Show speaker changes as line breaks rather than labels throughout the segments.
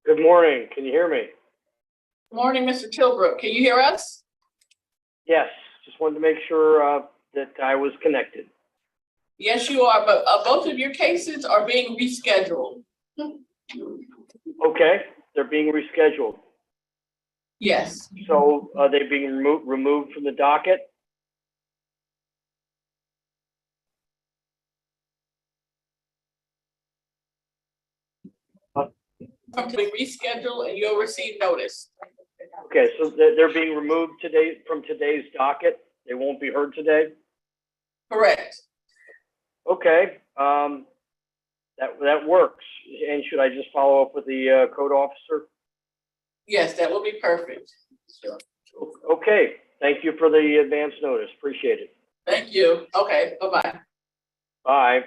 Good morning. Can you hear me?
Morning, Mr. Tilbrook. Can you hear us?
Yes. Just wanted to make sure that I was connected.
Yes, you are, but both of your cases are being rescheduled.
Okay, they're being rescheduled.
Yes,
So are they being removed from the docket?
to be rescheduled and you'll receive notice.
Okay, so they're being removed today from today's docket. They won't be heard today.
Correct.
Okay, that works. And should I just follow up with the code officer?
Yes, that will be perfect.
Okay, thank you for the advance notice. Appreciate it.
Thank you. Okay, bye-bye.
Bye.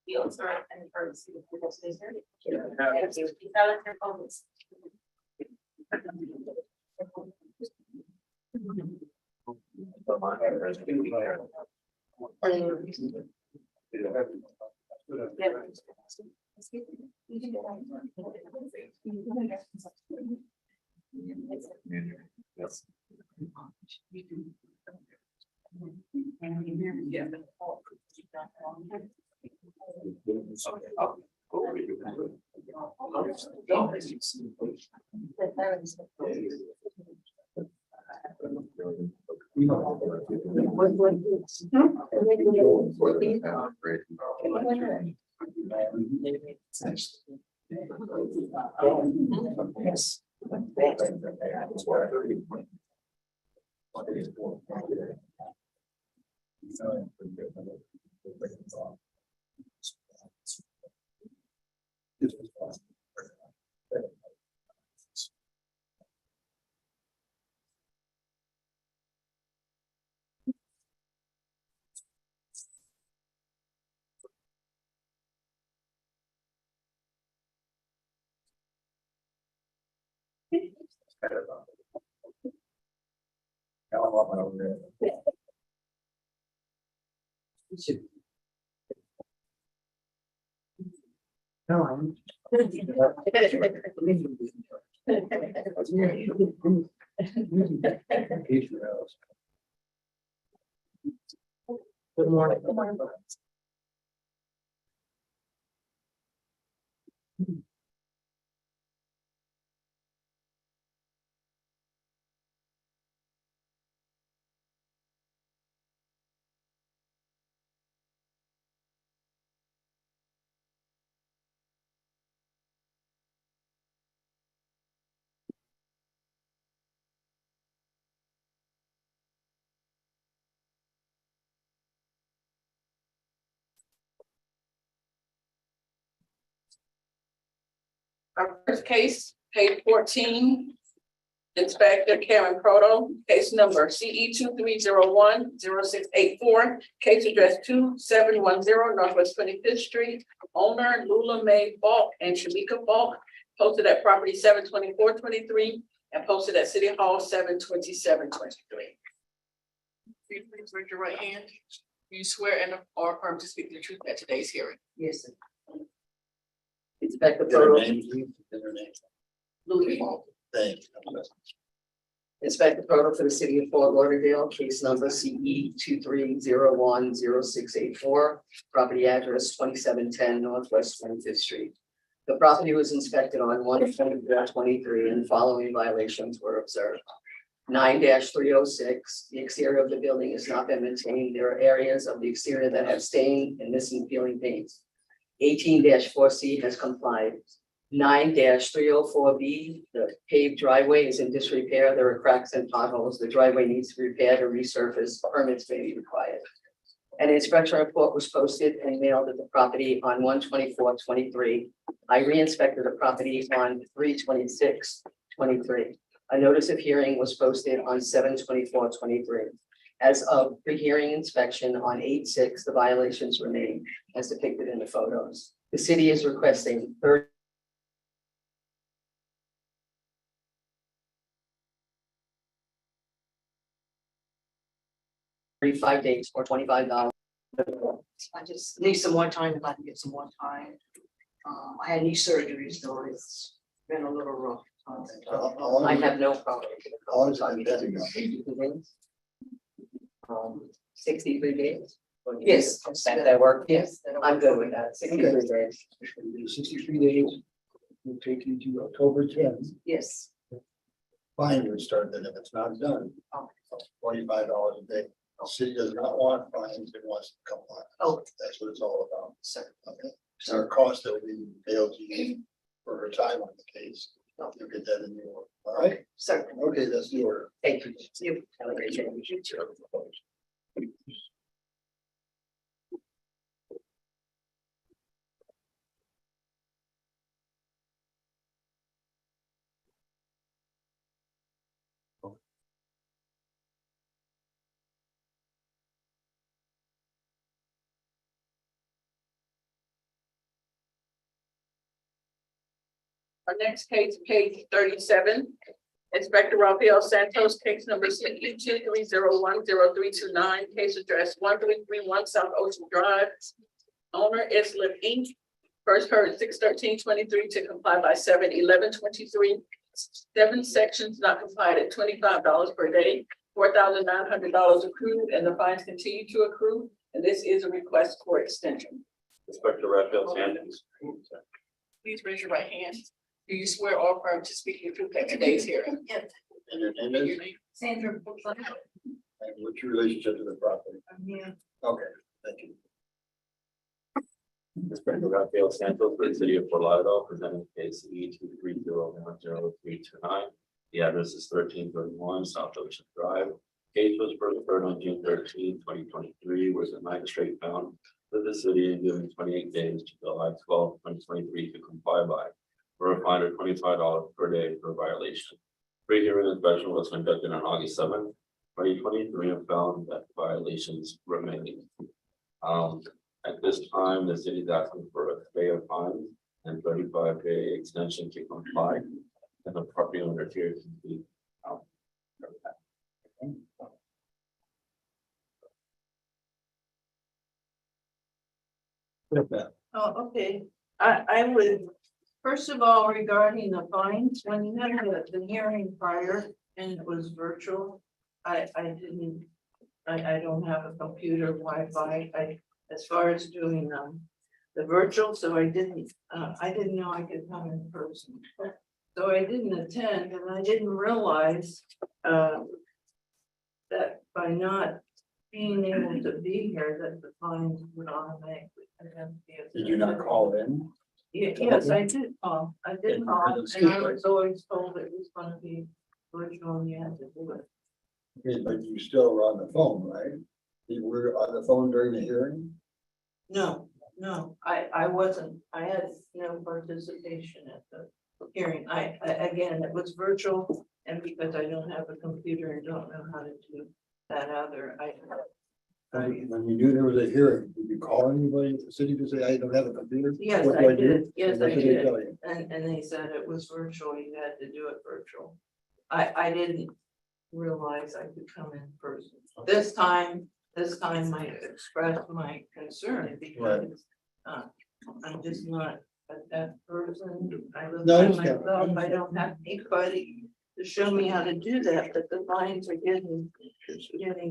Fields or any emergency.
Good morning.
Our first case, page 14, Inspector Karen Proto, case number CE 2301-0684, case address 2710 Northwest 25th Street, owner Lula Mae Falk and Shamika Falk, posted at property 72423 and posted at City Hall 72723. Please raise your right hand. Do you swear and or affirm to speak the truth at today's hearing?
Yes, sir. Inspector Proto.
Lula Falk.
Thank you.
Inspector Proto for the city of Fort Lauderdale, case number CE 2301-0684, property address 2710 Northwest 25th Street. The property was inspected on 1/24/23 and the following violations were observed. 9-306, the exterior of the building has not been maintained. There are areas of the exterior that have stained and missing peeling paints. 18-4C has complied. 9-304B, the paved driveway is in disrepair. There are cracks and potholes. The driveway needs to be repaired or resurfaced. Permits may be required. An inspection report was posted and mailed at the property on 1/24/23. I re-inspected the property on 3/26/23. A notice of hearing was posted on 7/24/23. As of the hearing inspection on 8/6, the violations remain as depicted in the photos. The city is requesting 35 days or $25.
I just need some more time if I can get some more time. I had knee surgery, so it's been a little rough.
I have no problem.
How long has it been?
63 days.
Yes.
That work?
Yes.
I'm good with that. 63 days.
63 days will take you to October 10th.
Yes.
Fine would start then if it's not done. $45 a day. The city does not want fines, it wants to comply.
Oh.
That's what it's all about. Okay. So our cost that we failed to use for her time on the case. You'll get that in your, all right?
Certainly.
Okay, that's the order.
Thank you. Have a great day.
Our next case, page 37. Inspector Rafael Santos, case number CE 2301039, case address 1331 South Ocean Drive. Owner is Live Inc. First heard 6/13/23 to comply by 7/11/23. 7 sections not complied at $25 per day, $4,900 accrued, and the fines continue to accrue. And this is a request for extension.
Inspector Raphael Sanders.
Please raise your right hand. Do you swear or affirm to speak the truth at today's hearing?
Yes.
And your name is,
Sandra.
and what's your relationship to the property?
Yeah.
Okay, thank you.
Inspector Raphael Santos for the city of Fort Lauderdale, presenting case E 230100329. The address is 1331 South Ocean Drive. Case was first heard on June 13, 2023, where the magistrate found that the city and given 28 days to July 12, 2023 to comply by, for a fine of $25 per day for violation. Pre-hearing inspection was conducted on August 7, 2023, and found that violations remained. At this time, the city is asking for a stay of fines and 35-day extension to comply, and the property owner here can be.
Oh, okay. I would, first of all, regarding the fines, when you had the hearing prior and it was virtual, I don't have a computer Wi-Fi. As far as doing the virtual, so I didn't know I could come in person. So I didn't attend, and I didn't realize that by not being able to be here, that the fines would automatically.
Did you not call in?
Yes, I did call. I did call, and I was always told it was gonna be virtual and you had to do it.
Okay, but you still were on the phone, right? You were on the phone during the hearing?
No, I wasn't. I had no participation at the hearing. Again, it was virtual, and because I don't have a computer and don't know how to do that other,
When you knew there was a hearing, did you call anybody at the city to say, I don't have a computer?
yes,
What do
I
do?
did. Yes,
What
I
did they
did.
tell you?
And they said it was virtual. You had to do it virtual. I didn't realize I could come in person. This time I expressed my concern because I'm just not a deaf person. I live
No, I
by
understand.
myself. I don't have anybody to show me how to do that, but the fines are getting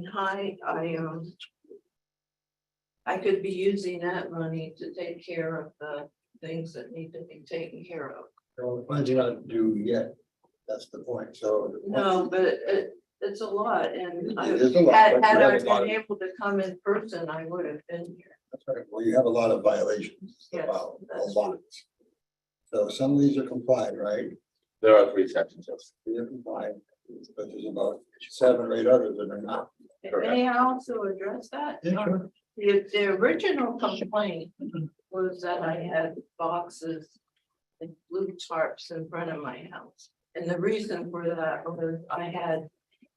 high. I could be using that money to take care of the things that need to be taken care of.
Well, the funds you're not due yet. That's the point, so.
No, but it's a lot, and
It is a lot,
had
but you
I
have a lot
been
of-
able to come in person, I would have been here.
That's right, well, you have a lot of violations,
Yes,
about a
that's
lot. So some of these are complied, right?
There are 3 sections, yes.
These are complied, but there's about 7 or 8 others that are not.
May I also address that?
Yeah, sure.
The original complaint was that I had boxes and blue tarps in front of my house. And the reason for that was I had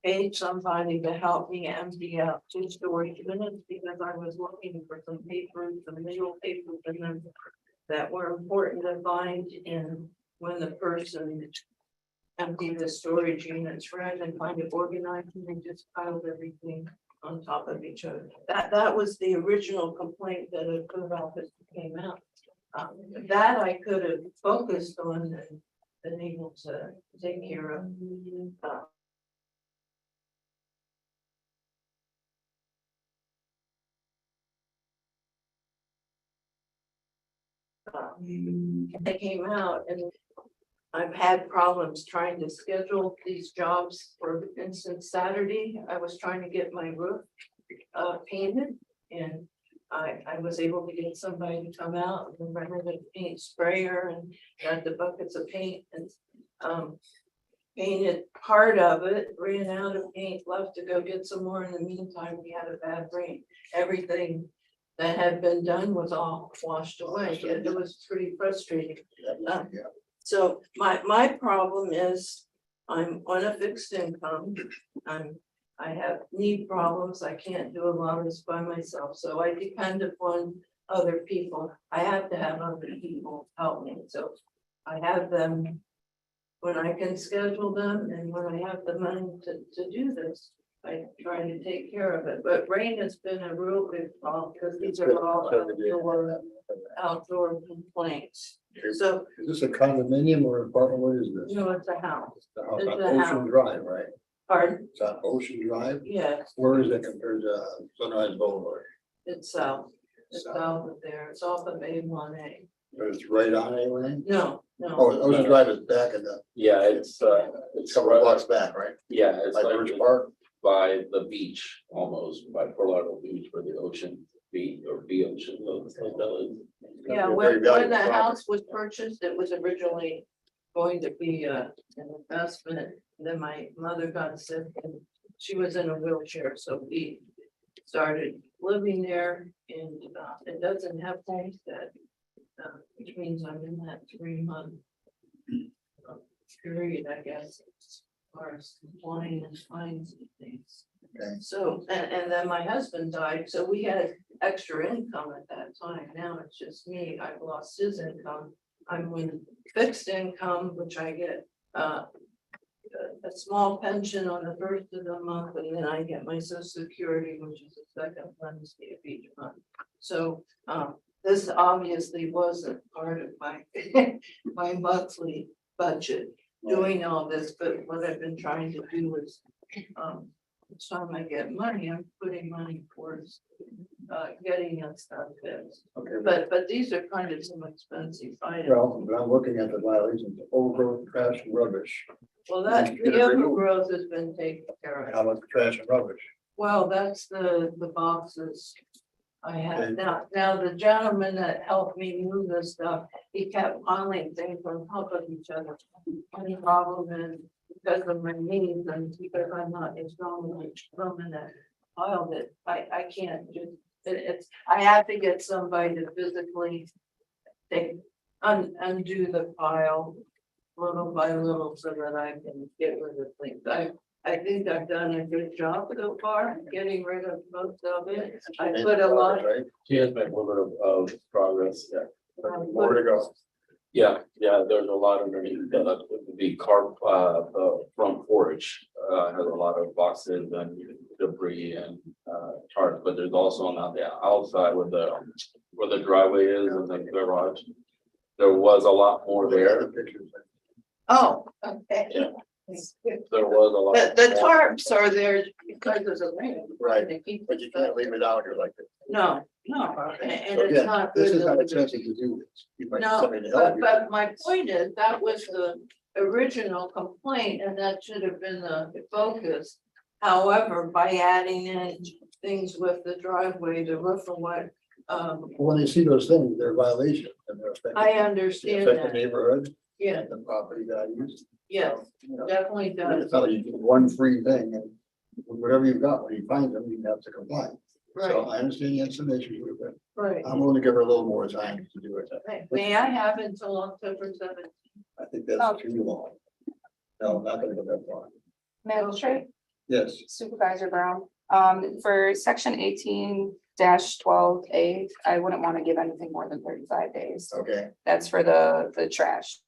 paid somebody to help me empty out 2 storage units because I was looking for some papers, some legal papers in them that were important to find in when the person emptied the storage units rather than find it organized, and they just piled everything on top of each other. That was the original complaint that a code office came out. That I could have focused on and been able to take care of. They came out and I've had problems trying to schedule these jobs. For instance, Saturday, I was trying to get my roof painted and I was able to get somebody to come out and remember the paint sprayer and got the buckets of paint and painted part of it, ran out of paint, left to go get some more. In the meantime, we had a bad rain. Everything that had been done was all washed away. It was pretty frustrating.
Yeah.
So my problem is I'm on a fixed income. I have knee problems. I can't do a lot of this by myself, so I depend upon other people. I have to have other people help me. So I have them when I can schedule them and when I have the money to do this. I try to take care of it, but rain has been a real big problem because these are all outdoor complaints. So,
Is this a condominium or apartment? What is this?
no, it's a house.
It's the house
It's
on
a
Ocean
house.
Drive, right?
Pardon?
It's on Ocean Drive.
Yes,
Where is it compared to Sunrise Boulevard?
it's south. It's
South.
south of there. It's off of A1A.
But it's right on A-Lane?
No,
Oh,
no.
Ocean Drive is back in the,
Yeah, it's
a couple of blocks back, right?
Yeah, it's
Like
like
Birch Park?
by the beach, almost by Fort Lauderdale Beach, where the ocean beach or the ocean, hotel is.
Yeah,
Very
when the
valuable property.
house was purchased, it was originally going to be an investment. Then my mother got sick and she was in a wheelchair, so we started living there and it doesn't have homestead. Which means I'm in that 3-month period, I guess, as far as complying and fines and things.
Okay.
So, and then my husband died, so we had extra income at that time. Now it's just me. I've lost his income. I'm with fixed income, which I get a small pension on the first of the month, and then I get my social security, which is the second Wednesday of each month. So, this obviously wasn't part of my, my monthly budget, doing all this, but what I've been trying to do is, each time I get money, I'm putting money towards, getting that stuff fixed.
Okay,
But these are kind of some expensive items.
well, but I'm looking at the violations, overgrowth, trash and rubbish.
Well, that,
you get
the
it removed.
overgrowth has been taken care of.
How about the trash and rubbish?
Well, that's the boxes I
Okay.
have now the gentleman that helped me move this stuff, he kept piling things on top of each other. Any problem and because of my knees and because I'm not as strong as woman that piled it, I can't just, it's, I have to get somebody to physically take, undo the pile little by little so that I can get rid of things. I think I've done a good job so far, getting rid of most of it. I put a lot,
Right?
She has made a little bit of progress, yeah.
More to go.
Yeah, there's a lot underneath the car, the front porch, has a lot of boxes and debris and, tarps, but there's also on the outside where the driveway is and the garage. There was a lot more there.
The pictures.
oh, okay.
Yeah. There was a lot.
The
more.
tarps are there because of the rain.
Right,
They keep
but you can't leave it out here like this.
No, and
So
it's
again,
not
this
good.
is not
to-
expensive to do this. You might need
No,
somebody to help you.
but my point is, that was the original complaint, and that should have been the focus. However, by adding in things with the driveway, the roof and what,
When they see those things, they're violations and they're affecting.
I
they
understand
affect the
that,
neighborhood
yeah,
and the property values.
yes,
You know,
definitely does,
It's not like you get one free thing and whatever you've got, when you find them, you have to comply. So
right,
I understand you have some issues with it.
right.
I'm willing to give her a little more time to do it.
May I have until October 7th?
I think that's too long. No, I'm not gonna go that far.
Magistrate
Yes,
Supervisor Brown, for section 18-12A, I wouldn't want to give anything more than 35 days.
okay.
That's for the trash.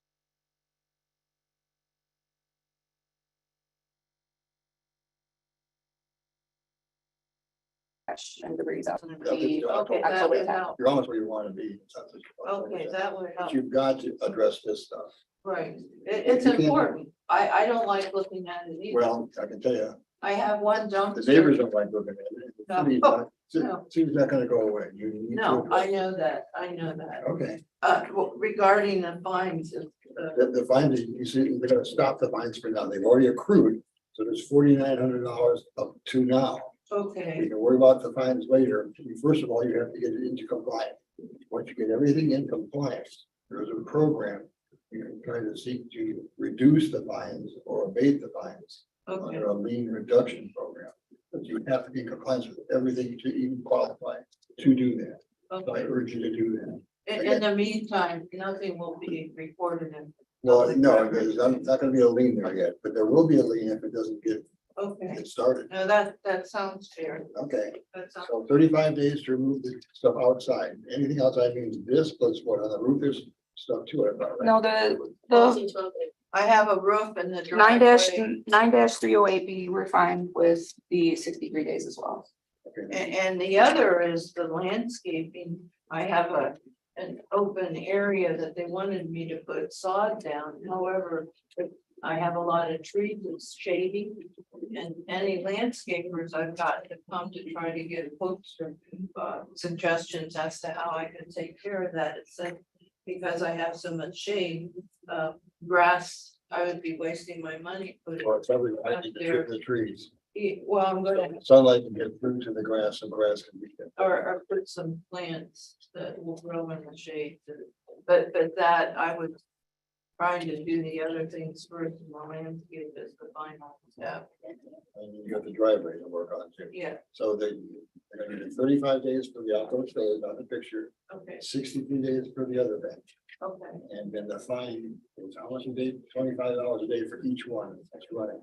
Trash and debris out.
That's
The-
Okay, that
October
would
10th.
help,
You're almost where you want to be. It's not such a-
okay, that would help,
But you've got to address this stuff.
right, it's
You can't-
important, I don't like looking at it either.
Well, I can tell you,
I have one
the
dumpster.
neighbors don't like looking at it.
No.
City's not-
No.
City's not gonna go away. You need to
No,
address
I
it.
know that,
Okay,
well, regarding the fines,
the fines, you see, they're gonna stop the fines for now. They've already accrued. So there's $4,900 up to now. You
okay,
can worry about the fines later. First of all, you have to get it into compliance. Once you get everything in compliance, there's a program. You can try to seek to reduce the fines or abate the fines
okay,
under a lien reduction program. But you have to be in compliance with everything to even qualify to do that. So I
okay.
urge you to do that.
In the meantime, nothing will be recorded in,
Well, no, there's not gonna be a lien there yet, but there will be a lien if it doesn't
okay,
get started.
no, that sounds fair,
Okay,
that sounds,
so 35 days to remove the stuff outside. Anything outside means this plus what on the roof is stuff too, I thought, right?
No, the
I have a roof in the
nine
driveway.
dash 308B, we're fine with the 63 days as well.
And the other is the landscaping. I have an open area that they wanted me to put sod down. However, I have a lot of trees, it's shady. And any landscapers I've got to come to try to get quotes or suggestions as to how I can take care of that. It's like, because I have so much shade, grass, I would be wasting my money putting.
Or it's probably, I need to trim the trees.
Well, I'm gonna,
Sunlight can get through to the grass and grass can be.
or put some plants that will grow in the shade. But that I was trying to do the other things first, and the landscape is the final step.
And you got the driveway to work on too.
Yeah,
So they're gonna do 35 days for the outdoor storage on the picture,
okay,
63 days for the other bench.
okay.
And then the fine is how much a day? $25 a day for each one that's running.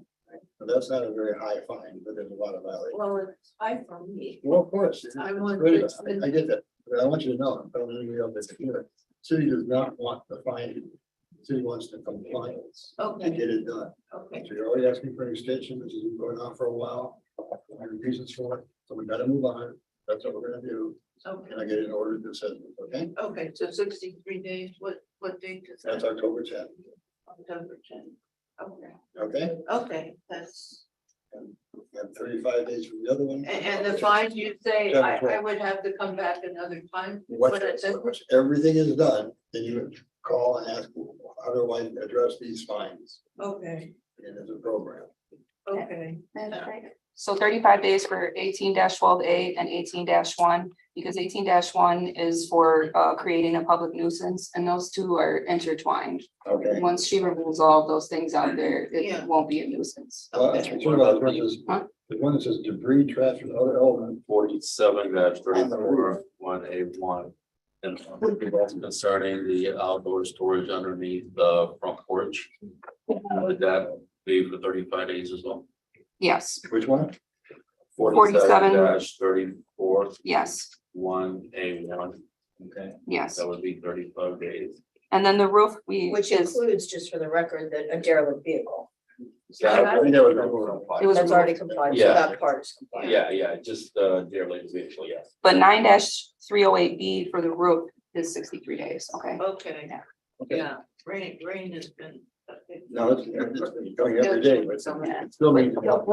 So that's not a very high fine, but there's a lot of violations.
Well, it's high for me.
Well, of course.
I want
Great,
to-
I get that, but I want you to know, I'm telling anybody else that's here, city does not want the fine. The city wants the compliance to
Okay,
get it done.
okay,
So you're already asking for an extension, this has been going on for a while. There are reasons for it, so we gotta move on. That's what we're gonna do.
okay,
Can I get an order that says, okay?
okay, so 63 days, what date is
That's
that?
October 10th,
October 10th. Okay,
okay?
okay, that's,
And 35 days from the other one.
and the fine, you say I would have to come back another time?
Once
But it's a-
once everything is done, then you would call and ask, how do I address these fines?
Okay,
And there's a program.
okay.
So 35 days for 18-12A and 18-1, because 18-1 is for creating a public nuisance, and those two are intertwined.
Okay.
Once she removes all of those things out there,
Yeah.
it won't be a nuisance.
Well,
Okay.
I'm concerned about the one that
Huh?
says- the one that says debris, trash, and other elements.
47-34, 1A1. And concerning the outdoor storage underneath the front porch. Would that be for 35 days as well?
Yes,
Which one?
47-34,
yes,
1A1. Okay,
yes.
that would be 35 days.
And then the roof,
Which
is,
includes, just for the record, that a derelict vehicle.
I think that was removed.
it was
That's already complied, so
Yeah.
that part is compliant.
Yeah, just derelict vehicle, yes.
but 9-308B for the roof is 63 days, okay?
Okay,
Okay.
yeah, rain has been.
No, it's going every day, but it still means.
We'll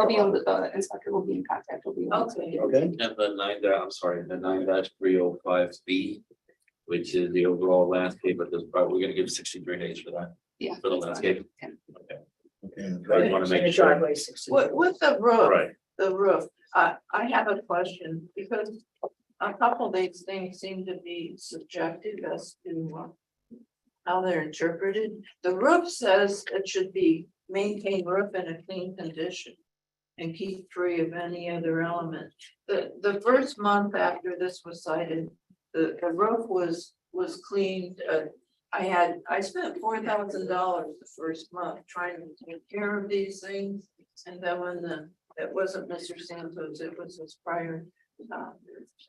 be on the inspector will be in contact, will be.
Okay.
Okay,
And the 9-305B, which is the overall landscape, but there's probably, we're gonna give 63 days for that.
Yeah.
For the landscape.
Okay.
Okay.
okay.
Right, wanna
And
make
the
sure.
driveway 60.
With the roof,
Right.
I have a question, because a couple of these things seem to be subjective as to how they're interpreted. The roof says it should be maintain roof in a clean condition and keep free of any other element. The first month after this was cited, the roof was cleaned. I spent $4,000 the first month trying to take care of these things. And then when it wasn't Mr. Santos, it was his prior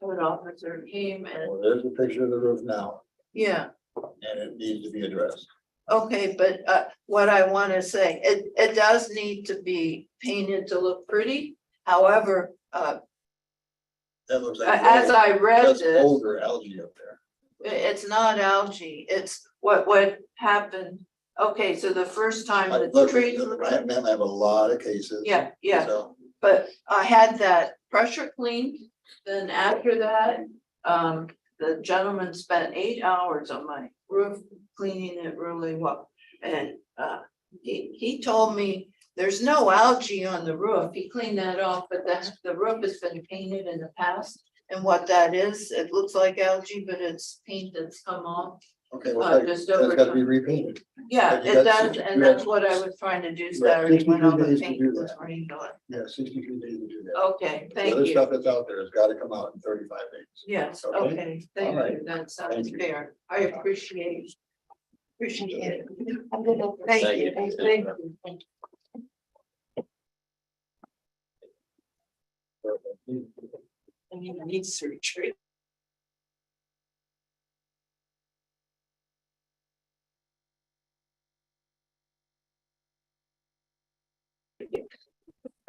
code officer came and,
Well, there's a picture of the roof now,
yeah,
and it needs to be addressed.
okay, but what I want to say, it does need to be painted to look pretty. However,
That looks like.
as I read
That's
this,
older algae up there.
it's not algae, it's what happened. Okay, so the first time the
Look,
tree,
I have a lot of cases.
yeah, yeah.
So,
But I had that pressure cleaned, then after that, the gentleman spent 8 hours on my roof, cleaning it really well. And, he told me there's no algae on the roof, he cleaned that off, but the roof has been painted in the past. And what that is, it looks like algae, but it's paint that's come off,
okay, well,
just
that's
over
got to be
time.
repainted.
Yeah,
But you
it
got
does,
60
and that's what I was trying to do Saturday when all the
63 days to
paint
do
was
that.
rained on.
Yeah, 63 days to do that.
Okay,
The
thank
other
you.
stuff that's out there has got to come out in 35 days.
Yes,
Okay.
okay, thank
All right.
you, that sounds
Thank you.
fair, I appreciate it. Appreciate it.
Thank
Thank
you.
you, thank you. And you need surgery.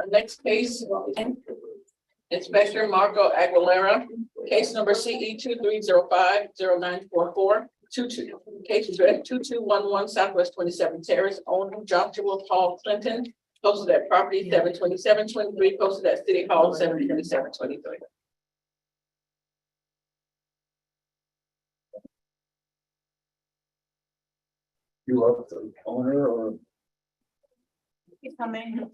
Our next case, Inspector Marco Aguilera, case number CE 23050944. Case address 2211 Southwest 27th Terrace, owner Joshua Paul Clinton, posted at property 72723, posted at City Hall 72723.
You are the owner or?
He's coming.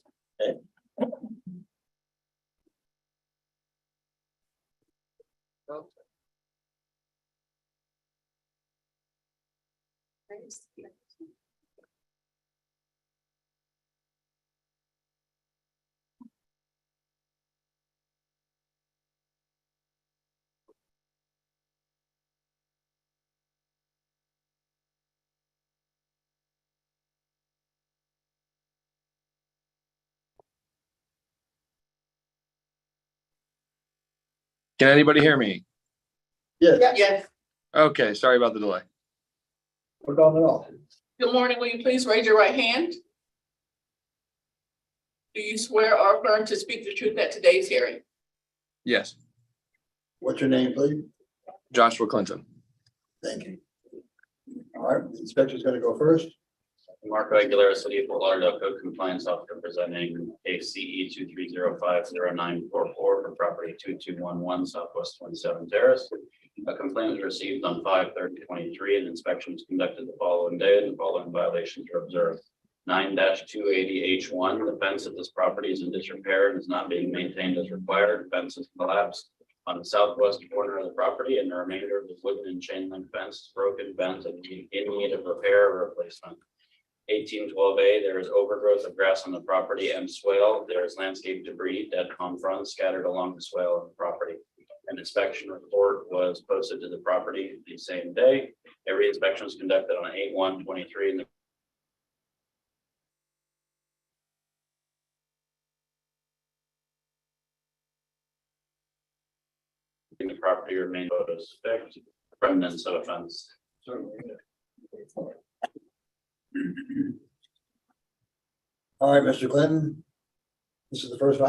Can anybody hear me?
Yes,
Yes.
Okay, sorry about the delay.
no problem at all.
Good morning. Will you please raise your right hand? Do you swear or affirm to speak the truth at today's hearing?
Yes,
What's your name, please?
Joshua Clinton.
Thank you. All right, the inspector's gonna go first.
Marco Aguilera, City of Fort Lauderdale Code Compliance Officer, presenting case CE 23050944 for property 2211 Southwest 27th Terrace. A complaint was received on 5/30/23 and inspection was conducted the following day, and the following violations were observed. 9-280H1, the fence at this property is in disrepair and is not being maintained as required. The fence has collapsed on the southwest corner of the property, and the remainder of the wooden and chain link fence is broken, bent, and in need of repair or replacement. 1812A, there is overgrowth of grass on the property and swale. There is landscape debris, dead palm fronds scattered along the swale of the property. An inspection report was posted to the property the same day. Every inspection was conducted on 8/1/23 and the property remained photos fixed, remnants of a fence.
All right, Mr. Clinton. This is the first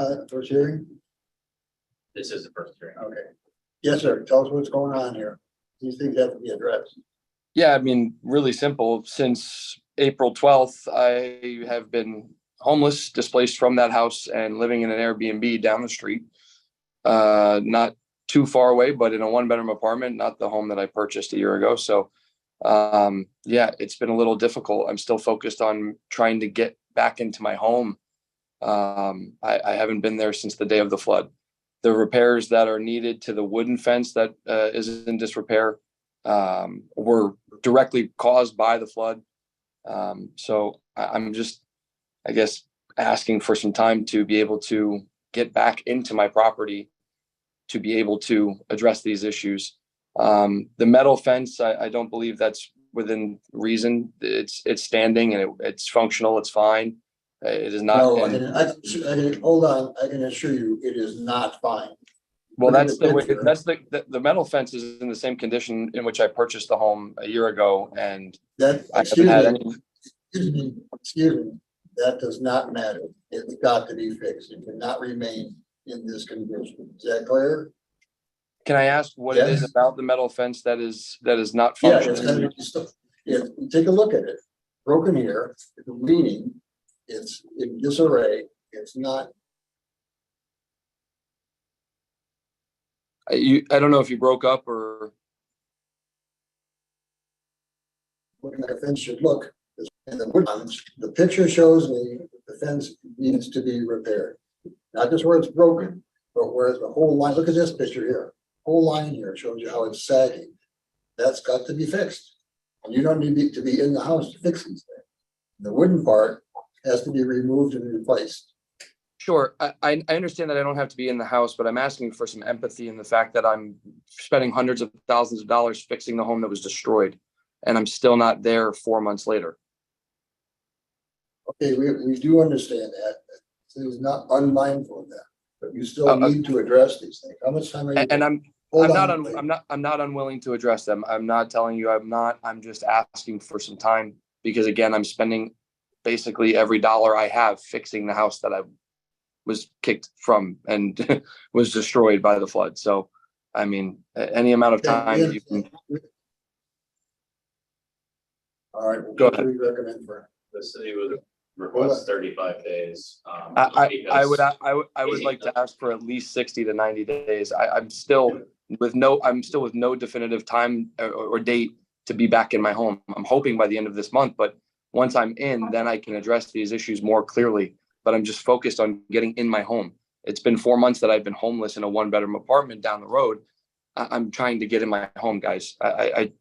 hearing?
This is the first hearing.
Okay. Yes, sir. Tell us what's going on here. These things have to be addressed.
Yeah, I mean, really simple. Since April 12th, I have been homeless, displaced from that house and living in an Airbnb down the street. Not too far away, but in a one-bedroom apartment, not the home that I purchased a year ago. So yeah, it's been a little difficult. I'm still focused on trying to get back into my home. I haven't been there since the day of the flood. The repairs that are needed to the wooden fence that is in disrepair were directly caused by the flood. So I'm just, I guess, asking for some time to be able to get back into my property to be able to address these issues. The metal fence, I don't believe that's within reason. It's standing and it's functional. It's fine. It is not.
No, hold on, I can assure you, it is not fine.
Well,
Look at
that's
the
the way,
picture.
that's the metal fence is in the same condition in which I purchased the home a year ago, and
That,
I haven't had any.
excuse me, that does not matter. It's got to be fixed. It cannot remain in this condition. Is that clear?
Can I ask what it is
Yes.
about the metal fence that is not
Yeah, it's gotta
functioning?
be stuff. Yeah, take a look at it. Broken here, it's leaning, it's in disarray, it's not.
I don't know if you broke up or.
Looking like a fence should look. And the picture shows me the fence needs to be repaired. Not just where it's broken, but where the whole line, look at this picture here. Whole line here shows you how it's sagging. That's got to be fixed. And you don't need to be in the house to fix these things. The wooden part has to be removed and replaced.
Sure, I understand that I don't have to be in the house, but I'm asking for some empathy in the fact that I'm spending hundreds of thousands of dollars fixing the home that was destroyed, and I'm still not there 4 months later.
Okay, we do understand that. So it's not unmindful of that, but you still
Okay.
need to address these things. How much time are you?
And I'm
Hold
not
on, please.
I'm not unwilling to address them. I'm not telling you I'm not. I'm just asking for some time because again, I'm spending basically every dollar I have fixing the house that was kicked from and was destroyed by the flood. So, I mean, any amount of time that you can.
All right.
Go
What do
ahead.
we recommend for?
The city would request 35 days.
I would like to ask for at least 60 to 90 days. I'm still with no definitive time or date to be back in my home. I'm hoping by the end of this month, but once I'm in, then I can address these issues more clearly. But I'm just focused on getting in my home. It's been 4 months that I've been homeless in a 1-bedroom apartment down the road. I'm trying to get in my home, guys. I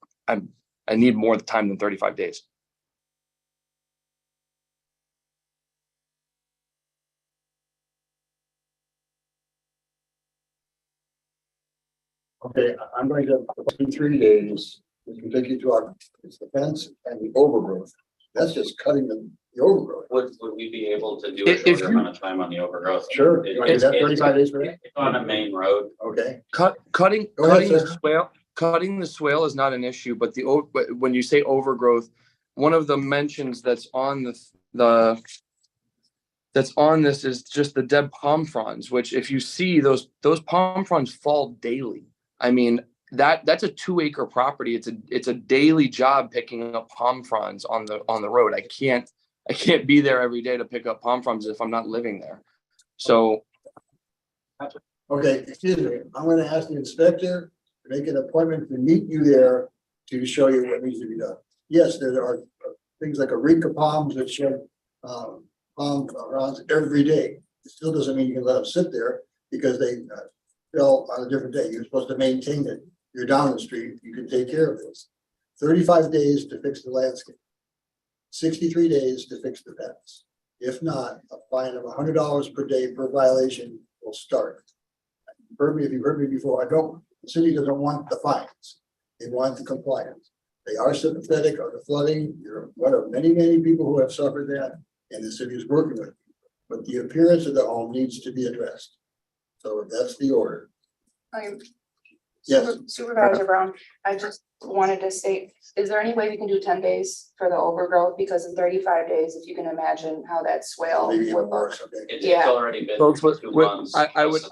need more time than 35 days.
Okay, I'm going to, in 3 days, we can take you to our, it's the fence and the overgrowth. That's just cutting the overgrowth.
Would we be able to do
If
a shorter
you-
amount of time on the overgrowth?
Sure. You want to do that 35 days for that?
It's on a main road.
Okay.
Cutting
Go ahead,
the swale is not an issue, but when you say overgrowth, one of the mentions that's on this is just the dead palm fronds, which if you see those palm fronds fall daily. I mean, that's a 2-acre property. It's a daily job picking up palm fronds on the road. I can't be there every day to pick up palm fronds if I'm not living there. So.
Okay, excuse me, I'm gonna ask the inspector to make an appointment to meet you there to show you what needs to be done. Yes, there are things like areca palms that shed palm fronds every day. It still doesn't mean you can let them sit there because they fell on a different day. You're supposed to maintain it. You're down the street, you can take care of this. 35 days to fix the landscape. 63 days to fix the fence. If not, a fine of $100 per day per violation will start. If you've heard me before, the city doesn't want the fines. They want the compliance. They are sympathetic of the flooding. You're one of many, many people who have suffered that, and the city is working with you. But the appearance of the home needs to be addressed. So that's the order. Yes.
Supervisor Brown, I just wanted to state, is there any way we can do 10 days for the overgrowth? Because in 35 days, if you can imagine how that swale
Maybe
would
even
look.
worse, okay.
It's
Yeah.
already been
Folks,
2 months.
I would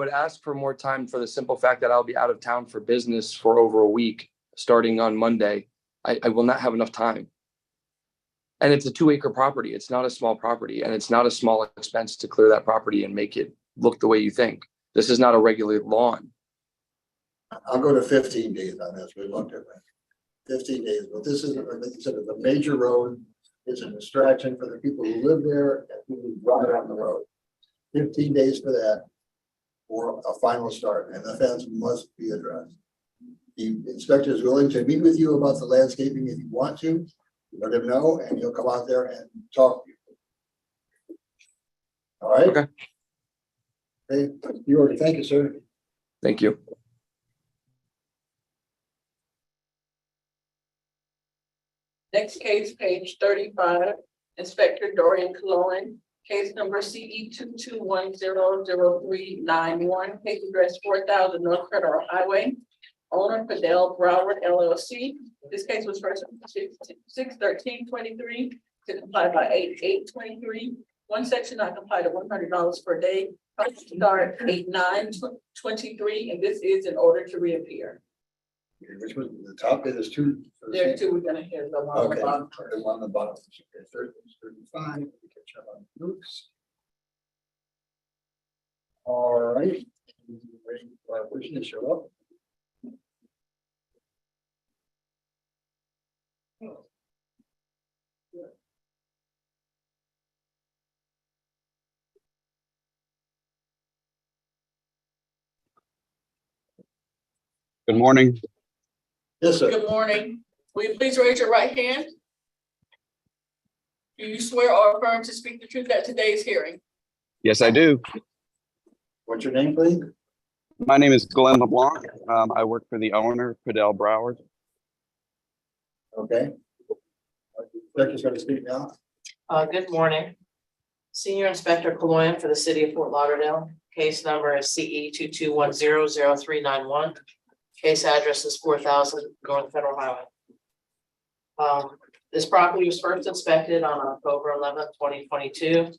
ask for more time for the simple fact that I'll be out of town for business for over a week, starting on Monday. I will not have enough time. And it's a 2-acre property. It's not a small property, and it's not a small expense to clear that property and make it look the way you think. This is not a regular lawn.
I'll go to 15 days on this. We looked at that. 15 days, but this is, like you said, it's a major road. It's a distraction for the people who live there and who ride on the road. 15 days for that, or a final start, and the fence must be addressed. The inspector is willing to meet with you about the landscaping if you want to. Let him know, and he'll come out there and talk to you. All right?
Okay.
Okay, you already, thank you, sir.
Thank you.
Next case, page 35, Inspector Dorian Cologne, case number CE 22100391, case address 4000 North Federal Highway. Owner Fidel Broward LLC. This case was first 6/13/23 to comply by 8/8/23. One section not comply to $100 per day. Start 8/9/23, and this is in order to reappear.
Which was the top, is 2.
There are 2 we're gonna hear the one on the
Okay,
bottom.
the one on the bottom. Okay, 35, we catch up on Luke's. All right. Waiting for our person to show up.
Good morning.
Yes, sir.
Good morning. Will you please raise your right hand? Do you swear or affirm to speak the truth at today's hearing?
Yes, I do.
What's your name, please?
My name is Glenn LeBlanc. I work for the owner, Fidel Broward.
Okay. Inspector's going to speak now.
Good morning. Senior Inspector Cologne for the city of Fort Lauderdale. Case number is CE 22100391. Case address is 4000 North Federal Highway. This property was first inspected on October 11th, 2022.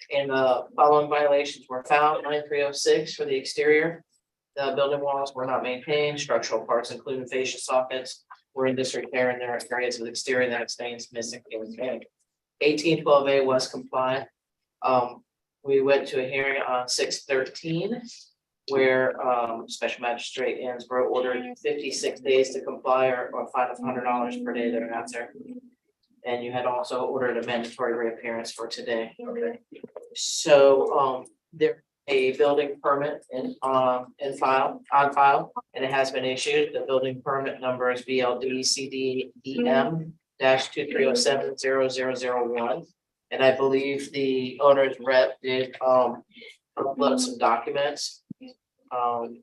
And the following violations were found: 9306 for the exterior. The building walls were not maintained, structural parts including fascia sockets were in disrepair, and there are areas of the exterior that extends missing. 1812A was compliant. We went to a hearing on 6/13, where special magistrate Ansbro ordered 56 days to comply or fine of $100 per day thereafter. And you had also ordered a mandatory reappearance for today. So there a building permit on file, and it has been issued. The building permit number is BLD CDEM -230700001. And I believe the owner's rep did upload some documents. And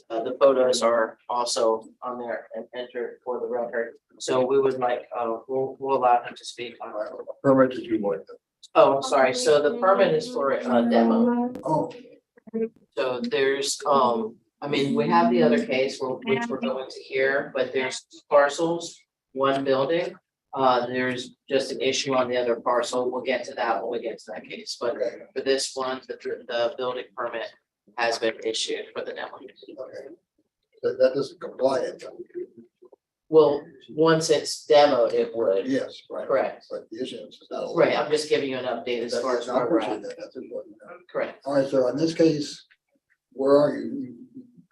the photos are also on there and entered for the record. So we would like, we'll allow him to speak on our.
Permit to do what?
Oh, I'm sorry. So the permit is for a demo.
Oh,
So there's, I mean, we have the other case which we're going to hear, but there's two parcels, one building. There's just an issue on the other parcel. We'll get to that when we get to that case, but
okay,
for this one, the building permit has been issued for the demo.
okay. That doesn't comply.
Well, once it's demoed, it would,
Yes, right.
correct,
But the issuance is not.
right, I'm just giving you an update as far as where we're at,
That's important.
correct.
All right, so in this case, where are you? You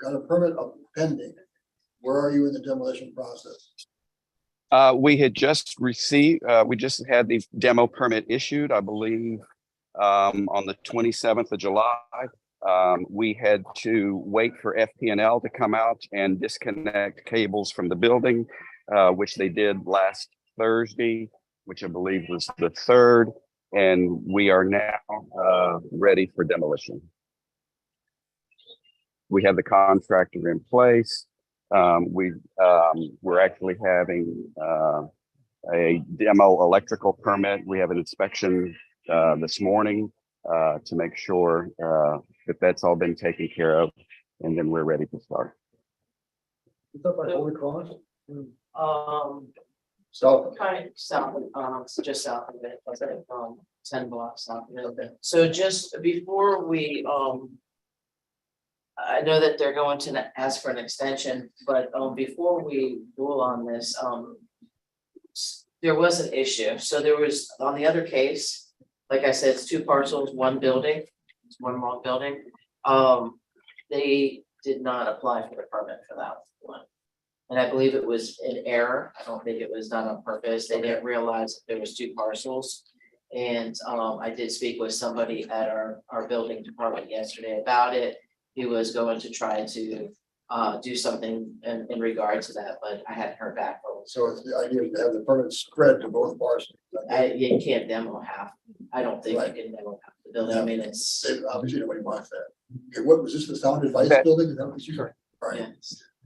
got a permit pending. Where are you in the demolition process?
We had just received, we just had the demo permit issued, I believe, on the 27th of July. We had to wait for FP&L to come out and disconnect cables from the building, which they did last Thursday, which I believe was the 3rd, and we are now ready for demolition. We have the contractor in place. We're actually having a demo electrical permit. We have an inspection this morning to make sure that that's all been taken care of, and then we're ready to start.
Is that by Holy Cross?
So kind of south, just south of it, I think, 10 blocks south of it.
Okay.
So just before we, I know that they're going to ask for an extension, but before we rule on this, there was an issue. So there was, on the other case, like I said, it's two parcels, one building, it's one long building. They did not apply for the permit for that one. And I believe it was an error. I don't think it was done on purpose. They didn't realize that there was two parcels. And I did speak with somebody at our building department yesterday about it. He was going to try to do something in regard to that, but I hadn't heard back from him.
So it's the idea is to have the permit spread to both parcels.
You can't demo half. I don't think you
Right.
can demo half the building. I mean, it's,
Obviously, nobody wants that. Okay, what was this, the sound advice
That-
building? Is that what you said? All right.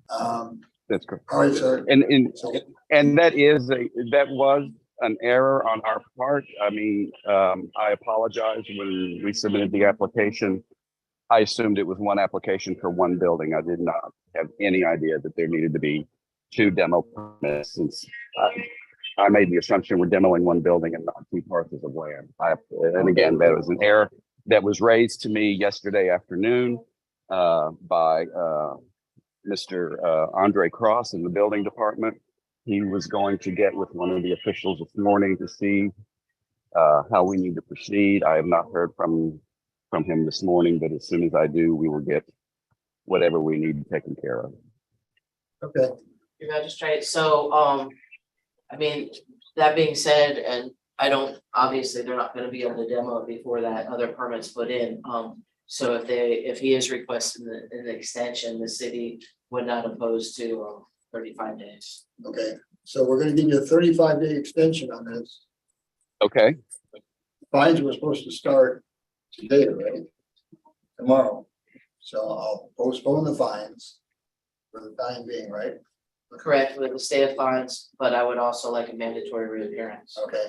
yeah.
That's correct.
All right, sir. So,
And that was an error on our part. I mean, I apologize when we submitted the application. I assumed it was one application for one building. I did not have any idea that there needed to be two demo permits, since I made the assumption we're demoing one building and not two parcels of land. And again, that was an error that was raised to me yesterday afternoon by Mr. Andre Cross in the building department. He was going to get with one of the officials this morning to see how we need to proceed. I have not heard from him this morning, but as soon as I do, we will get whatever we need taken care of.
okay,
Your magistrate, so, I mean, that being said, and I don't, obviously, they're not gonna be able to demo it before that other permit's put in. So if he is requesting an extension, the city would not oppose to 35 days.
okay. So we're gonna give you a 35-day extension on this.
Okay,
Fines were supposed to start today, right? Tomorrow. So I'll postpone the fines for the time being, right?
Correct, with the state of fines, but I would also like a mandatory reappearance.
Okay.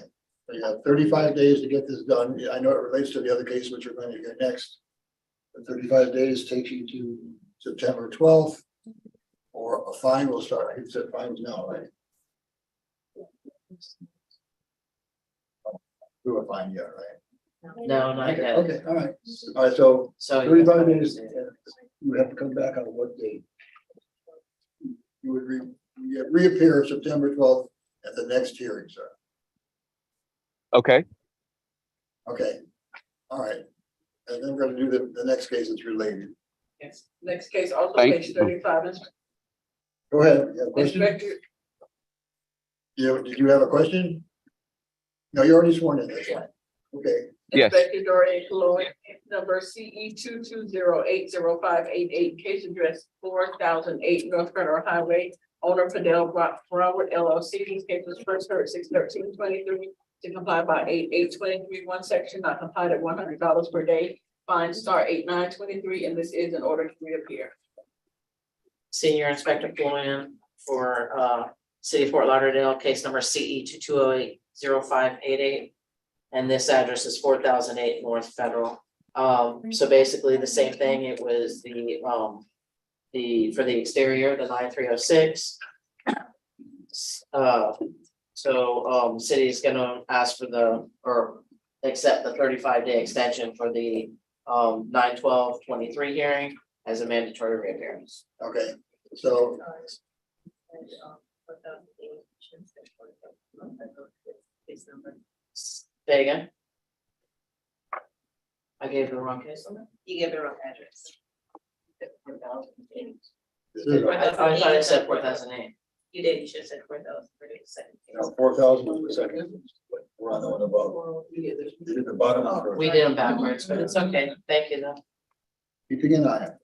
So you have 35 days to get this done. I know it relates to the other case, which you're going to hear next. The 35 days takes you to September 12th, or a fine will start. I can set fines now, right? do a fine yet, right?
No, not yet.
Okay, all right, so
So.
35 days, you have to come back on what date? You would reappear September 12th at the next hearing, sir.
Okay,
Okay, all right. And then we're gonna do the next case that's related.
Yes. Next case, also
Thank
page
you.
35,
Go ahead, you have a question?
Inspector,
Did you have a question? No, you already sworn in, that's fine. Okay,
yes,
Inspector Dorian Cologne, number CE 220800588, case address 4008 North Federal Highway. Owner Fidel Broward LLC. This case was first heard 6/13/23 to comply by 8/8/23. One section not complied at $100 per day. Fine start 8/9/23, and this is in order to reappear.
Senior Inspector Floyan for City of Fort Lauderdale, case number CE 22080588. And this address is 4008 North Federal. So basically the same thing. It was for the exterior, the 9306. City is gonna ask for accept the 35-day extension for the 9/12/23 hearing as a mandatory reappearance.
okay, so
Say again? I gave the wrong case number?
You gave the wrong address.
this is
I thought I said 4008.
You did, you should have said 4,000 for the second.
4,000 on the second. We're on the one above. You did the bottom one.
We did them backwards, but it's okay. Thank you though.
Keeping an eye on it.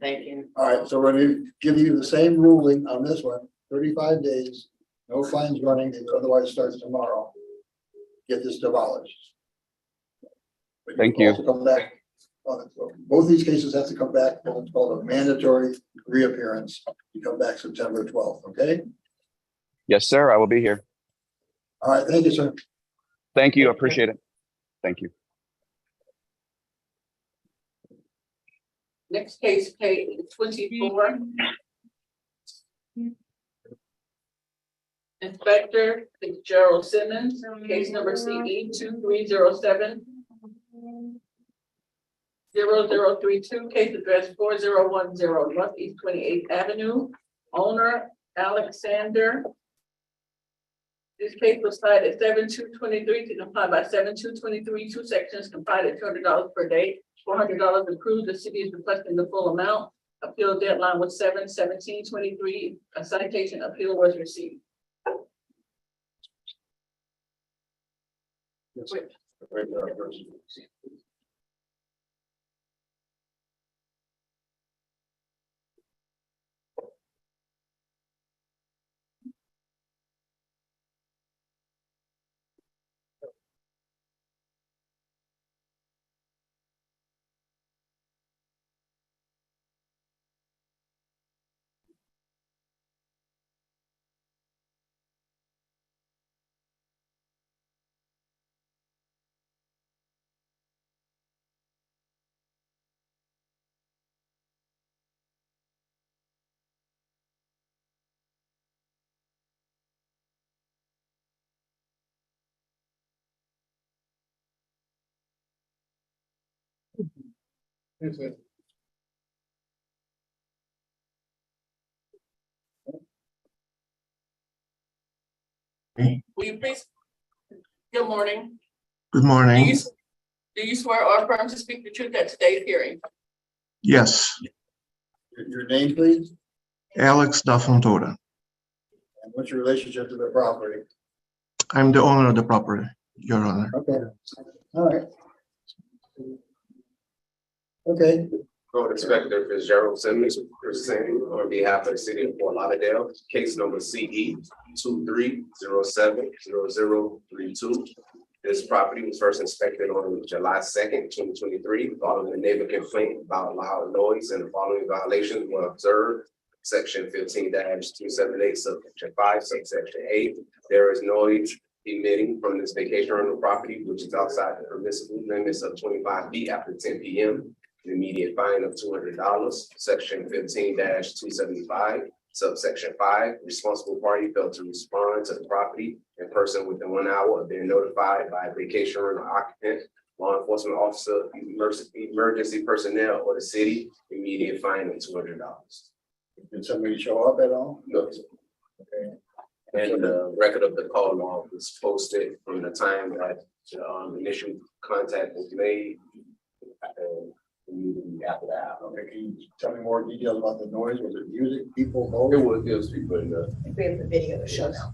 Thank you.
All right, so we're gonna give you the same ruling on this one, 35 days, no fines running, otherwise it starts tomorrow. Get this demolished. But
Thank
can
you.
also come back, both these cases have to come back, what's called a mandatory reappearance. You come back September 12th, okay?
yes, sir, I will be here.
All right, thank you, sir.
Thank you, appreciate it. Thank you.
Next case, page 24. Inspector Fitzgerald Simmons, case number CE 2307 0032, case address 4010 Northeast 28th Avenue. Owner Alexander. This case was cited at 7/2/23 to comply by 7/2/23. Two sections complied at $200 per day. $400 accrued. The city is requesting the full amount. Appeal deadline was 7/17/23. A citation appeal was received.
Yes,
Wait.
Wait,
Will you please? Good morning.
Good
Do
morning.
you swear or affirm to speak the truth at today's hearing?
Yes,
Your name, please,
Alex da Fontoura.
and what's your relationship to the property?
I'm the owner of the property, Your Honor.
Okay, all right. Okay,
Road Inspector Fitzgerald Simmons presenting on behalf of the city of Fort Lauderdale, case number CE 23070032. This property was first inspected on July 2nd, 2023, following a neighbor complaint about loud noise, and the following violations were observed. Section 15-278, subsection 5, subsection 8. There is noise emitting from this vacation rental property, which is outside the permissible limits of 25 feet after 10 p.m. An immediate fine of $200. Section 15-275, Subsection 5, responsible party failed to respond to the property in person within 1 hour of being notified by a vacation rental occupant, law enforcement officer, emergency personnel, or the city, immediate fine of $200.
Did somebody show up at all?
No.
Okay.
And the record of the call log was posted from the time that initial contact was made. And immediately after that.
Okay, can you tell me more details about the noise? Was it music, people,
It
both?
was people in the.
We have the video to show now.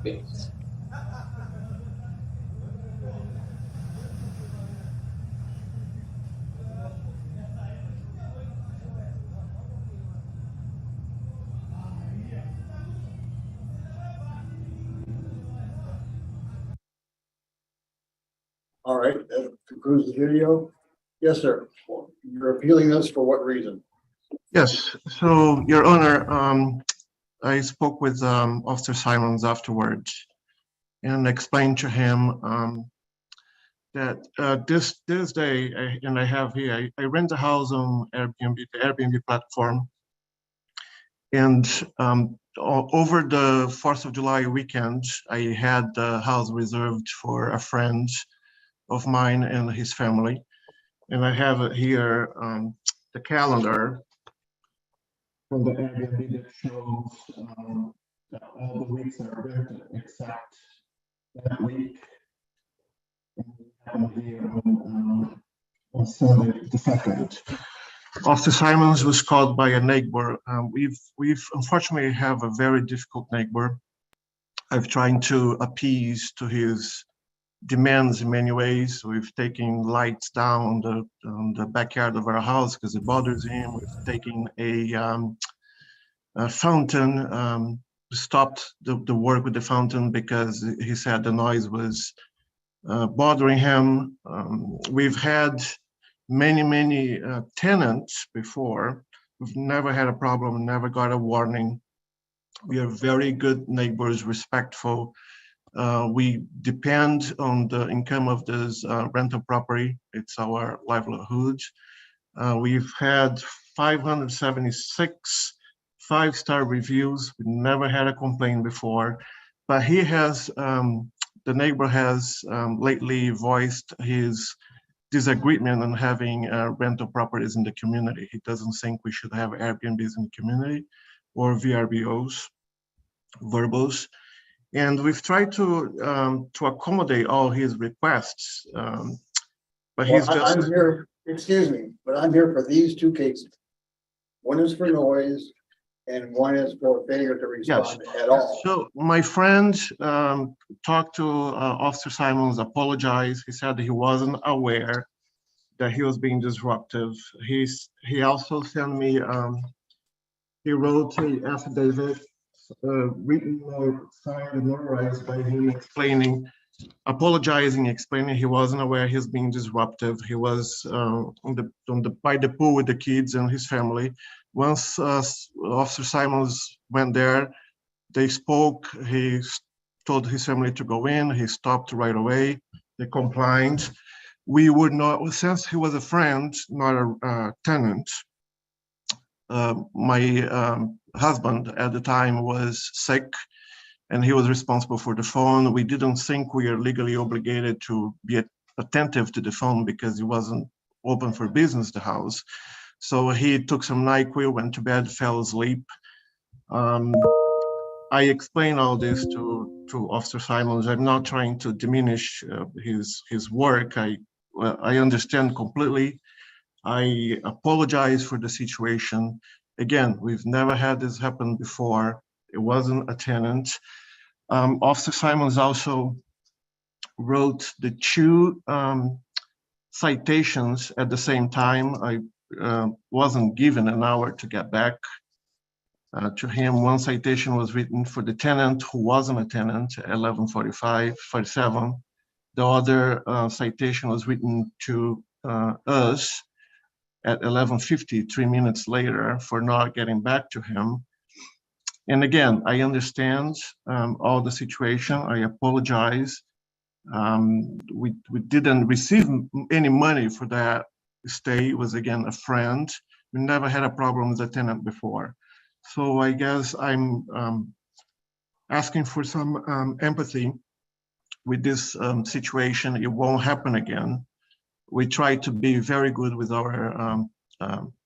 Yes.
All right, that concludes the video. Yes, sir. You're appealing this for what reason?
Yes, so Your Honor, I spoke with Officer Simons afterwards and explained to him that this day, and I have here, I rent a house on Airbnb, the Airbnb platform. And over the 4th of July weekend, I had the house reserved for a friend of mine and his family. And I have it here, the calendar from the Airbnb that shows that all the weeks are rented except that week. And here on Sunday the 2nd. Officer Simons was called by a neighbor. We've unfortunately have a very difficult neighbor. I've tried to appease to his demands in many ways. We've taken lights down on the backyard of our house because it bothers him. We've taken a fountain, stopped the work with the fountain because he said the noise was bothering him. We've had many tenants before. We've never had a problem, never got a warning. We are very good neighbors, respectful. We depend on the income of this rental property. It's our livelihood. We've had 576 5-star reviews. We never had a complaint before, but he has, the neighbor has lately voiced his disagreement on having rental properties in the community. He doesn't think we should have Airbnbs in the community or VRBOs, verbals. And we've tried to accommodate all his requests, but he's
Well,
just.
I'm here, excuse me, but I'm here for these two cases. One is for noise and one is for failure to respond at all.
So my friend talked to Officer Simons, apologized. He said he wasn't aware that he was being disruptive. He also sent me, he wrote an affidavit, written note signed and notarized by him explaining, apologizing, explaining he wasn't aware he's being disruptive. He was by the pool with the kids and his family. Once Officer Simons went there, they spoke. He told his family to go in. He stopped right away. They complied. We would not, since he was a friend, not a tenant. My husband at the time was sick and he was responsible for the phone. We didn't think we are legally obligated to be attentive to the phone because it wasn't open for business, the house. So he took some NyQuil, went to bed, fell asleep. I explained all this to Officer Simons. I'm not trying to diminish his work. I understand completely. I apologize for the situation. Again, we've never had this happen before. It wasn't a tenant. Officer Simons also wrote the two citations at the same time. I wasn't given an hour to get back to him. One citation was written for the tenant who wasn't a tenant at 11:47. The other citation was written to us at 11:50, 3 minutes later, for not getting back to him. And again, I understand all the situation. I apologize. We didn't receive any money for that stay. It was, again, a friend. We never had a problem with the tenant before. So I guess I'm asking for some empathy with this situation. It won't happen again. We try to be very good with our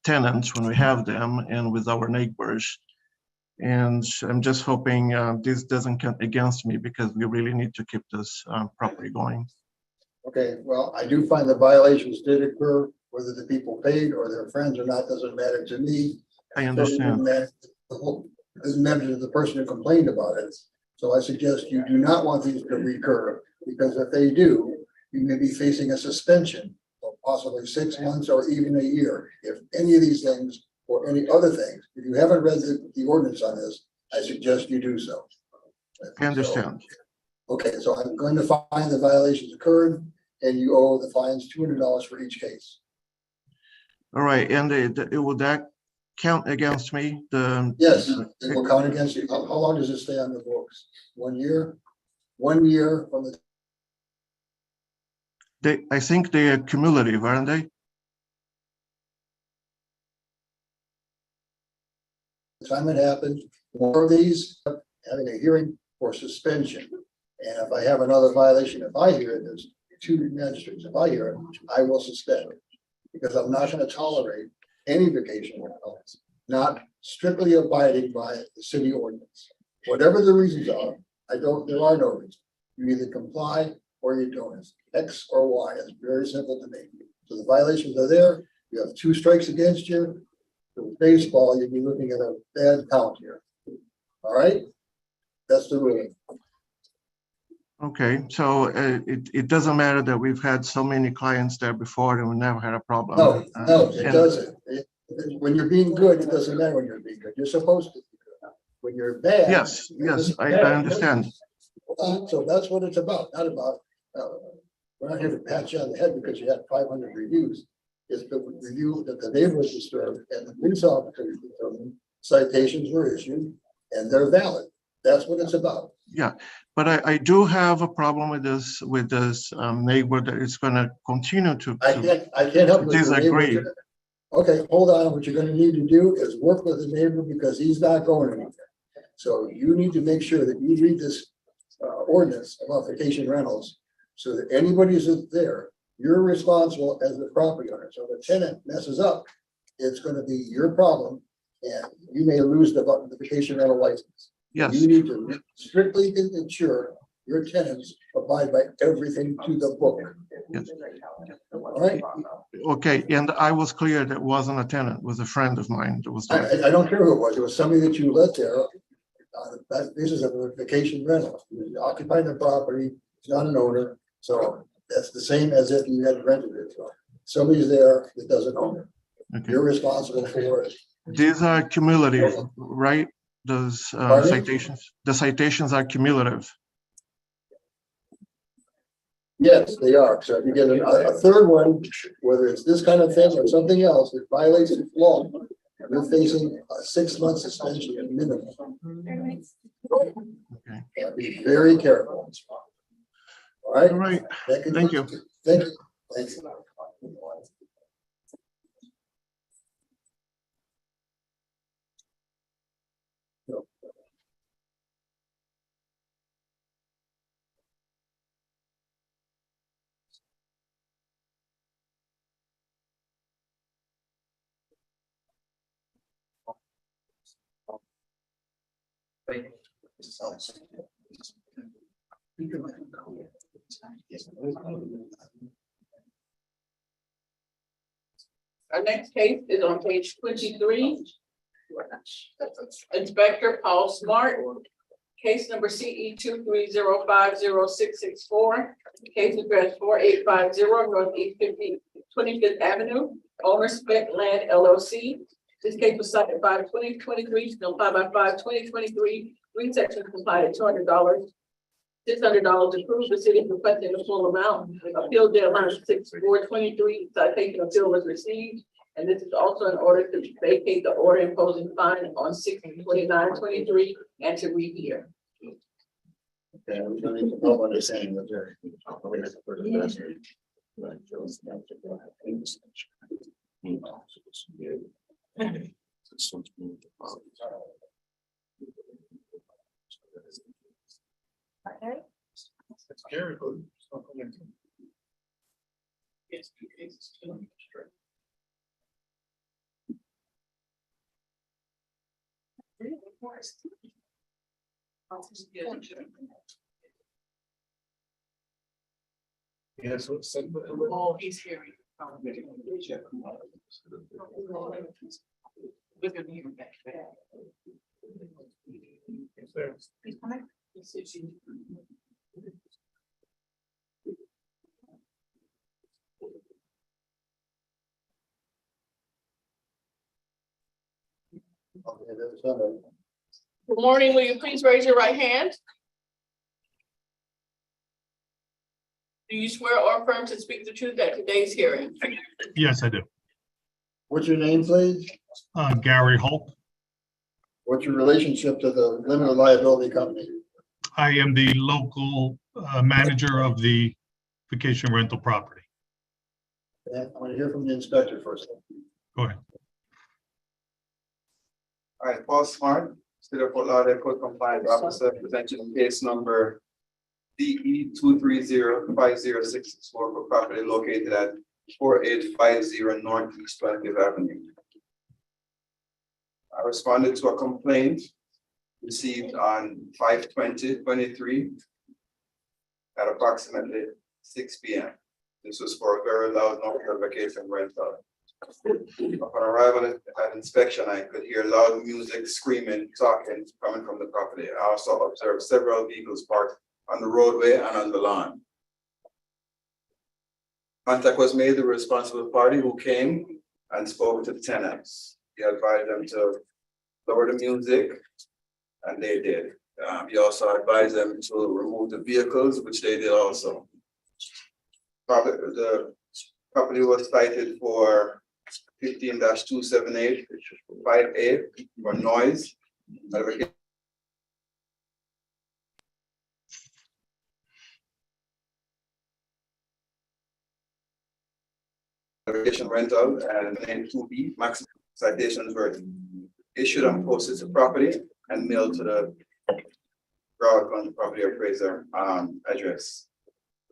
tenants when we have them and with our neighbors. And I'm just hoping this doesn't count against me, because we really need to keep this property going.
Okay, well, I do find the violations did occur, whether the people paid or their friends or not, doesn't matter to me.
I understand.
Doesn't matter to the person who complained about it. So I suggest you do not want these to recur, because if they do, you may be facing a suspension of possibly 6 months or even a year. If any of these things or any other things, if you haven't read the ordinance on this, I suggest you do so.
I understand.
Okay, so I'm going to find the violations occurred, and you owe the fines $200 for each case.
All right, and will that count against me?
Yes, it will count against you. How long does it stay on the books? 1 year? 1 year from the.
I think they are cumulative, aren't they?
Time it happened, more of these, having a hearing for suspension. And if I have another violation, if I hear it, there's 2 magistrates, if I hear it, I will suspend it. Because I'm not going to tolerate any vacation rentals not strictly abiding by the city ordinance. Whatever the reasons are, there are no reasons. You either comply or you don't. It's X or Y. It's very simple to me. So the violations are there. You have 2 strikes against you. With baseball, you'd be looking at a bad count here. All right? That's the ruling.
Okay, so it doesn't matter that we've had so many clients there before and we never had a problem.
No, it doesn't. When you're being good, it doesn't matter when you're being good. You're supposed to be good. When you're bad.
Yes, I understand.
So that's what it's about, not about, we're not here to pat you on the head because you had 500 reviews. It's the review that the neighbor was disturbed and the police officers determined citations were issued and they're valid. That's what it's about.
Yeah, but I do have a problem with this neighbor that is going to continue to.
I can't help you with your neighbor.
Disagree.
Okay, hold on. What you're going to need to do is work with the neighbor because he's not going anywhere. So you need to make sure that you read this ordinance about vacation rentals so that anybody who's there, you're responsible as the property owner. So if a tenant messes up, it's going to be your problem and you may lose the vacation rental license.
Yes.
You need to strictly ensure your tenants abide by everything to the book.
Yes.
All right.
Okay, and I was clear that wasn't a tenant, was a friend of mine that was there.
I don't care who it was. It was somebody that you let there. This is a vacation rental. You occupied the property. It's not an owner. So that's the same as if you had rented it. Somebody's there that doesn't own it. Okay. You're responsible for it.
These are cumulative, right? Those citations. The citations are cumulative.
Yes, they are. So if you get a third one, whether it's this kind of thing or something else that violates the law, you're facing a 6-month suspension at minimum.
Okay.
Be very careful. All right.
All right. Thank you.
Thank you. Thanks.
Our next case is on page 23. Inspector Paul Smart, Case number CE 230506664. Case address 4850 Northeast 25th Avenue, owner Spec Land LLC. This case was cited by 2023, applied by 5/2023, three sections complied at $200. $600 approved, the city is requesting the full amount. Appeal deadline 6/4/23, citation appeal was received. And this is also in order to vacate the order imposing fine on 6/29/23 and to rehear.
Okay, we don't need to know what they're saying, but they're. Very good. Yes, what's.
Oh, he's hearing. We're gonna hear him back. He's coming. Good morning, will you please raise your right hand? Do you swear or affirm to speak the truth at today's hearing?
Yes, I do.
What's your name, please?
Gary Holt.
What's your relationship to the limited liability company?
I am the local manager of the vacation rental property.
Okay, I'm gonna hear from the inspector first.
Go ahead.
All right, Paul Smart, State of Fort Lauderdale Code Compliance Officer, presenting case number DE 2305064 for property located at 4850 Northeast 20th Avenue. I responded to a complaint received on 5/20/23 at approximately 6 p.m. This was for a very loud noise vacation rental. Upon arrival at inspection, I could hear loud music, screaming, talking coming from the property. I also observed several vehicles parked on the roadway and on the lawn. Contact was made with the responsible party who came and spoke to the tenants. He advised them to lower the music, and they did. He also advised them to remove the vehicles, which they did also. The property was cited for 15-278, 5A for noise. Rental and then 2B maximum citations were issued and posted to property and mailed to the Broward County property appraiser address.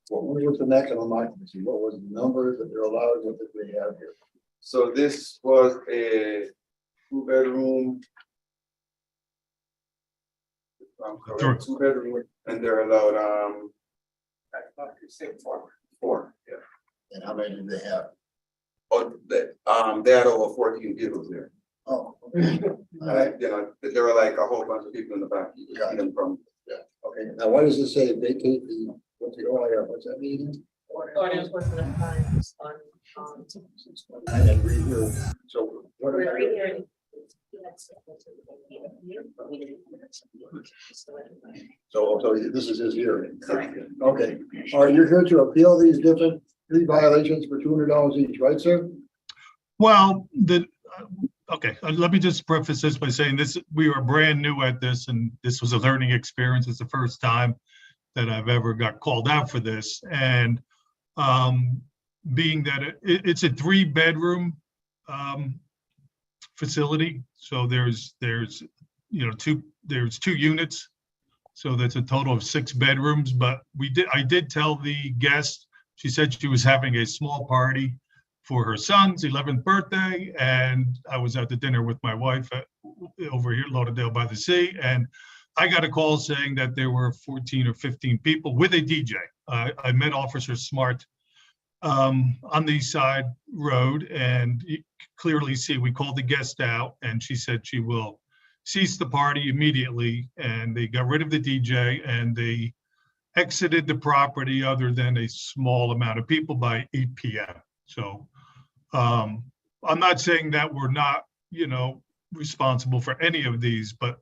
What was the maximum occupancy? What was the numbers that they're allowed? What did we have here?
So this was a 2-bedroom.
Sure.
2-bedroom, and they're allowed I thought you said four, yeah.
And how many did they have?
Oh, they had over 14 vehicles there.
Oh.
You know, there were like a whole bunch of people in the back. You
Got
see them from.
Okay, now what does it say? Vacate the, what's the OIR? What's that mean?
Ordinance with the fines on,
And then review. So what are
we're
we?
rehearing.
So this is his hearing.
Correct.
Okay, all right, you're here to appeal these different three violations for $200 each, right, sir?
Well, okay, let me just preface this by saying this, we are brand new at this, and this was a learning experience. It's the first time that I've ever got called out for this. And being that it's a 3-bedroom facility, so there's two units, so that's a total of 6 bedrooms. But I did tell the guest, she said she was having a small party for her son's 11th birthday, and I was at the dinner with my wife over here, Lauderdale by the Sea, and I got a call saying that there were 14 or 15 people with a DJ. I met Officer Smart on the side road, and you clearly see we called the guest out, and she said she will
ceased the party immediately, and they got rid of the DJ, and they exited the property other than a small amount of people by 8 p.m. So I'm not saying that we're not, responsible for any of these, but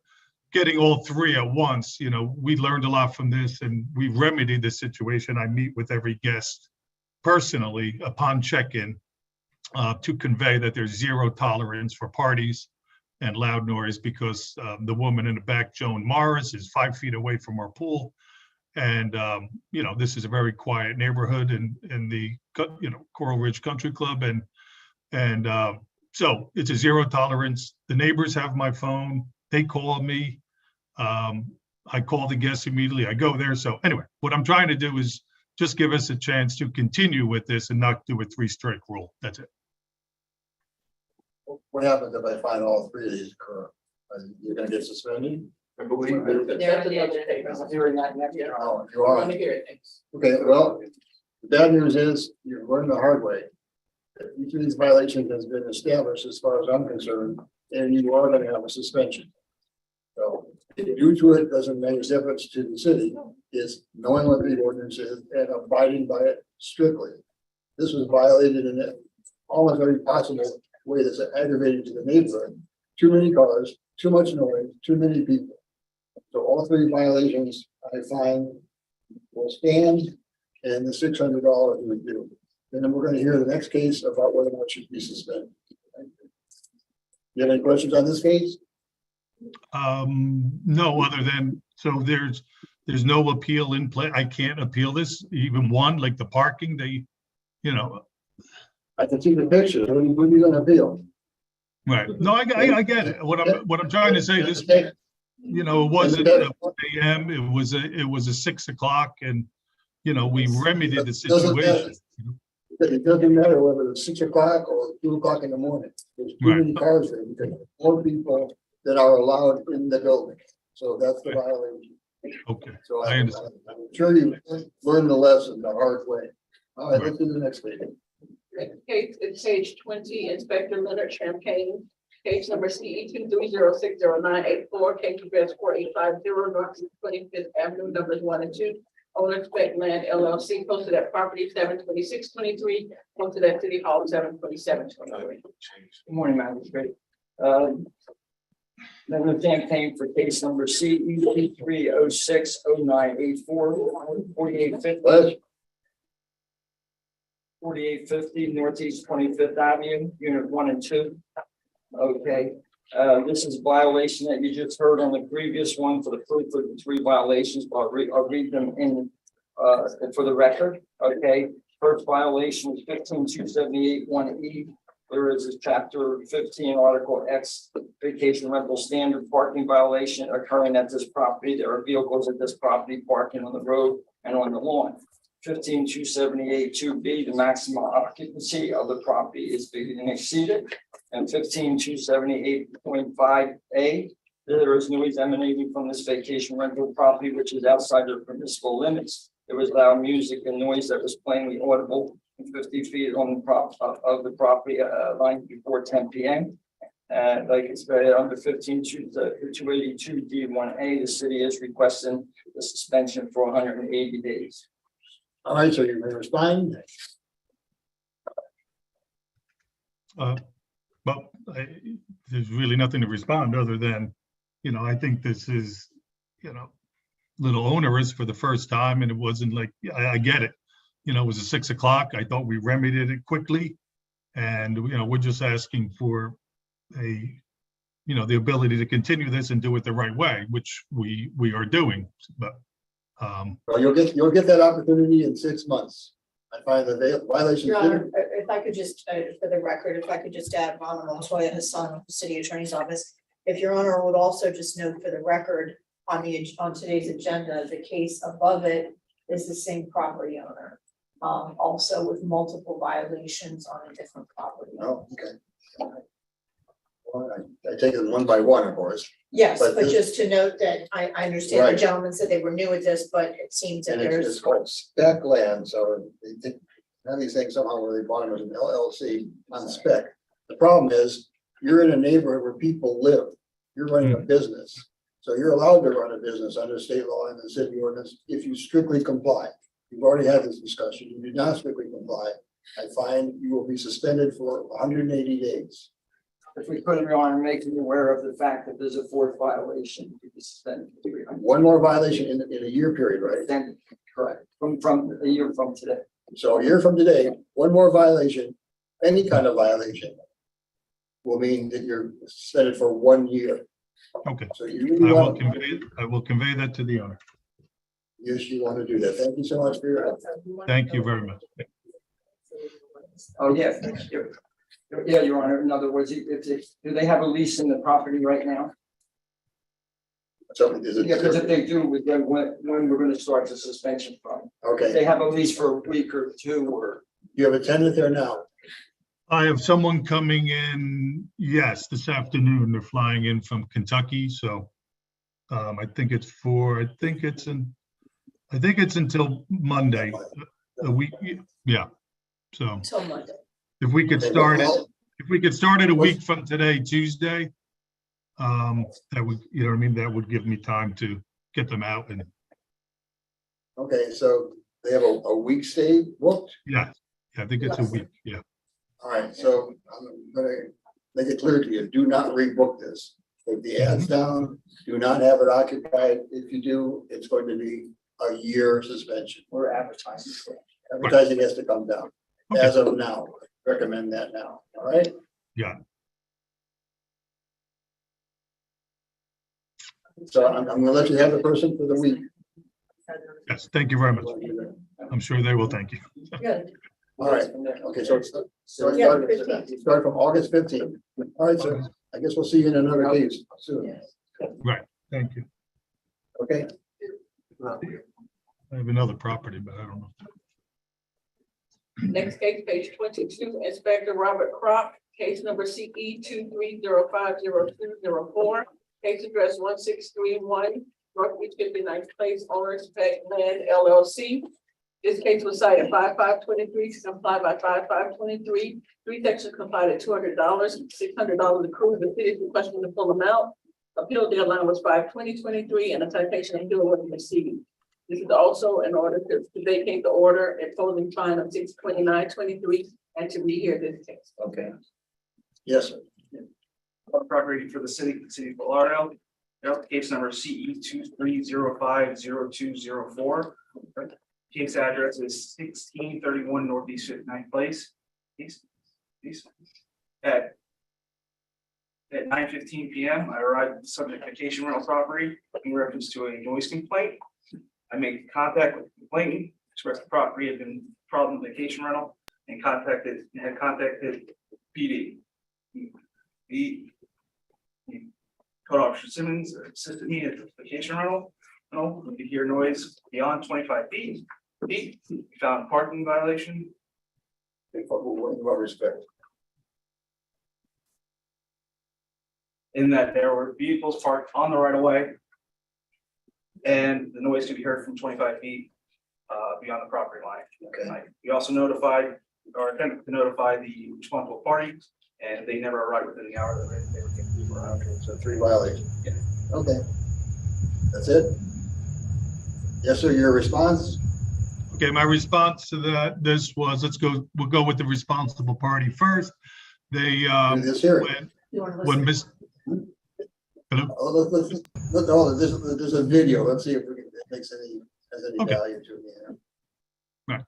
getting all three at once, we learned a lot from this, and we remedied the situation. I meet with every guest personally upon check-in to convey that there's zero tolerance for parties and loud noise, because the woman in the back, Joan Morris, is 5 feet away from our pool. And, this is a very quiet neighborhood in the, Coral Ridge Country Club. And so it's a zero tolerance. The neighbors have my phone. They call me. I call the guests immediately. I go there. So anyway, what I'm trying to do is just give us a chance to continue with this and not do a 3-strike rule. That's it.
What happens if I find all three of these occur? You're gonna get suspended?
They're on the agenda.
Hearing that next.
Oh, you
We're
are.
gonna hear it next.
Okay, well, the bad news is you're learning the hard way. Each of these violations has been established as far as I'm concerned, and you are gonna have a suspension. So due to it doesn't make a difference to the city, is knowing what the ordinance is and abiding by it strictly. This was violated in almost every possible way that's aggravating to the neighborhood. Too many cars, too much noise, too many people. So all three violations, I find, will stand, and the $600 would do. And then we're gonna hear the next case about whether or not it should be suspended. You have any questions on this case?
No, other than, so there's no appeal in play. I can't appeal this, even one, like the parking,
I can see the picture. What are you gonna appeal?
right. No, I get it. What I'm trying to say, this, it wasn't a 1 a.m., it was a 6 o'clock, and, we remedied the situation.
It doesn't matter whether it's 6 o'clock or 2 o'clock in the morning. There's too many cars there, because more people that are allowed in the building. So that's the violation.
Okay,
So
I understand.
I'm sure you learned the lesson the hard way. All right, let's do the next meeting.
Case, it's page 20, Inspector Leonard Champagne, case number CE 230609884, case address 4850 North 25th Avenue, numbers 1 and 2. Owner Spec Land LLC, posted at property 72623, posted at City Hall 72723.
Good morning, Magistrate. Leonard Champagne for case number CE 3060984, 4850. 4850 Northeast 25th Avenue, Unit 1 and 2. Okay, this is a violation that you just heard on the previous one for the proof of the 3 violations, but I'll read them in for the record. Okay, first violation was 15278-1E. There is a chapter 15, article X, vacation rental standard parking violation occurring at this property. There are vehicles at this property parking on the road and on the lawn. 15278-2B, the maximum occupancy of the property is being exceeded. And 15278.5A, there is noise emanating from this vacation rental property, which is outside the permissible limits. There was loud music and noise that was plainly audible 50 feet on the of the property line before 10 p.m. And like it's under 15282D1A, the city is requesting the suspension for 180 days.
All right, so you may respond.
Well, there's really nothing to respond other than, I think this is, little onerous for the first time, and it wasn't like, I get it. It was a 6 o'clock. I thought we remedied it quickly. And, we're just asking for the ability to continue this and do it the right way, which we are doing. But
well, you'll get that opportunity in 6 months. I find the violation.
Your Honor, if I could just, for the record, if I could just add Ronald Montoya, his son, of the City Attorney's Office. If Your Honor would also just note for the record on today's agenda, the case above it is the same property owner. Also with multiple violations on a different property.
Oh, okay. Well, I take it one by one, of course.
Yes, but
this-
just to note that I understand
Right.
the gentleman said they were new at this, but it seems that
And it's
there's.
called spec land, so they think, now these things somehow where they bought them as an LLC on spec. The problem is, you're in a neighborhood where people live. you're running a business. So you're allowed to run a business under state law and the city ordinance if you strictly comply. You've already had this discussion. You did not strictly comply. I find you will be suspended for 180 days.
If we could, Your Honor, make you aware of the fact that there's a fourth violation. You can suspend for 300.
One more violation in a year period, right?
Then, correct, from a year from today.
So a year from today, one more violation, any kind of violation, will mean that you're suspended for 1 year.
Okay,
So you really want,
I will convey that to the owner.
yes, you want to do that. Thank you so much for your help.
Thank you very much.
Oh, yeah, yeah, Your Honor. In other words, do they have a lease in the property right now?
So is it?
Yeah, because if they do, then when we're gonna start the suspension from? If
Okay,
they have a lease for a week or two, or
you have a tenant there now.
I have someone coming in, yes, this afternoon. They're flying in from Kentucky, so I think it's until Monday, a week, yeah. So
Till Monday.
if we could start it a week from today, Tuesday, that would, you know what I mean, that would give me time to get them out and,
Okay, so they have a week stay booked?
yeah, I think it's a week, yeah.
All right, so I'm gonna make it clear to you, do not rebook this. If the ad's down, do not have it occupied. If you do, it's going to be a year suspension.
we're advertising for it.
Advertising has to come down.
Okay.
As of now, recommend that now, all right?
Yeah.
So I'm gonna let you have the person for the week.
Yes, thank you very much. I'm sure they will thank you.
Good.
All right, okay, so it's
Yeah,
start from August 15th. All right, so I guess we'll see you in another case soon,
Right, thank you.
okay?
I have another property, but I don't know.
Next case, page 22, Inspector Robert Crock, case number CE 23050204. Case address 1631 Northeast 59th Place, Orange Spec Land LLC. This case was cited 5523 to comply by 5523. Three sections complied at $200, $600 accrued. The city is requesting the full amount. Appeal deadline was 5/20/23 and a citation appeal was received. This is also in order to vacate the order, imposing fine of $629.23 and to rehear this case.
Okay. Yes, sir.
Property for the city of Fort Lauderdale. Case number CE 23050204. Case address is 1631 Northeast 59th Place. At 9:15 p.m., I arrived at the subject vacation rental property in reference to a noise complaint. I made contact with the complainant, expressed the property had been problem vacation rental, and had contacted PD. The Code Officer Simmons assisted me at the vacation rental. We could hear noise beyond 25 feet. We found a parking violation.
In what respect?
In that there were vehicles parked on the right of way. And the noise could be heard from 25 feet beyond the property line.
Okay.
We also notified or attempted to notify the responsible party, and they never arrived within the hour that they were getting around.
So 3 violations.
Yeah.
Okay. That's it? Yes, sir, your response?
Okay, my response to we'll go with the responsible party first. They,
This hearing.
when Miss, hello?
Oh, there's a video. Let's see if it makes has any
Okay.
value to me.
Right.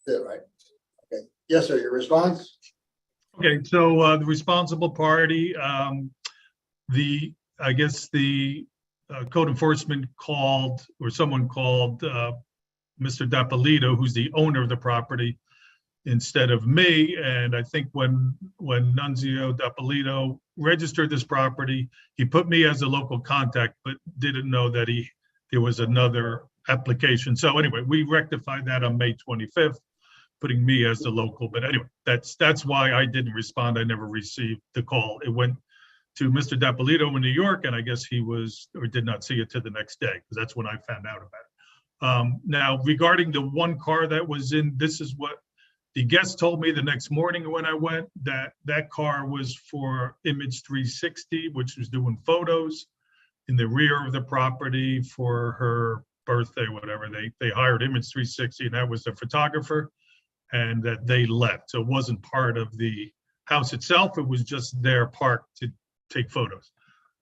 That's it, right? Okay. Yes, sir, your response?
Okay, so the responsible party, I guess the code enforcement called, or someone called Mr. Dapolito, who's the owner of the property, instead of me. And I think when Nunzio D'Appolito registered this property, he put me as a local contact, but didn't know that there was another application. So anyway, we rectified that on May 25th, putting me as the local. But anyway, that's why I didn't respond. I never received the call. It went to Mr. D'Appolito in New York, and I guess he was, or did not see it till the next day, because that's when I found out about it. Now, regarding the one car that was in, this is what the guest told me the next morning when I went, that car was for Image 360, which was doing photos in the rear of the property for her birthday, whatever. They hired Image 360, and that was the photographer, and that they left. So it wasn't part of the house itself. It was just there parked to take photos.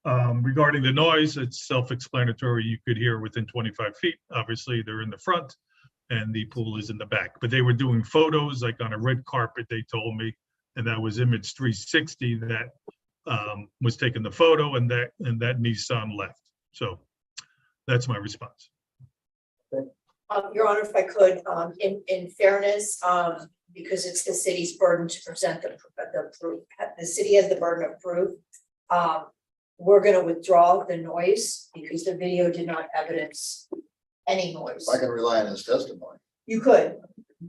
Regarding the noise, it's self-explanatory. You could hear within 25 feet. Obviously, they're in the front and the pool is in the back. But they were doing photos like on a red carpet, they told me, and that was Image 360 that was taking the photo, and that Nissan left. So that's my response.
Your Honor, if I could, in fairness, because it's the city's burden to present the proof, the city has the burden of proof. We're gonna withdraw the noise because the video did not evidence any noise.
I can rely on his testimony.
You could,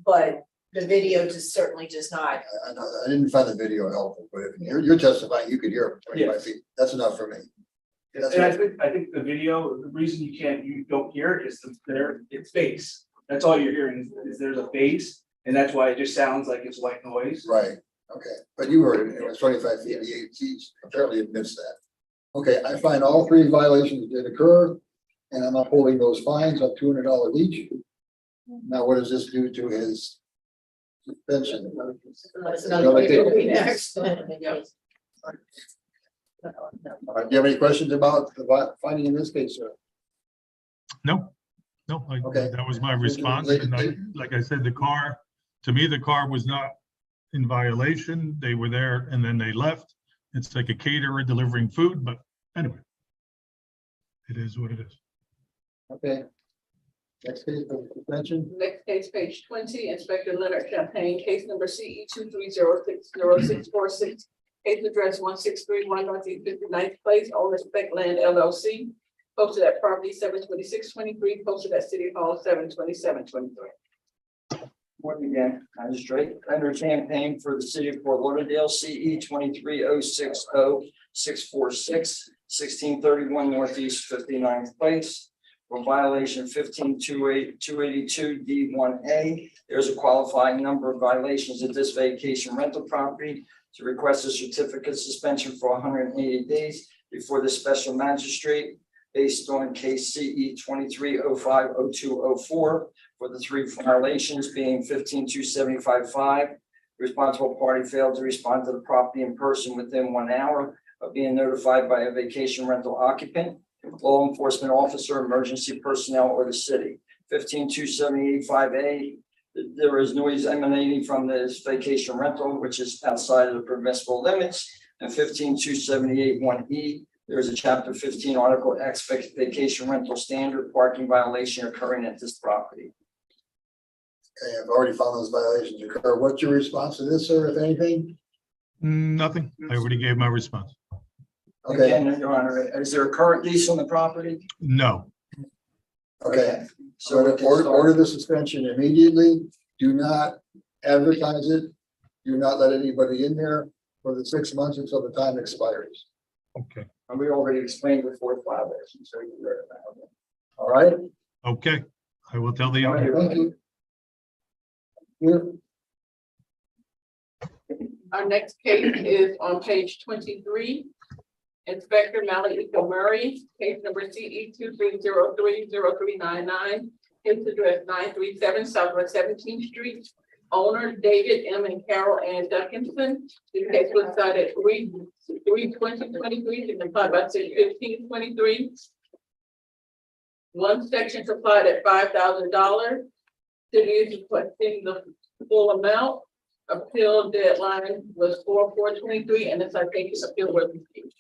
but the video just certainly does not.
I didn't find the video helpful, but if you're testifying, you could hear it 25
Yes.
feet. That's enough for me. That's
And
right.
I think the video, the reason you don't hear it is it's bass. That's all you're hearing is there's a bass, and that's why it just sounds like it's white noise.
Right, okay, but you heard it, it was 25 feet, he apparently admits that. Okay, I find all three violations did occur, and I'm upholding those fines of $200 each. Now, what does this do to his suspension?
That's another thing will be next.
All right, do you have any questions about the finding in this case, sir?
No,
Okay.
that was my response. And like I said, to me, the car was not in violation. They were there and then they left. It's like a caterer delivering food, but anyway, it is what it is.
Okay. Next case, the suspension.
Next case, page 20, Inspector Leonard Champagne, case number CE 230604646. Case address 1631 Northeast 59th Place, Owner Spec Land LLC. Posted at property 72623, posted at City Hall 72723.
Once again, Magistrate Leonard Champagne for the city of Fort Lauderdale, CE 230604646, 1631 Northeast 59th Place. For violation 15282 D1A, there's a qualifying number of violations at this vacation rental property to request a certificate suspension for 180 days before the special magistrate based on case CE 23050204 for the three violations being 15275. The responsible party failed to respond to the property in person within 1 hour of being notified by a vacation rental occupant, law enforcement officer, emergency personnel, or the city. 15278-5A, there is noise emanating from this vacation rental, which is outside of the permissible limits. And 15278-1E, there is a chapter 15 article X vacation rental standard parking violation occurring at this property.
Okay, I've already found those violations occur. What's your response to this, sir, if anything?
Nothing. I already gave my response.
Okay.
Again, Your Honor, is there a current lease on the property?
No.
Okay,
So
so
we can
order
start.
the suspension immediately. Do not advertise it. Do not let anybody in there for the 6 months until the time expires.
Okay.
And we already explained the fourth violation, so you're aware of that.
All right?
Okay. I will tell the owner.
Thank you. Here.
Our next case is on page 23. Inspector Malaika Murray, case number CE 23030399, case address 937 Southwest 17th Street. Owner David M. and Carol Ann Duckinson. The case was cited 3/2023 to comply by 6/15/23. One section supplied at $5,000. City is requesting the full amount. Appeal deadline was 4/4/23, and the citation appeal was received.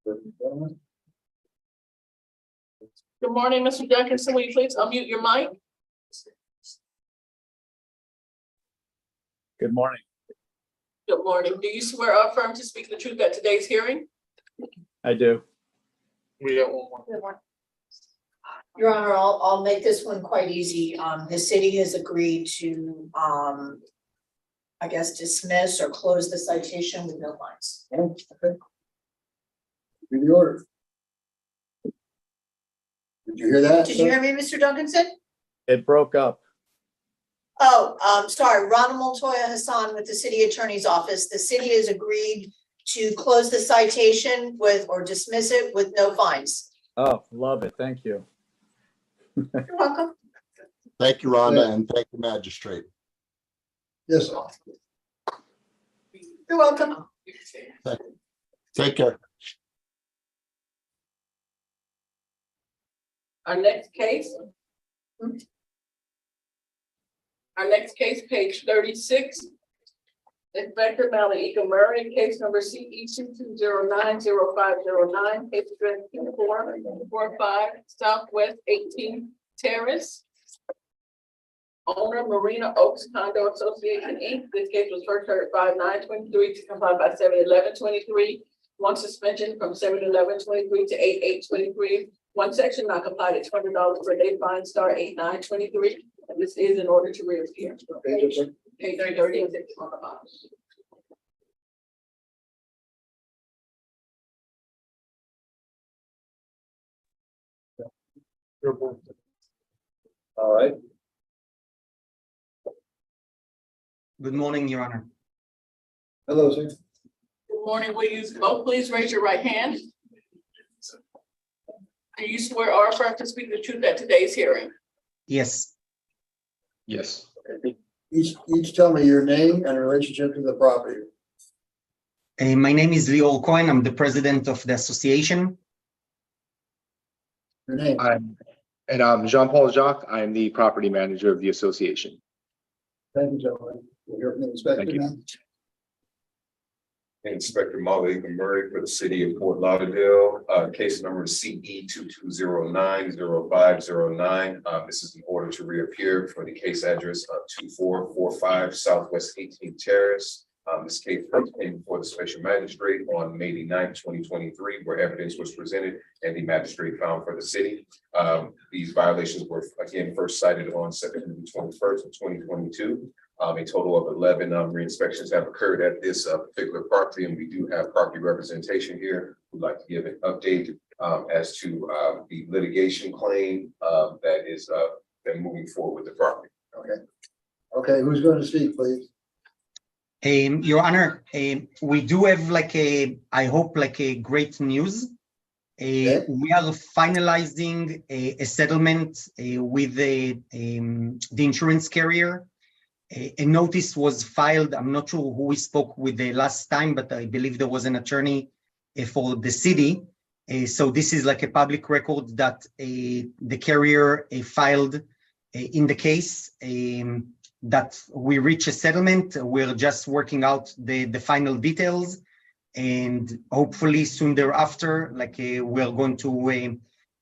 Good morning, Mr. Duncanson. Will you please unmute your mic?
Good morning.
Good morning. Do you swear or affirm to speak the truth at today's hearing?
I do.
We got one more.
Your Honor, I'll make this one quite easy. The city has agreed to, I guess, dismiss or close the citation with no fines.
Okay. Do the order. Did you hear that?
Did you hear me, Mr. Duncanson?
It broke up.
Oh, sorry, Ronald Montoya Hassan with the City Attorney's Office. The city has agreed to close the citation with, or dismiss it with no fines.
Oh, love it. Thank you.
You're welcome.
Thank you, Rhonda, and thank you, Magistrate.
Yes.
You're welcome.
Take care.
Our next case. Page 36. Inspector Malaika Murray, case number CE 22090509, case address 2445 Southwest 18 Terrace. Owner Marina Oaks Condo Association, Inc. This case was first heard 5/9/23 to comply by 7/11/23. One suspension from 7/11/23 to 8/8/23. One section not complied at $20 per day fine, start 8/9/23. And this is in order to reappear. Page 36 on the bottom.
All right.
Good morning, Your Honor.
Hello, sir.
Good morning. Will you both please raise your right hand? Do you swear or affirm to speak the truth at today's hearing?
Yes.
Yes.
Each tell me your name and relationship to the property.
My name is Lior Cohen. I'm the president of the association.
Your name.
I'm Jean-Paul Jacques. I'm the property manager of the association.
Thank you, gentlemen. We'll hear from the inspector now.
Inspector Malaika Murray for the city of Fort Lauderdale, case number CE 22090509. This is an order to reappear for the case address of 2445 Southwest 18 Terrace. This case first came before the special magistrate on May 9th, 2023, where evidence was presented and the magistrate found for the city. These violations were again first cited on September 21st of 2022. A total of 11 re-inspections have occurred at this particular property, and we do have property representation here. We'd like to give an update as to the litigation claim that is been moving forward with the property.
Okay, who's going to speak, please?
Your Honor, we do have I hope a great news. We are finalizing a settlement with the insurance carrier. A notice was filed. I'm not sure who we spoke with the last time, but I believe there was an attorney for the city. So this is like a public record that the carrier filed in the case that we reach a settlement. We're just working out the final details, and hopefully soon thereafter, we're going to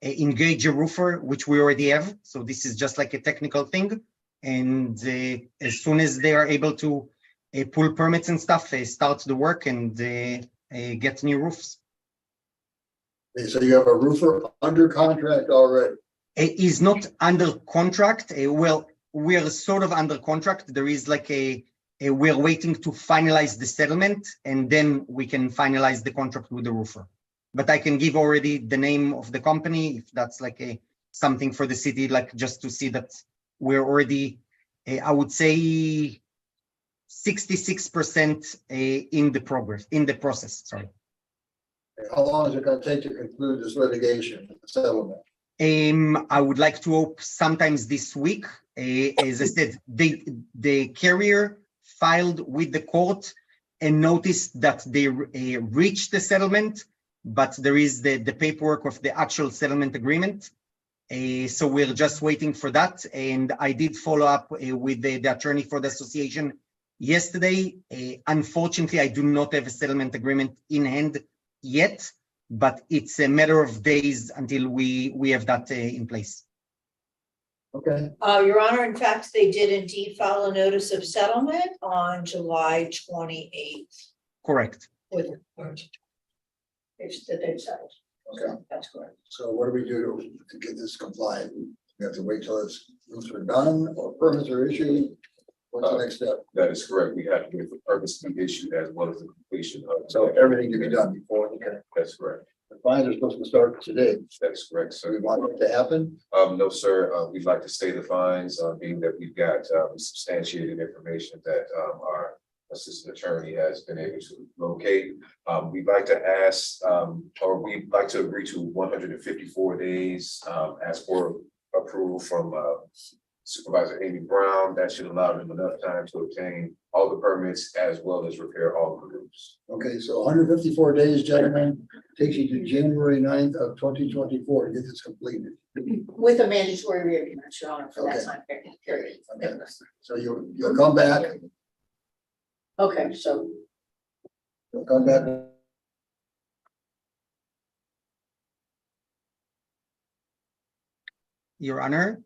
engage a roofer, which we already have. So this is just like a technical thing. And as soon as they are able to pull permits and stuff, start the work and get new roofs.
So you have a roofer under contract already?
He's not under contract. Well, we are sort of under contract. There is we're waiting to finalize the settlement, and then we can finalize the contract with the roofer. But I can give already the name of the company if that's something for the city, just to see that we're already, I would say, 66% in the process. Sorry.
How long is it going to take to conclude this litigation, settlement?
I would like to hope sometimes this week. As I said, the carrier filed with the court a notice that they reached the settlement, but there is the paperwork of the actual settlement agreement. So we're just waiting for that. And I did follow up with the attorney for the association yesterday. Unfortunately, I do not have a settlement agreement in hand yet, but it's a matter of days until we have that in place.
Okay,
Your Honor, in fact, they did indeed file a notice of settlement on July 28th
Correct.
with. They've settled.
okay.
That's correct.
So what do we do to get this compliant? We have to wait till it's roofs are done or permits are issued? What's the next step?
That is correct. We have to wait for permits to be issued as well as the completion of.
So everything can be done before, okay.
That's correct.
The fines are supposed to start today.
That's correct,
So we
sir.
want it to happen.
No, sir. We'd like to stay the fines, being that we've got substantiated information that our assistant attorney has been able to locate. We'd like to ask, or we'd like to agree to 154 days, as for approval from Supervisor Amy Brown. That should allow them enough time to obtain all the permits as well as repair all the roofs.
Okay, so 154 days, gentlemen, takes you to January 9th of 2024 to get this completed.
With a mandatory review, Your Honor, for that
Okay.
time period.
Okay. So you'll come back,
Okay, so
you'll come back.
Your Honor,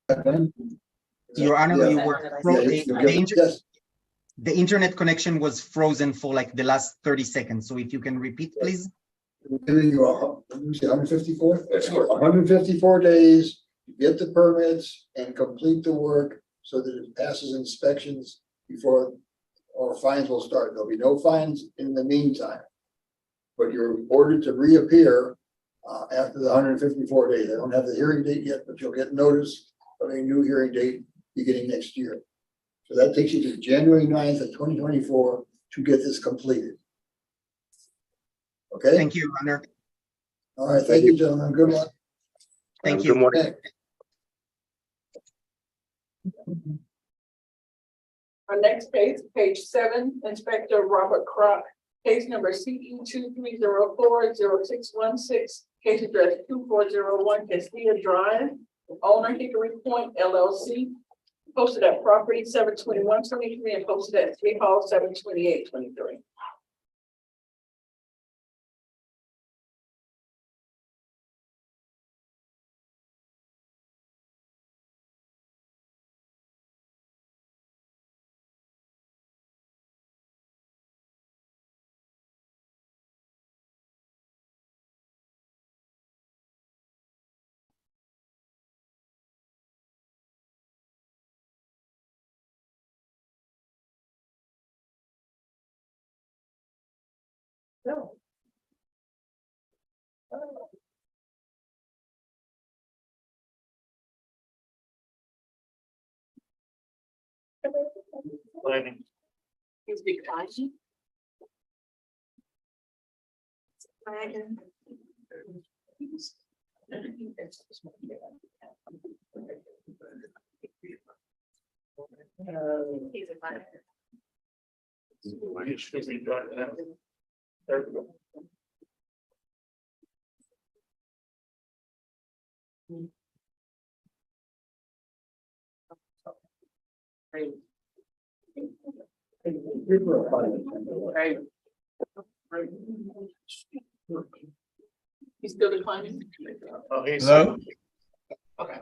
Then?
Your Honor,
Yeah.
you were
Yes,
the internet connection was frozen for like the last 30 seconds. So if you can repeat, please.
we're giving you let me see, 154?
That's correct.
154 days, to get the permits and complete the work so that it passes inspections before or fines will start. There'll be no fines in the meantime. But you're ordered to reappear after the 154 days. I don't have the hearing date yet, but you'll get notice of a new hearing date beginning next year. So that takes you to January 9th of 2024 to get this completed. Okay?
Thank you, Your Honor.
All right, thank you, gentlemen. Good luck.
Thank you.
Good morning.
Our next case, page 7, Inspector Robert Crock, case number CE 23040616, case address 2401 Castilla Drive, owner Hickory Point LLC, posted at property 72123 and posted at City Hall 72823. No. He's declining. He's a minor. There we go. He's still declining?
Hello?
Okay.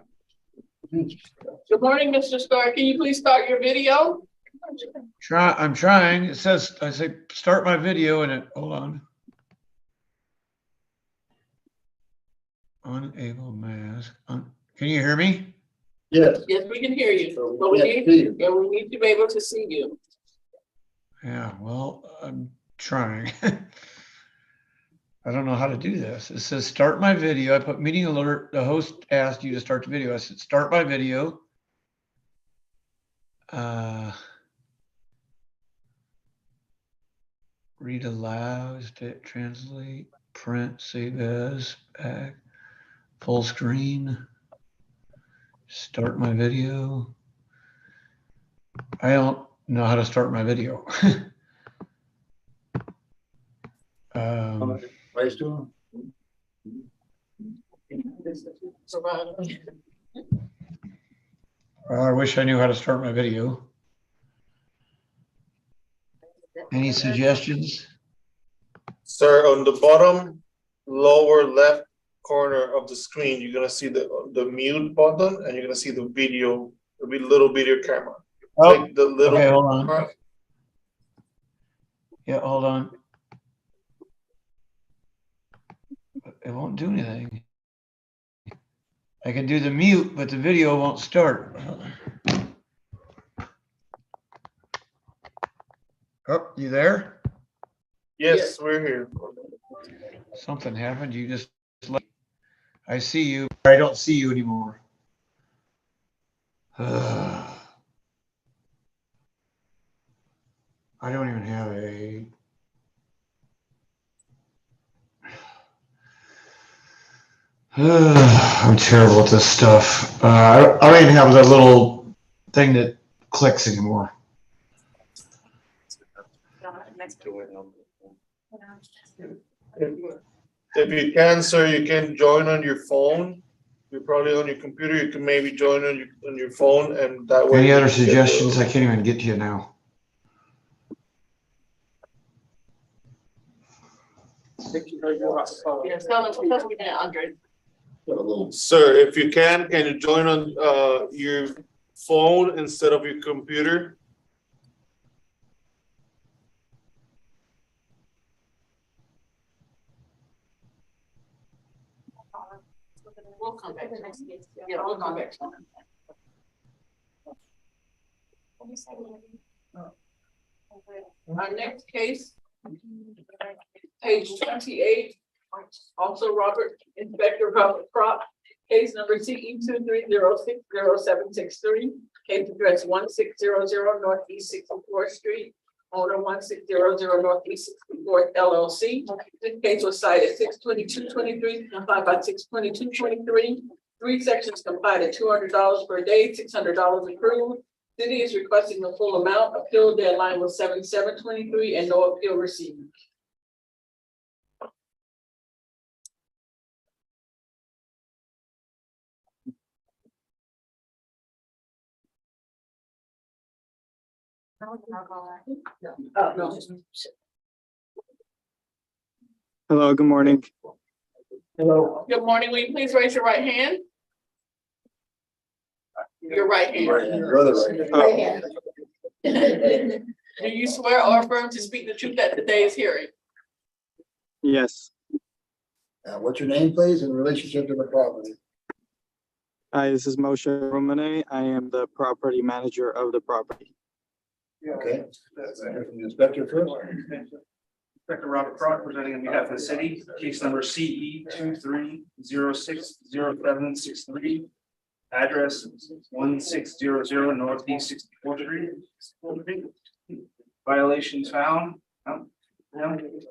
Good morning, Mr. Starr. Can you please start your video?
I'm trying. It says, I say, start my video and it, hold on. Unable mask. Can you hear me?
Yes.
Yes, we can hear you, but we need to be able to see you.
Yeah, well, I'm trying. I don't know how to do this. It says start my video. I put meeting alert. The host asked you to start the video. I said start my video. Read aloud, translate, print, save as, back, full screen. Start my video. I don't know how to start my video.
Vice to
Well, I wish I knew how to start my video. Any suggestions?
Sir, on the bottom lower left corner of the screen, you're gonna see the mute button and you're gonna see the video, the little video camera.
Oh,
Click the little.
okay, hold on. Yeah, hold on. It won't do anything. I can do the mute, but the video won't start. Oh, you there?
Yes, we're here.
Something happened. You just, I see you. I don't see you anymore. I don't even have a. I'm terrible at this stuff. I don't even have that little thing that clicks anymore.
If you can, sir, you can join on your phone. You're probably on your computer. You can maybe join on your phone, and that way.
Any other suggestions? I can't even get to you now.
Yes, tell them we did 100.
Sir, if you can you join on your phone instead of your computer?
We'll come back. Yeah, we'll come back.
Our next case, page 28, also Inspector Robert Crop, case number CE 230600763, case address 1600 Northeast 64th Street, owner 1600 Northeast 64th LLC. This case was cited 6/22/23, complied by 6/22/23. 3 sections complied at $200 per day, $600 approved. City is requesting the full amount. Appeal deadline was 7/7/23 and no appeal received. No.
Hello, good morning.
Hello. Good morning. Will you please raise your right hand? Your right hand.
Right hand.
Do you swear or affirm to speak the truth at today's hearing?
Yes.
What's your name, please, in relationship to the property?
Hi, this is Moshe Romane. I am the property manager of the property.
Okay. Inspector first.
Inspector Robert Crock presenting on behalf of the city, case number CE 23060763. Address 1600 Northeast 64th Street. Violations found.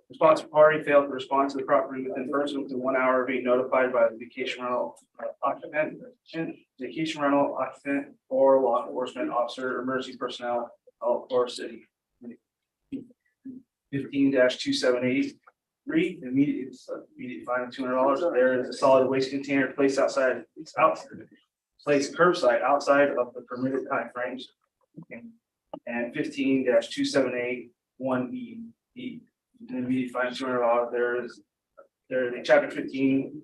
Responsive party failed to respond to the property within 1 hour of being notified by the vacation rental occupant. Vacation rental occupant or law enforcement officer, emergency personnel, or city. 15-278. Immediate fine of $200. There is a solid waste container placed placed curbside outside of the permitted time frames. And 15-278(1)E. An immediate fine of $200. There is a chapter 15,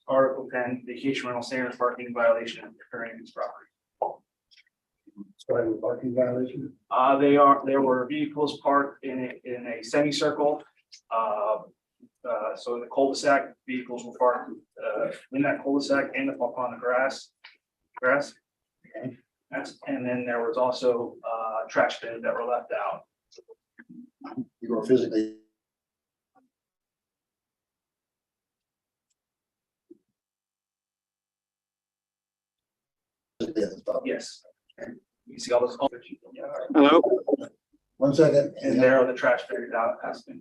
article 10, vacation rental standards parking violation occurring in this property.
Parking violation?
There were vehicles parked in a semicircle. So in the cul-de-sac, vehicles were parked in that cul-de-sac and upon the grass. Okay. And then there was also trash bins that were left out.
You were physically.
Yes. You see all those.
Hello.
1 second.
And there are the trash bins out. Okay.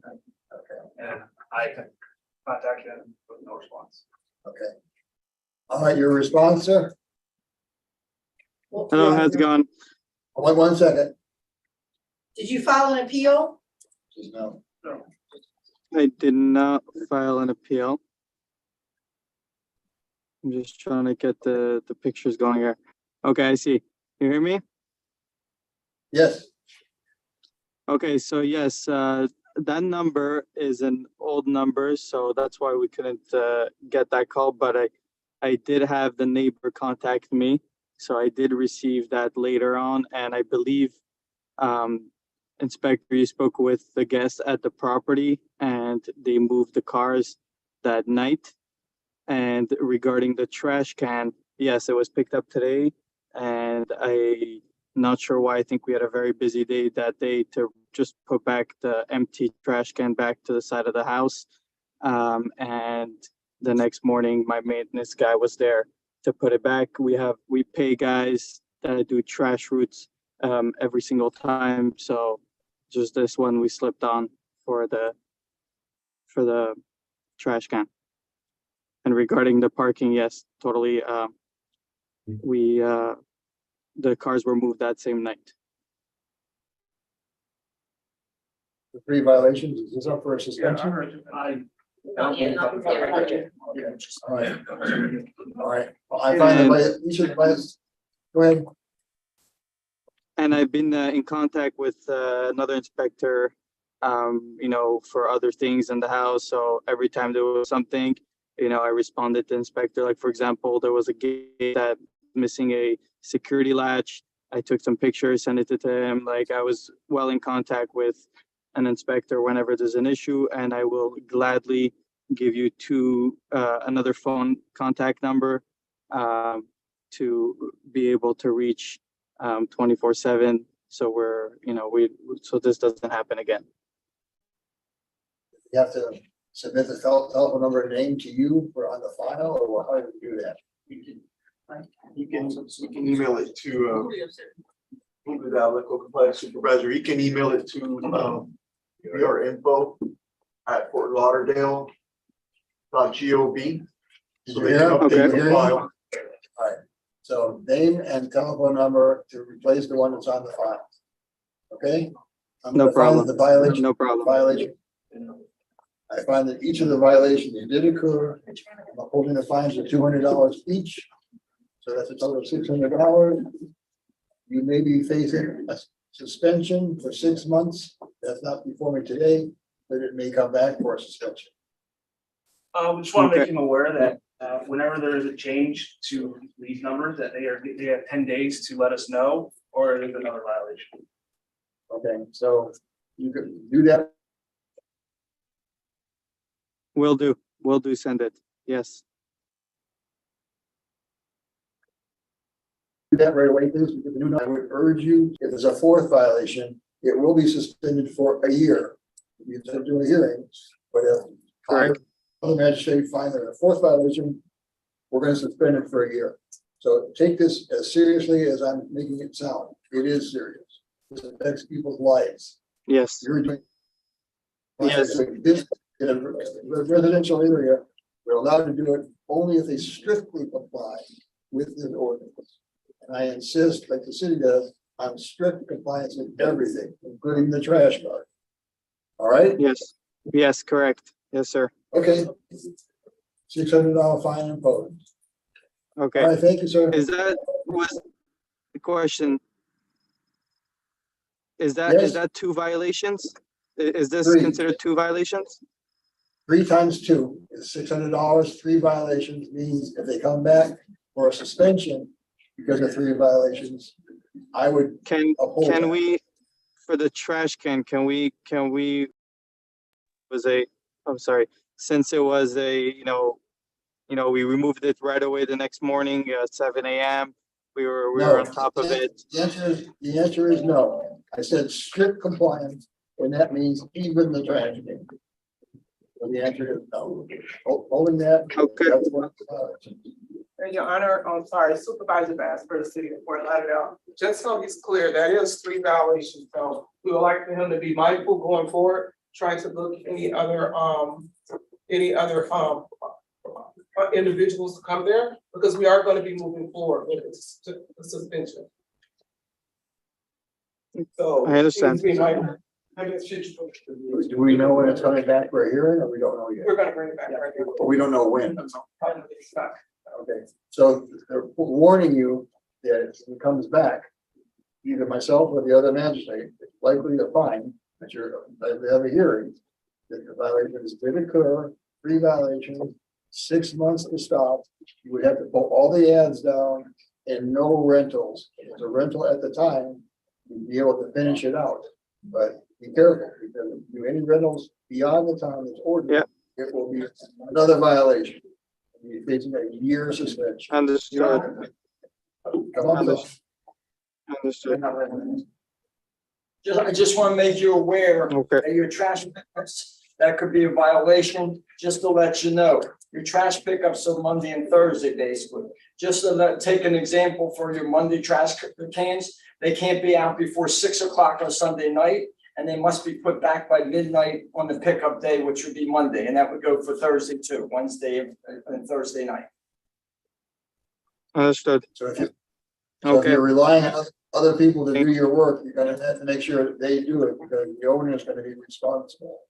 And I contacted them with no response.
Okay. All right, your response, sir?
Hello, how's it going?
1 second.
Did you file an appeal?
No.
I did not file an appeal. I'm just trying to get the pictures going here. Okay, I see. You hear me?
Yes.
Okay, so yes, that number is an old number, so that's why we couldn't get that call. But I did have the neighbor contact me, so I did receive that later on, and I believe Inspector, you spoke with the guests at the property, and they moved the cars that night. And regarding the trash can, yes, it was picked up today, and I'm not sure why. I think we had a very busy day that day to just put back the empty trash can back to the side of the house. And the next morning, my maintenance guy was there to put it back. We pay guys that do trash routes every single time. So just this one we slipped on for the trash can. And regarding the parking, yes, totally. The cars were moved that same night.
The 3 violations, is this up for a suspension? All right. All right. Well, I find that you should advise. Go ahead.
And I've been in contact with another inspector, for other things in the house. So every time there was something, I responded to the inspector. Like, for example, there was a gate that missing a security latch. I took some pictures, sent it to him. Like, I was well in contact with an inspector whenever there's an issue, and I will gladly give you another phone contact number to be able to reach 24/7. So so this doesn't happen again.
You have to submit the telephone number and name to you for on the file, or how do you do that?
You can email it to the local compliance supervisor. You can email it to your info at Fort Lauderdale .gov. So they can update the file.
All right. So name and telephone number to replace the one that's on the file. Okay?
No problem.
The violation.
No problem.
Violation. I find that each of the violations did occur. I'm upholding the fines of $200 each. So that's a total of $600. You may be facing a suspension for 6 months. That's not before me today, but it may come back for a suspension.
We just want to make him aware that whenever there is a change to these numbers, that they have 10 days to let us know, or there's another violation.
Okay, so you could do that.
Will do, send it. Yes.
Do that right away, please, because I would urge you, if there's a 4th violation, it will be suspended for a year. You have to do a hearing, but if the magistrate finds that a 4th violation, we're going to suspend it for a year. So take this as seriously as I'm making it sound. It is serious. This affects people's lives.
Yes.
You're doing
yes.
This in a residential area, we're allowed to do it only if they strictly comply with the ordinance. And I insist, like the city does, on strict compliance with everything, including the trash card. All right?
Yes. Yes, correct. Yes, sir.
Okay. $600 fine imposed.
Okay.
All right, thank you, sir.
Was the question? Is that 2 violations? Is this
3.
considered 2 violations?
3 times 2 is $600. 3 violations means if they come back for a suspension because of 3 violations, I would uphold that.
We, for the trash can, I'm sorry, since it was we removed it right away the next morning at 7 a.m. We were on top of it.
The answer is no. I said strict compliance, and that means even the trash can. So the answer is no. Holding that.
Okay.
Your Honor, I'm sorry, Supervisor Bass for the city of Fort Lauderdale. Just so he's clear, that is 3 violations. So we would like for him to be mindful going forward, trying to look at any other individuals to come there, because we are going to be moving forward with the suspension. So
I understand.
Do we know when it's coming back for a hearing, or we don't know yet?
We're going to bring it back.
But we don't know when. Okay, so they're warning you that if it comes back, either myself or the other magistrate, it's likely to fine but they have a hearing. If the violations did occur, 3 violations, 6 months to stop, you would have to pull all the ads down and no rentals. If it was a rental at the time, you'd be able to finish it out. But be careful, because if you do any rentals beyond the time it's ordered, it will be another violation. You're facing a year suspension.
Understood.
Come on, Bill.
Understood.
I just want to make you aware
Okay.
that your trash pickups, that could be a violation, just to let you know. Your trash pickups are Monday and Thursday, basically. Just to take an example for your Monday trash cans, they can't be out before 6 o'clock on Sunday night, and they must be put back by midnight on the pickup day, which would be Monday, and that would go for Thursday too, Wednesday and Thursday night.
Understood.
So if
Okay.
you're relying on other people to do your work, you're gonna have to make sure they do it, because the owner is gonna be responsible.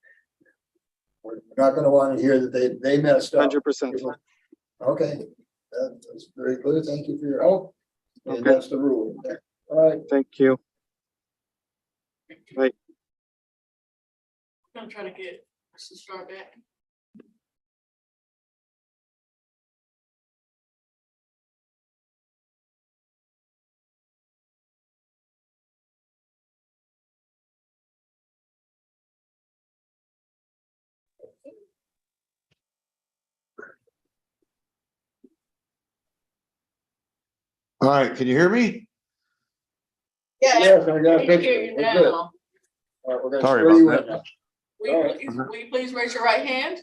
We're not gonna want to hear that they messed up.
100%.
Okay, that's very clear. Thank you for your help. And
Okay.
that's the rule. All right.
Thank you. Bye.
I'm trying to get Mr. Star back.
All right, can you hear me?
Yes, I got a
I can
picture.
hear you
We're good.
now.
All right, we're gonna
Sorry
swear you
about
in now.
Will you please raise your right hand?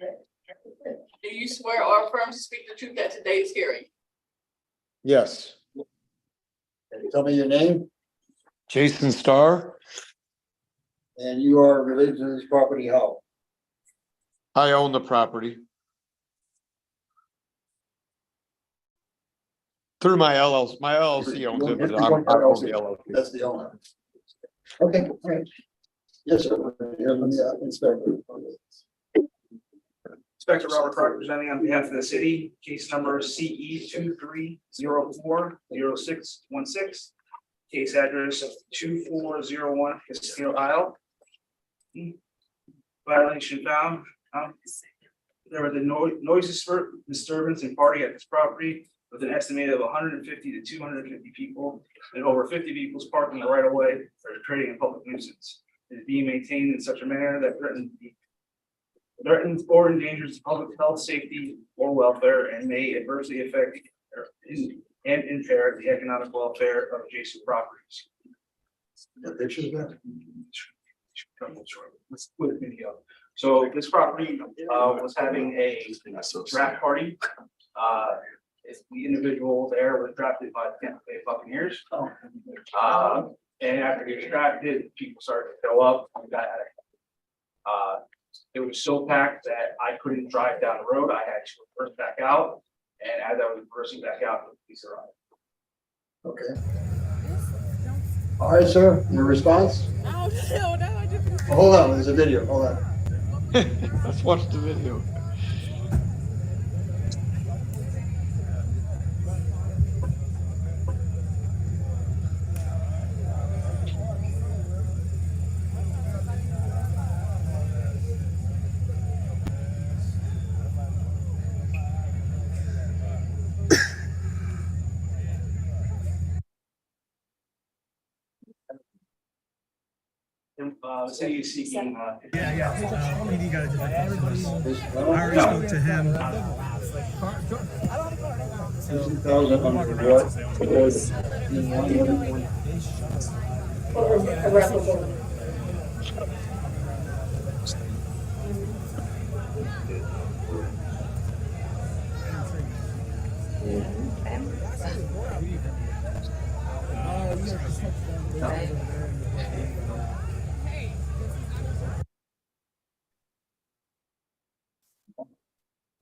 Do you swear or affirm to speak the truth at today's hearing?
Yes.
Can you tell me your name?
Jason Starr.
And you are related to this property how?
I own the property. Through my LLC, my LLC owns it, but I own the LLC.
That's the owner. Okay, all right. Yes, sir. Inspector.
Inspector Robert Clark presenting on behalf of the city, case number CE 23040616. Case address 2401 Castillo Isle. Violation found. There was a noise disturbance and party at this property with an estimated of 150 to 250 people and over 50 vehicles parking the right of way or creating a public nuisance. It is being maintained in such a manner that threatens or endangers public health, safety, or welfare and may adversely affect and impair the economic welfare of adjacent properties.
The pictures there?
Let's put a video. So this property was having a draft party. The individual there was drafted by the Tampa Bay Buccaneers. And after he was drafted, people started to fill up. It was so packed that I couldn't drive down the road. I had to reverse back out. And as I was reversing back out, the police arrived.
Okay. All right, sir, your response? Hold on, there's a video, hold on.
Let's watch the video.
The city is seeking.
I already spoke to him.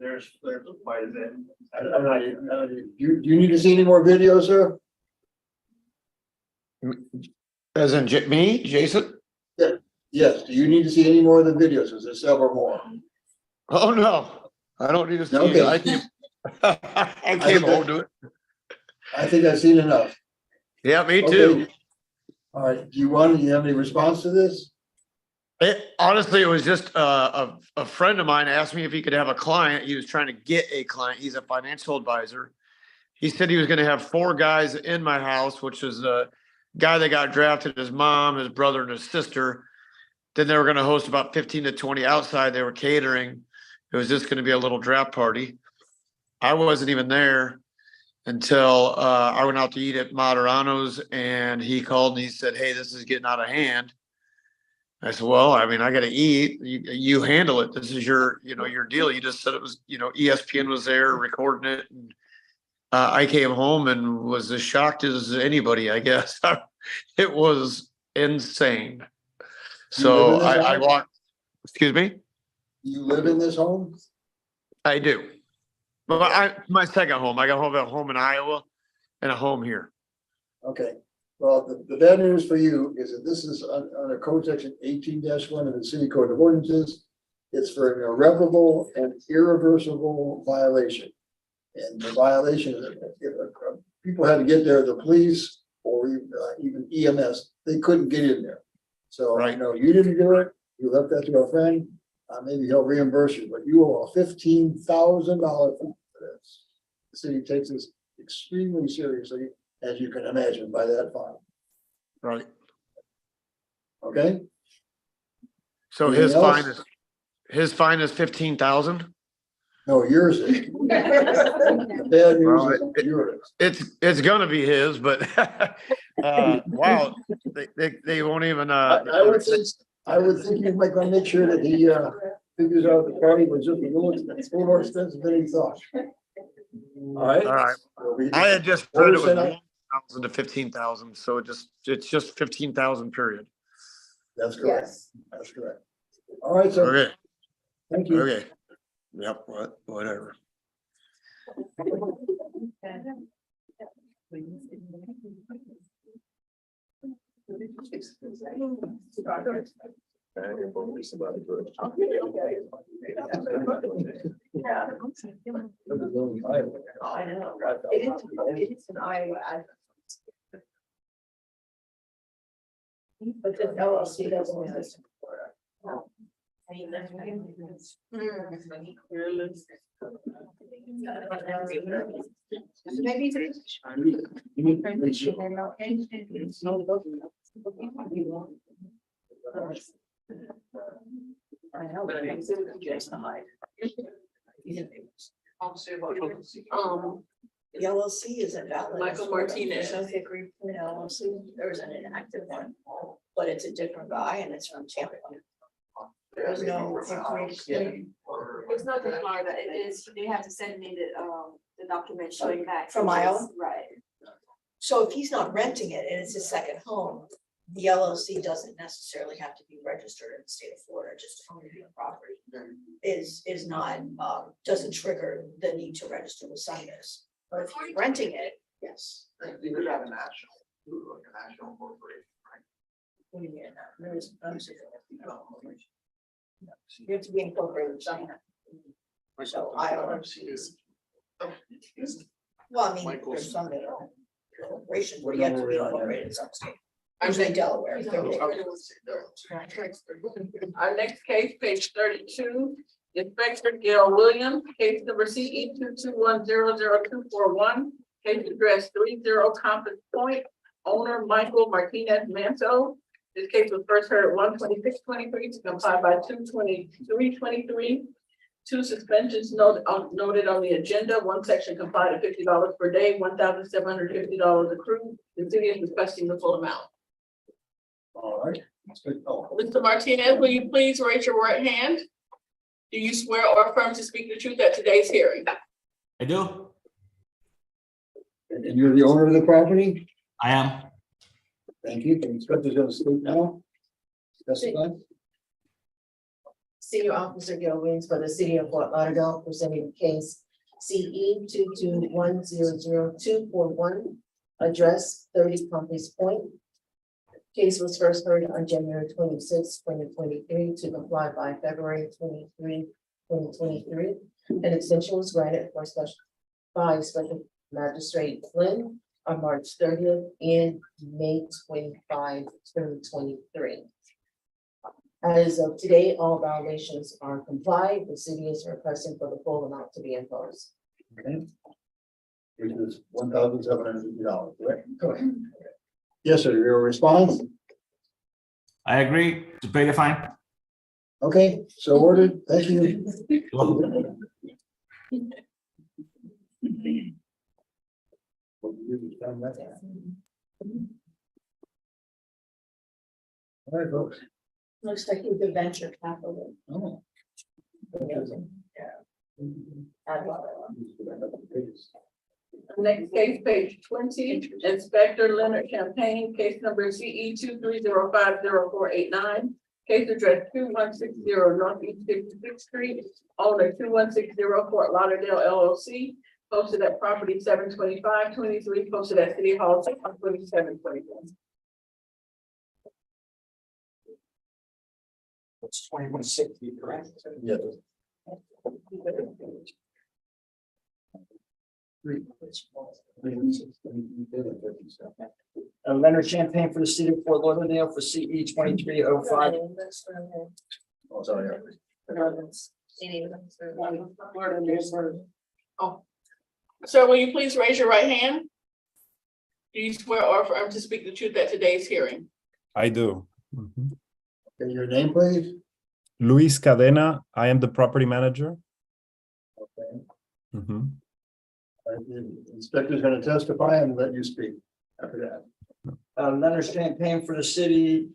There's quite a bit.
Do you need to see any more videos, sir?
As in me, Jason?
Yeah, yes, do you need to see any more of the videos? Is there several more?
Oh, no, I don't need to see
Okay.
it. I came home to it.
I think I've seen enough.
Yeah, me
Okay.
too.
All right, do you have any response to this?
Honestly, it was just a friend of mine asked me if he could have a client. He was trying to get a client. He's a financial advisor. He said he was going to have 4 guys in my house, which was a guy that got drafted, his mom, his brother, and his sister. Then they were going to host about 15 to 20 outside. They were catering. It was just going to be a little draft party. I wasn't even there until I went out to eat at Moderano's, and he called and he said, "Hey, this is getting out of hand." I said, "Well, I mean, I got to eat. You handle it. This is your deal. You just said it was, ESPN was there recording it." And I came home and was as shocked as anybody, I guess. It was insane. So I walked, excuse me?
You live in this home?
I do. But my second home, I got a home in Iowa and a home here.
Okay, well, the bad news for you is that this is under code section 18-1 of the city code of ordinances. It's for an irreparable and irreversible violation. And the violation is if people had to get there, the police or even EMS, they couldn't get in there. So I know you didn't do it, you left that to a friend, maybe he'll reimburse you, but you owe a $15,000 for this. The city takes this extremely seriously, as you can imagine by that fine.
Right.
Okay?
So his fine is 15,000?
No, yours is. The bad news is yours.
It's gonna be his, but wow, they won't even
I would think you might want to make sure that he figures out the party was just a little more expensive than he thought. All right.
All right. I had just heard it was 1,000 to 15,000, so it's just 15,000 period.
That's correct. That's correct. All right, sir.
Okay.
Thank you.
Okay. Yep, whatever.
I know. It is an Iowa address. But the LLC doesn't exist in Florida. No. I know, but it's just the hide. The LLC is invalid.
Michael Martinez.
There's no hickory in LLC. There's an inactive one, but it's a different guy and it's from Tampa. There's no hickory.
It's not in Florida, it is, they have to send me the document showing that.
From Iowa?
Right.
So if he's not renting it and it's his second home, the LLC doesn't necessarily have to be registered in the state of Florida, just owning the property. Is not, doesn't trigger the need to register with Sundays. But if you're renting it, yes.
You could have a national corporation, right?
What do you mean? There is, you have to be incorporated with China. So I don't. Well, I mean, there's some that are corporations where you have to be incorporated in some state. Usually Delaware.
Our next case, page 32, Inspector Gail Williams, case number CE 221000241, case address 30 Compass Point, owner Michael Martinez Manto. This case was first heard at 12623 to comply by 22323. 2 suspensions noted on the agenda. 1 section complied at $50 per day, $1,750 accrued. The city is requesting the full amount.
All right.
Mr. Martinez, will you please raise your right hand? Do you swear or affirm to speak the truth at today's hearing?
I do.
And you're the owner of the property?
I am.
Thank you. The inspector's gonna speak now. Testify.
Senior Officer Gail Williams for the city of Fort Lauderdale, presenting the case CE 221000241, address 30 Compass Point. Case was first heard on January 26, 2023 to comply by February 23, 2023. An extension was granted for special Magistrate Flynn
on March 30th and May 25, 2023. As of today, all violations are complied. The city is requesting for the full amount to be imposed.
Okay. Which is $1,750, correct? Correct. Yes, sir, your response?
I agree to pay the fine.
Okay, so ordered, thank you. All right, folks.
Looks like you could venture capital.
Oh.
Next case, page 20, Inspector Leonard Champagne, case number CE 230500489. Case address 2160 Northeast 56th Street, owner 2160 Fort Lauderdale LLC. Posted at property 72523, posted at City Hall 2721.
It's 2160, correct?
Yes.
Leonard Champagne for the city of Fort Lauderdale for CE 2305.
Oh, sorry.
Oh. Sir, will you please raise your right hand? Do you swear or affirm to speak the truth at today's hearing?
I do. Mhm.
Okay, your name, please?
Luis Cadena, I am the property manager.
Okay.
Mhm.
The inspector's gonna testify and let you speak after that.
Leonard Champagne for the city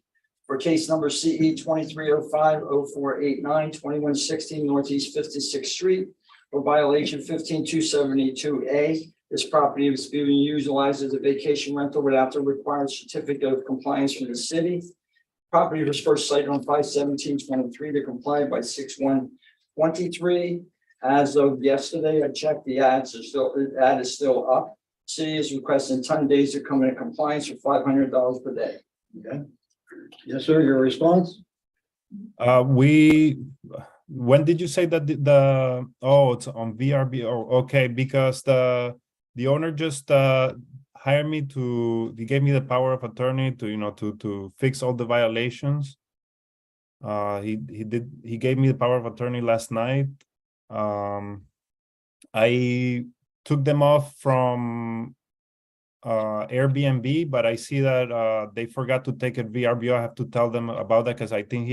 for case number CE 23050489, 2160 Northeast 56th Street for violation 15272A. This property is being utilized as a vacation rental without the required certificate of compliance from the city. Property was first cited on 5/17/23 to comply by 6/1/23. As of yesterday, I checked, the ad is still up. City is requesting 10 days to come into compliance for $500 per day.
Okay. Yes, sir, your response?
When did you say that oh, it's on VRB? Oh, okay, because the owner just hired me he gave me the power of attorney to fix all the violations. He gave me the power of attorney last night. I took them off from Airbnb, but I see that they forgot to take it VRBO. I have to tell them about that because I think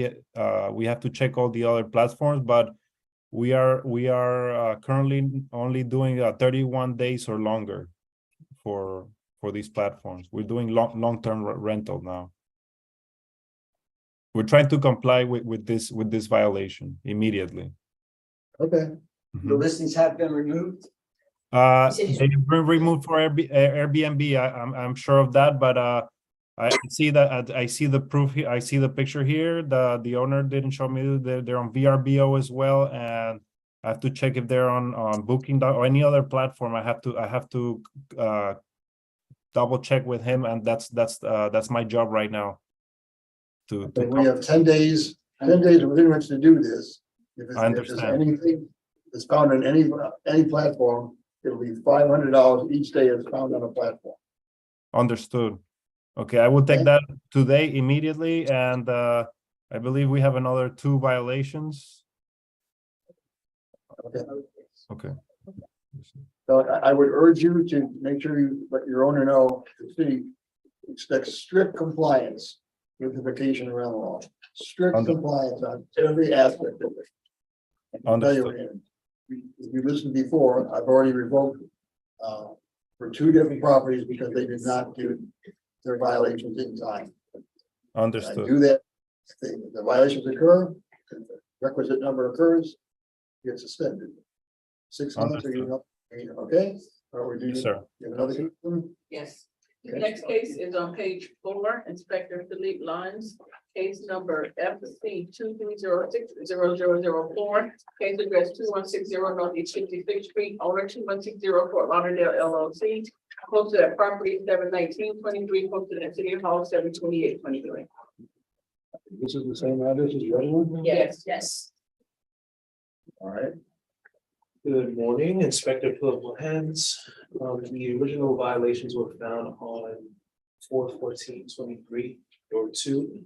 we have to check all the other platforms, but we are currently only doing 31 days or longer for these platforms. We're doing long-term rental now. We're trying to comply with this violation immediately.
Okay.
The listings have been removed.
They've been removed for Airbnb. I'm sure of that, but I see that I see the proof here. I see the picture here. The owner didn't show me they're on VRBO as well, and I have to check if they're on Booking or any other platform. I have to double check with him, and that's my job right now.
We have 10 days within which to do this. If there's anything that's found on any platform, it'll be $500 each day is found on a platform.
Understood. Okay, I will take that today immediately, and I believe we have another 2 violations.
Okay.
Okay.
So I would urge you to make sure you let your owner know the city expects strict compliance with the vacation rental law. Strict compliance on every aspect of it. I can tell you, if you listened before, I've already revoked for 2 different properties because they did not do their violations in time.
Understood.
I do that. If the violations occur, the requisite number occurs, you get suspended. 6 months or okay? Or do you,
sir.
You have another one?
Yes.
Okay.
Next case is on page 4, Inspector Philippe Lyons, case number FC 230600004, case address 2160 Northeast 56th Street, owner 2160 Fort Lauderdale LLC, posted at property 71923, posted at City Hall 72823.
This is the same address as the other one?
Yes.
Yes.
All right.
Good morning, Inspector Philip Hands. The original violations were found on 4/14/23, there were two.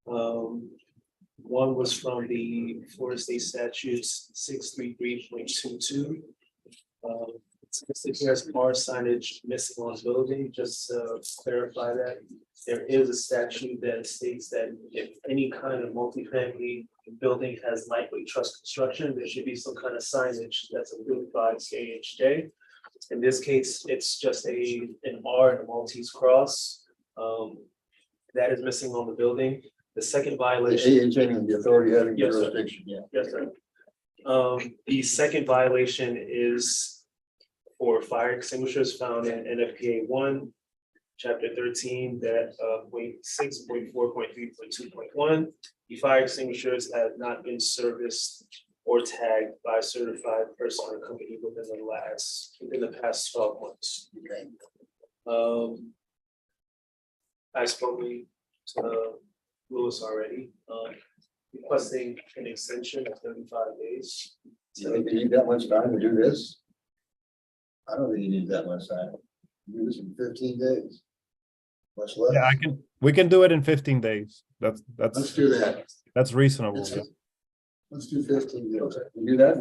One was from the Florida State Statutes 633.22. There's bar signage missing on the building, just to clarify that. There is a statute that states that if any kind of multifamily building has lightweight truss construction, there should be some kind of signage that's approved by CHJ. In this case, it's just an R and a Maltese cross. That is missing on the building. The second violation.
The authority having
Yes, sir.
jurisdiction, yeah.
Yes, sir. The second violation is for fire extinguishers found in NFPA 1, chapter 13, that point 6.4.3.2.1. The fire extinguishers have not been serviced or tagged by a certified person or company within the past 12 months.
Okay.
I spoke to Louis already, requesting an extension of 35 days.
You think you need that much time to do this? I don't think you need that much time. Do this in 15 days. Much less.
Yeah, we can do it in 15 days.
Let's
That's
do that.
that's reasonable.
Let's-
yeah.
Let's do 15 days. You do that?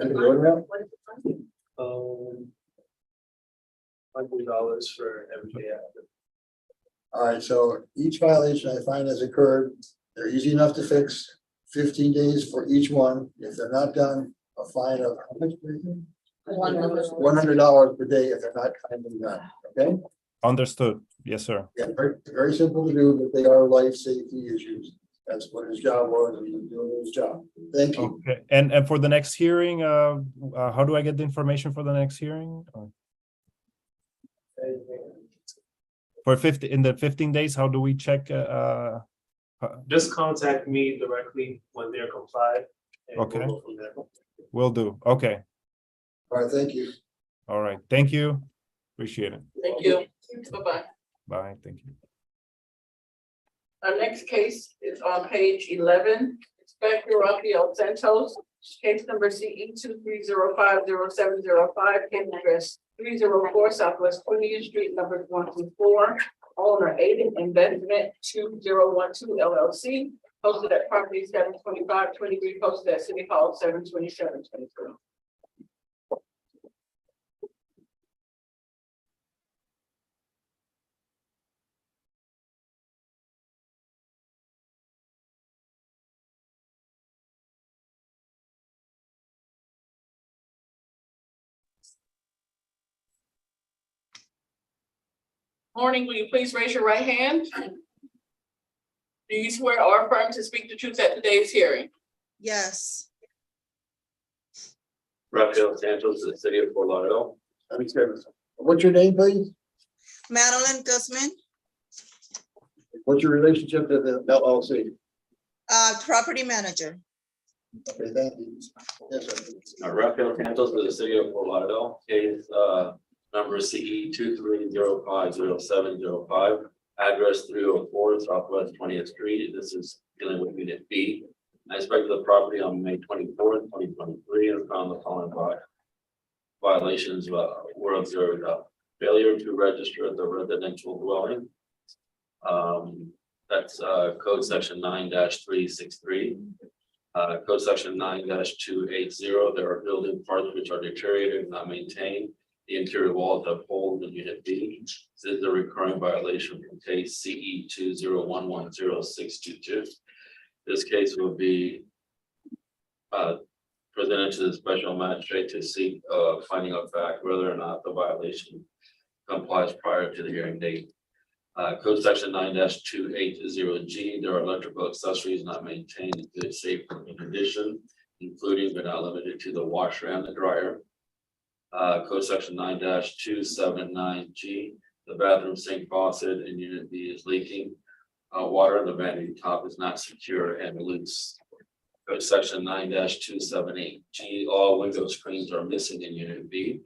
$100 for every day after.
All right, so each violation I find has occurred, they're easy enough to fix, 15 days for each one. If they're not done, a fine of how much? $100 per day if they're not kindly done, okay?
Understood. Yes, sir.
Yeah, very, very simple to do, but they are life safety issues. That's what his job was, and he was doing his job. Thank you.
Okay. And for the next hearing, how do I get the information for the next hearing? For 15 days, how do we check?
Just contact me directly when they're complied. And we'll
Okay.
go from there.
Will do. Okay.
All right, thank you.
All right. Thank you. Appreciate it.
Thank you. Bye-bye.
Bye. Thank you.
Our next case is on page 11, Inspector Rafael Santos, case number CE 230507005, case address 304 Southwest 20th Street, number 124, owner Aiden Investment 2012 LLC, posted at property 72523, posted at City Hall 72723. Morning, will you please raise your right hand? Do you swear or affirm to speak the truth at today's hearing?
Yes.
Rafael Santos, the city of Fort Lauderdale.
What's your name, please?
Madeline Guzman,
What's your relationship to the LLC?
property manager.
Okay, thank you. Yes, sir.
Rafael Santos, the city of Fort Lauderdale, case number CE 230507005, address 304 Southwest 20th Street. This is dealing with unit B. I inspected the property on May 24th, 2023, and found the following violations were observed. Failure to register the residential dwelling. That's code section 9-363. Code section 9-280. There are building parts which are deteriorated and not maintained. The interior walls have holes in unit B. This is a recurring violation from case CE 201100622. This case will be presented to the special magistrate to seek finding of fact whether or not the violation complies prior to the hearing date. Code section 9-280G, there are electrical accessories not maintained in good safe working condition, including but not limited to the washer and the dryer. Code section 9-279G, the bathroom sink faucet in unit B is leaking. Water in the vanity top is not secure and loose. Code section 9-278G, all window screens are missing in unit B.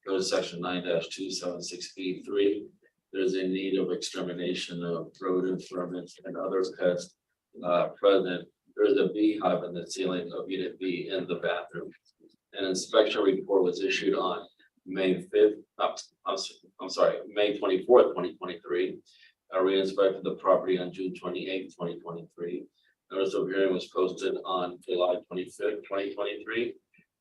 Code section 9-276B3, there's a need of extermination of rodents, vermin, and other pests present. There's a beehive in the ceiling of unit B in the bathroom. And inspection report was issued on May 5th, I'm sorry, May 24th, 2023. I re-inspected the property on June 28th, 2023. Notice of hearing was posted on July 25th, 2023.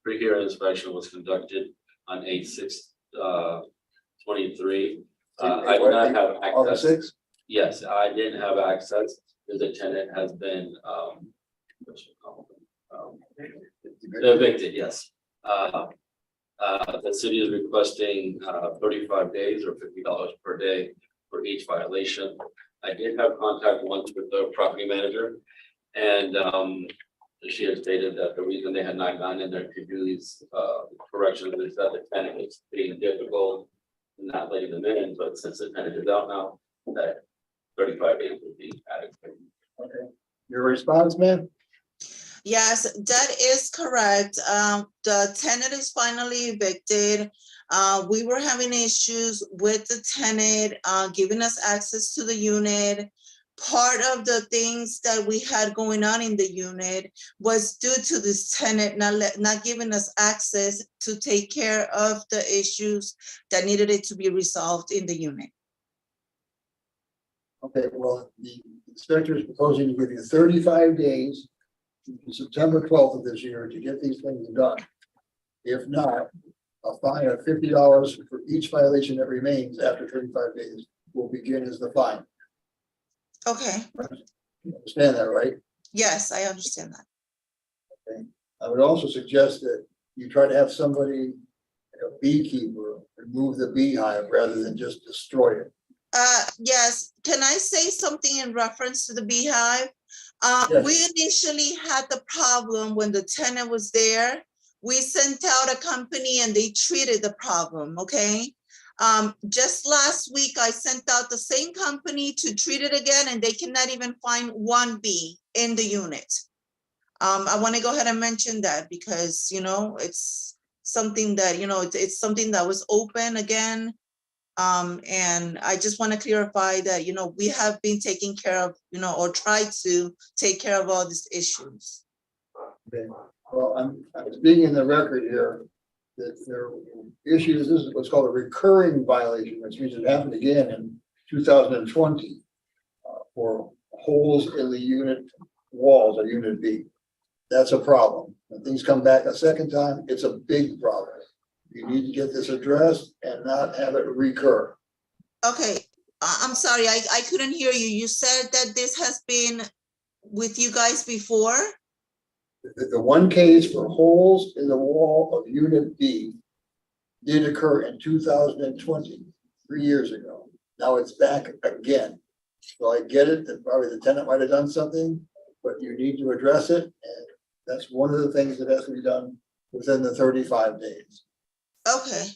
Pre-hearing inspection was conducted on 8/6/23. I did not have access.
August 6th?
Yes, I didn't have access because the tenant has been evicted, yes. The city is requesting 35 days or $50 per day for each violation. I did have contact once with the property manager, and she had stated that the reason they had not gone in there to do these corrections is that the tenant is being difficult, not letting them in, but since the tenant is out now, that 35 days would be adequate.
Okay. Your response, ma'am?
Yes, that is correct. The tenant is finally evicted. We were having issues with the tenant, giving us access to the unit. Part of the things that we had going on in the unit was due to this tenant not giving us access to take care of the issues that needed it to be resolved in the unit.
Okay, well, the inspector is proposing to give you 35 days to September 12th of this year to get these things done. If not, a fine of $50 for each violation that remains after 35 days will begin as the fine.
Okay,
You understand that, right?
yes, I understand that.
Okay. I would also suggest that you try to have somebody, a beekeeper, remove the beehive rather than just destroy it.
Yes, can I say something in reference to the beehive?
Yes.
We initially had the problem when the tenant was there. We sent out a company and they treated the problem, okay? Just last week, I sent out the same company to treat it again, and they cannot even find one bee in the unit. I want to go ahead and mention that because, you know, it's something that, you know, it's something that was open again. And I just want to clarify that, you know, we have been taking care of, you know, or tried to take care of all these issues.
Okay. Well, I'm being in the record here that there are issues. This is what's called a recurring violation, which means it happened again in 2020 for holes in the unit walls of Unit B. That's a problem. When things come back a second time, it's a big problem. You need to get this addressed and not have it recur.
Okay, I'm sorry, I couldn't hear you. You said that this has been with you guys before?
The one case for holes in the wall of Unit B did occur in 2020, 3 years ago. Now it's back again. So I get it that probably the tenant might have done something, but you need to address it. And that's one of the things that has to be done within the 35 days.
Okay,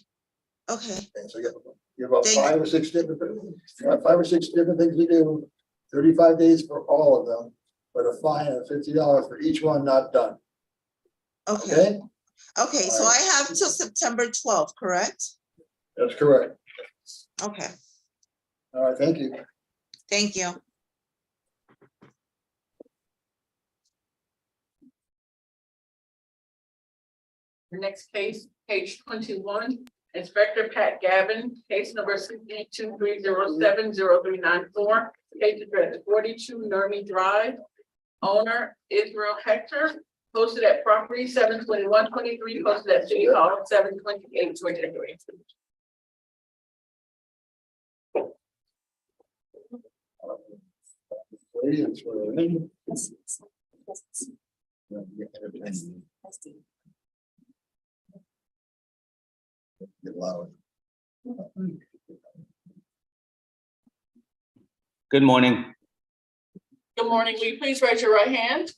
okay.
Okay, so you have about 5 or 6 different things to do, 35 days for all of them, but a fine of $50 for each one not done.
Okay. Okay, so I have till September 12th, correct?
That's correct.
Okay,
All right, thank you.
thank you.
The next case, page 21, Inspector Pat Gavin, case number 6230703994, case address 42 Nermi Drive. Owner Israel Hector, posted at property 7/21/23, posted at City Hall 7/28/23.
Get loud.
Good morning.
Good morning, will you please raise your right hand?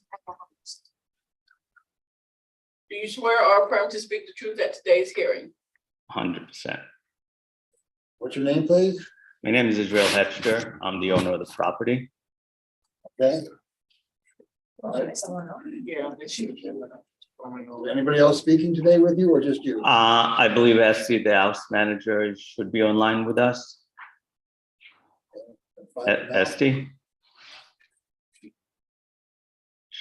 Do you swear or affirm to speak the truth at today's hearing?
100%.
What's your name, please?
My name is Israel Hector. I'm the owner of the property.
Okay.
Yeah.
Anybody else speaking today with you or just you?
I believe Esty, the house manager, should be online with us. Esty?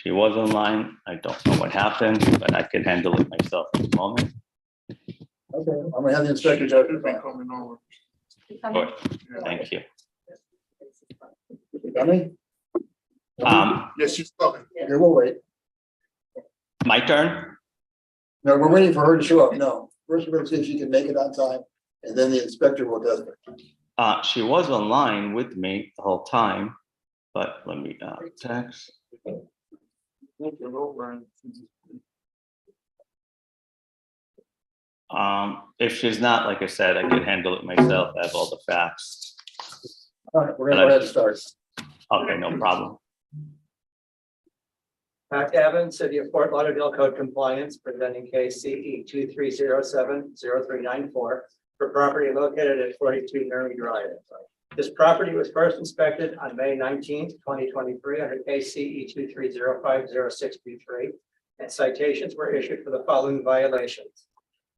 She was online. I don't know what happened, but I can handle it myself at the moment.
Okay, I'm gonna have the inspector judge.
Coming over.
Sure. Thank you.
Coming?
Yes, she's coming.
Okay, we'll wait.
My turn?
No, we're waiting for her to show up. No, first we're gonna see if she can make it on time, and then the inspector will test it.
She was online with me the whole time, but let me text. If she's not, like I said, I can handle it myself. I have all the facts.
All right, we're gonna go ahead and start.
Okay, no problem.
Pat Evans, City of Fort Lauderdale Code Compliance, presenting case CE 2307-0394 for property located at 42 Nerney Drive. This property was first inspected on May 19th, 2023 under case CE 23050623, and citations were issued for the following violations.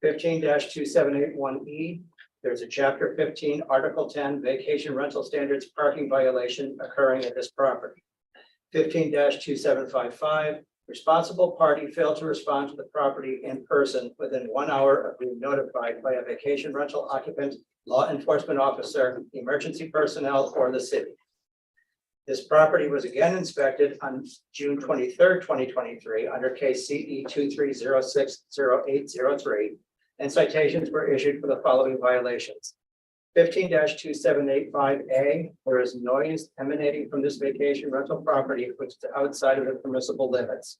15-2781E, there's a chapter 15, article 10, vacation rental standards parking violation occurring at this property. 15-2755, responsible party failed to respond to the property in person within 1 hour of being notified by a vacation rental occupant, law enforcement officer, emergency personnel, or the city. This property was again inspected on June 23rd, 2023 under case CE 23060803, and citations were issued for the following violations. 15-2785A, there is noise emanating from this vacation rental property which is outside of the permissible limits.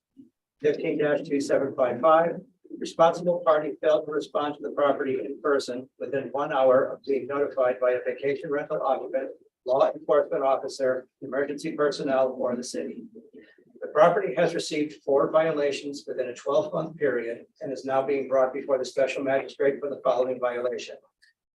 15-2755, responsible party failed to respond to the property in person within 1 hour of being notified by a vacation rental occupant, law enforcement officer, emergency personnel, or the city. The property has received 4 violations within a 12-month period and is now being brought before the special magistrate for the following violation.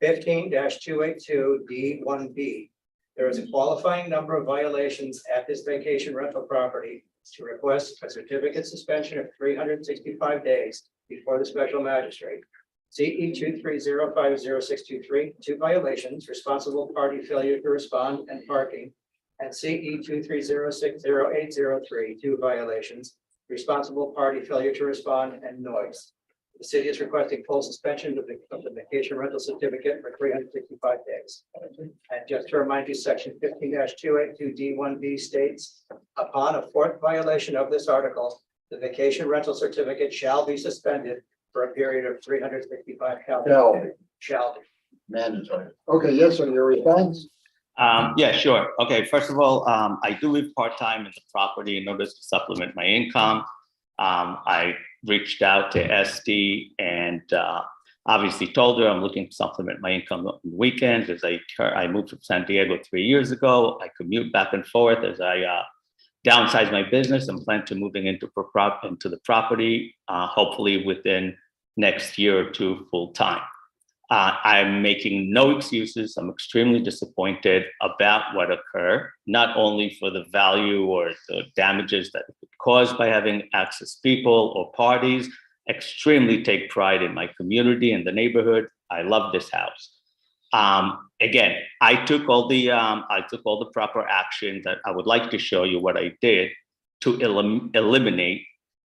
15-282D1B. There is a qualifying number of violations at this vacation rental property to request a certificate suspension of 365 days before the special magistrate. CE 23050623, 2 violations, responsible party failure to respond and parking. And CE 23060803, 2 violations, responsible party failure to respond and noise. The city is requesting full suspension of the vacation rental certificate for 365 days. And just to remind you, section 15-282D1B states, upon a 4th violation of this article, the vacation rental certificate shall be suspended for a period of 365 calendar days. Shall be.
Mandatory. Okay, yes, sir, your response?
Yeah, sure. Okay, first of all, I do live part-time in the property in order to supplement my income. I reached out to SD and obviously told her I'm looking to supplement my income on the weekends as I moved from San Diego 3 years ago. I commute back and forth as I downsize my business and plan to moving into the property, hopefully within next year or 2 full time. I'm making no excuses. I'm extremely disappointed about what occurred, not only for the value or the damages that it caused by having access people or parties. Extremely take pride in my community and the neighborhood. I love this house. Again, I took all the proper action that I would like to show you what I did to eliminate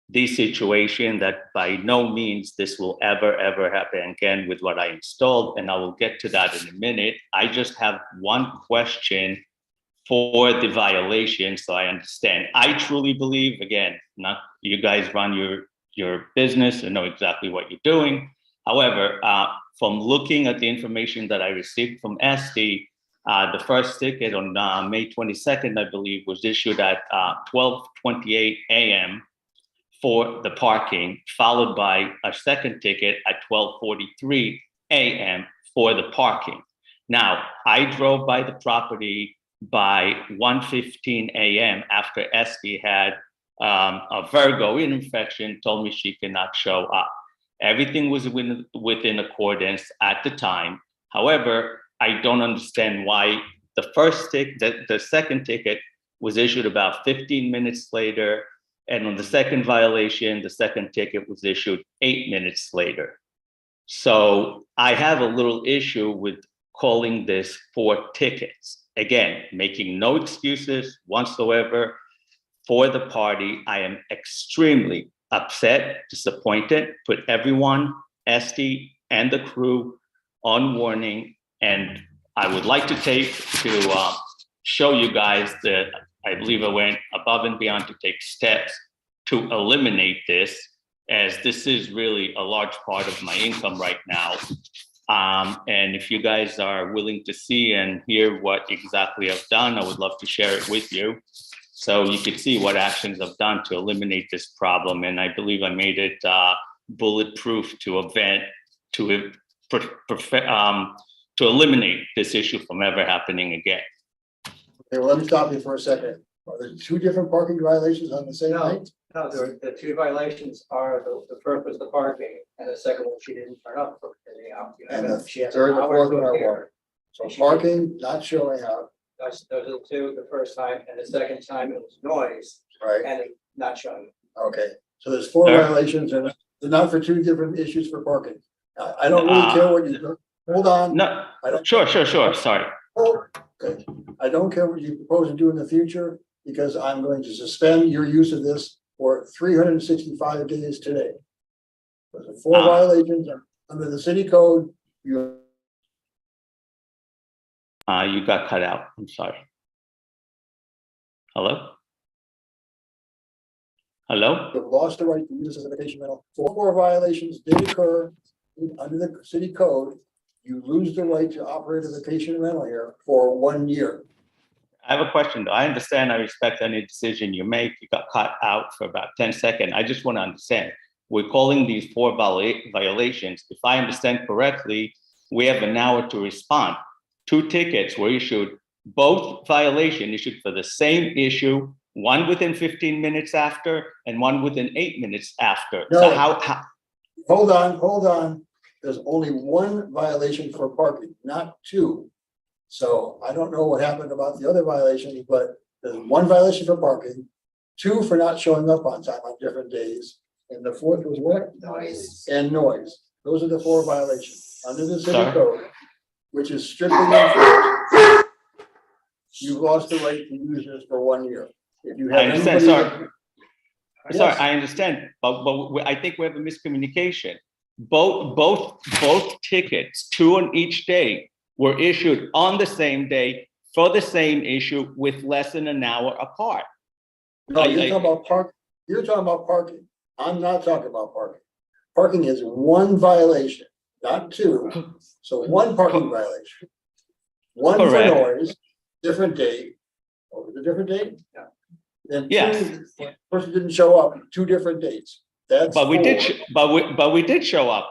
the situation that by no means this will ever happen again with what I installed. And I will get to that in a minute. I just have one question for the violation so I understand. I truly believe, again, not you guys run your business and know exactly what you're doing. However, from looking at the information that I received from SD, the first ticket on May 22nd, I believe, was issued at 12:28 a.m. for the parking, followed by a second ticket at 12:43 a.m. for the parking. Now, I drove by the property by 1:15 a.m. after SD had a Virgo infection, told me she cannot show up. Everything was within accordance at the time. However, I don't understand why the second ticket was issued about 15 minutes later. And on the second violation, the second ticket was issued 8 minutes later. So I have a little issue with calling this 4 tickets. Again, making no excuses whatsoever. for the party. I am extremely upset, disappointed, put everyone, Esty and the crew on warning. And I would like to show you guys that I believe I went above and beyond to take steps to eliminate this, as this is really a large part of my income right now. And if you guys are willing to see and hear what exactly I've done, I would love to share it with you. So you can see what actions I've done to eliminate this problem. And I believe I made it bulletproof to eliminate this issue from ever happening again.
Okay, well, let me stop you for a second. Are there two different parking violations on the same night?
No, the two violations are, the first was the parking, and the second one, she didn't turn up for any hour.
And the third and fourth one are what? So parking, not showing up.
Those are the two, the first time, and the second time it was noise.
Right.
And it not showing.
Okay, so there's four violations, and they're not for two different issues for parking. I don't really care what you do. Hold on.
No,
I don't.
sure, sorry.
Oh, okay. I don't care what you propose to do in the future, because I'm going to suspend your use of this for 365 days today. There's a four violations under the city code. You
got cut out. I'm sorry. Hello? Hello?
have lost the right to use this as a vacation rental. Four violations did occur under the city code. You lose the right to operate a vacation rental here for 1 year.
I have a question though. I understand, I respect any decision you make. You got cut out for about 10 seconds. I just want to understand. We're calling these four violations. If I understand correctly, we have an hour to respond. 2 tickets were issued, both violation issued for the same issue, one within 15 minutes after and one within 8 minutes after.
No.
So how?
Hold on. There's only one violation for parking, not 2. So I don't know what happened about the other violations, but there's 1 violation for parking, 2 for not showing up on time on different days. And the 4th was what?
Noise.
And noise. Those are the 4 violations under the city
Sorry?
code, which is strictly enforced. You lost the right to use this for 1 year. If you have
I understand,
anybody-
sorry.
Yes.
Sorry, I understand, but I think we have a miscommunication. Both tickets, 2 on each day, were issued on the same day for the same issue with less than an hour apart.
No, you're talking about park. You're talking about parking. I'm not talking about parking. Parking is 1 violation, not 2. So 1 parking violation. 1 for
Correct.
noise, different date. What was the different date?
Yeah.
Then
Yes.
2, person didn't show up, 2 different dates. That's
But we did,
4.
but we did show up.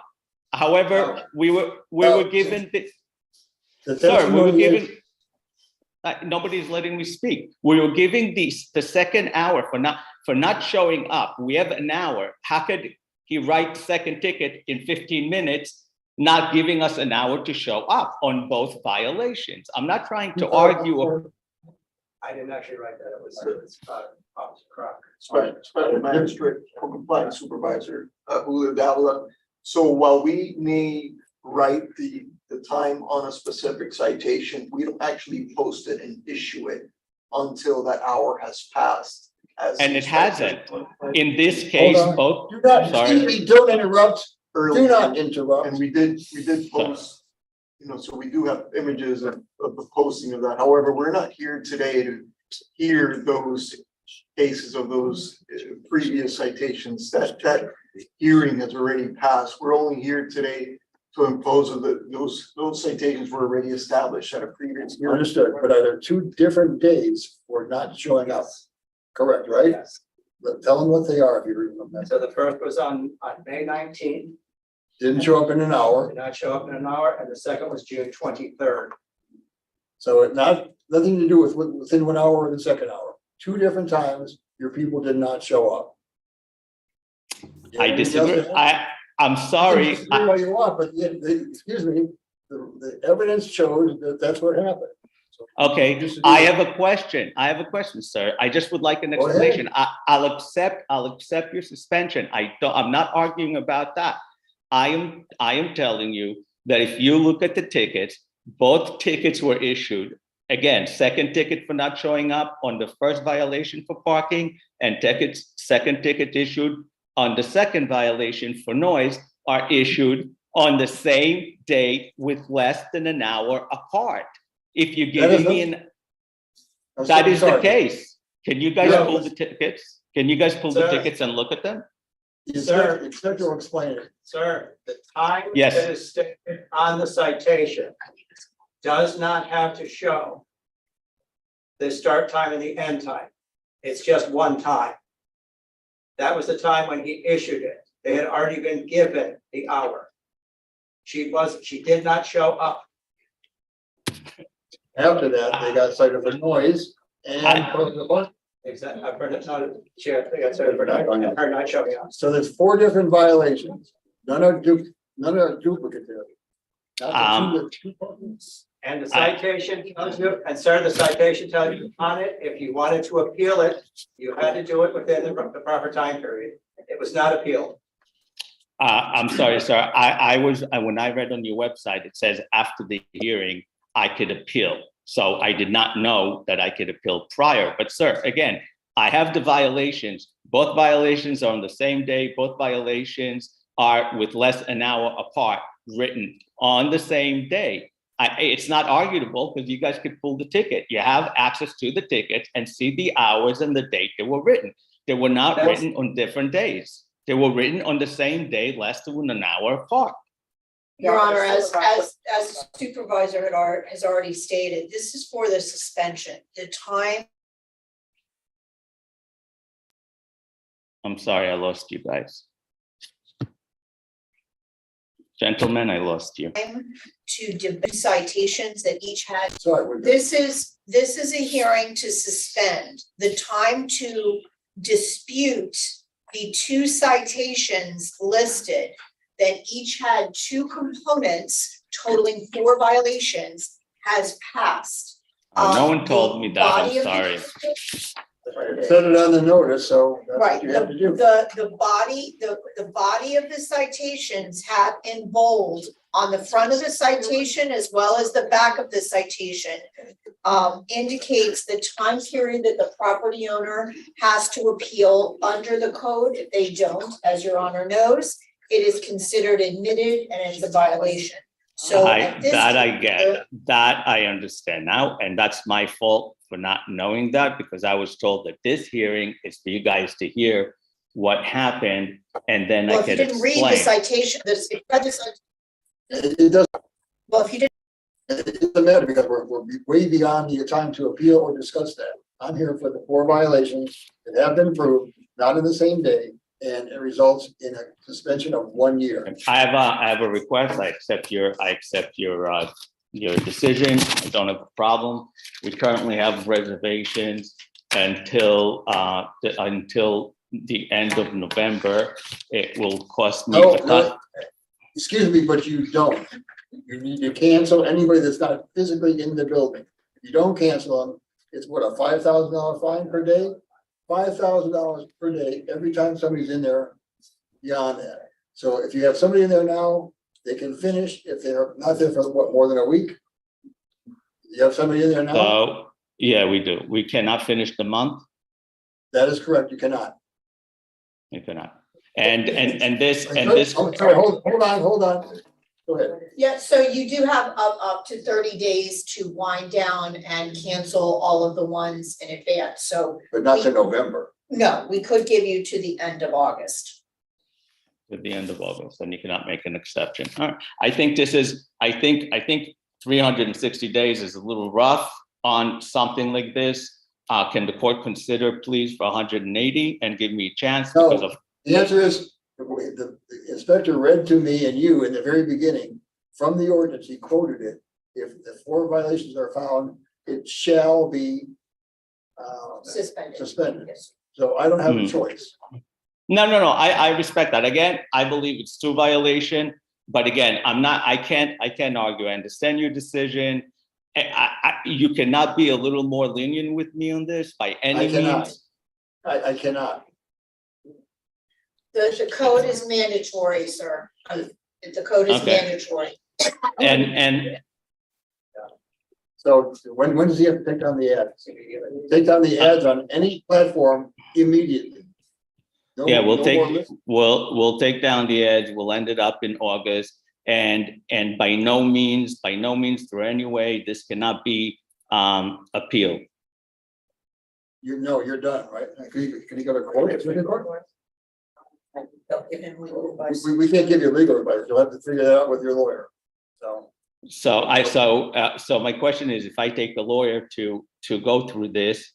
However, we were given the.
The
Sir, we were
testimony is-
given, nobody's letting me speak. We were giving the second hour for not showing up. We have an hour. How could he write the second ticket in 15 minutes, not giving us an hour to show up on both violations? I'm not trying to argue.
I didn't actually write that. It was, Officer Crocker.
Special Magistrate for Compliance Supervisor, Julio Davila. So while we may write the time on a specific citation, we don't actually post it and issue it until that hour has passed.
And it hasn't. In this case,
Hold on.
both.
Do not,
Sorry.
excuse me, don't interrupt.
Early.
Do not interrupt.
And we did post, so we do have images of the posting of that. However, we're not here today to hear those cases of those previous citations. That hearing has already passed. We're only here today to impose those citations were already established at a previous hearing.
Understood, but are there 2 different days for not showing up? Correct, right?
Yes.
But tell them what they are if you remember.
So the first was on May 19th,
Didn't show up in an hour,
did not show up in an hour, and the second was June 23rd.
so it nothing to do with within 1 hour or the second hour. 2 different times, your people did not show up.
I disagree. I'm sorry.
You can disagree all you want, but excuse me, the evidence shows that that's what happened. So
Okay,
disagree.
I have a question. Sir. I just would like an
Go ahead.
explanation. I'll accept your suspension. I'm not arguing about that. I am telling you that if you look at the tickets, both tickets were issued Again, second ticket for not showing up on the first violation for parking, and second ticket issued on the second violation for noise are issued on the same day with less than an hour apart. If you're
That is
giving me
I'm
that is the
sorry.
case. Can you guys
Yeah.
pull the tickets? Can you guys pull the
Sir.
tickets and look at them?
The inspector will explain it.
Sir, the time
Yes.
that is stated on the citation does not have to show the start time and the end time. It's just one time. That was the time when he issued it. They had already been given the hour. She did not show up.
After that, they got cited for noise and.
Exactly. I've heard it, not chair, they got cited for not showing up.
So there's 4 different violations. None are duplicate there.
And the citation tells you, and sir, the citation tells you on it, if you wanted to appeal it, you had to do it within the proper time period. It was not appealed.
I'm sorry, sir. When I read on your website, it says after the hearing, I could appeal. So I did not know that I could appeal prior. But sir, again, I have the violations. Both violations are on the same day. Both violations are with less an hour apart, written on the same day. It's not arguable because you guys could pull the ticket. You have access to the tickets and see the hours and the date they were written. They were not written on different days. They were written on the same day, less than an hour apart.
Your Honor, as the supervisor has already stated, this is for the suspension. The time
I'm sorry, I lost you guys. Gentlemen, I lost you.
to debate citations that each had.
Sorry.
This is a hearing to suspend. The time to dispute the 2 citations listed that each had 2 components totaling 4 violations has passed.
No one told me that, I'm
Body of the-
sorry.
Set it on the notice, so that's
Right,
what you have to do.
the body of the citations have in bold on the front of the citation as well as the back of the citation. Indicates the time period that the property owner has to appeal under the code. If they don't, as your honor knows, it is considered admitted and it's a violation. So at this.
I get, that I understand now, and that's my fault for not knowing that, because I was told that this hearing is for you guys to hear what happened, and then
Well,
I
if you
could
didn't read the
explain.
citation,
It doesn't.
well, if you didn't.
It doesn't matter because we're way beyond the time to appeal or discuss that. I'm here for the 4 violations that have been proved, not in the same day, and it results in a suspension of 1 year.
I have a request. I accept your decision. I don't have a problem. We currently have reservations until the end of November. It will cost me.
No, excuse me, but you don't. You need to cancel anybody that's not physically in the building. If you don't cancel them, it's what, a $5,000 fine per day? $5,000 per day every time somebody's in there beyond that. So if you have somebody in there now, they can finish. If they're not there for what, more than a week? You have somebody in there now?
So, yeah, we do. We cannot finish the month.
That is correct. You cannot.
We cannot. And this.
Oh, sorry, hold on. Go ahead.
Yeah, so you do have up to 30 days to wind down and cancel all of the ones in advance, so.
But not to November.
No, we could give you to the end of August.
At the end of August, and you cannot make an exception. All right. I think 360 days is a little rough on something like this. Can the court consider please for 180 and give me a chance because of.
The answer is, the inspector read to me and you in the very beginning from the ordinance, he quoted it. If the 4 violations are found, it shall be suspended.
Yes.
So I don't have a choice.
No. I respect that. Again, I believe it's 2 violation, but again, I can't argue. I understand your decision. You cannot be a little more lenient with me on this by any means.
I cannot.
The code is mandatory, sir. The code is
Okay.
mandatory.
And
So when does he have to take down the ads? Take down the ads on any platform immediately. No-
Yeah, we'll
no
take,
more list-
we'll take down the edge, we'll end it up in August. And by no means through any way, this cannot be appealed.
You know, you're done, right? Can you go to court? It's in court?
They'll give him legal advice.
We can't give you legal advice. You'll have to figure that out with your lawyer.
So my question is, if I take the lawyer to go through this,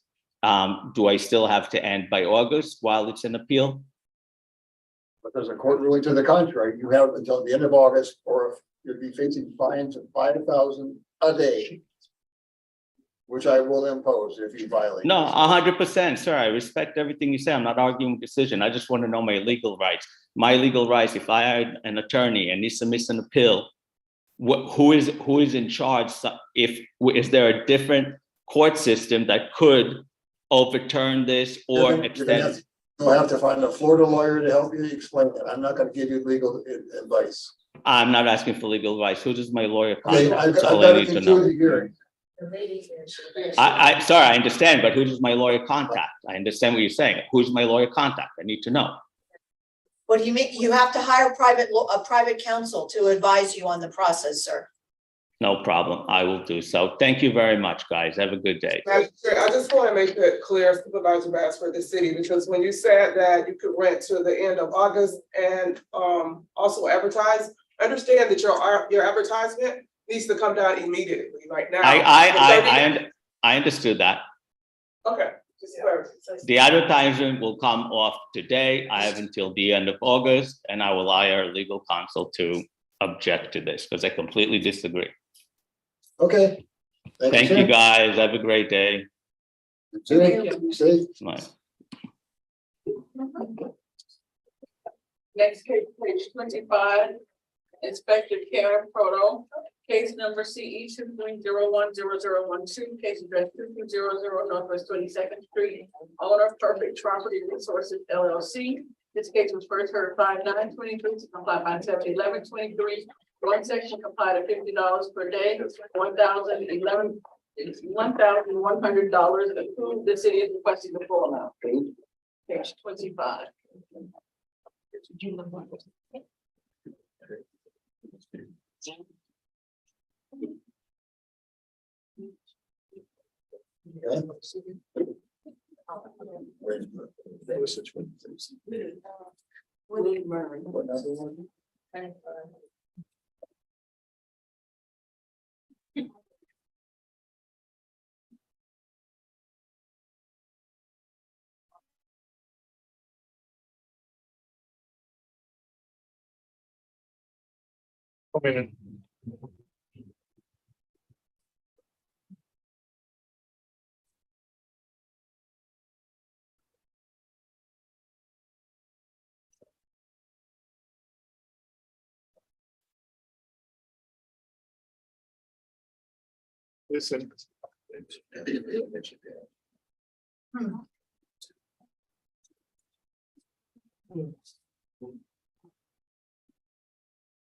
do I still have to end by August while it's an appeal?
But there's a court ruling to the contrary. You have until the end of August, or you'll be facing fines of $5,000 a day, which I will impose if you violate.
No, 100%, sir. I respect everything you say. I'm not arguing with decision. I just want to know my legal rights. My legal rights, if I hired an attorney and he submits an appeal, who is in charge? Is there a different court system that could overturn this or extend?
You'll have to find a Florida lawyer to help you explain it. I'm not going to give you legal advice.
I'm not asking for legal advice. Who does my lawyer
Okay,
contact?
I've
That's all
got
I
to
need to know.
conclude the hearing.
Sorry, I understand, but who does my lawyer contact? I understand what you're saying. Who's my lawyer contact? I need to know.
What do you mean? You have to hire a private counsel to advise you on the process, sir.
No problem. I will do so. Thank you very much, guys. Have a good day.
Magistrate, I just want to make that clear, Supervisor Bass, for the city, because when you said that you could rent to the end of August and also advertise, understand that your advertisement needs to come down immediately, like now.
I understood that.
Okay.
The advertisement will come off today. I have until the end of August, and I will hire a legal counsel to object to this because I completely disagree.
Okay.
Thank you, guys. Have a great day. Bye.
Next case, page 25, Inspector Karen Proto, case number CE 2301012, case address 2200 Northwest 22nd Street, owner Perfect Property Resources LLC. This case was first heard 5/9/23 to comply by 7/11/23. One section complied at $50 per day, $1,100 approved. The city is requesting the full amount. Page 25.
Okay. Listen.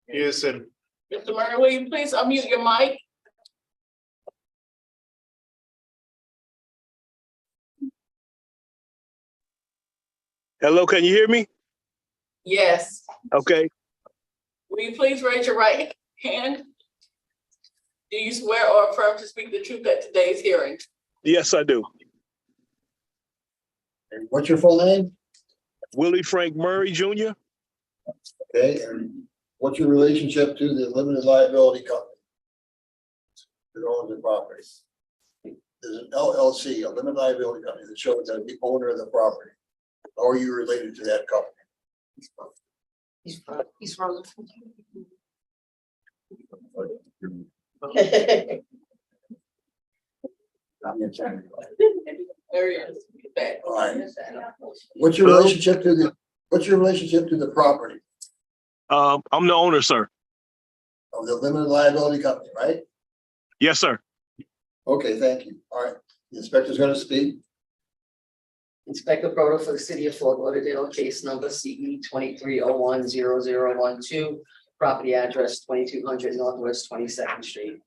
Listen.
Mr. Murray, will you please unmute your mic?
Hello, can you hear me?
Yes.
Okay.
Will you please raise your right hand? Do you swear or affirm to speak the truth at today's hearing?
Yes, I do.
And what's your full name?
Willie Frank Murray Jr.
Okay, and what's your relationship to the limited liability company that owns the property? There's an LLC, a limited liability company that shows that the owner of the property. How are you related to that company?
He's frozen.
There he is. Back.
All right. What's your relationship to the property
I'm the owner, sir.
of the limited liability company, right?
Yes, sir.
Okay, thank you. All right, the inspector's gonna speak.
Inspector Proto for the city of Fort Lauderdale, case number CE 23010012, property address 2200 Northwest 22nd Street.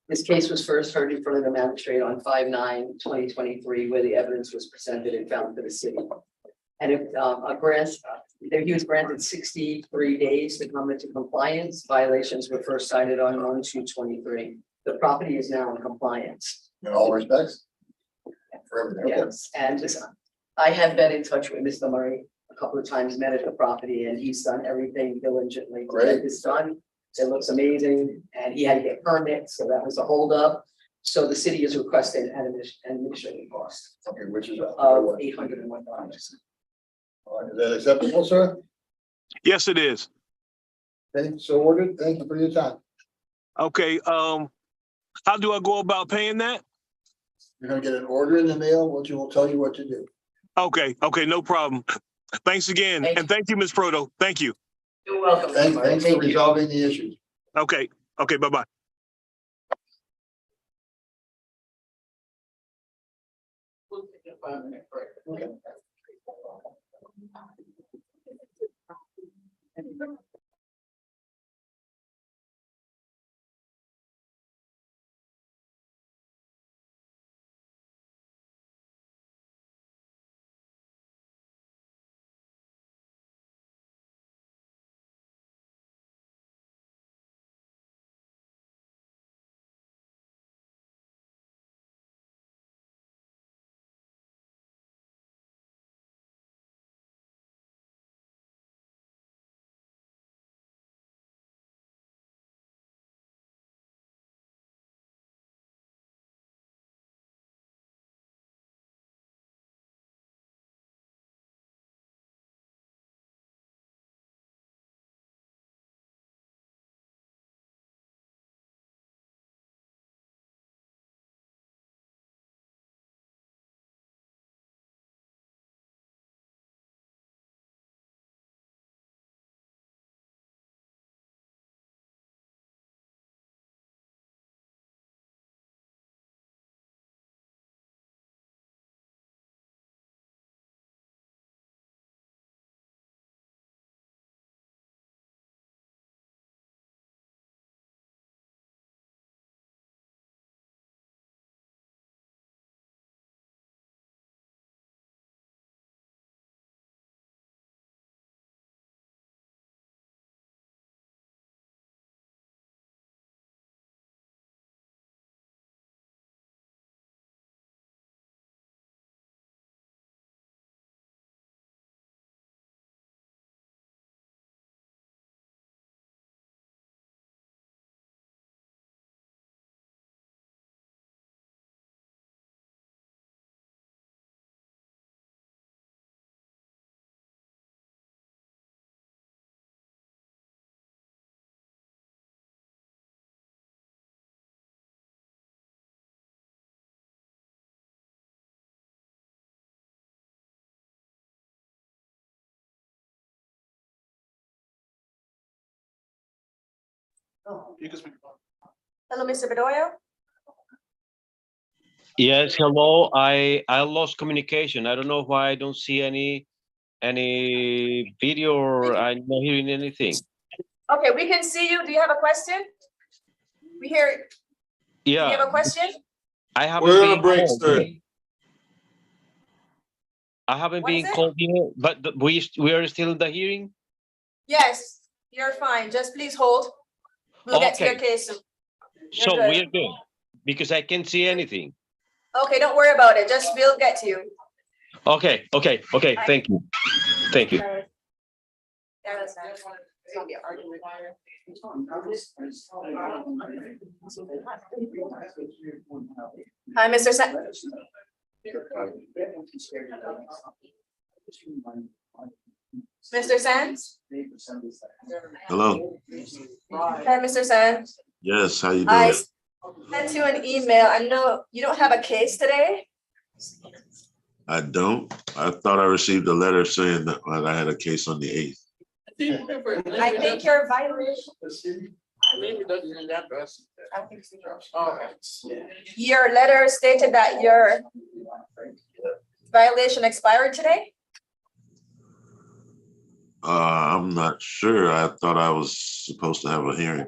This case was first heard in front of the magistrate on 5/9/2023, where the evidence was presented and found to the city. And if he was granted 63 days to come into compliance. Violations were first cited on 1/2/23. The property is now in compliance.
In all respects? For everything, okay.
Yes, and I have been in touch with Mr. Murray a couple of times, met at the property, and he's done everything diligently to get this done. It looks amazing, and he had to get permits, so that was a holdup. So the city is requesting an administrative cost
Okay, which is.
of $801.
All right, is that acceptable, sir?
Yes, it is.
Okay, so ordered. Thank you for your time.
Okay, how do I go about paying that?
You're gonna get an order in the mail, which will tell you what to do.
Okay, no problem. Thanks again, and thank you, Ms. Proto. Thank you.
You're welcome. Mr.
Thanks,
Murray.
thanks for
Thank you.
resolving the issues.
Okay, bye-bye.
We'll take a 5-minute break.
Okay.
Hello, Mr. Bedoya?
Yes, hello. I lost communication. I don't know why I don't see any video or I'm not hearing anything.
Okay, we can see you. Do you have a question? We hear, do you have
Yeah,
a question?
I haven't
We're on a
been
break,
called
sir.
yet. I haven't
What is
been
it?
called yet, but we are still in the hearing.
Yes, you're fine. Just please hold. We'll get to your
Okay.
case. You're
So
good.
we're good because I can't see anything.
Okay, don't worry about it. Just we'll get to you.
Okay. Thank you. Thank you.
Yeah, that's nice. It's gonna be an argument. Hi, Mr. Sen. Mr. Sands?
Hello.
Hi, Mr. Sands.
Yes, how you
I
doing?
sent you an email. I know you don't have a case today.
I don't. I thought I received a letter saying that I had a case on the 8th.
I think your violation.
Maybe that's in the address.
I think so. Your letter stated that your violation expired today?
I'm not sure. I thought I was supposed to have a hearing.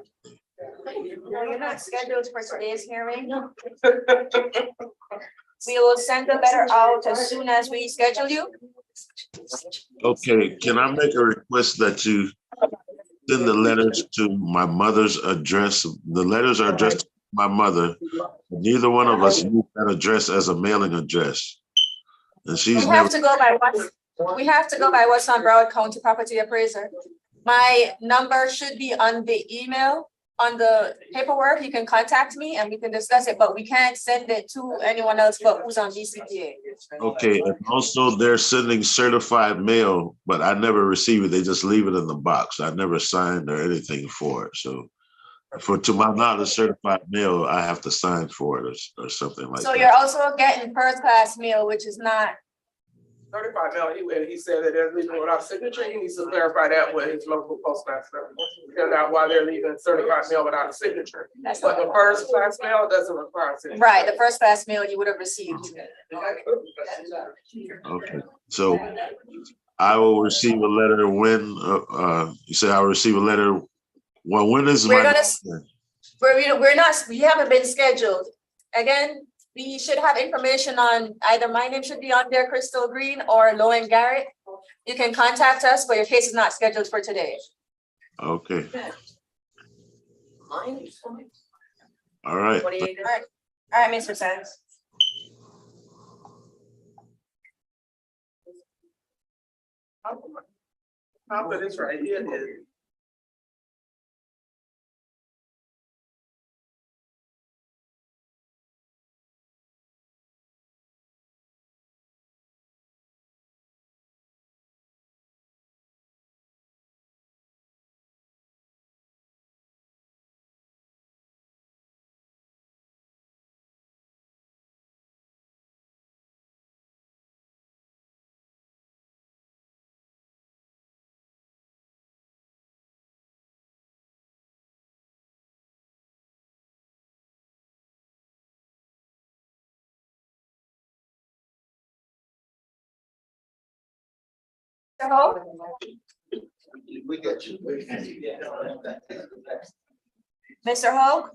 you're not scheduled for today's hearing. We will send the letter out as soon as we schedule you.
Okay, can I make a request that you send the letters to my mother's address? The letters are addressed to my mother. Neither one of us use that address as a mailing address. And she's
We
never,
have to go by what's on Broward County Property Appraiser. My number should be on the email, on the paperwork. You can contact me and we can discuss it, but we can't send it to anyone else but who's on BCPA.
okay, and also they're sending certified mail, but I never receive it. They just leave it in the box. I never signed or anything for it. So to my knowledge, certified mail, I have to sign for it or something like
So
that.
you're also getting first class mail, which is not,
Certified mail, he said that they're leaving without signature, he needs to clarify that with his local postmaster. Find out why they're leaving certified mail without a signature.
that's
But
not
the first class mail doesn't require a signature.
right. The first class mail you would have received.
Okay, so I will receive a letter when, you say I'll receive a letter. Well, when is
We're
my?
gonna, we haven't been scheduled. Again, we should have information on either my name should be on there, Crystal Green or Loan Garrett. You can contact us, but your case is not scheduled for today.
Okay, all right.
All right, Mr. Sands.
I'll put this right here, then.
Mr. Hope?
We got you.
Mr. Hope?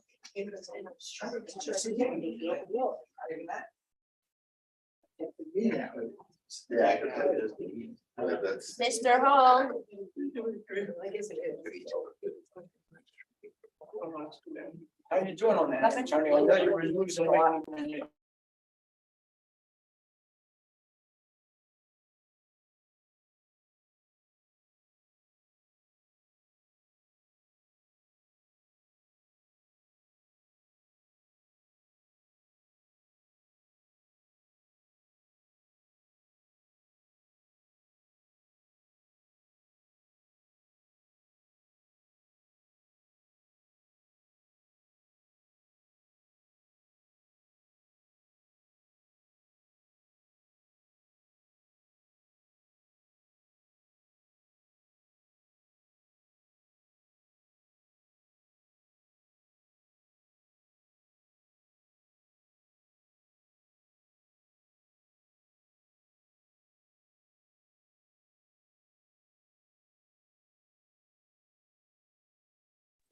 Mr. Hope?
How you doing on that? Attorney? I know you were losing a lot.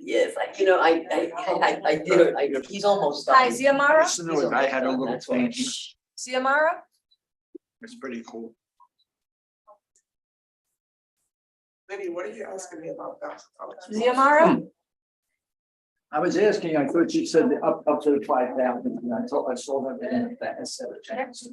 Yes, I did it, he's almost done.
Hi, Ziamara?
I had a little
That's why.
thing.
Ziamara?
It's pretty cool.
Lydia, what are you asking me about that?
Ziamara?
I was asking, I thought you said up to the 5,000, and I saw that as a chance.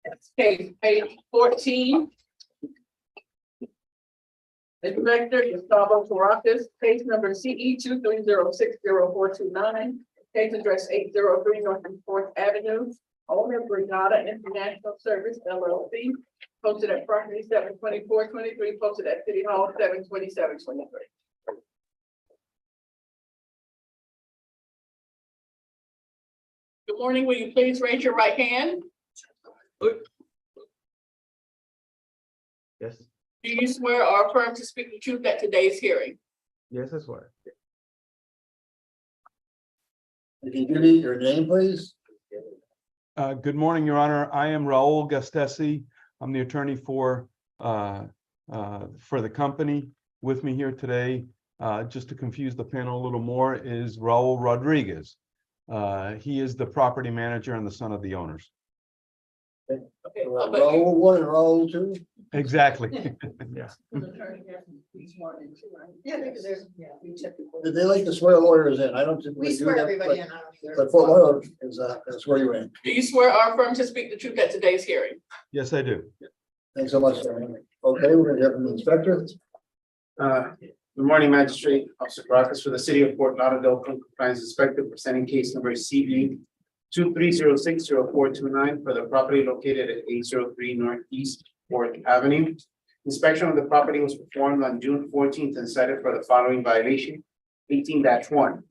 Okay, page 14. Inspector Gustavo Caracas, case number CE 230600429, case address 803 North and Fourth Avenue, owner Brigada International Service LLC, posted at property 72423, posted at City Hall 72723. Good morning, will you please raise your right hand?
Yes,
Do you swear or affirm to speak the truth at today's hearing?
yes, I swear.
Can you give me your name, please?
Good morning, Your Honor. I am Raul Gastesi. I'm the attorney for the company. With me here today, just to confuse the panel a little more, is Raul Rodriguez. He is the property manager and the son of the owners.
Okay,
Raul one and Raul two?
Exactly. Yeah.
Yeah, because there's, yeah, we typically.
They like to swear lawyers in. I don't typically
We
do
swear
that,
everybody
but-
in, I don't either.
But Fort Lauderdale is, swear you in.
Do you swear or affirm to speak the truth at today's hearing?
Yes, I do.
Thanks so much, sir. Okay, we're gonna hear from the inspector.
Good morning, Magistrate Officer Caracas for the City of Fort Lauderdale Code Compliance Inspector presenting case number CB 230600429 for the property located at 803 Northeast Fourth Avenue. Inspection of the property was performed on June 14th and cited for the following violation: 18-1.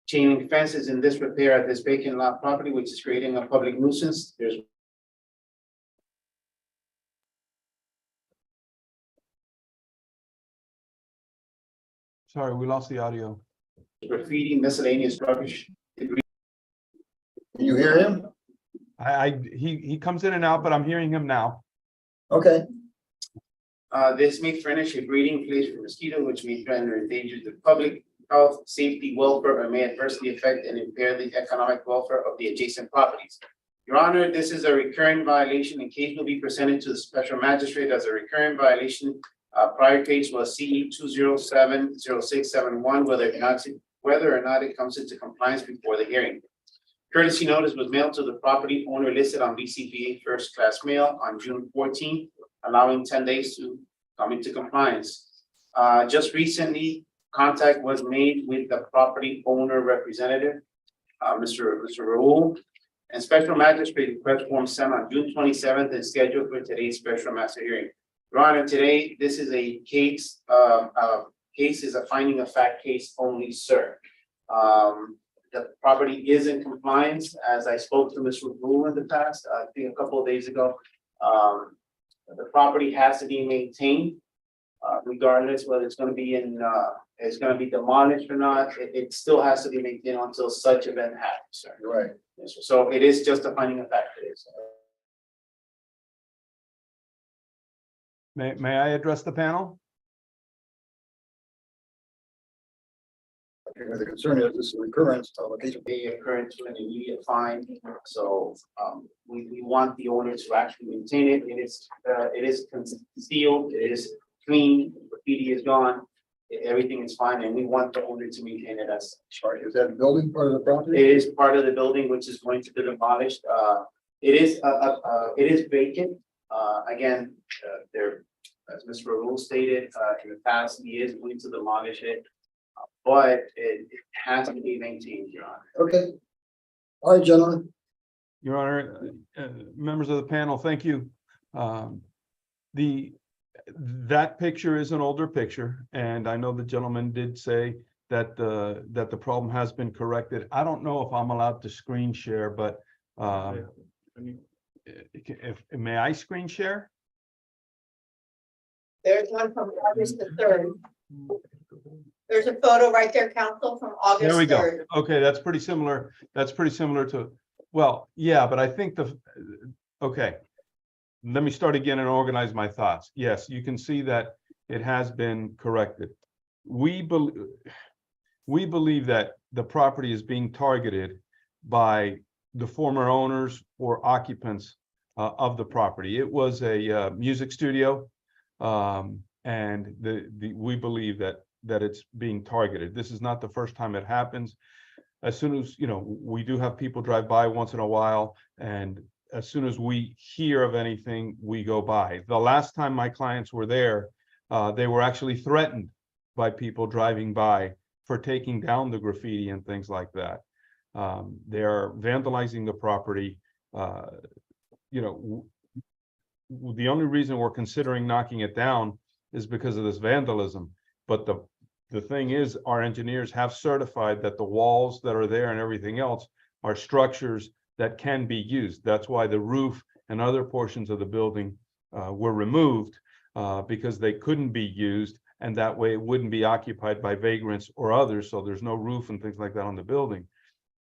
Chain link fence is in disrepair at this vacant lot property, which is creating a public nuisance. There's
Sorry, we lost the audio.
graffiti, miscellaneous rubbish.
Can you hear him?
He comes in and out, but I'm hearing him now.
Okay.
This may furnish a breeding place for mosquitoes, which may threaten or endanger the public health, safety, welfare, and may adversely affect and impair the economic welfare of the adjacent properties. Your Honor, this is a recurring violation and case will be presented to the special magistrate as a recurring violation. Prior case was CE 2070671, whether or not it comes into compliance before the hearing. Courtesy notice was mailed to the property owner listed on BCPA first class mail on June 14th, allowing 10 days to come into compliance. Just recently, contact was made with the property owner representative, Mr. Raul, and special magistrate request form sent on June 27th and scheduled for today's special master hearing. Your Honor, today, this is a case, is a finding of fact case only, sir. The property is in compliance, as I spoke to Mr. Raul in the past, I think a couple of days ago. The property has to be maintained, regardless whether it's gonna be it's gonna be demolished or not, it still has to be maintained until such event happens, sir.
Right.
Yes, sir. So it is just a finding of fact today, sir.
May I address the panel?
The concern is this is a recurrence of a case.
Be occurrence to an immediate fine, so we want the owner to actually maintain it. It is concealed, it is clean, graffiti is gone, everything is fine, and we want the owner to maintain it as.
Sorry, is that building part of the property?
It is part of the building which is going to be demolished. It is vacant. Again, there, as Mr. Raul stated, in the past, he is going to demolish it. But it has to be maintained, Your Honor.
Okay. All right, gentlemen.
Your Honor, members of the panel, thank you. That picture is an older picture, and I know the gentleman did say that the problem has been corrected. I don't know if I'm allowed to screen share, but may I screen share?
There's one from August the 3rd. There's a photo right there, council, from August 3rd.
There we go. Okay, that's pretty similar. That's pretty similar to, well, yeah, but I think okay. Let me start again and organize my thoughts. Yes, you can see that it has been corrected. We believe that the property is being targeted by the former owners or occupants of the property. It was a music studio, and we believe that it's being targeted. This is not the first time it happens. As soon as, we do have people drive by once in a while, and as soon as we hear of anything, we go by. The last time my clients were there, they were actually threatened by people driving by for taking down the graffiti and things like that. They are vandalizing the property. You know, the only reason we're considering knocking it down is because of this vandalism. But the thing is, our engineers have certified that the walls that are there and everything else are structures that can be used. That's why the roof and other portions of the building were removed, because they couldn't be used, and that way it wouldn't be occupied by vagrants or others, so there's no roof and things like that on the building.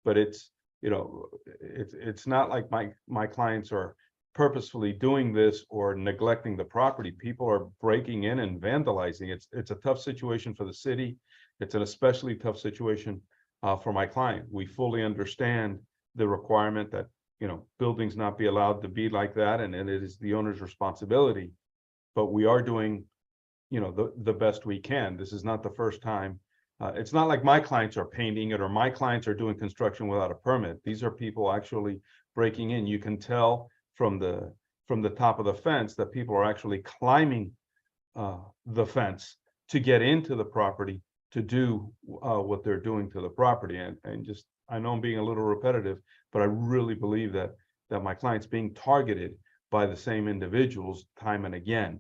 But it's, you know, it's not like my clients are purposefully doing this or neglecting the property. People are breaking in and vandalizing. It's a tough situation for the city. It's an especially tough situation for my client. We fully understand the requirement that, you know, buildings not be allowed to be like that, and it is the owner's responsibility. But we are doing, you know, the best we can. This is not the first time. It's not like my clients are painting it or my clients are doing construction without a permit. These are people actually breaking in. You can tell from the top of the fence that people are actually climbing the fence to get into the property to do what they're doing to the property. And just, I know I'm being a little repetitive, but I really believe that my client's being targeted by the same individuals time and again.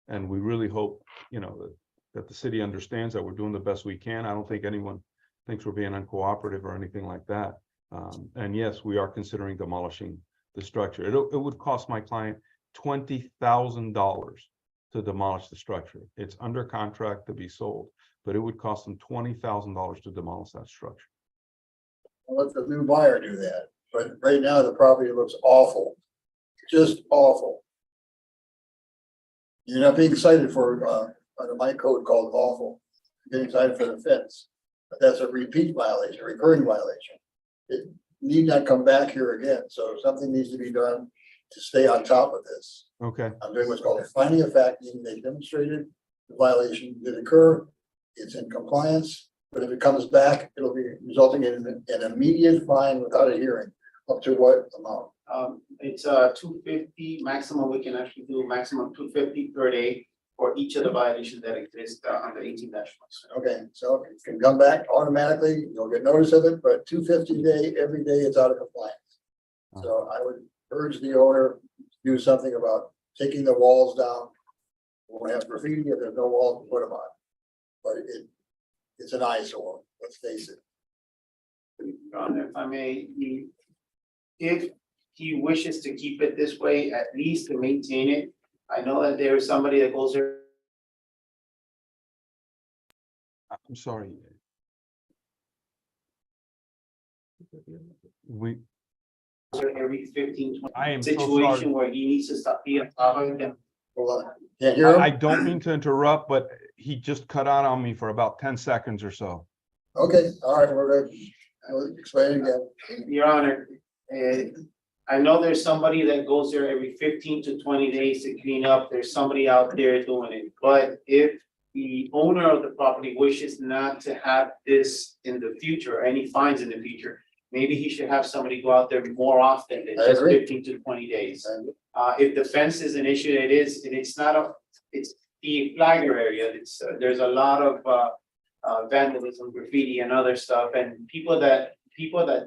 And we really hope, you know, that the city understands that we're doing the best we can. I don't think anyone thinks we're being uncooperative or anything like that. And yes, we are considering demolishing the structure. It would cost my client $20,000 to demolish the structure. It's under contract to be sold, but it would cost them $20,000 to demolish that structure.
Let the new buyer do that, but right now the property looks awful, just awful. You're not being cited for, under my code called awful, you're being cited for the fence, but that's a repeat violation, a recurring violation. It need not come back here again, so something needs to be done to stay on top of this.
Okay.
I'm doing what's called a finding of fact, meaning they demonstrated the violation did occur, it's in compliance, but if it comes back, it'll be resulting in an immediate fine without a hearing. Up to what amount?
It's $250 maximum. We can actually do maximum $250 per day for each of the violations that exist under 18-1.
Okay, so it can come back automatically, you'll get notice of it, but $250 a day, every day it's out of compliance. So I would urge the owner to do something about taking the walls down. We won't have graffiti if there's no walls to put them on. But it's an eyesore, let's face it.
If I may, if he wishes to keep it this way, at least to maintain it. I know that there is somebody that goes there.
I'm sorry.
Every 15, 20
I am so
situation
sorry.
where he needs to stop being following them.
I don't mean to interrupt, but he just cut out on me for about 10 seconds or so.
Okay, all right, we're good. I will explain again.
Your Honor, I know there's somebody that goes there every 15 to 20 days to clean up. There's somebody out there doing it. But if the owner of the property wishes not to have this in the future, or any fines in the future, maybe he should have somebody go out there more often than just 15 to 20 days. If the fence is an issue, it is, and it's not it's the flagger area. It's there's a lot of vandalism, graffiti, and other stuff, and people that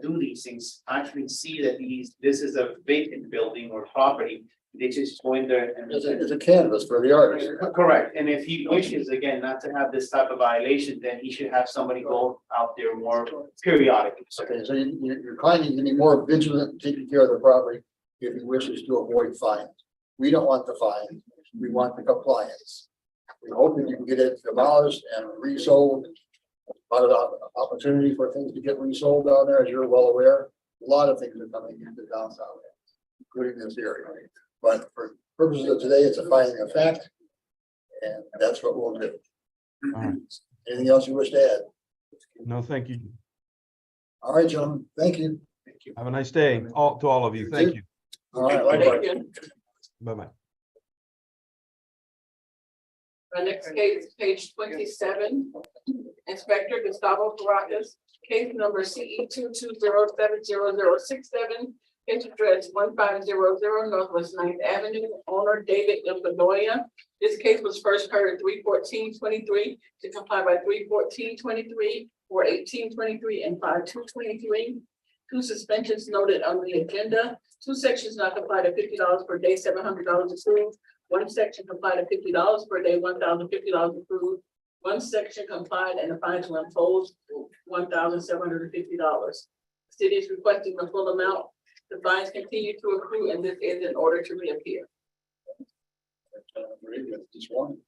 do these things actually see that this is a vacant building or property. They just go in there and
it's a canvas for the artist.
Correct. And if he wishes, again, not to have this type of violation, then he should have somebody go out there more periodically.
Okay, so your client needs to be more vigilant in taking care of the property if he wishes to avoid fines. We don't want the fine, we want the compliance. We're hoping you can get it demolished and resold. A lot of opportunity for things to get resold down there, as you're well aware. A lot of things are coming into downtown, including this area. But for purposes of today, it's a finding of fact, and that's what we'll do.
All right.
Anything else you wish to add?
No, thank you.
All right, gentlemen, thank you.
Have a nice day, to all of you. Thank you.
All right, likewise.
Bye-bye.
Our next case, page 27, Inspector Gustavo Caracas, case number CE 2207067, Case address 1500 Northwest 9th Avenue, owner David Bedoya. This case was first heard 3/14/23 to comply by 3/14/23, 4/18/23, and 5/2/23. Two suspensions noted on the agenda. Two sections not complied at $50 per day, $700 approved. One section complied at $50 per day, $1,050 approved. One section complied and the fines were imposed, $1,750. City is requesting the full amount. The fines continue to accrue and this is in order to reappear.
Just one.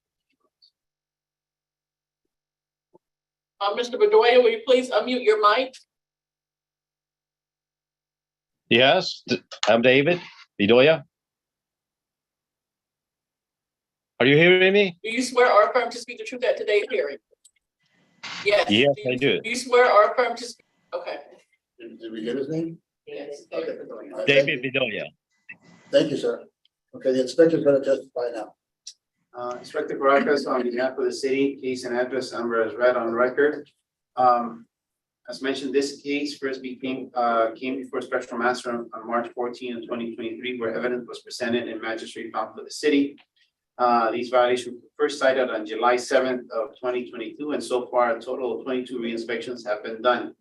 Mr. Bedoya, will you please unmute your mic?
Yes, I'm David Bedoya. Are you hearing me?
Do you swear or affirm to speak the truth at today's hearing? Yes.
Yes, I do.
Do you swear or affirm to speak? Okay.
Did we get his name?
Yes.
Okay.
David Bedoya.
Thank you, sir. Okay, the inspector's gonna testify now.
Inspector Caracas, on behalf of the city, case and address number as read on record. As mentioned, this case first came before special master on March 14 of 2023, where evidence was presented in magistrate found for the city. These violations were first cited on July 7th of 2022, and so far a total of 22 re-inspections have been done.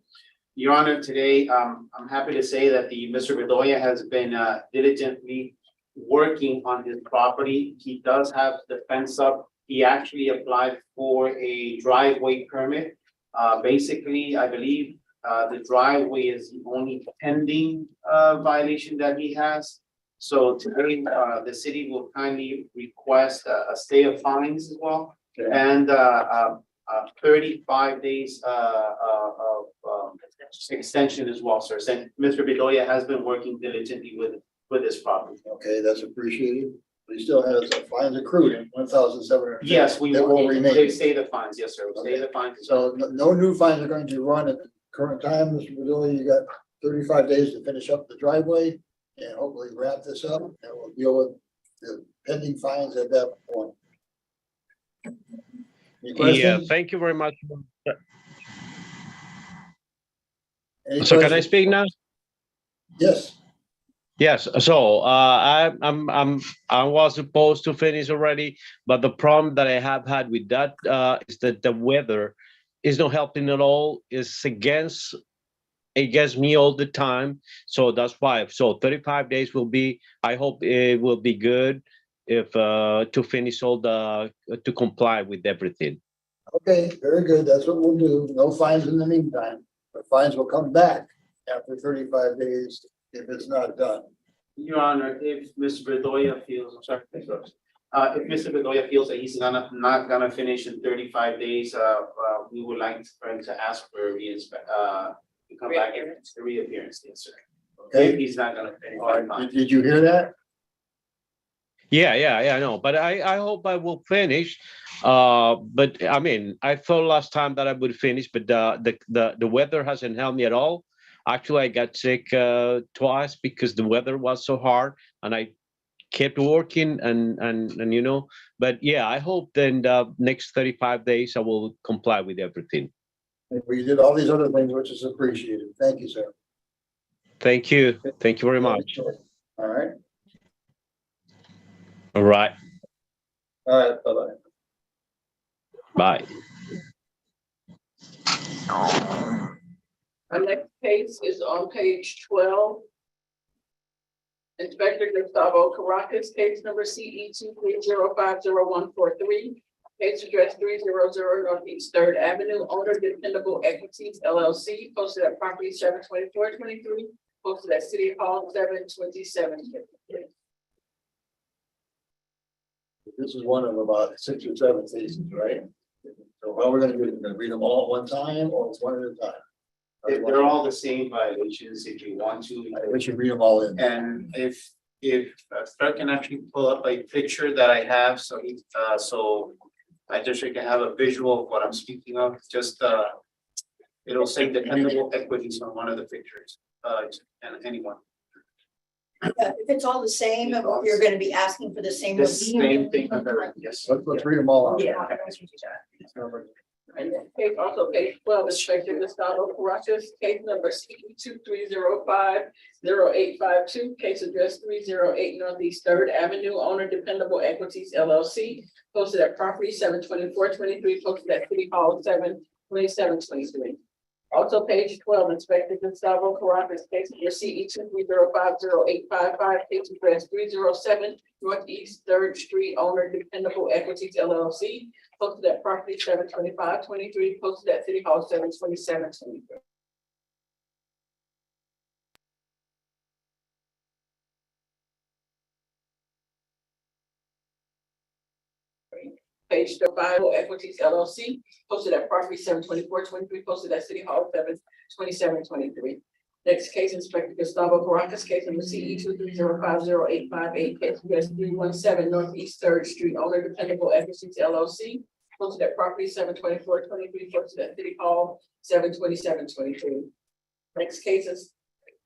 Your Honor, today, I'm happy to say that Mr. Bedoya has been diligently working on his property. He does have the fence up. He actually applied for a driveway permit. Basically, I believe the driveway is the only pending violation that he has. So today, the city will kindly request a stay of fines as well, and 35 days of extension as well, sir. So Mr. Bedoya has been working diligently with this property.
Okay, that's appreciated. But he still has fines accrued, 1,700.
Yes, we
That will
will,
remain.
they stay the fines, yes, sir, stay the fines.
So no new fines are going to run at the current time, Mr. Bedoya. You got 35 days to finish up the driveway and hopefully wrap this up, and we'll deal with the pending fines at that point. Any questions?
Yeah, thank you very much.
Any
So can I
questions?
speak now?
Yes.
Yes, so I was supposed to finish already, but the problem that I have had with that is that the weather is not helping at all. It's against me all the time. So that's why. So 35 days will be, I hope it will be good if to finish all to comply with everything.
Okay, very good. That's what we'll do. No fines in the meantime. The fines will come back after 35 days if it's not done.
Your Honor, if Mr. Bedoya feels, I'm sorry, if Mr. Bedoya feels that he's not gonna finish in 35 days, we would like for him to ask for a to come back and reappearance, yes, sir.
Okay.
If he's not gonna finish.
All right. Did you hear that?
Yeah, I know, but I hope I will finish. But I mean, I thought last time that I would finish, but the weather hasn't helped me at all. Actually, I got sick twice because the weather was so hard, and I kept working and you know. But yeah, I hope then the next 35 days I will comply with everything.
We did all these other things, which is appreciated. Thank you, sir.
Thank you very much.
All right.
All right,
All right. Bye-bye.
bye.
Our next case is on page 12. Inspector Gustavo Caracas, case number CE 230500143. Case address 300 Northeast 3rd Avenue, owner Dependable Equities LLC, posted at property 72423, posted at City Hall 727.
This is one of about 6 or 7 cases, right? So how we're gonna do it, we're gonna read them all at one time or one at a time?
They're all the same violations if you want to.
We should read them all in.
And if Fred can actually pull up a picture that I have, so I just can have a visual of what I'm speaking of, just it'll say dependable equities on one of the pictures, and anyone.
If it's all the same, you're gonna be asking for the same.
The same thing, yes.
Let's read them all out.
Yeah.
And then page, also page 12, Inspector Gustavo Caracas, case number CE 2305-0852, case address 308 Northeast Third Avenue, owner Dependable Equities LLC, posted at property 72423, posted at City Hall 72723. Also page 12, Inspector Gustavo Caracas, case number CE 2305-0855, case address 307 Northeast Third Street, owner Dependable Equities LLC, posted at property 72523, posted at City Hall 72723. Page 5, Equities LLC, posted at property 72423, posted at City Hall 72723. Next case, Inspector Gustavo Caracas, case number CE 2305-0858, case address 317 Northeast Third Street, owner Dependable Equities LLC, posted at property 72423, posted at City Hall 72723. Next case is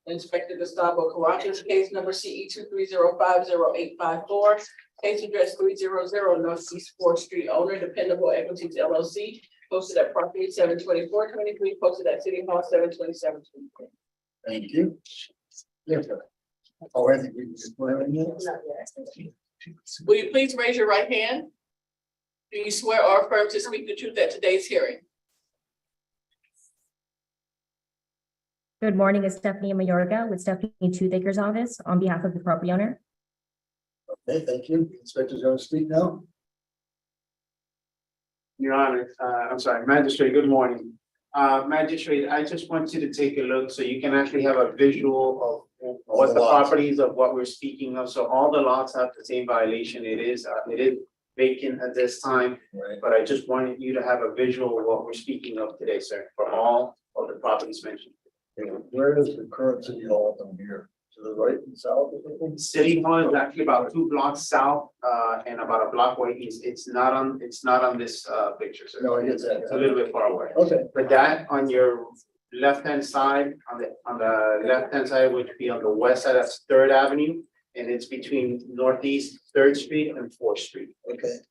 Inspector Gustavo Caracas, case number CE 2305-0854, case address 300 Northeast 4th Street, owner Dependable Equities LLC, posted at property 72423, posted at City Hall 72723.
Thank you. Yes, sir. Oh, I think we can just swear in here.
Will you please raise your right hand? Do you swear or affirm to speak the truth at today's hearing?
Good morning, it's Stephanie Mayorga with Stephanie Toothaker's office on behalf of the property owner.
Okay, thank you. Inspector's going to speak now.
Your Honor, I'm sorry, Magistrate, good morning. Magistrate, I just want you to take a look so you can actually have a visual of what the properties of what we're speaking of. So all the lots have the same violation. It is vacant at this time, but I just wanted you to have a visual of what we're speaking of today, sir, for all of the properties mentioned.
Where is the current city hall from here? To the right and south or something?
City Hall is actually about 2 blocks south, and about a block away east. It's not on this picture, sir.
No, I get that.
It's a little bit far away.
Okay.
But that on your left-hand side, on the left-hand side, which would be on the west side, that's Third Avenue, and it's between Northeast Third Street and 4th Street.
Okay.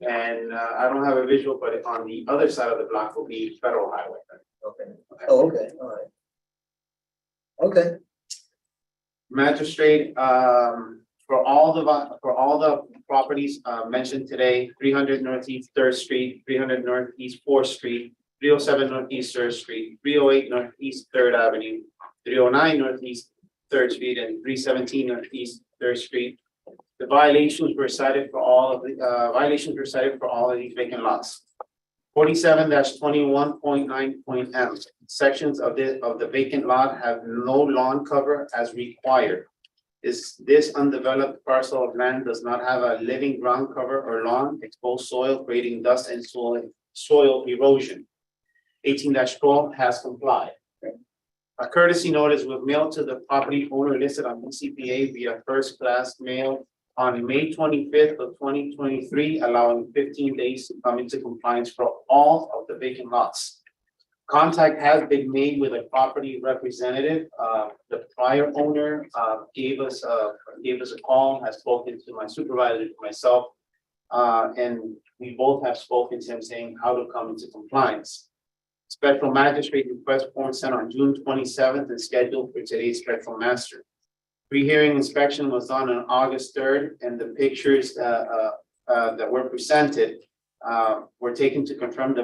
And I don't have a visual, but on the other side of the block will be Federal Highway.
Okay. Oh, okay, all right. Okay.
Magistrate, for all the properties mentioned today, 300 Northeast Third Street, 300 Northeast 4th Street, 307 Northeast 3rd Street, 308 Northeast 3rd Avenue, 309 Northeast 3rd Street, and 317 Northeast 3rd Street. The violations were cited for all of these vacant lots. 47-21.9.m. Sections of the vacant lot have no lawn cover as required. This undeveloped parcel of land does not have a living ground cover or lawn, exposed soil creating dust and soil erosion. 18-12 has complied. A courtesy notice was mailed to the property owner listed on BCPA via first class mail on May 25th of 2023, allowing 15 days to come into compliance for all of the vacant lots. Contact has been made with a property representative. The prior owner gave us a call, has spoken to my supervisor, to myself, and we both have spoken to him saying how to come into compliance. Special magistrate request form sent on June 27th and scheduled for today's special master. Pre-hearing inspection was done on August 3rd, and the pictures that were presented were taken to confirm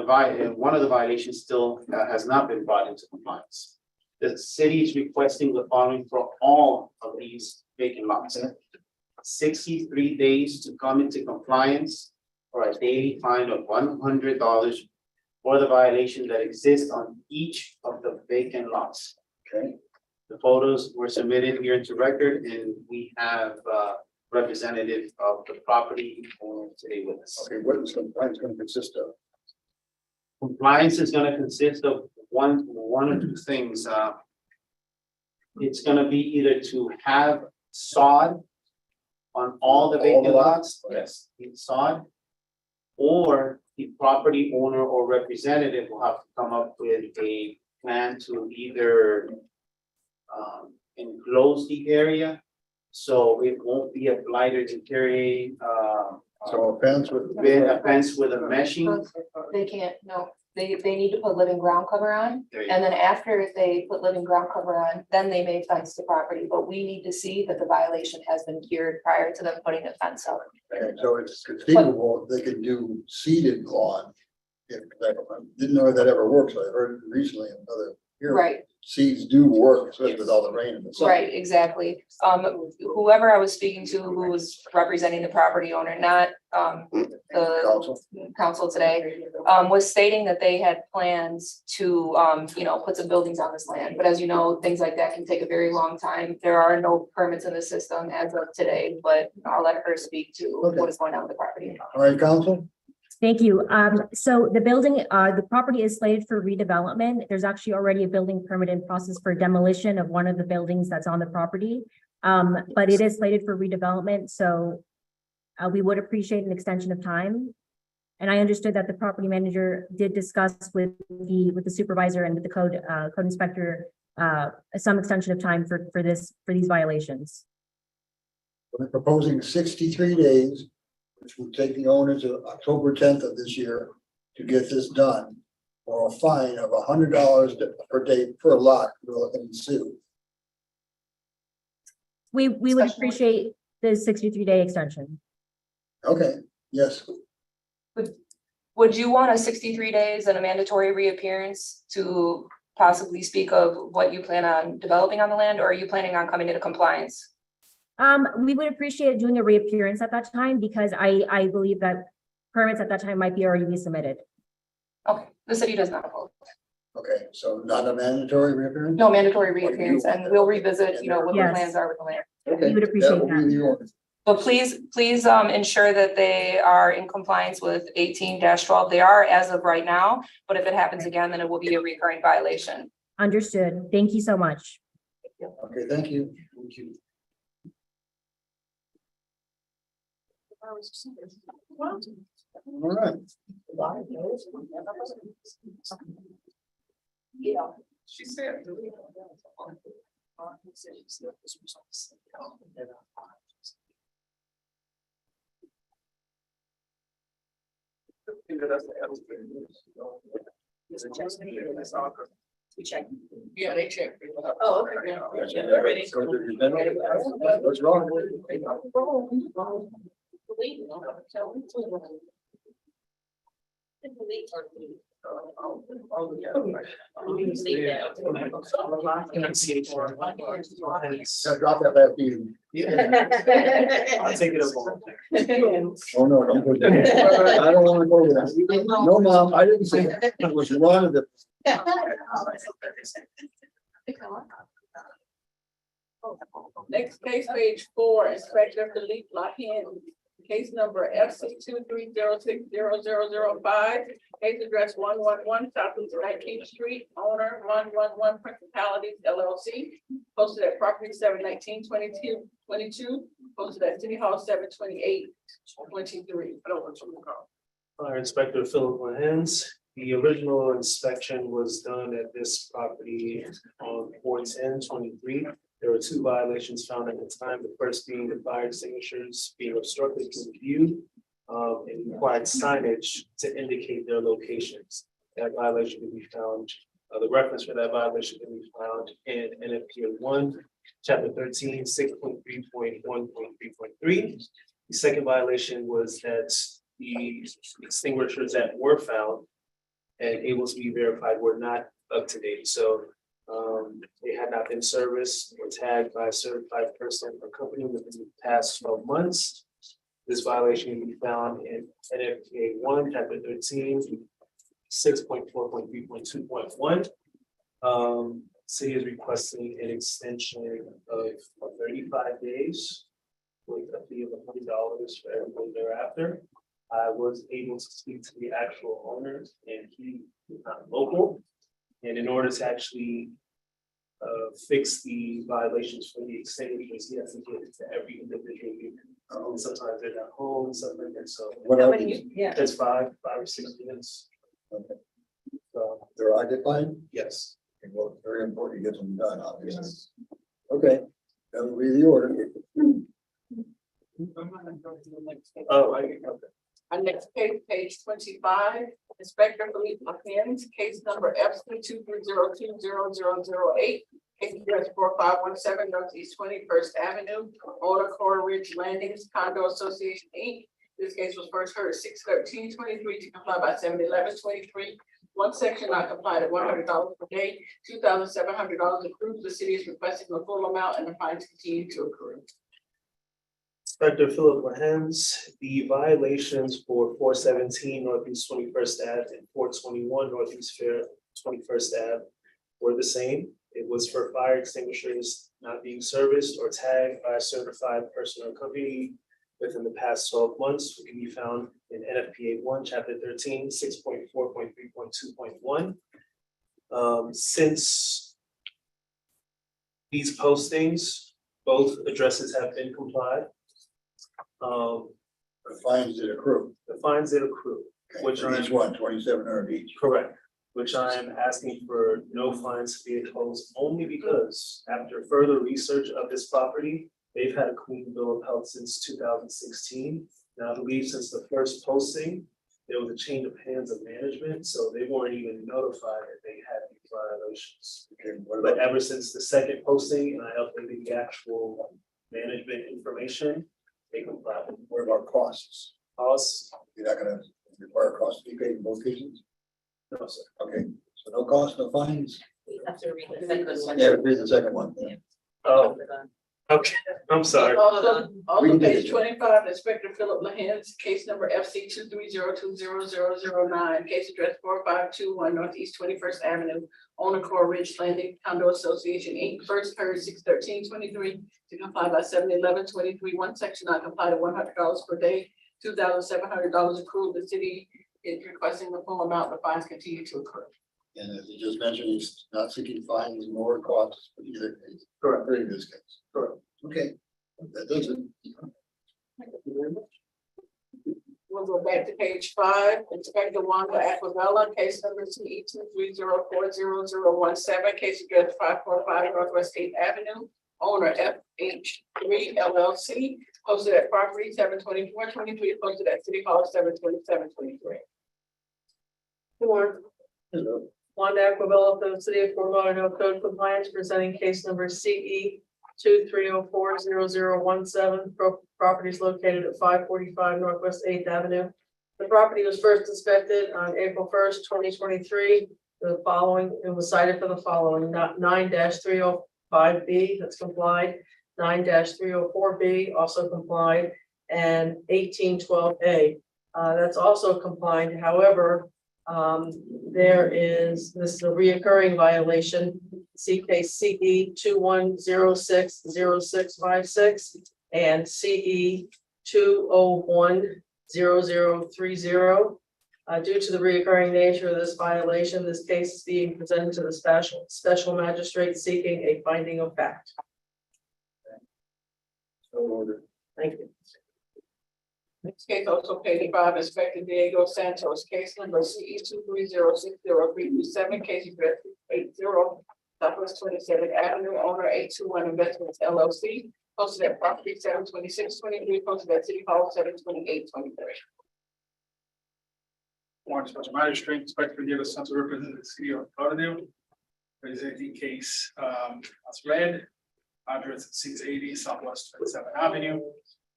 one of the violations still has not been brought into compliance. The city is requesting the following for all of these vacant lots. 63 days to come into compliance, or a daily fine of $100 for the violation that exists on each of the vacant lots.
Okay.
The photos were submitted here into record, and we have representative of the property owner today with us.
Okay, what is compliance going to consist of?
Compliance is going to consist of one or two things. It's going to be either to have sod on all the vacant lots. Yes, it's sod. Or the property owner or representative will have to come up with a plan to either enclose the area so it won't be a blighter deteriorating
So a fence with.
With a fence with a meshing.
They can't, no, they need to put living ground cover on.
There you
And then after they put living ground cover on, then they may fence the property, but we need to see that the violation has been cured prior to them putting the fence up.
Okay, so it's conceivable they could do seeded lawn. If that, I didn't know if that ever works. I heard recently another here.
Right.
Seeds do work, especially with all the rain in the summer.
Right, exactly. Whoever I was speaking to, who was representing the property owner, not, the council today, was stating that they had plans to, put some buildings on this land. But as you know, things like that can take a very long time. There are no permits in the system as of today, but I'll let her speak to what is going on with the property.
All right, council?
Thank you. So the building, the property is slated for redevelopment. There's actually already a building permit in process for demolition of one of the buildings that's on the property. But it is slated for redevelopment, so we would appreciate an extension of time. And I understood that the property manager did discuss with the supervisor and with the code inspector some extension of time for these violations.
We're proposing 63 days, which would take the owner to October 10th of this year to get this done, or a fine of $100 per day per lot. We're looking to sue.
We would appreciate the 63-day extension.
Okay, yes.
Would you want a 63 days and a mandatory reappearance to possibly speak of what you plan on developing on the land, or are you planning on coming into compliance?
We would appreciate doing a reappearance at that time because I believe that permits at that time might be already submitted.
Okay, the city does not oppose.
Okay, so not a mandatory reappearance?
No mandatory reappearance, and we'll revisit, what the
Yes.
plans are with the land.
Okay,
We would appreciate
that will be the order.
But please ensure that they are in compliance with 18-12. They are as of right now, but if it happens again, then it will be a recurring violation.
Understood. Thank you so much.
Okay, thank you. Thank you. All right.
Yeah, she said. Yeah, they checked. Oh, okay. Yeah, they're ready.
What's wrong? Drop that last meeting.
I'll take it as well.
Oh, no, don't put that. I don't want to go there. No, Mom, I didn't say it. It was one of the.
Next case, page 4, Inspector Philippe Lahin, case number FC 230600005, case address 111 Southeast 19th Street, owner 111 Principalities LLC, posted at property 7/19/22, posted at City Hall 7/28/23. I don't want you to call.
Fire Inspector Philip Lahens. The original inspection was done at this property on 4/10/23. There were 2 violations found at the time. The first being the fire extinguishers being obstructed to view and required signage to indicate their locations. That violation can be found, the reference for that violation can be found in NFPA 1, Chapter 13, 6.3.1.3.3. The second violation was that the extinguishers that were found and able to be verified were not up to date. So they had not been serviced or tagged by a certified person or company within the past 12 months. This violation can be found in NFPA 1, Chapter 13, 6.4.3.2.1. City is requesting an extension of 35 days with a fee of $100 for everyone thereafter. I was able to speak to the actual owners and he is not local. And in order to actually fix the violations for the extinguishers, he has to get it to every individual unit. Sometimes they're not home, something like that. So it's 5 or 6 units.
Okay. So they're occupied?
Yes.
Okay, well, it's very important to get them done, obviously. Okay, that will be the order.
Oh, okay. Our next case, page 25, Inspector Philippe Lapins, case number FC 230200008. Case address 4517 Northeast 21st Avenue, Old Coral Ridge Landings Condo Association, Inc. This case was first heard 6/13/23 to comply by 7/11/23. One section not complied at $100 per day, $2,700 accrued. The city is requesting the full amount and the fines continue to accrue.
Inspector Philip Lahens, the violations for 417 Northeast 21st Ave and 421 Northeast Fair 21st Ave were the same. It was for fire extinguishers not being serviced or tagged by a certified personnel company within the past 12 months. It can be found in NFPA 1, Chapter 13, 6.4.3.2.1. Since these postings, both addresses have been complied.
The fines did accrue.
The fines did accrue, which
For each one, 2,700 each.
correct, which I am asking for no fines to be imposed only because after further research of this property, they've had a clean bill of health since 2016. Now, I believe since the first posting, there was a change of hands of management, so they weren't even notified that they had these violations.
Okay, what
But
about,
ever since the second posting, and I updated the actual management information, they complied.
what about costs?
Costs,
You're not gonna require costs to be paid in both cases?
no, sir.
Okay, so no cost, no fines?
You have to read the second one.
Yeah, read the second one.
Oh, okay, I'm sorry.
Also,
We can do
page
it.
25, Inspector Philip Lahens, case number FC 230200009, case address 4521 Northeast 21st Avenue, owner Coral Ridge Landing Condo Association, Inc. First heard 6/13/23 to comply by 7/11/23. One section not complied at $100 per day, $2,700 accrued. The city is requesting the full amount. The fines continue to accrue.
And as you just mentioned, he's not seeking fines nor costs for either case.
Correct.
In this case.
Correct.
Okay, that does it.
We'll go back to page 5, Inspector Wanda Aquavella, case number CE 230400017, case address 545 Northwest 8th Avenue, owner FH3 LLC, posted at property 7/24/23, posted at City Hall 7/27/23.
Good morning.
Hello.
Wanda Aquabella, the City of Fort Lauderdale Code Compliance, presenting case number CE 230400017. Properties located at 545 Northwest 8th Avenue. The property was first inspected on April 1st, 2023. The following, it was cited for the following, 9-305B, that's complied, 9-304B, also complied, and 1812A. That's also complied. However, this is a reoccurring violation, case CE 21060656 and CE 2010030. Due to the reoccurring nature of this violation, this case is being presented to the special magistrate seeking a finding of fact.
So ordered.
Thank you.
Next case also paid 5, Inspector Diego Santos, case number CE 2306037, case address 80 Southwest 27th Avenue, owner 821 Investments LLC, posted at property 7/26/23, posted at City Hall 7/28/23.
Warrant Special Magistrate, Inspector Diego Santos, representing the city of Lauderdale. Presenting case as read, address 680 Southwest 27th Avenue.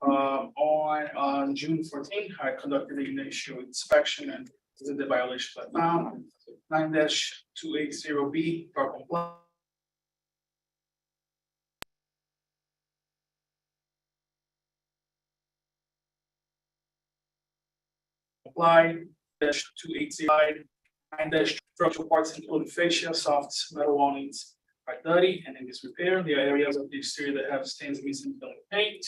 On June 14th, I conducted the initial inspection and the violations I found. 9-280B for compliance. Applied -280, 9- structural parts including fascia, soft metal awnings are dirty and in disrepair. There are areas of the exterior that have stains missing from the paint.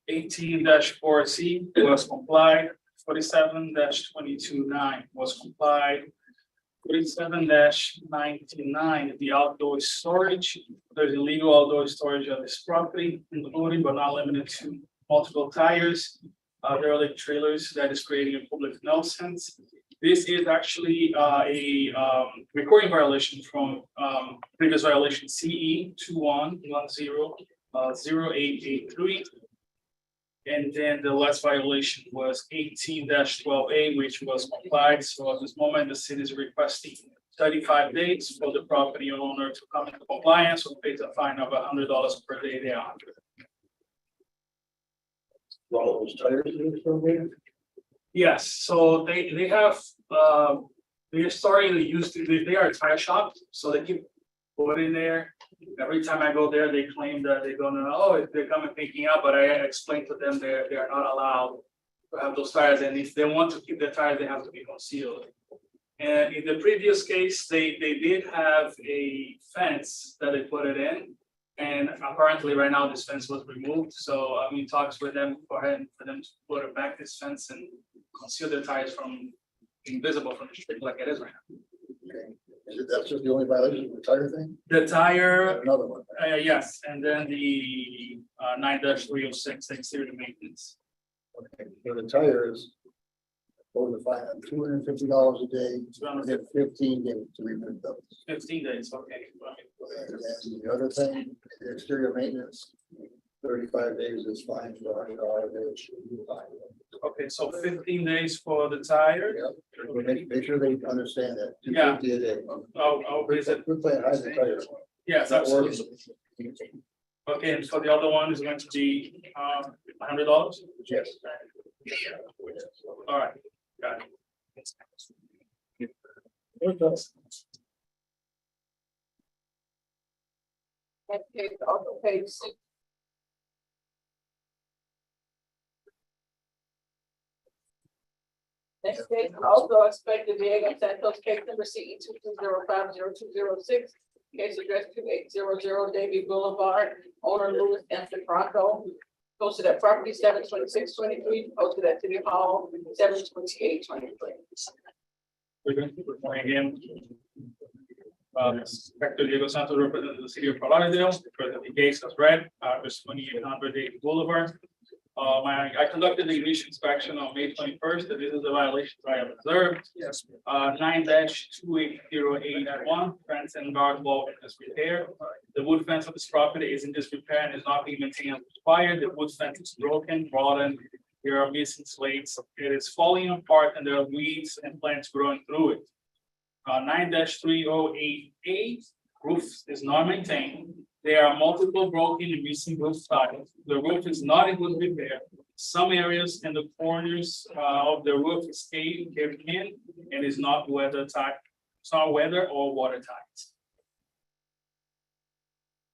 18-4C was complied. 47-229 was complied. 47-99, the outdoor storage. There's illegal outdoor storage of this property, including but not limited to multiple tires, derelict trailers that is creating a public nuisance. This is actually a recording violation from previous violation CE 21100883. And then the last violation was 18-12A, which was complied. So at this moment, the city is requesting 35 days for the property owner to come into compliance or pay a fine of $100 per day thereafter.
Well, those tires are still there?
Yes, so they have, they're starting to use, they are a tire shop, so they keep putting there. Every time I go there, they claim that they're gonna, oh, they're coming picking up, but I explained to them they are not allowed to have those tires, and if they want to keep the tires, they have to be concealed. And in the previous case, they did have a fence that they put it in. And apparently right now this fence was removed, so I'm in talks with them for them to put it back this fence and conceal the tires from being visible from the street like it is right now.
Okay. That's just the only violation of the tire thing?
The tire,
Another one.
yes, and then the 9-306 exterior maintenance.
Okay, so the tires. Over the fine, $250 a day, and then 15 days to remove those.
15 days, okay.
And then the other thing, the exterior maintenance, 35 days is fine for $100 a day.
Okay, so 15 days for the tire.
Yep. Make sure they understand that.
Yeah.
$250 a day.
I'll raise it.
We're playing hide the tires.
Yes,
Not
absolutely.
working.
Okay, and so the other one is going to be $100?
Yes.
All right, got it.
Okay, also page 6. Next case, also expected Diego Santos, case number CE 22050206. Case address 2800 Davie Boulevard, owner Louis M. DeFranco. Posted at property 72623, posted at City Hall 72823.
We're going to report again. Inspector Diego Santos representing the city of Fort Lauderdale, present the case as read, address 2800 Davie Boulevard. I conducted the initial inspection on May 21st, and this is the violation I have observed. Yes. 9-2808-1, fence and guard wall in disrepair. The wood fence of this property is in disrepair and is not being maintained as required. The wood fence is broken, rotten. There are missing slates. It is falling apart, and there are weeds and plants growing through it. 9-3088, roof is not maintained. There are multiple broken and missing roof tiles. The roof is not in good repair. Some areas in the corners of the roof is caving in and is not weather tight. It's not weather or watertight.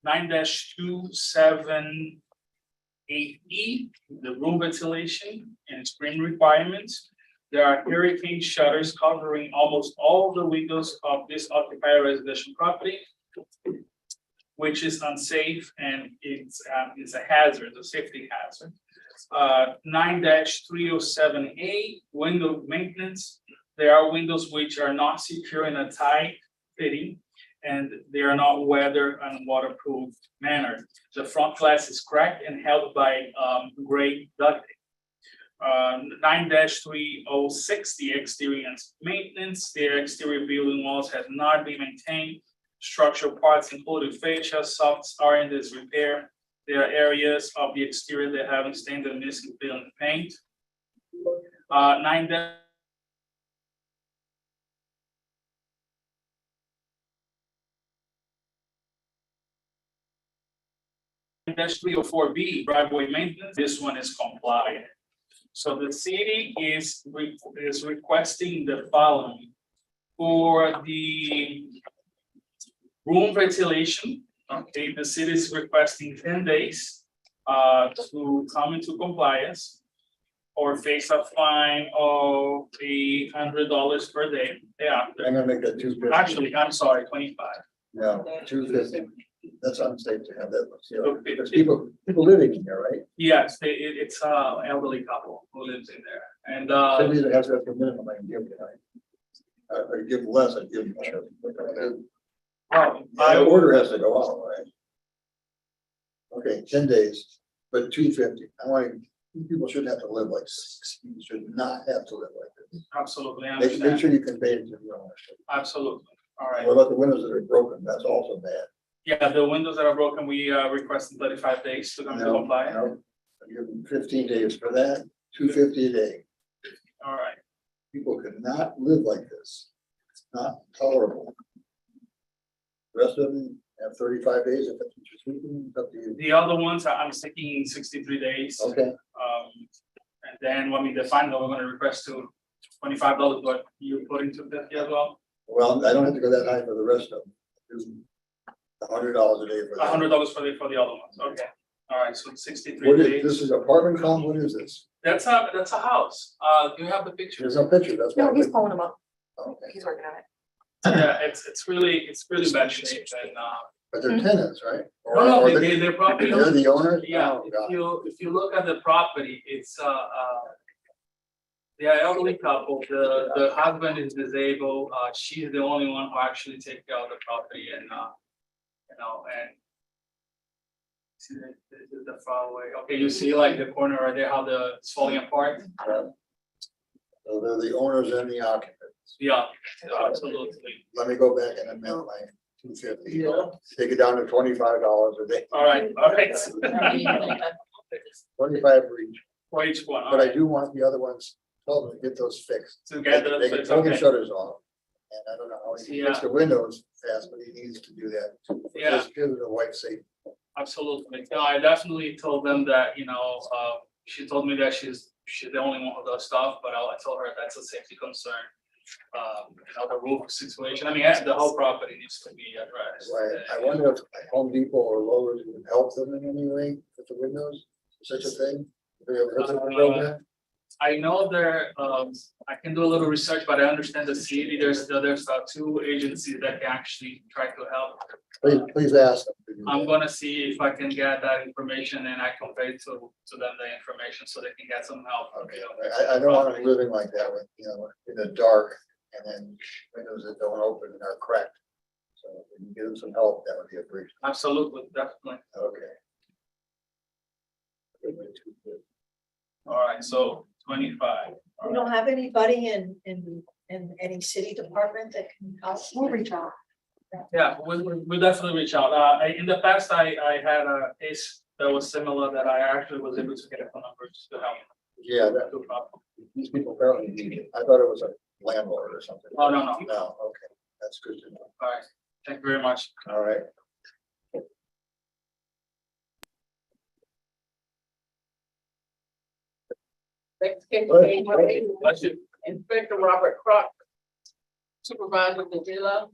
9-278E, the room ventilation and screen requirements. There are hurricane shutters covering almost all the windows of this occupied residential property, which is unsafe and it's a hazard, a safety hazard. 9-307A, window maintenance. There are windows which are not secure in a tight fitting, and they are not weather and waterproof manner. The front glass is cracked and held by gray ducting. 9-306, the exterior maintenance. Their exterior building walls have not been maintained. Structural parts including fascia, softs are in disrepair. There are areas of the exterior that haven't stained and missing film paint. 9- -304B, driveway maintenance. This one is compliant. So the city is requesting the following for the room ventilation. Okay, the city is requesting 10 days to come into compliance or face a fine of $100 per day. Yeah,
I'm gonna make that $250.
actually, I'm sorry, 25.
No, $250. That's unsafe to have that. You know, because people living in there, right?
Yes, it's an elderly couple who lives in there, and
Somebody that has that for minimum, I can give you. I give less, I give more. The order has to go out, right? Okay, 10 days, but $250. I want people shouldn't have to live like this. You should not have to live like this.
absolutely, I
Make
understand.
sure you convey it to the owner.
Absolutely, all right.
What about the windows that are broken? That's also bad.
Yeah, the windows that are broken, we requested 35 days to come to compliance.
Give them 15 days for that, $250 a day.
All right.
People could not live like this. It's not tolerable. The rest of them have 35 days if that's what you're thinking, it's up to you.
The other ones, I'm sticking 63 days.
Okay,
And then when we define that, we're gonna request to $25, but you put into 50 as well.
well, I don't have to go that high for the rest of them. $100 a day for that.
$100 for the other ones, okay. All right, so 63
What is,
days.
this is apartment comp, what is this?
That's a house. Do you have the picture?
There's no picture, that's why.
No, he's pulling them up.
Okay.
He's working on it.
Yeah, it's really bad shape and,
But they're tenants, right? Or-
no,
or
they're probably.
They're the owners?
Yeah,
Oh, God.
if you look at the property, it's, they are elderly couple, the husband is disabled, she's the only one who actually takes care of the property and, you know, and. See, this is the far away, okay, you see like the corner right there, how it's falling apart?
So they're the owners and the occupants.
Yeah, absolutely.
Let me go back and amend my $250.
Yeah.
Take it down to $25 a day.
All right.
25 for each.
For each one, all
But I
right.
do want the other ones, tell them to get those fixed.
To get those
They can
fixed,
pull the
okay.
shutters off. And I don't know how he can fix
Yeah.
the windows fast, but he needs to do that.
Yeah.
Just give it a wife safe.
Absolutely. No, I definitely told them that, she told me that she's the only one who does stuff, but I told her that's a safety concern. The roof situation, I mean, the whole property needs to be addressed.
I wonder if Home Depot or Lowe's would help them in any way with the windows, such a thing? Have you ever heard of the program?
I know I can do a little research, but I understand the city, there's two agencies that can actually try to help.
Please ask them. to do
I'm
that.
gonna see if I can get that information and I convey to them the information so they can get some help.
Okay, I don't want them living like that with, in the dark and then windows that don't open and are cracked. So if we can give them some help, that would be appreciated.
Absolutely, definitely.
Okay.
All right, so 25.
We don't have anybody in any city department that can help. We'll reach out.
Yeah, we'll definitely reach out. In the past, I had a case that was similar that I actually was able to get a phone number to help.
Yeah, these people apparently need it. I thought it was a landlord or something.
Oh, no.
No, okay, that's good to know.
All right, thank you very much.
All right.
Next case,
Bless you.
Inspector Robert Crock, Supervisor Davila,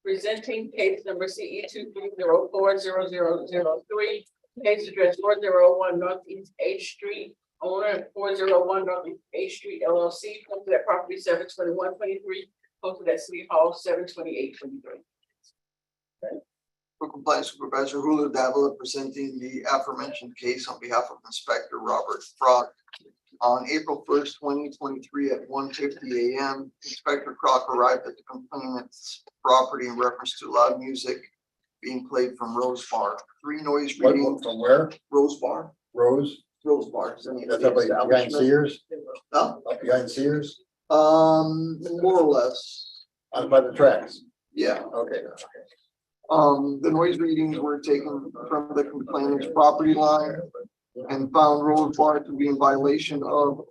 presenting case number CE 23040003, case address 401 Northeast H Street, owner 401 Northeast H Street LLC, posted at property 72123, posted at City Hall 72823.
For compliance, Supervisor Hulu Davila presenting the aforementioned case on behalf of Inspector Robert Frock. On April 1st, 2023 at 1:50 a.m., Inspector Crock arrived at the complainant's property in reference to loud music being played from Rose Bar. 3 noise readings.
From where?
Rose Bar.
Rose?
Rose Bar.
That's up behind Sears?
Huh?
Up behind Sears?
More or less.
On by the tracks?
Yeah.
Okay.
The noise readings were taken from the complainant's property line and found Rose Bar to be in violation of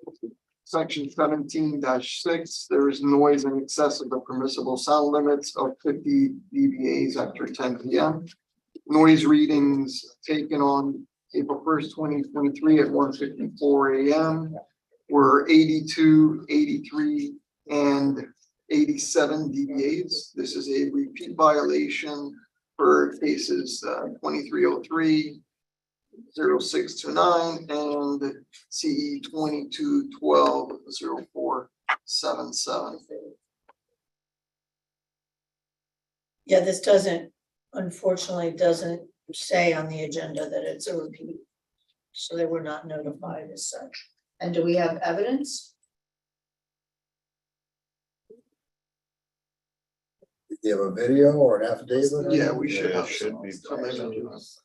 section 17-6. There is noise in excess of the permissible sound limits of 50 dBAs after 10 p.m. Noise readings taken on April 1st, 2023 at 1:54 a.m. were 82, 83, and 87 dBAs. This is a repeat violation for cases 2303, 0629, and CE 2212 0477.
Yeah, this unfortunately doesn't say on the agenda that it's a repeat. So they were not notified as such. And do we have evidence?
Do you have a video or an affidavit?
Yeah, we should have some images.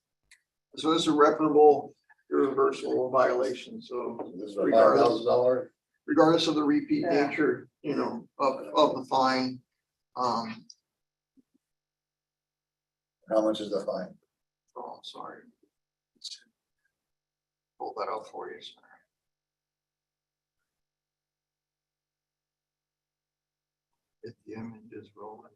So it's a reputable, irreversible violation, so
This is a $5,000.
regardless of the repeat nature, of the fine.
How much is the fine?
Oh, sorry. Pull that out for you. If the image is rolling.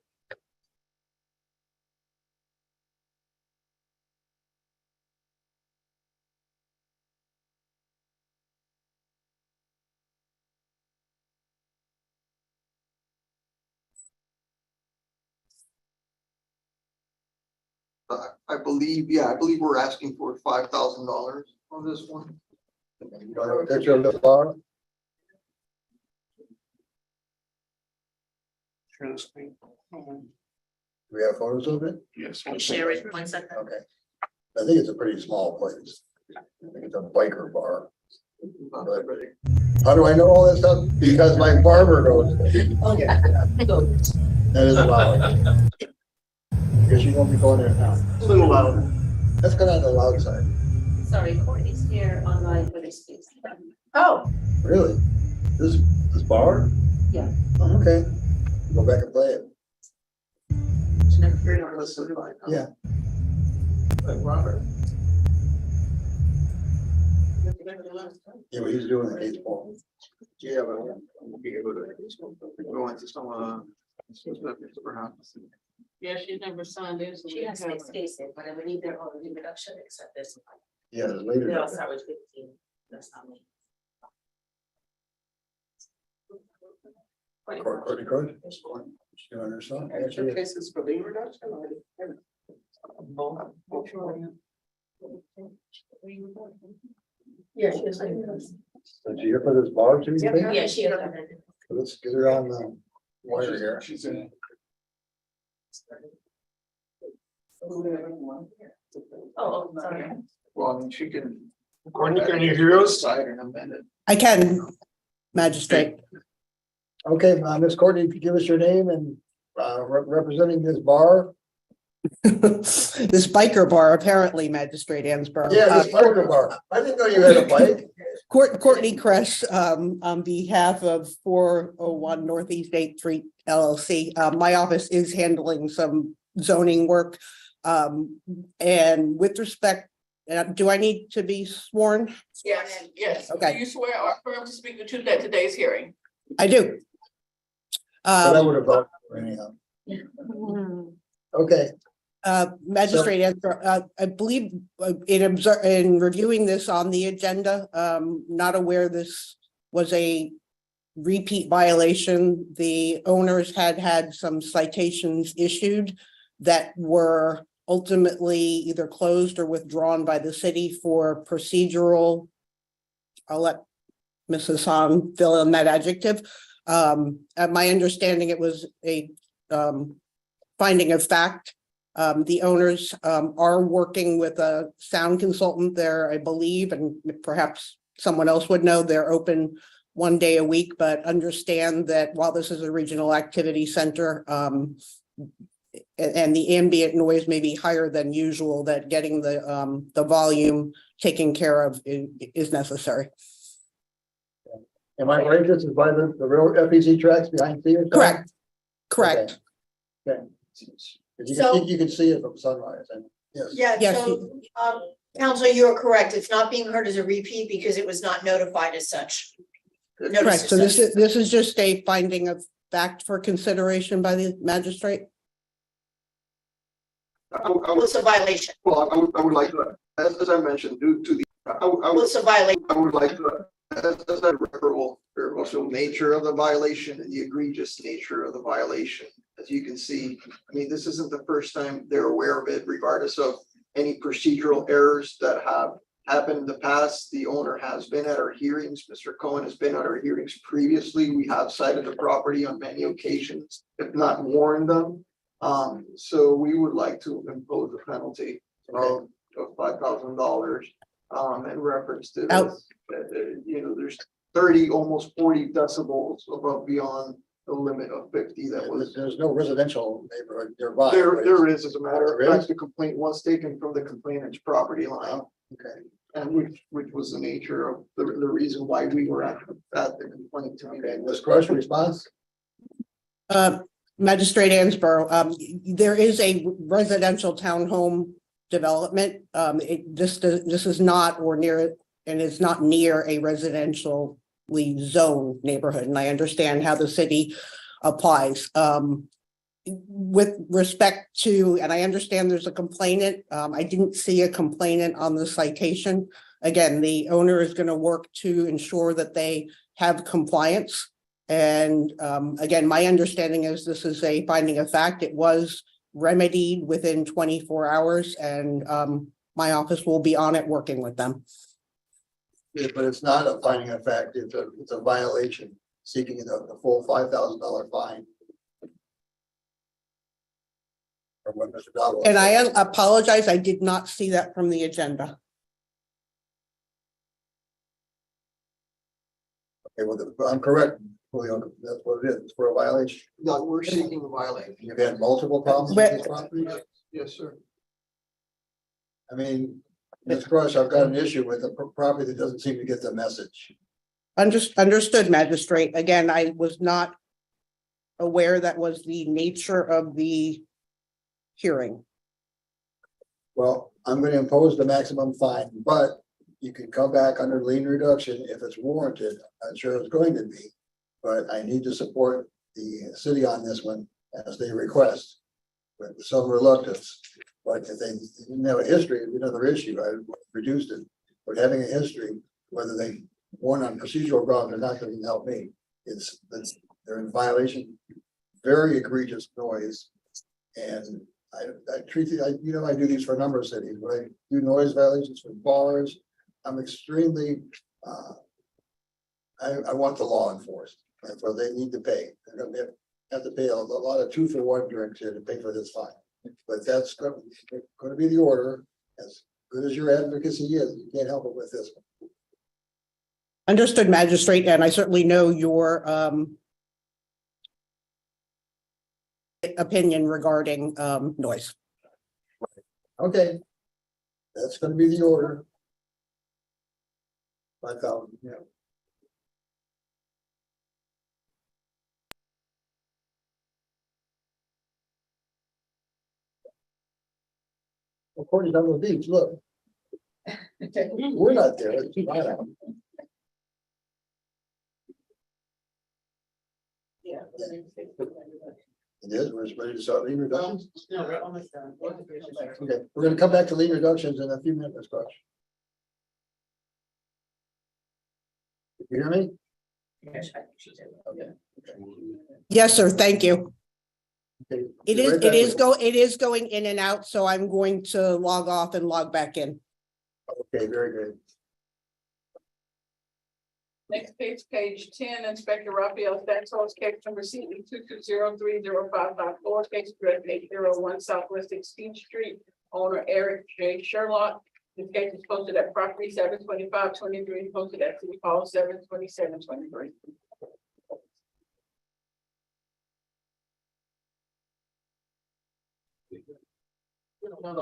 I believe we're asking for $5,000 on this one.
You don't have a picture of the bar?
Share the screen.
Do we have photos of it?
Yes.
Share it 1 second.
Okay. I think it's a pretty small place. I think it's a biker bar. How do I know all this stuff? Because my barber goes there.
Oh, yeah.
That is allowed. Guess you won't be going there now.
A little loud.
Let's go on the loud side.
Sorry, Courtney's here online for this piece.
Oh,
Really? This bar?
Yeah.
Oh, okay. Go back and play it. Yeah.
Like Robert.
Yeah, but he's doing the baseball.
Yeah, but we'll be able to go into some, perhaps.
yeah, she's never signed in.
She has to space it, but I believe they're all in reduction except this.
Yeah, there's later.
They all start with 15. That's not me.
Courtney Crowe. She's doing her song.
Extra cases for lien reduction or?
Yeah, she is.
So did you hear for this bar too? you think?
Yeah, she is.
Let's get her on the wire here.
She's in.
Oh, sorry.
Well, I mean, she can.
Courtney, can you hear us?
Side and amend it.
I can, Magistrate.
Okay, Miss Courtney, if you give us your name and representing this bar.
This biker bar, apparently, Magistrate Ansborough.
Yeah, this biker bar. I didn't know you had a bike.
Courtney Kresh, on behalf of 401 Northeast 8th Street LLC. My office is handling some zoning work. And with respect, do I need to be sworn?
Yes, yes.
Okay.
Do you swear or affirm to speak the truth at today's hearing?
I do.
But I would have voted for anyhow. Okay.
Magistrate, I believe in reviewing this on the agenda, not aware this was a repeat violation. The owners had some citations issued that were ultimately either closed or withdrawn by the city for procedural. I'll let Mrs. Han fill in that adjective. At my understanding, it was a finding of fact. The owners are working with a sound consultant there, I believe, and perhaps someone else would know. They're open 1 day a week, but understand that while this is a regional activity center, and the ambient noise may be higher than usual, that getting the volume taken care of is necessary.
Am I right? This is by the real FEC tracks behind theater?
Correct. Correct.
Okay. You can see it from sunrise. And yes.
Yeah,
Yes,
so, Counselor, you are correct. It's not being heard as a repeat because it was not notified as such. Notice
Correct.
as
So
such.
this is just a finding of fact for consideration by the magistrate.
What's a violation?
Well, I would like to, as I mentioned, due to the,
What's a violation?
I would like to, as the irreversible nature of the violation and the egregious nature of the violation. As you can see, I mean, this isn't the first time they're aware of it, regardless of any procedural errors that have happened in the past. The owner has been at our hearings. Mr. Cohen has been at our hearings previously. We have cited the property on many occasions, if not warned them. So we would like to impose a penalty of $5,000 in reference to this. You know, there's 30, almost 40 decibels above beyond the limit of 50 that was.
There's no residential neighborhood nearby.
There is, as a matter
There
of
is?
fact, the complaint was taken from the complainant's property line.
Okay.
And which was the nature of the reason why we were at the complaint.
Okay, this question response?
Magistrate Ansborough, there is a residential townhome development. This is not or near and it's not near a residentially zoned neighborhood, and I understand how the city applies. With respect to, and I understand there's a complainant, I didn't see a complainant on the citation. Again, the owner is going to work to ensure that they have compliance. And again, my understanding is this is a finding of fact. It was remedied within 24 hours, and my office will be on it working with them.
Yeah, but it's not a finding of fact, it's a violation, seeking the full $5,000 fine. From what Mr. Dowell
And I
said.
apologize, I did not see that from the agenda.
Okay, well, I'm correct, Julio, that's what it is, it's for a violation. No, we're seeking a violation. You've had multiple problems with these properties? Yes, sir. I mean, Ms. Crush, I've got an issue with a property that doesn't seem to get the message.
Understood, Magistrate. Again, I was not aware that was the nature of the hearing.
Well, I'm going to impose the maximum fine, but you can come back under lien reduction if it's warranted. I'm sure it's going to be, but I need to support the city on this one as they request with some reluctance. But if they didn't have a history, it'd be another issue. I reduced it. But having a history, whether they warn on procedural grounds or not, doesn't help me. They're in violation, very egregious noise. And I treat it, I do these for a number of cities, but I do noise violations for bars. I'm extremely, I want the law enforced, and so they need to pay. They're gonna have to pay a lot of 2-for-1 drinks here to pay for this fine. But that's going to be the order. As good as your advocacy is, you can't help it with this one.
Understood, Magistrate, and I certainly know your opinion regarding noise.
Okay, that's going to be the order. 5,000, yeah. According to the beach, look. We're not there. Let's keep that out.
Yeah.
It is, we're ready to start lien reductions.
No, we're almost done.
Okay, we're gonna come back to lien reductions in a few minutes, Coach. You hear me? Okay.
Yes, sir. Thank you.
Okay.
It
Be
is,
right back with
it is going in and out, so I'm going to log off and log back in.
you. Okay, very good.
Next page, page 10, Inspector Raphael Santos, case number CE 220305554, case address 801 Southwest 16th Street, owner Eric J. Sherlock. This case is posted at property 72523, posted at City Hall 72723.
Okay,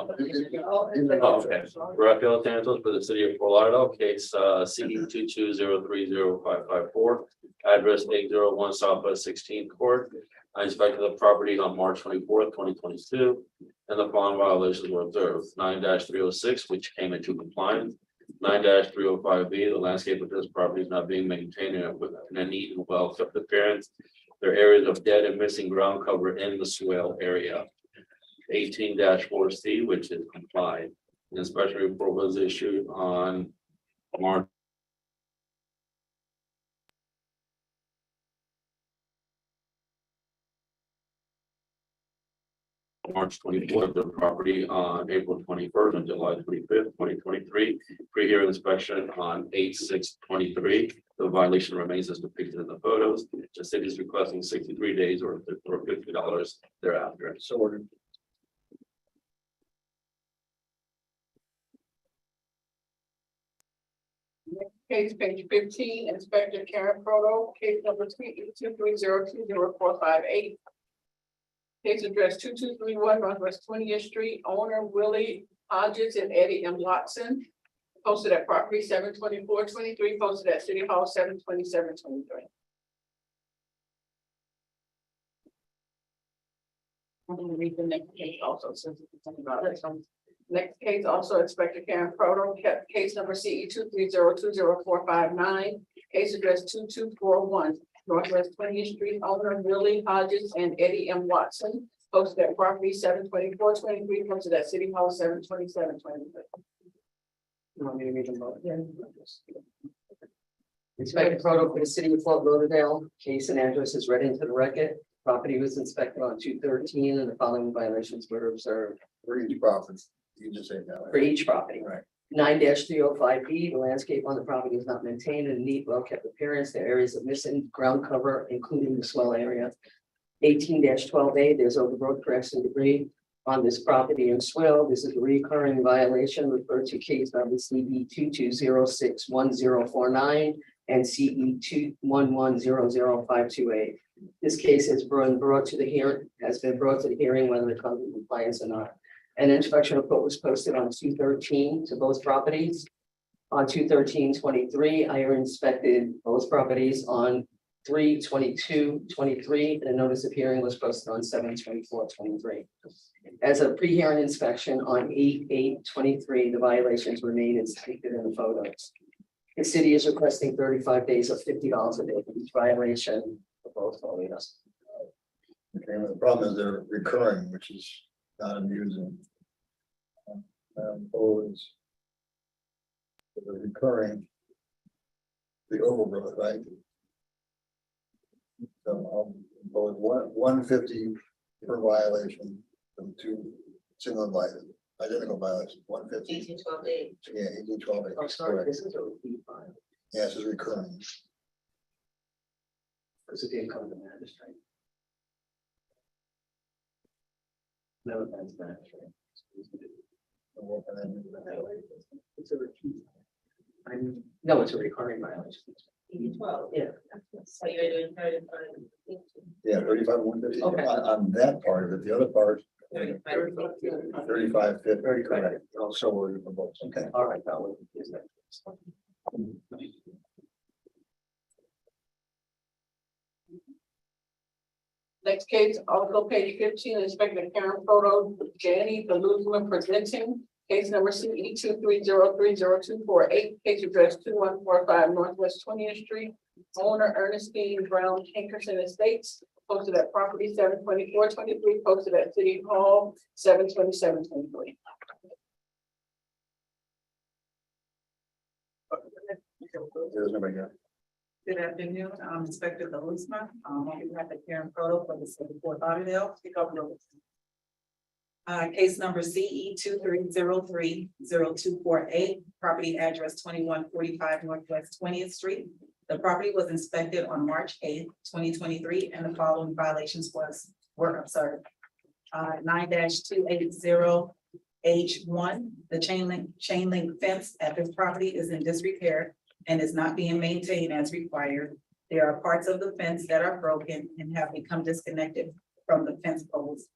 Raphael Santos for the city of Fort Lauderdale, case CE 220305554, address 801 Southwest 16th Court. I inspected the property on March 24th, 2022, and the following violations were observed: 9-306, which came into compliance; 9-305B, the landscape of this property is not being maintained in a neat and well kept appearance. There are areas of dead and missing ground cover in the swale area. 18-4C, which is complied. An inspection report was issued on March March 24th, the property on April 21st and July 25th, 2023. Pre-hearing inspection on 8/6/23. The violation remains as depicted in the photos. The city is requesting 63 days or $50 thereafter.
So ordered.
Case page 15, Inspector Karen Proto, case number 230200458. Case address 2231 Northwest 20th Street, owner Willie Hodges and Eddie M. Watson. Posted at property 72423, posted at City Hall 72723. I'm gonna read the next case also since it's about this one. Next case, also Inspector Karen Proto, case number CE 230204559, case address 2241 Northwest 20th Street, owner Willie Hodges and Eddie M. Watson, posted at property 72423, posted at City Hall 72723.
You want me to read them both? Inspector Proto for the city of Fort Lauderdale, case and address is read into the record. Property was inspected on 2/13 and the following violations were observed.
For each property, you just say that.
For each property.
Right.
9-305B, the landscape on the property is not maintained in neat, well-kept appearance. There are areas of missing ground cover, including the swell area. 18-12A, there's overgrowth, cracks and debris on this property and swell. This is a recurring violation referred to case number CE 22061049 and CE 211000528. This case has been brought to the hearing, whether it comes to compliance or not. An inspection report was posted on 2/13 to both properties. On 2/13/23, I inspected both properties on 3/22/23. The notice of hearing was posted on 7/24/23. As a pre-hearing inspection on 8/8/23, the violations remain as depicted in the photos. The city is requesting 35 days of $50 a day for each violation for both photos.
Okay, well, the problem is they're recurring, which is not amusing. Always. They're recurring. The overgrowth, right? So I'll impose 150 per violation from two similar violations, identical violations, 150.
1812A.
Yeah, 1812.
Oh, sorry, this is a repeat file.
Yeah, this is recurring.
Because it didn't come to magistrate. No, that's magistrate. It's a repeat. No, it's a recurring violation.
1812.
Yeah.
So you're doing 35.
Yeah, 35, 150.
Okay.
On that part of it, the other part, 35, 50, correct. Also, we're for both. Okay.
All right, that was.
Next case, also page 15, Inspector Karen Proto, Janny Belusman presenting case number CE 2303024, case address 2145 Northwest 20th Street, owner Ernestine Brown Hankerson Estates, posted at property 72423, posted at City Hall 72723.
There's nobody here.
Good afternoon, I'm Inspector Belusma, on behalf of Karen Proto for the city of Fort Lauderdale. Pick up notes. Case number CE 2303024, property address 2145 Northwest 20th Street. The property was inspected on March 8th, 2023, and the following violations were observed. 9-280H1, the chain link fence at this property is in disrepair and is not being maintained as required. There are parts of the fence that are broken and have become disconnected from the fence poles.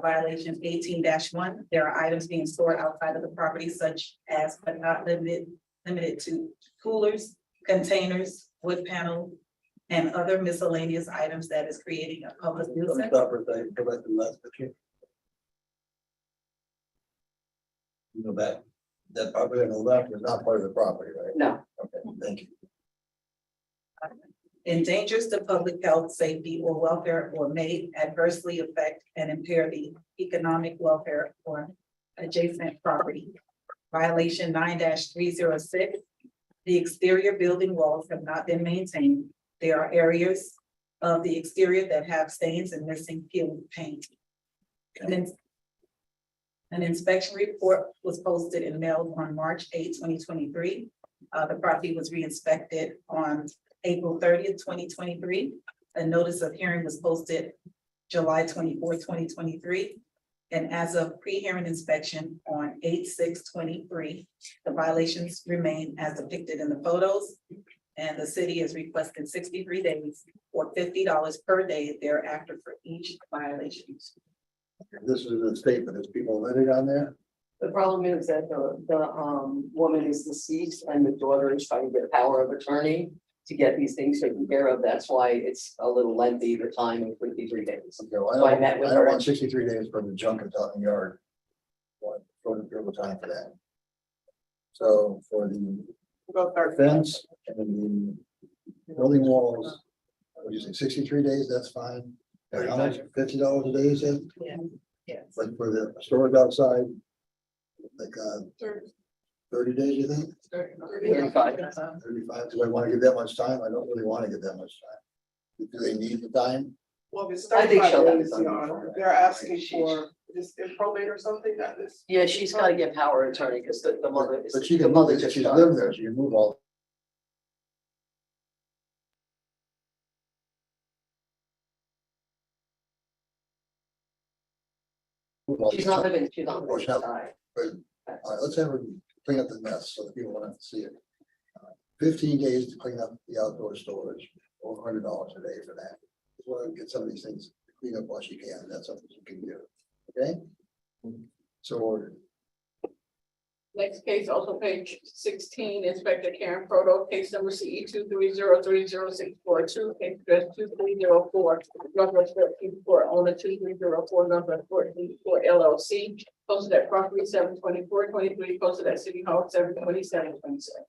Violation 18-1, there are items being stored outside of the property such as, but not limited to coolers, containers, wood panel, and other miscellaneous items that is creating a public nuisance.
Stop for a second, go back to the last picture. You know that property on the left is not part of the property, right?
No.
Okay, thank you.
Endangers the public health, safety, or welfare, or may adversely affect and impair the economic welfare or adjacent property. Violation 9-306, the exterior building walls have not been maintained. There are areas of the exterior that have stains and missing peeling paint. An inspection report was posted and mailed on March 8, 2023. The property was re-inspected on April 30th, 2023. A notice of hearing was posted July 24th, 2023. And as of pre-hearing inspection on 8/6/23, the violations remain as depicted in the photos. And the city is requesting 63 days or $50 per day thereafter for each violation.
This is a statement, there's people living on there?
The problem is that the woman is deceased and the daughter is trying to get power of attorney to get these things taken care of. That's why it's a little lengthy, the time of 53 days.
Okay, well,
So I
I
met with
don't
her.
want 63 days for the junk and talking yard. For short period of time for that. So for the fence and the building walls, what do you say, 63 days, that's fine. And how much, $50 a day, is it?
Yeah. Yes.
But for the storage outside, like 30 days, you think?
35.
35, do I want to give that much time? I don't really want to give that much time. Do they need the time?
Well, it's
I think
35
so.
days, Your Honor. They're asking for this in probate or something that this.
Yeah, she's gotta get power of attorney because the mother is.
But she
the
can
mother
move, if
just
she's
died.
lived there, she can move all.
She's not living, she's not
Oh,
living.
she's not- But, all right, let's have her clean up the mess so that people won't have to see it. 15 days to clean up the outdoor storage, over $100 a day for that. Just want to get some of these things cleaned up while she can, that's something you can do, okay? So ordered.
Next case, also page 16, Inspector Karen Proto, case number CE 230306442, case address 2304, Northwest 13th Court, owner 2304, Northwest 14th Court LLC, posted at property 72423, posted at City Hall 72727.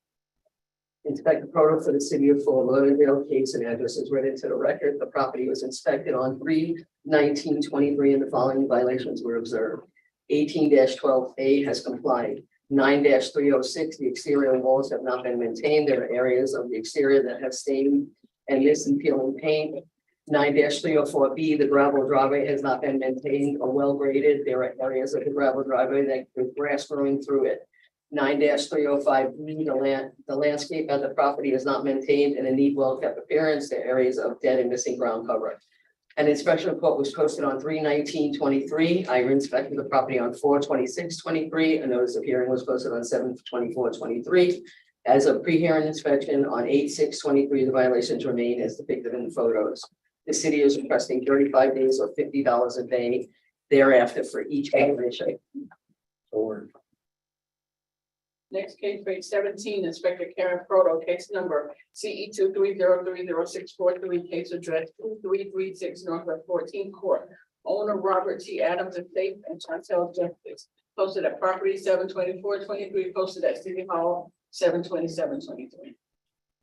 Inspector Proto for the city of Fort Lauderdale, case and address is read into the record. The property was inspected on 3/19/23 and the following violations were observed. 18-12A has complied. 9-306, the exterior walls have not been maintained. There are areas of the exterior that have stained and missing peeling paint. 9-304B, the gravel driveway has not been maintained or well graded. There are areas of the gravel driveway that with grass growing through it. 9-305B, the landscape of the property is not maintained in a neat, well-kept appearance. There are areas of dead and missing ground cover. An inspection report was posted on 3/19/23. I inspected the property on 4/26/23. A notice of hearing was posted on 7/24/23. As a pre-hearing inspection on 8/6/23, the violations remain as depicted in the photos. The city is requesting 35 days or $50 a day thereafter for each violation. Or
Next case, page 17, Inspector Karen Proto, case number CE 230306443, case address 2336 Northwest 14th Court. Owner Robert T. Adams estate and Chantel Justice, posted at property 72423, posted at City Hall 72723.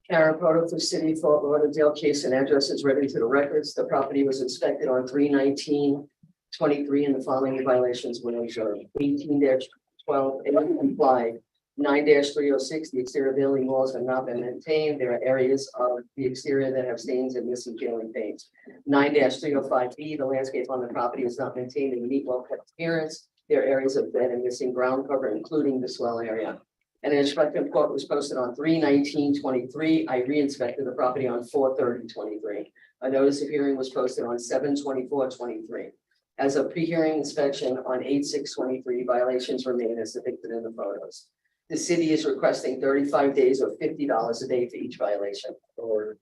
Karen Proto for City of Fort Lauderdale, case and address is read into the records. The property was inspected on 3/19/23 and the following violations were observed. 18-12 complied. 9-306, the exterior building walls have not been maintained. There are areas of the exterior that have stains and missing peeling paint. 9-305B, the landscape on the property is not maintained in neat, well-kept appearance. There are areas of dead and missing ground cover, including the swell area. An inspection report was posted on 3/19/23. I re-inspected the property on 4/30/23. A notice of hearing was posted on 7/24/23. As a pre-hearing inspection on 8/6/23, violations remain as depicted in the photos. The city is requesting 35 days or $50 a day for each violation. Or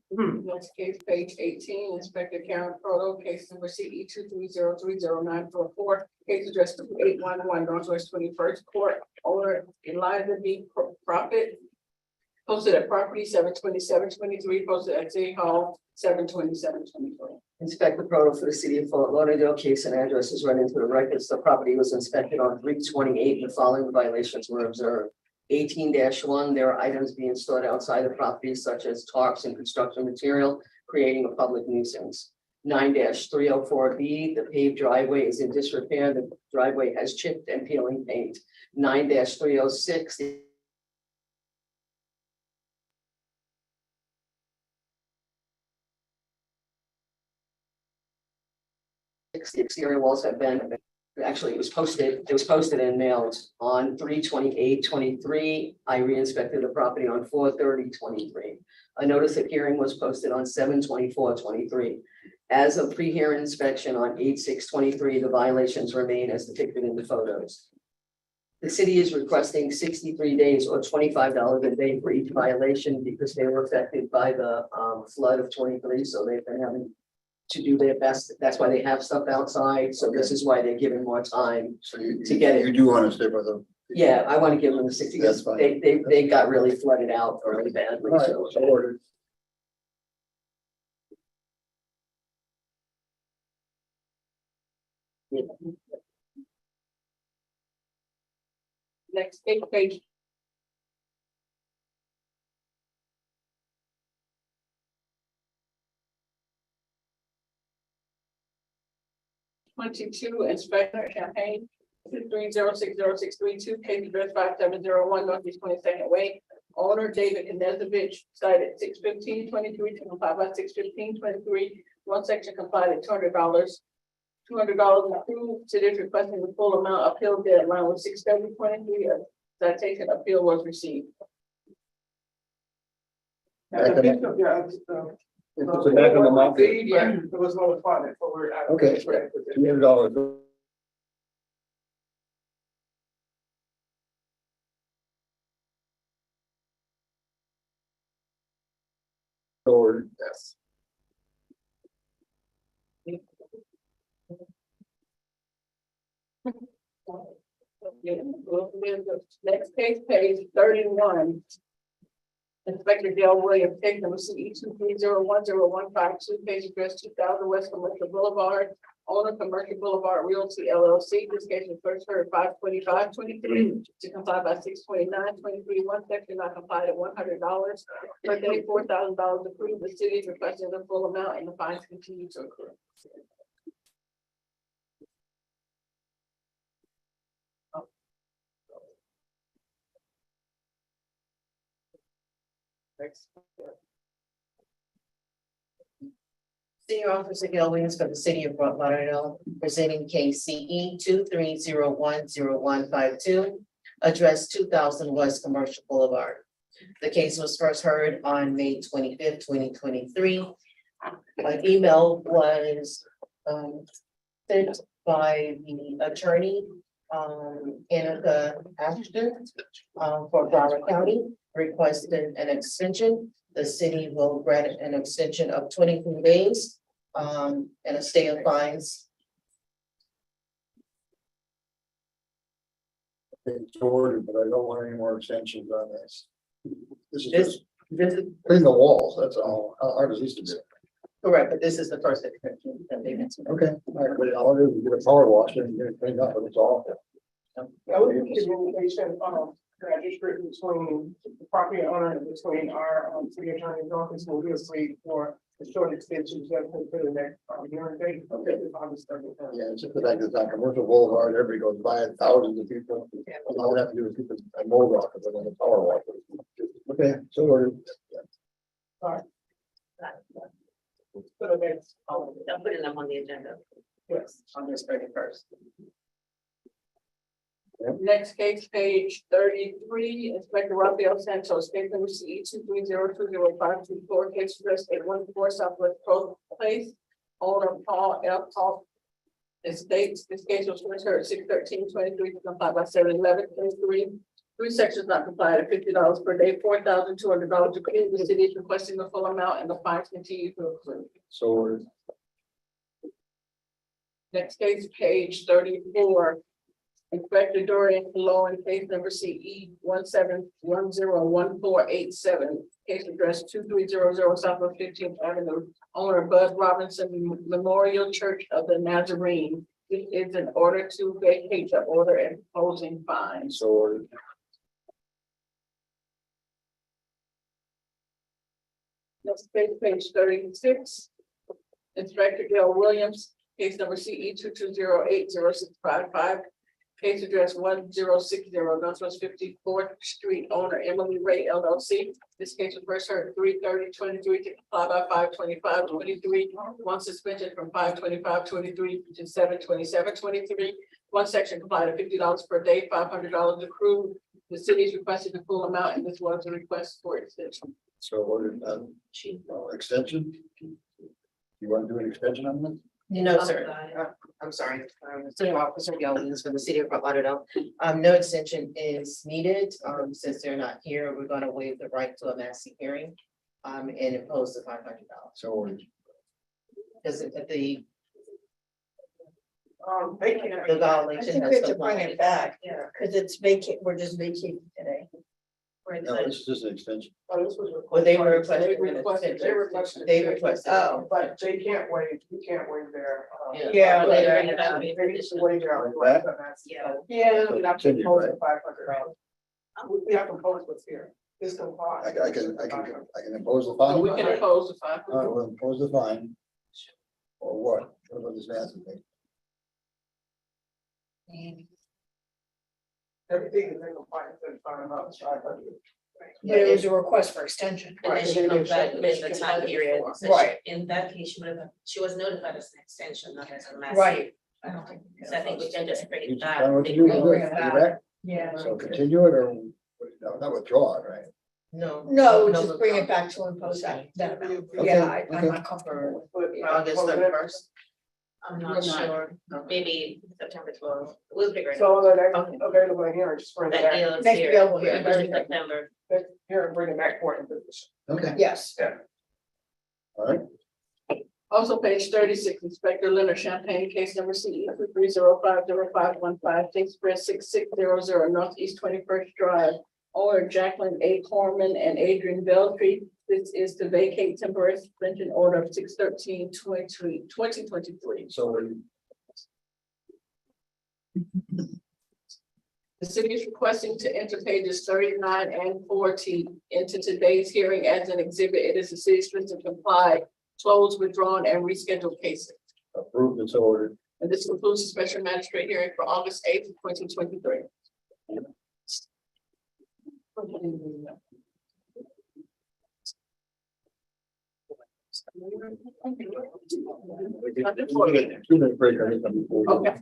Next case, page 18, Inspector Karen Proto, case number CE 230300944, case address 2811 Northwest 21st Court, owner Eliza B. Prophet, posted at property 72723, posted at City Hall 72723.
Inspector Proto for the city of Fort Lauderdale, case and address is run into the records. The property was inspected on 3/28 and the following violations were observed. 18-1, there are items being stored outside the property such as tarps and construction material, creating a public nuisance. 9-304B, the paved driveway is in disrepair. The driveway has chipped and peeling paint. 9-306, the exterior walls have been, actually, it was posted and mailed on 3/28/23. I re-inspected the property on 4/30/23. A notice of hearing was posted on 7/24/23. As of pre-hearing inspection on 8/6/23, the violations remain as depicted in the photos. The city is requesting 63 days or $25 a day for each violation because they were affected by the flood of 23, so they've been having to do their best. That's why they have stuff outside. So this is why they're given more time
So you,
to get it.
you do want to stay with them?
Yeah, I want to give them the 60
That's
because
fine.
they got really flooded out really badly.
All right,
So
so ordered.
Next page. Twenty-two, Inspector Champagne, 2306063, case address 5701 Northeast 22nd Way. Owner David Knezovich, cited 61523 to comply by 61523. One section complied at $200. $200 approved. City is requesting the full amount. Appeal deadline was 6/30/23. A citation appeal was received.
Back in the- It's the back of the month.
Yeah, there was no department for where.
Okay, $200. Or
Yes.
Next page 31. Inspector Dale Williams, case number CE 2301015, case address 2000 West Commercial Boulevard. Owner Commercial Boulevard Realty LLC. This case was first heard 5/25/23 to comply by 6/29/23. One section not complied at $100 per day, $4,000 approved. The city is requesting the full amount and the fines continue to accrue.
Next. Senior Officer Gail Williams for the City of Fort Lauderdale, presenting case CE 230101552, address 2000 West Commercial Boulevard. The case was first heard on May 25th, 2023. An email was sent by the attorney, Annika Ashton, for Broward County, requesting an extension. The city will grant an extension of 22 days, and a stay of fines.
It's ordered, but I don't want any more extensions on this. This is
This,
just
this is
clean the walls, that's all. How hard is this to do?
correct, but this is the first extension that they mentioned.
Okay, all right, but all it is is get a power wash and get it cleaned up, but it's all.
That was the communication, magistrate between the property owner and between our city attorney's office, will be agreed for the short extensions that will for the next hearing date. Okay, it's August 30th.
Yeah, it's just the fact that it's on Commercial Boulevard, everybody goes by it, thousands of people. All we have to do is keep it a mold off of it on the power wash. Okay, so ordered.
Sorry. For the next,
I'm putting them on the agenda.
yes.
On this 31st.
Next case, page 33, Inspector Rafael Santos, case number CE 2302052, case address 814 Southwest Pro Place. Owner Paul F. Paul Estates. This case was first heard 6/13/23 to comply by 7/11/23. Three sections not complied at $50 per day, $4,200 accrued. The city is requesting the full amount and the fines continue to accrue.
So ordered.
Next case, page 34. Inspector Dorian Lowen, case number CE 17101487, case address 2300 Southwest 15th Avenue. Owner Bud Robinson Memorial Church of the Nazarene. This is in order to vacate the order and imposing fines.
So ordered.
Next page 36. Inspector Gail Williams, case number CE 220806555. Case address 1060 Northwest 54th Street, owner Emily Ray LLC. This case was first heard 3/30/23 to comply by 5/25/23. One suspension from 5/25/23 to 7/27/23. One section complied at $50 per day, $500 accrued. The city is requesting the full amount, and this was a request for extension.
So ordered. Extension? You want to do an extension on this?
No, sir. I'm sorry. Senior Officer Gail Williams for the City of Fort Lauderdale. No extension is needed. Since they're not here, we're gonna waive the right to a massive hearing and impose the $500.
So ordered.
Because the
They can't.
violation has
to bring
complied.
it back, yeah, because it's vacant, we're just vacating today.
No, this is just an extension.
Oh, this was.
Well, they were
They
requesting an
requested,
extension.
they requested.
They requested.
Oh, but they can't waive, you can't waive their.
Yeah,
but
later.
they need to waive their.
Like
Yeah. Yeah, we have to
Continue,
impose
right?
the $500. We have to impose what's here. This complies.
I can impose the
So
fine.
we can impose the fine.
All right, we'll impose the fine. Or what? What about this massive thing?
Everything is in compliance and fine about $500.
But it was a request for extension.
And then she comes back within the time period. So
Right.
In that case, she was notified as an extension, not as a massive.
Right.
I don't think, so I think we can just bring
You
it
just
back.
tell me what to do,
Bring it
bring it back.
Yeah.
So continue it or, no, not withdraw it, right?
No.
No, just bring it back to impose that amount. Yeah, I'm
Okay.
not comfortable.
August 31st.
I'm
We're
not
not.
sure, maybe September 12th, we'll figure it out.
So the next available here, just bring it
That
back.
deal is
Next
here,
available here.
early September.
Here and bring it back for it.
Okay,
Yes.
all right.
Also, page 36, Inspector Leonard Champagne, case number CE 3050515, Things Spread 6600 Northeast 21st Drive. Owner Jacqueline A. Corman and Adrian Beltry. This is to vacate temporary suspension order of 6/13/2023.
So
The city is requesting to enter pages 39 and 40 into today's hearing as an exhibit. It is the city's wish to comply, close, withdrawn, and rescheduled cases.
approved and so ordered.
And this concludes the special magistrate hearing for August 8th, 2023.
Two-minute break, I think.
Okay.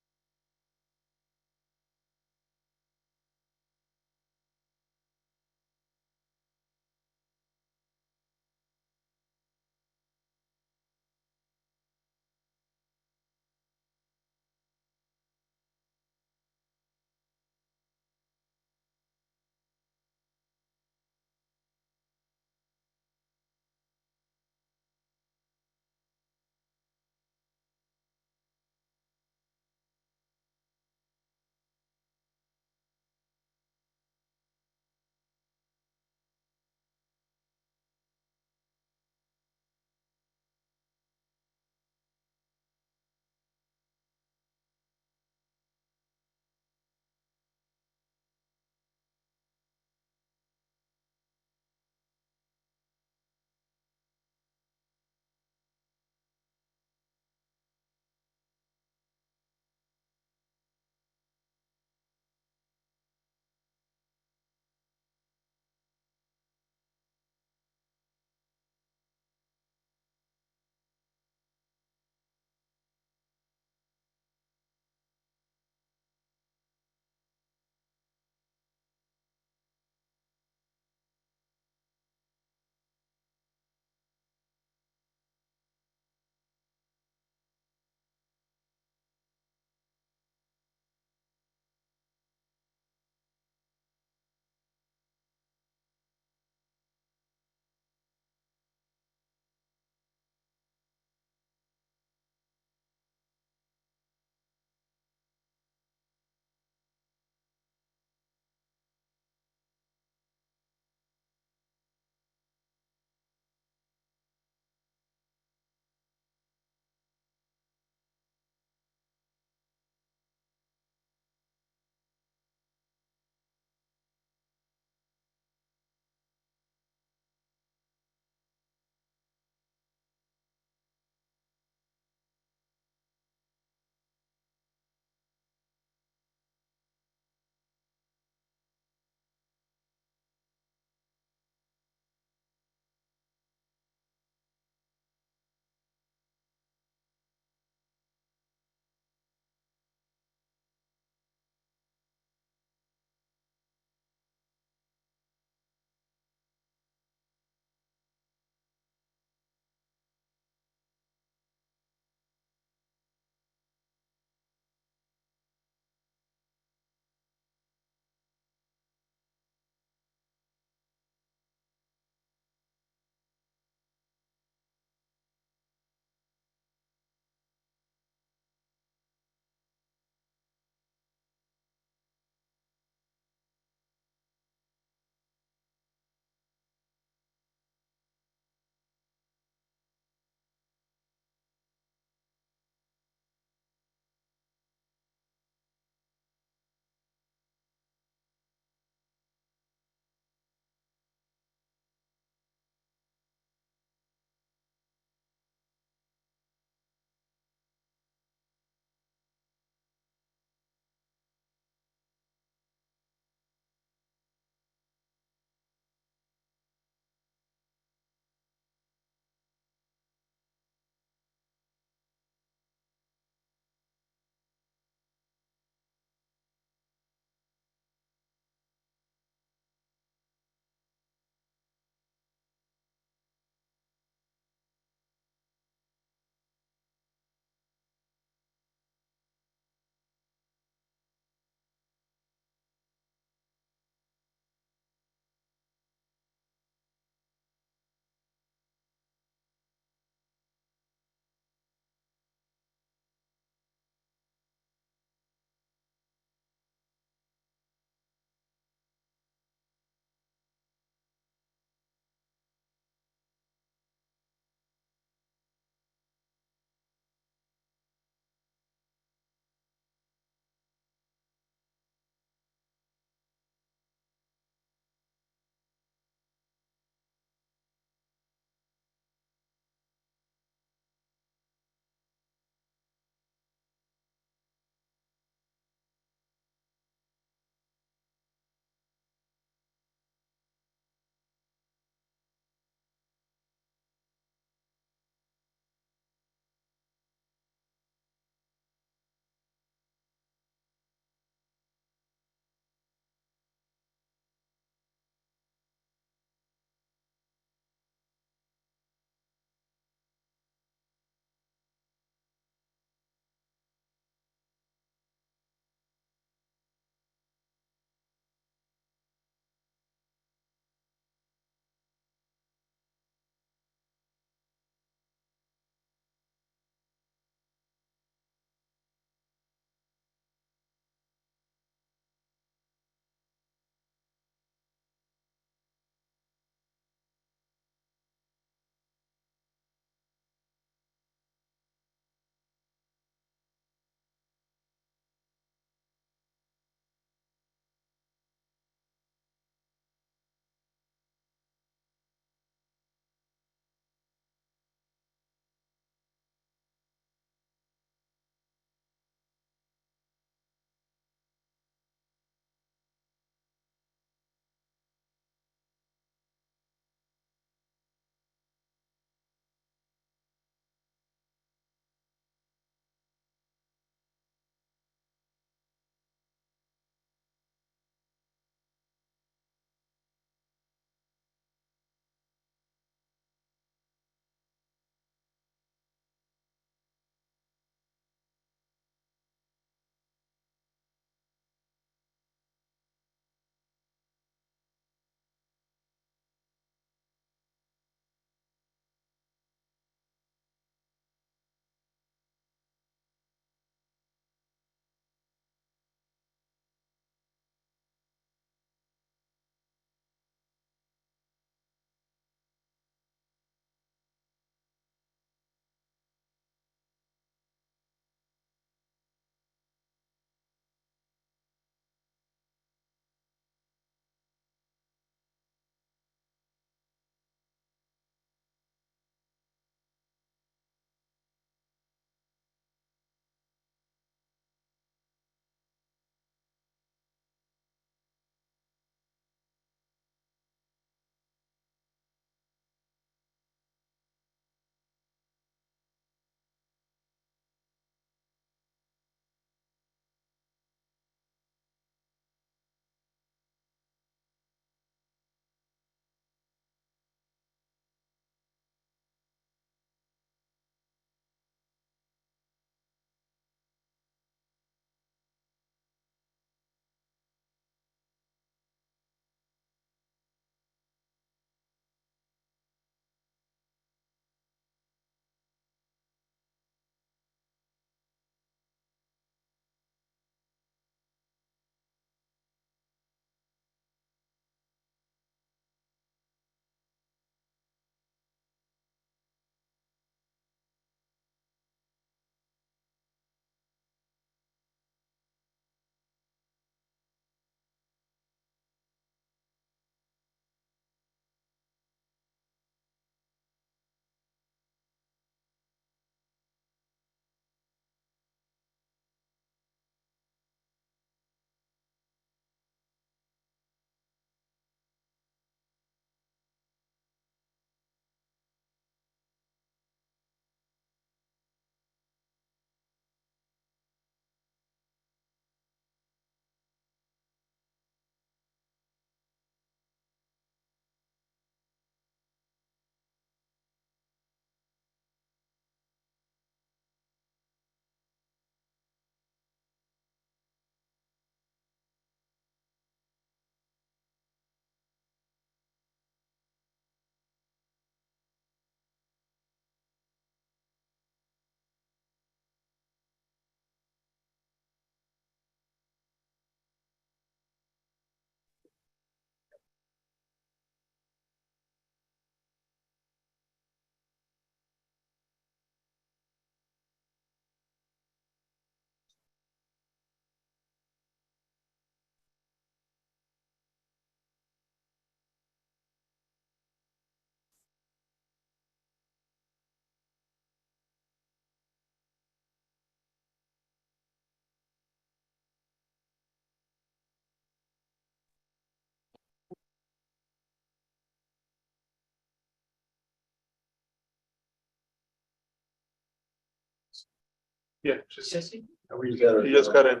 Yeah,
Jesse?
he just got in.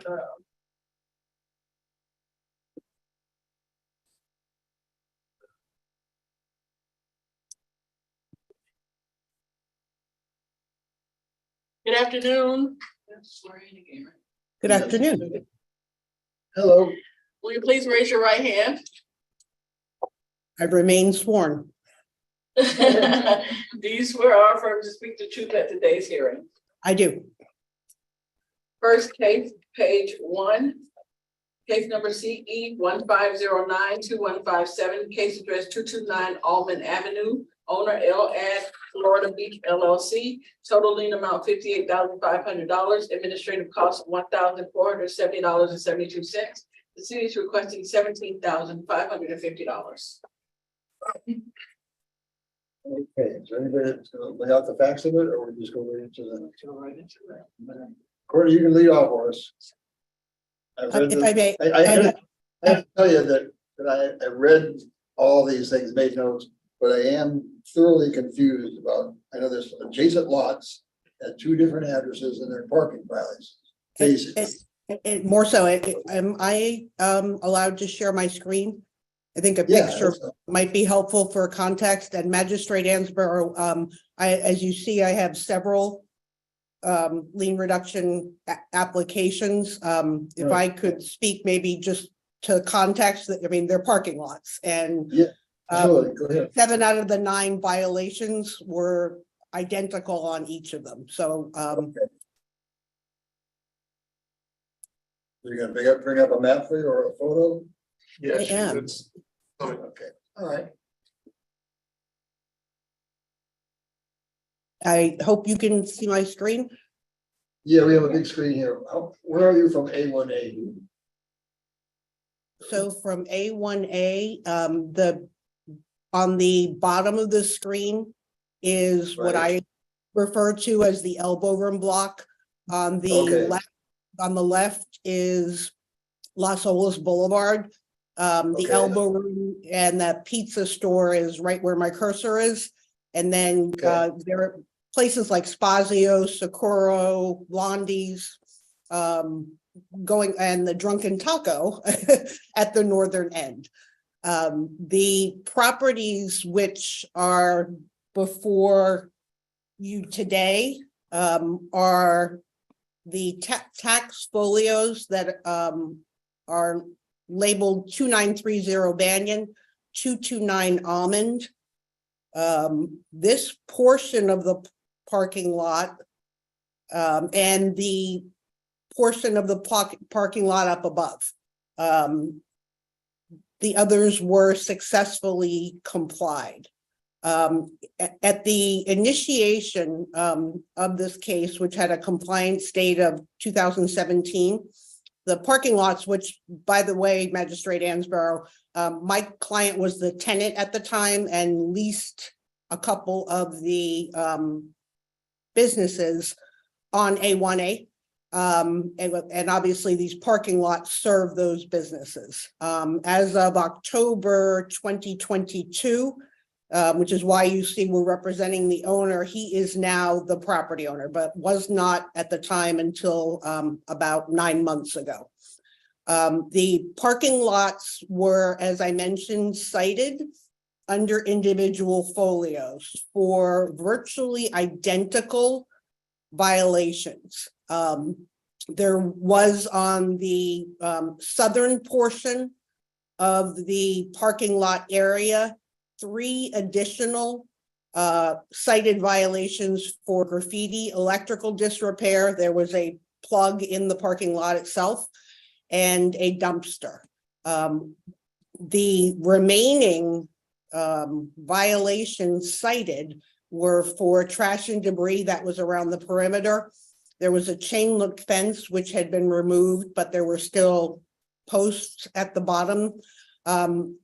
Good afternoon.
Good afternoon.
Hello.
Will you please raise your right hand?
I remain sworn.
Do you swear or affirm to speak the truth at today's hearing?
I do.
First case, page 1. Case number CE 15092157, case address 229 Almond Avenue, owner L.Ad. Florida Beach LLC, total lien amount $58,500, administrative cost $1,470.72. The city is requesting $17,550.
Okay, is there anybody that's gonna lay out the facts of it, or we just go right into the? Courtney, you can lead off for us.
If I may,
I have to tell you that I read all these things, made notes, but I am thoroughly confused about, I know there's adjacent lots at 2 different addresses and their parking violations. Basically.
More so, am I allowed to share my screen? I think a
Yeah,
picture might be helpful for context. And Magistrate Ansborough, as you see, I have several lien reduction applications. If I could speak maybe just to context, I mean, they're parking lots, and
yeah, go ahead.
7 out of the 9 violations were identical on each of them. So
You're gonna bring up a map for you or a photo?
Yeah,
am.
Okay, all right.
I hope you can see my screen.
Yeah, we have a big screen here. Where are you from A1A?
So from A1A, on the bottom of the screen is what I refer to as the elbow room block. On the left is Las Olas Boulevard. The elbow room and the pizza store is right where my cursor is. And then there are places like Spazio, Socorro, Blondie's, going, and the Drunken Taco at the northern end. The properties which are before you today are the tax folios that are labeled 2930 Banyan, 229 Almond. This portion of the parking lot and the portion of the parking lot up above. The others were successfully complied. At the initiation of this case, which had a compliance date of 2017, the parking lots, which, by the way, Magistrate Ansborough, my client was the tenant at the time and leased a couple of the businesses on A1A. And obviously these parking lots serve those businesses. As of October 2022, which is why you see we're representing the owner, he is now the property owner, but was not at the time until about 9 months ago. The parking lots were, as I mentioned, cited under individual folios for virtually identical violations. There was on the southern portion of the parking lot area 3 additional cited violations for graffiti, electrical disrepair. There was a plug in the parking lot itself and a dumpster. The remaining violations cited were for trash and debris that was around the perimeter. There was a chain link fence which had been removed, but there were still posts at the bottom.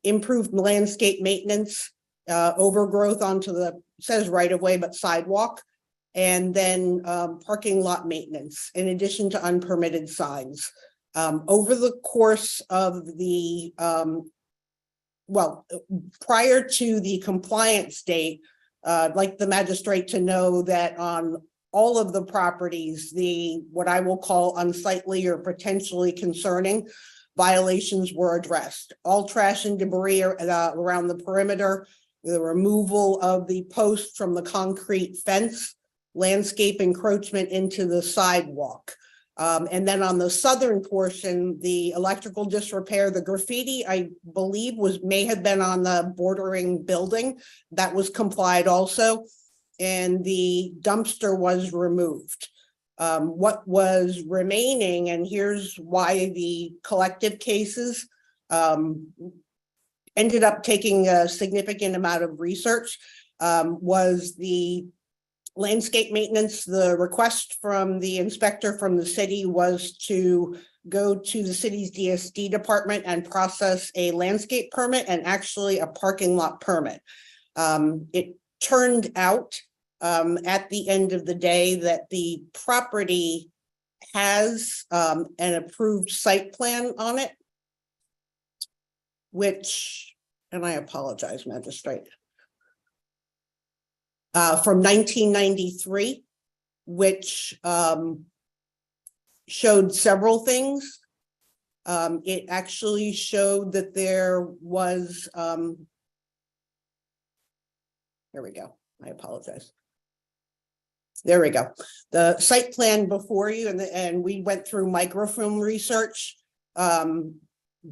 Improved landscape maintenance, overgrowth onto the, says right of way, but sidewalk, and then parking lot maintenance, in addition to unpermitted signs. Over the course of the, well, prior to the compliance date, I'd like the magistrate to know that on all of the properties, the, what I will call unsightly or potentially concerning violations were addressed. All trash and debris around the perimeter, the removal of the post from the concrete fence, landscape encroachment into the sidewalk. And then on the southern portion, the electrical disrepair, the graffiti, I believe may have been on the bordering building. That was complied also. And the dumpster was removed. What was remaining, and here's why the collective cases ended up taking a significant amount of research, was the landscape maintenance. The request from the inspector from the city was to go to the city's DSD department and process a landscape permit and actually a parking lot permit. It turned out at the end of the day that the property has an approved site plan on it, which, and I apologize, Magistrate, from 1993, which showed several things. It actually showed that there was, here we go, I apologize. There we go. The site plan before you, and we went through microfilm research,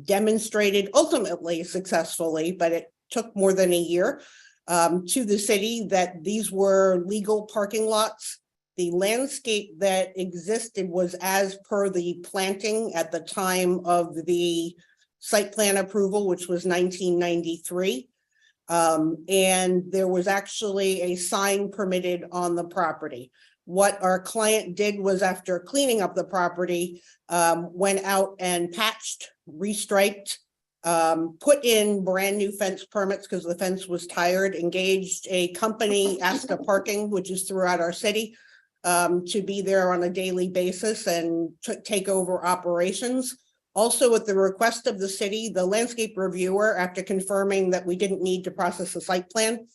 demonstrated ultimately successfully, but it took more than a year, to the city that these were legal parking lots. The landscape that existed was as per the planting at the time of the site plan approval, which was 1993. And there was actually a sign permitted on the property. What our client did was, after cleaning up the property, went out and patched, restriped, put in brand new fence permits because the fence was tired, engaged a company, Asta Parking, which is throughout our city, to be there on a daily basis and take over operations. Also, at the request of the city, the landscape reviewer, after confirming that we didn't need to process a site plan,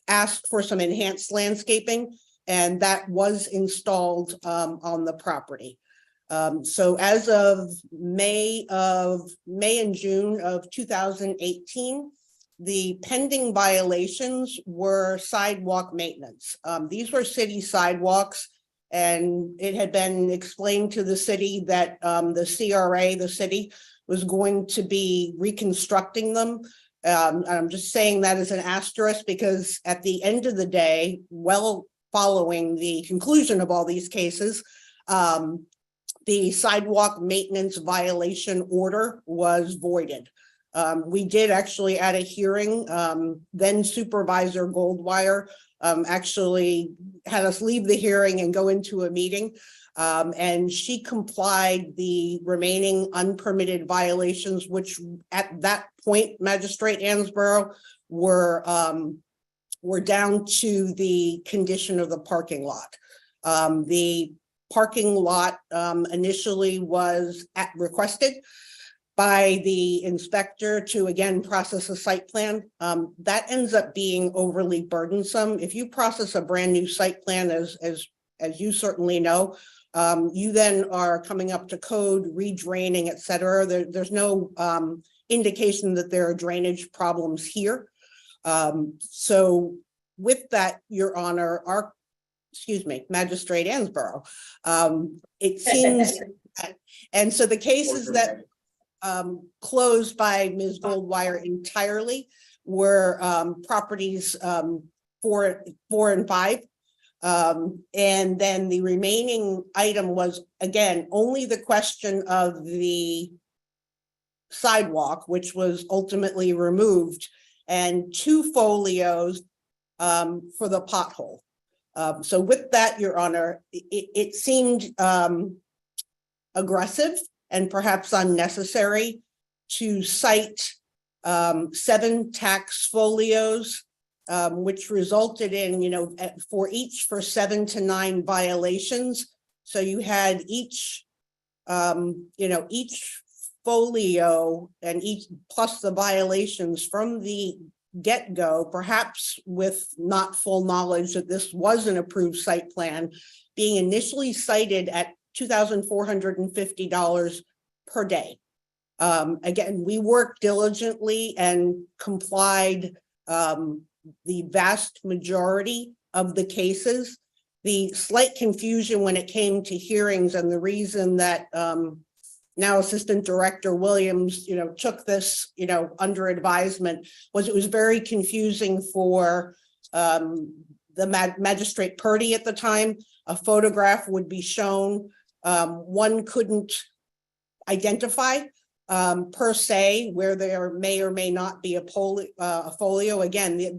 asked for some enhanced landscaping, and that was installed on the property. So as of May and June of 2018, the pending violations were sidewalk maintenance. These were city sidewalks, and it had been explained to the city that the CRA, the city, was going to be reconstructing them. I'm just saying that as an asterisk because at the end of the day, well following the conclusion of all these cases, the sidewalk maintenance violation order was voided. We did actually at a hearing, then Supervisor Goldwire actually had us leave the hearing and go into a meeting. And she complied the remaining unpermitted violations, which at that point, Magistrate Ansborough, were down to the condition of the parking lot. The parking lot initially was requested by the inspector to again process a site plan. That ends up being overly burdensome. If you process a brand new site plan, as you certainly know, you then are coming up to code, redraining, et cetera. There's no indication that there are drainage problems here. So with that, Your Honor, Magistrate Ansborough, it seems, and so the cases that closed by Ms. Goldwire entirely were properties 4 and 5. And then the remaining item was, again, only the question of the sidewalk, which was ultimately removed, and 2 folios for the pothole. So with that, Your Honor, it seemed aggressive and perhaps unnecessary to cite 7 tax folios, which resulted in, for 7 to 9 violations. So you had each folio and each plus the violations from the get-go, perhaps with not full knowledge that this was an approved site plan, being initially cited at $2,450 per day. Again, we worked diligently and complied the vast majority of the cases. The slight confusion when it came to hearings and the reason that now Assistant Director Williams, took this, under advisement was it was very confusing for the Magistrate Purdy at the time. A photograph would be shown. One couldn't identify per se where there may or may not be a folio. Again,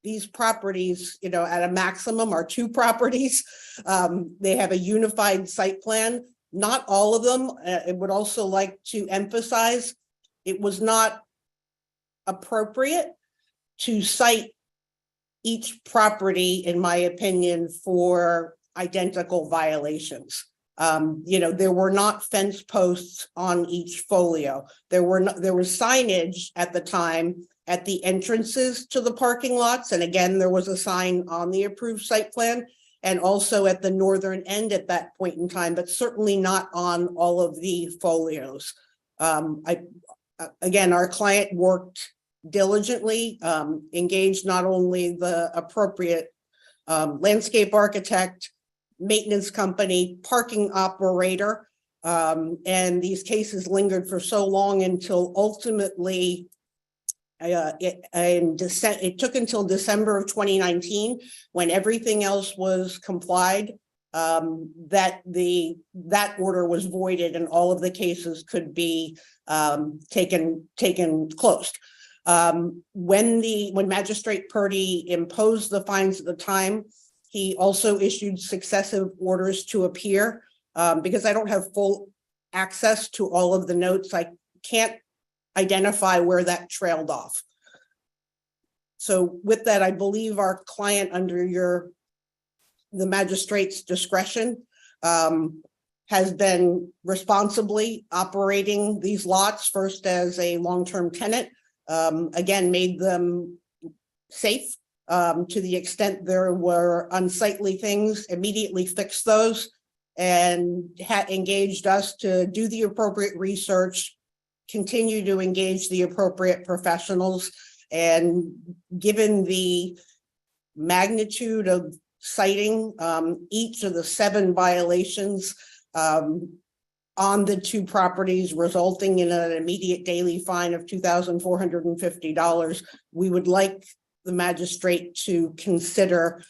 these properties, at a maximum are 2 properties. They have a unified site plan. Not all of them. I would also like to emphasize it was not appropriate to cite each property, in my opinion, for identical violations. There were not fence posts on each folio. There was signage at the time at the entrances to the parking lots. And again, there was a sign on the approved site plan and also at the northern end at that point in time, but certainly not on all of the folios. Again, our client worked diligently, engaged not only the appropriate landscape architect, maintenance company, parking operator, and these cases lingered for so long until ultimately it took until December of 2019 when everything else was complied, that order was voided and all of the cases could be taken closed. When Magistrate Purdy imposed the fines at the time, he also issued successive orders to appear. Because I don't have full access to all of the notes, I can't identify where that trailed off. So with that, I believe our client, under the magistrate's discretion, has been responsibly operating these lots, first as a long-term tenant, again, made them safe to the extent there were unsightly things, immediately fixed those, and had engaged us to do the appropriate research, continue to engage the appropriate professionals. And given the magnitude of citing each of the 7 violations on the 2 properties, resulting in an immediate daily fine of $2,450, we would like the magistrate to consider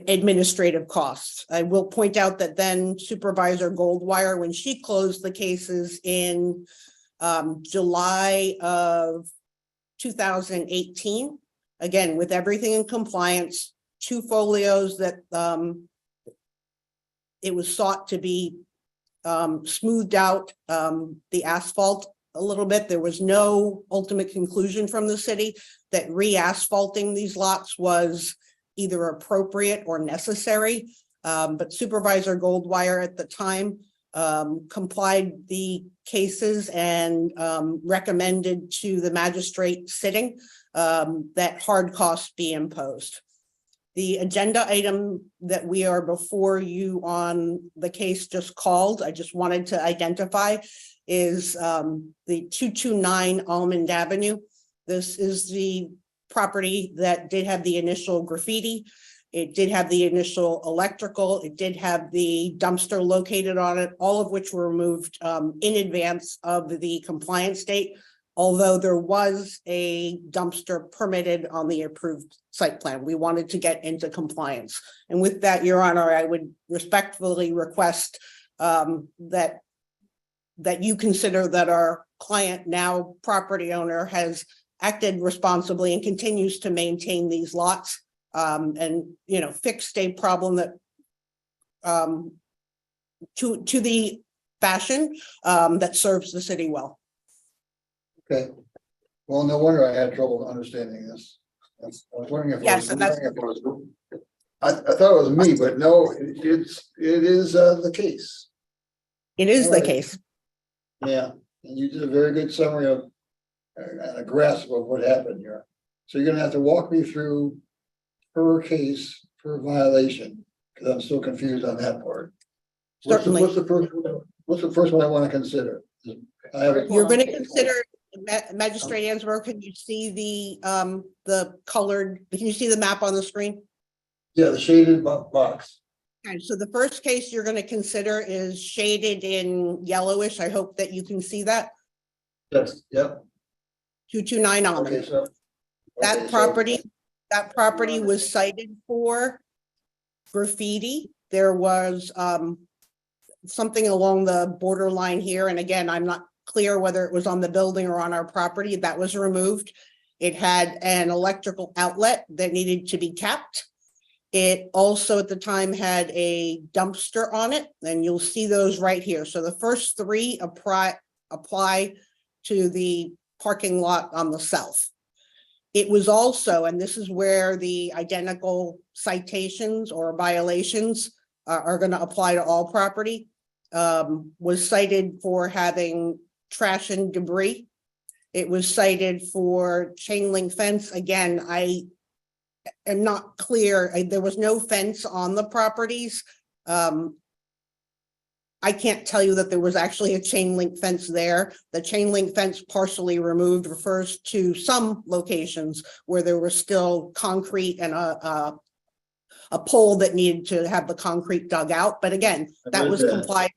administrative costs. I will point out that then Supervisor Goldwire, when she closed the cases in July of 2018, again, with everything in compliance, 2 folios that it was sought to be smoothed out the asphalt a little bit. There was no ultimate conclusion from the city that re-asphalting these lots was either appropriate or necessary. But Supervisor Goldwire at the time complied the cases and recommended to the magistrate sitting that hard costs be imposed. The agenda item that we are before you on the case just called, I just wanted to identify, is the 229 Almond Avenue. This is the property that did have the initial graffiti. It did have the initial electrical. It did have the dumpster located on it, all of which were removed in advance of the compliance date, although there was a dumpster permitted on the approved site plan. We wanted to get into compliance. And with that, Your Honor, I would respectfully request that you consider that our client, now property owner, has acted responsibly and continues to maintain these lots and, fixed a problem that to the fashion that serves the city well.
Okay. Well, no wonder I had trouble understanding this. I was wondering if
Yes, and that's
I thought it was me, but no, it is the case.
It is
All
the
right.
case.
Yeah, and you did a very good summary of a grasp of what happened here. So you're gonna have to walk me through per case, per violation, because I'm still confused on that part.
Certainly.
What's the first one I want to consider? I have
You're gonna consider, Magistrate Ansbro, can you see the colored, can you see the map on the screen?
Yeah, the shaded box.
Okay, so the first case you're gonna consider is shaded in yellowish. I hope that you can see that.
Yes, yep.
229 Almond.
Okay, so.
That property was cited for graffiti. There was something along the borderline here, and again, I'm not clear whether it was on the building or on our property, that was removed. It had an electrical outlet that needed to be kept. It also at the time had a dumpster on it, and you'll see those right here. So the first three apply to the parking lot on the south. It was also, and this is where the identical citations or violations are going to apply to all property, was cited for having trash and debris. It was cited for chain link fence. Again, I am not clear. There was no fence on the properties. I can't tell you that there was actually a chain link fence there. The chain link fence partially removed refers to some locations where there was still concrete and a pole that needed to have the concrete dug out. But again, that was complied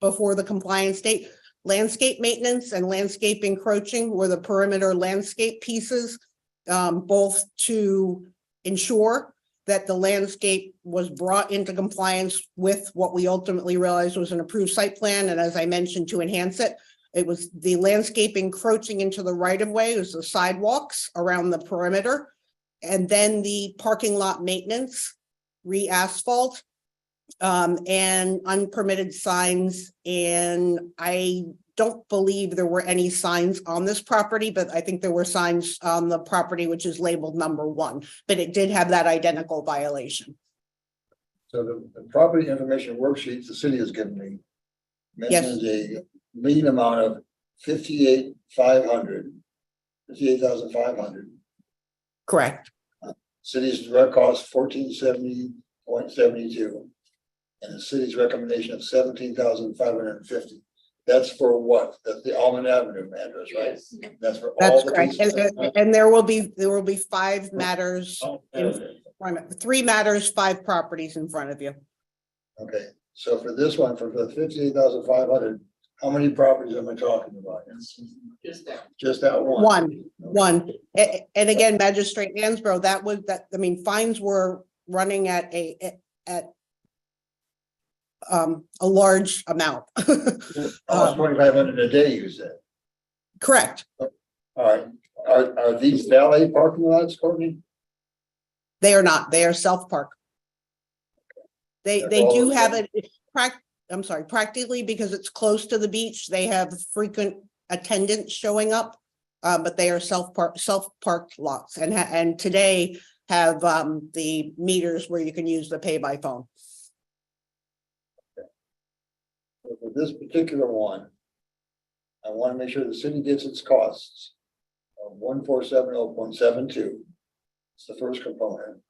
before the compliance date. Landscape maintenance and landscape encroaching were the perimeter landscape pieces, both to ensure that the landscape was brought into compliance with what we ultimately realized was an approved site plan. And as I mentioned, to enhance it, it was the landscape encroaching into the right of way, it was the sidewalks around the perimeter, and then the parking lot maintenance, re-asphalt, and unpermitted signs. And I don't believe there were any signs on this property, but I think there were signs on the property which is labeled number 1, but it did have that identical violation.
So the property information worksheet the city has given me mentions a lien amount of 58,500.
Correct.
City's direct cost 1470.72, and the city's recommendation of 17,550. That's for what? That's the Almond Avenue address, right? That's for all
That's
the
correct.
pieces.
And there will be 5 matters, in 3 matters, 5 properties in front of you.
Okay, so for this one, for the 58,500, how many properties am I talking about? Just that one.
One. And again, Magistrate Ansbro, I mean, fines were running at a large amount.
Almost 2,500 a day, you said.
Correct.
All right, are these valet parking lots, Courtney?
They are not, they are self-park. They do have it, practically because it's close to the beach, they have frequent attendants showing up. But they are self-parked lots and today have the meters where you can use the pay by phone.
So for this particular one, I want to make sure the city gets its costs of 1470.72. It's the first component.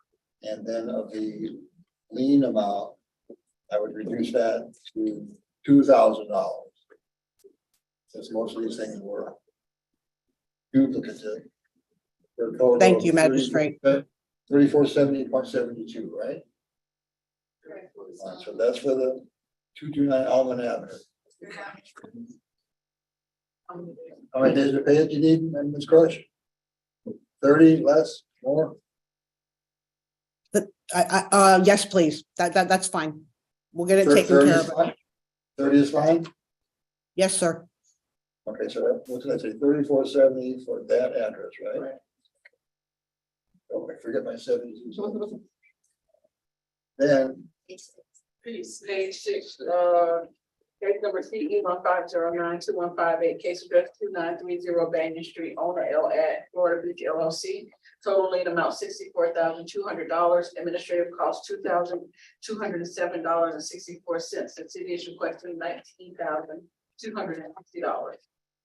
And then of the lien amount, I would reduce that to $2,000. Since most of these things were duplicative.
Thank you, Magistrate.
3470.72, right? So that's for the 229 Almond Avenue. How many days to pay it you need, Ms. Crush? 30, less, more?
Yes, please. That's fine. We'll get it taken care of.
30 is fine?
Yes, sir.
Okay, so what did I say, 3470 for that address, right? Oh, I forget my 70s. Then.
Page 6, case number CE 150921558, case address 2930 Banyan Street, owner L at Florida Beach LLC. Total lien amount $64,200, administrative cost $2,207.64. The city is requesting $19,260.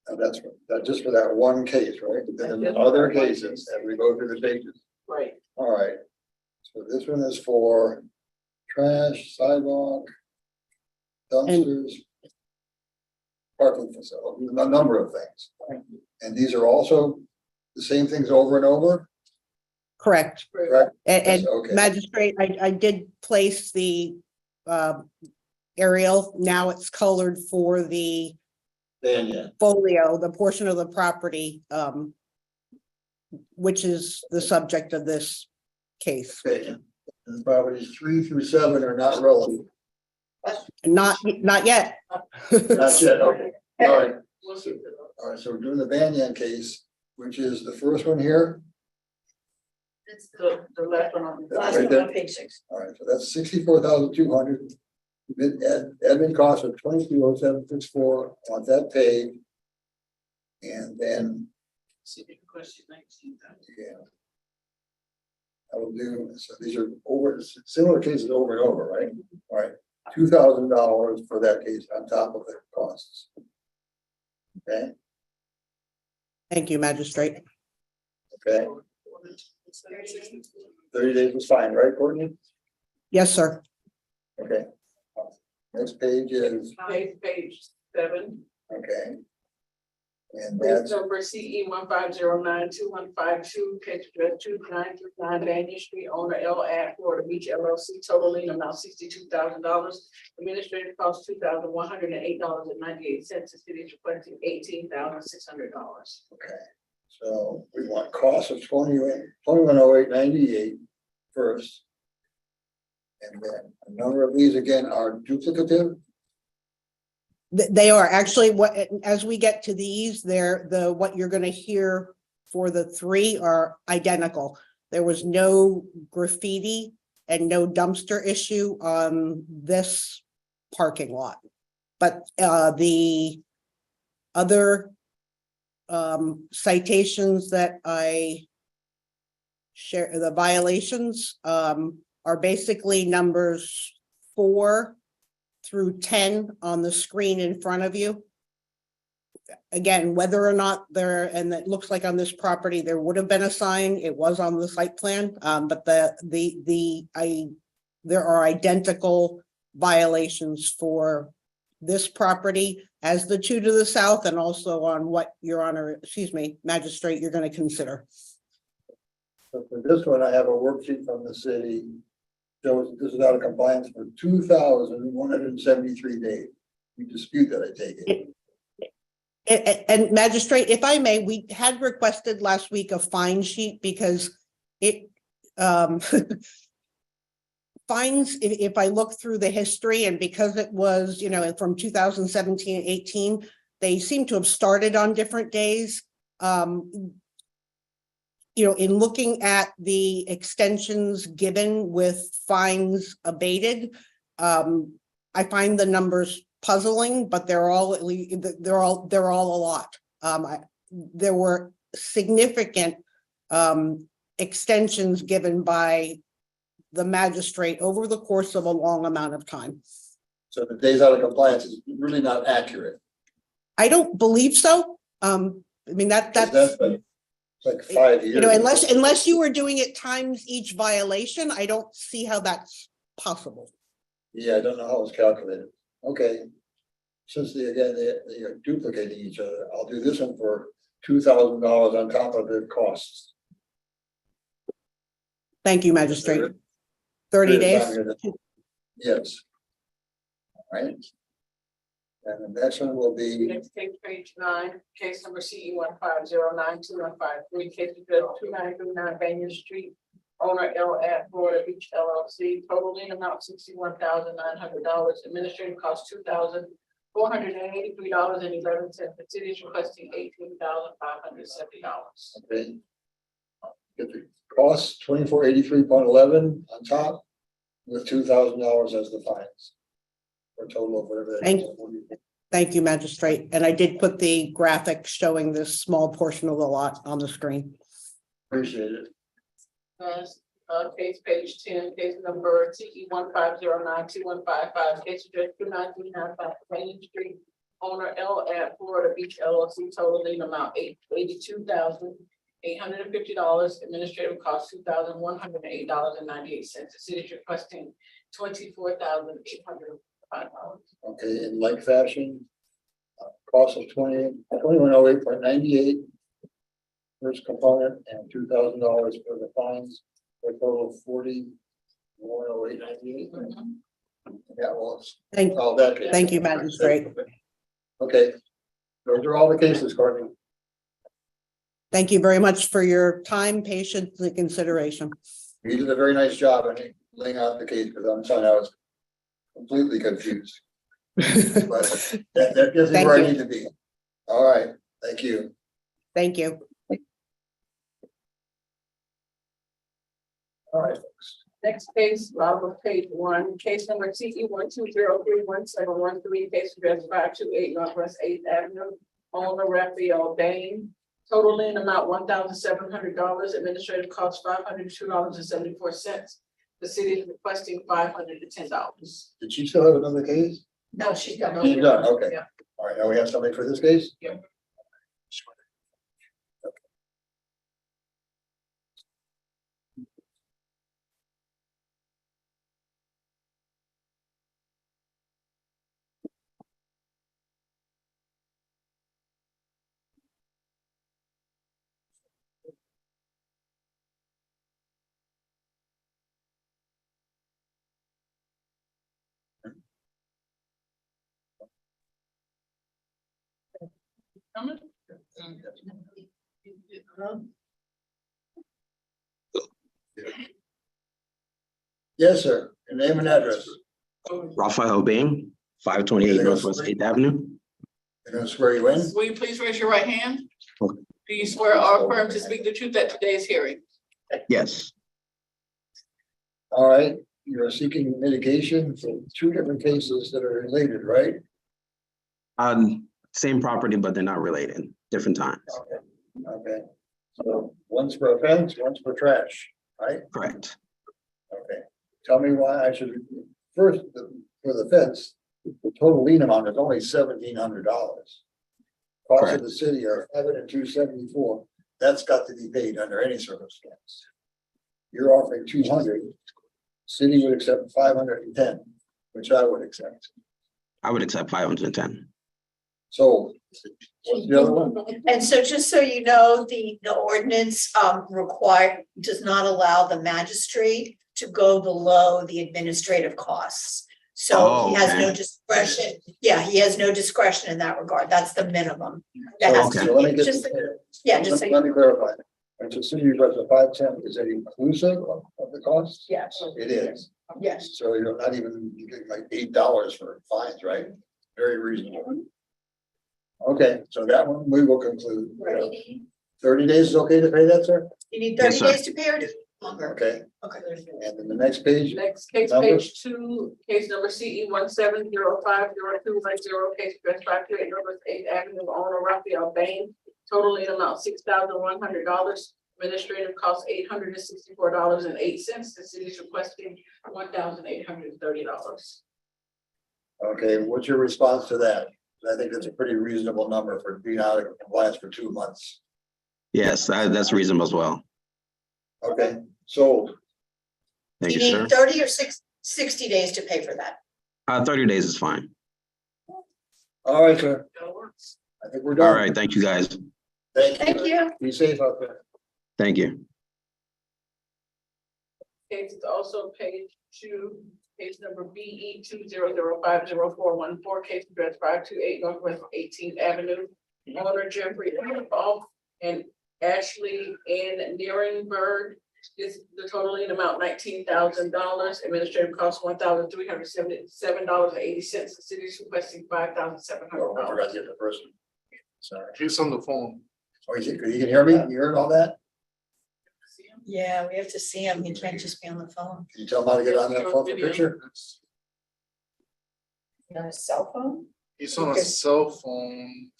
And that's just for that one case, right? Then in the other cases, as we go through the stages.
Right.
All right. So this one is for trash, sidewalk, dumpsters, parking facility, a number of things. And these are also the same things over and over?
Correct.
Correct?
And
Yes, okay.
magistrate, I did place the aerial, now it's colored for the folio, the portion of the property, which is the subject of this case.
Okay. And properties 3 through 7 are not relevant.
Not yet.
Not yet, okay. All right. All right, so we're doing the Banyan case, which is the first one here.
It's the last one on.
That's right there.
Page 6.
All right, so that's 64,200. Admin cost of 22,0764 on that page. And then, yeah. I will do, so these are over, similar cases over and over, right? All right, $2,000 for that case on top of the costs. Okay,
Thank you, magistrate.
okay. 30 days was fine, right, Courtney?
Yes, sir.
Okay. Next page is,
Page 7.
okay. And
Case
that's,
number CE 150921552, case address 2939 Banyan Street, owner L. Ad Florida Beach LLC, total lien amount $62,000. Administrative cost $2,108.98. The city is requesting $18,600.
okay. So we want costs of 2108.98 first. And then a number of these again are duplicative.
They are actually what, as we get to these, what you're gonna hear for the 3 are identical. There was no graffiti and no dumpster issue on this parking lot. But the other citations that I share, the violations are basically numbers 4 through 10 on the screen in front of you. Again, whether or not there, and it looks like on this property, there would have been a sign, it was on the site plan, but there are identical violations for this property as the 2 to the south, and also on what Your Honor, excuse me, magistrate, you're going to consider.
So for this one, I have a worksheet from the city. So this is out of compliance for 2,173 days. We dispute that, I take it.
And magistrate, if I may, we had requested last week a fine sheet because it fines, if I look through the history, and because it was, from 2017, 18, they seem to have started on different days. In looking at the extensions given with fines abated, I find the numbers puzzling, but they're all a lot. There were significant extensions given by the magistrate over the course of a long amount of time.
So the days out of compliance is really not accurate.
I don't believe so. That's
like 5 years.
Unless you were doing it times each violation, I don't see how that's possible.
Yeah, I don't know how it's calculated. Okay. Since they are duplicating each other, I'll do this one for $2,000 on top of the costs.
Thank you, magistrate. 30 days?
Yes. All right. And the next one will be.
Next case, page 9, case number CE 150921553, case address 2939 Banyan Street, owner L. Ad Florida Beach LLC, total lien amount $61,900, administrative cost $2,483.11. The city is requesting $18,570.
Okay. Get the cost 2483.11 on top with $2,000 as the fines. For a total of whatever that is.
Thank you, magistrate. And I did put the graphic showing this small portion of the lot on the screen.
Appreciate it.
Case page 10, case number CE 150921555, case address 2939 Banyan Street, owner L at Florida Beach LLC, total lien amount $82,850, administrative cost $2,108.98. The city is requesting $24,805.
Okay, in like fashion, cost of 2108.98. First component and $2,000 for the fines, for a total of 4108.98. Yeah, well.
Thank you, Magistrate.
Okay, those are all the cases, Courtney.
Thank you very much for your time, patience, and consideration.
You did a very nice job in laying out the case, because I'm telling you, I was completely confused. But that gets me where I need to be. All right, thank you.
Thank you.
All right.
Next case, bottom of page 1, case number CE 120317113, case address 528 Northwest 8th Avenue, owner Raphael Bain. Total lien amount $1,700, administrative cost $502.74. The city is requesting $510.
Did she still have another case?
No, she's done.
She's done, okay.
Yeah.
All right, now we have somebody for this case?
Yep.
Yes, sir. Your name and address.
Raphael Bain, 528 Northwest 8th Avenue.
They're gonna swear you in?
Will you please raise your right hand? Do you swear or affirm to speak the truth at today's hearing?
Yes,
All right, you're seeking mitigation for two different cases that are related, right?
same property, but they're not related, different times.
Okay, so one's for offense, one's for trash, right?
Correct.
Okay, tell me why I should, first, for the fence, the total lien amount is only $1,700. Costs of the city are $7,274. That's got to be paid under any circumstance. You're offering 200. City would accept 510, which I would accept.
I would accept 510.
So what's the other one?
And so just so you know, the ordinance does not allow the magistrate to go below the administrative costs. So he has no discretion. Yeah, he has no discretion in that regard. That's the minimum. That has to,
let me get
just,
this clear.
yeah, just so
Let me clarify. And so city request of 510, is that inclusive of the costs?
Yes.
It is.
Yes.
So you're not even, you get like $8 for fines, right? Very reasonable. Okay, so that one we will conclude. 30 days is okay to pay that, sir?
You need 30 days to pay or longer?
Okay.
Okay.
And then the next page.
Next case,
numbers?
page 2, case number CE 1705020, case address 528 Northwest 8th Avenue, owner Raphael Bain. Total lien amount $6,100. Administrative cost $864.08. The city is requesting $1,830.
Okay, what's your response to that? I think that's a pretty reasonable number for being out of compliance for 2 months.
Yes, that's reasonable as well.
Okay, so.
Thank you,
You
sir.
need 30 or 60 days to pay for that.
30 days is fine.
All right, sir. I think we're done.
All right, thank you, guys.
Thank you.
Be safe out there.
Thank you.
Case is also page 2, case number BE 2005041, case address 528 Northwest 18th Avenue. Owner Jeffrey Off and Ashley Ann Nierenberg. Is the total lien amount $19,000. Administrative cost $1,377.80. The city is requesting $5,700.
Oh, I forgot to get the person. Sorry.
He's on the phone.
Oh, you can hear me? You heard all that?
Yeah, we have to see him. He can't just be on the phone.
Can you tell him how to get on that phone for picture?
On his cell phone?
He's on a cell phone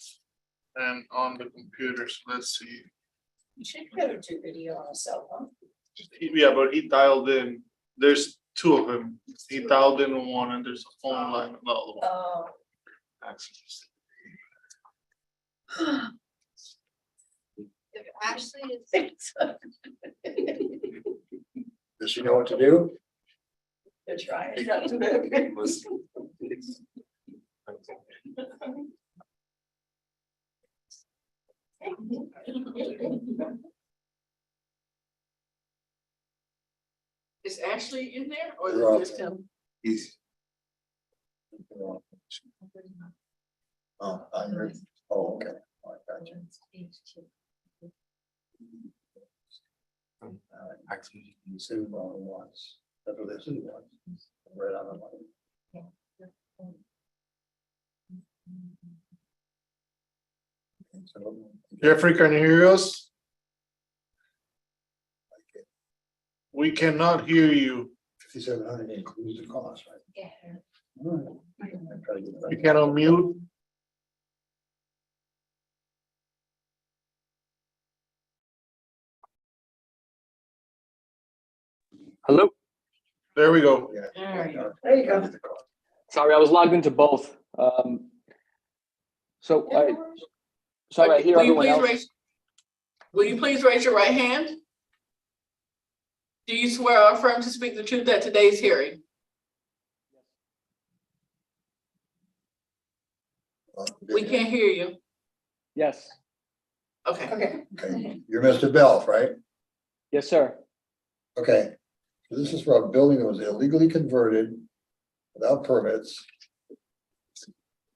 and on the computer, so let's see.
You should be able to do video on a cell phone.
Yeah, but he dialed in. There's 2 of them. He dialed in on one and there's a phone line on the other one.
Oh. If Ashley is.
Does she know what to do?
They're trying not to do Is Ashley in there or is it just him?
He's. Oh, I'm ready. Oh, okay. All right, gotcha. You see once. That's what they see once. Right on the money. So,
Jeffrey, can you hear us? We cannot hear you.
5,700 includes the cost, right?
Yeah.
You can unmute.
Hello?
There we go.
There you go.
Sorry, I was logged into both. So I, sorry, I hear everyone else.
Will you please raise your right hand? Do you swear or affirm to speak the truth at today's hearing? We can't hear you.
Yes.
Okay.
Okay, you're Mr. Bell, right?
Yes, sir.
Okay, so this is for a building that was illegally converted without permits.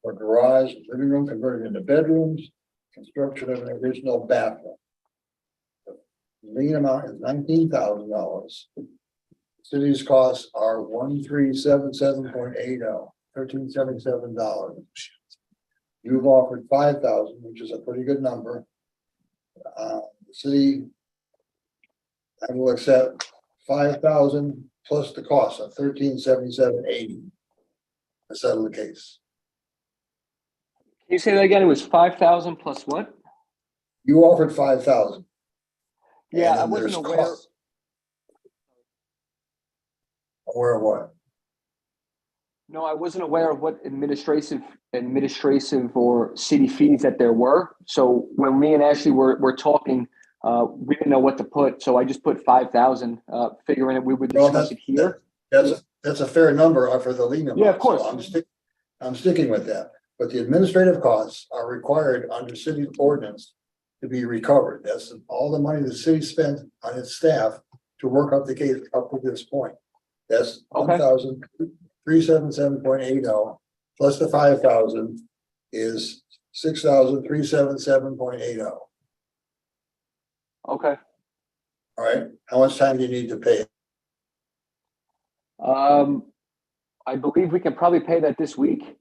For garage, living room converted into bedrooms, construction of an additional bathroom. The lien amount is $19,000. City's costs are $1,377.80, $1,377. You've offered $5,000, which is a pretty good number. The city, I will accept $5,000 plus the cost of $1,377.80 to settle the case.
Can you say that again? It was 5,000 plus what?
You offered $5,000.
Yeah, I wasn't aware.
Aware of what?
No, I wasn't aware of what administrative or city fees that there were. So when me and Ashley were talking, we didn't know what to put. So I just put 5,000, figuring that we would discuss it here.
That's a fair number for the lien amount.
Yeah, of course.
So I'm sticking with that. But the administrative costs are required under city ordinance to be recovered. That's all the money the city spent on its staff to work up the case up to this point. That's $1,377.80 plus the 5,000 is $6,377.80.
Okay.
All right. How much time do you need to pay?
I believe we can probably pay that this week.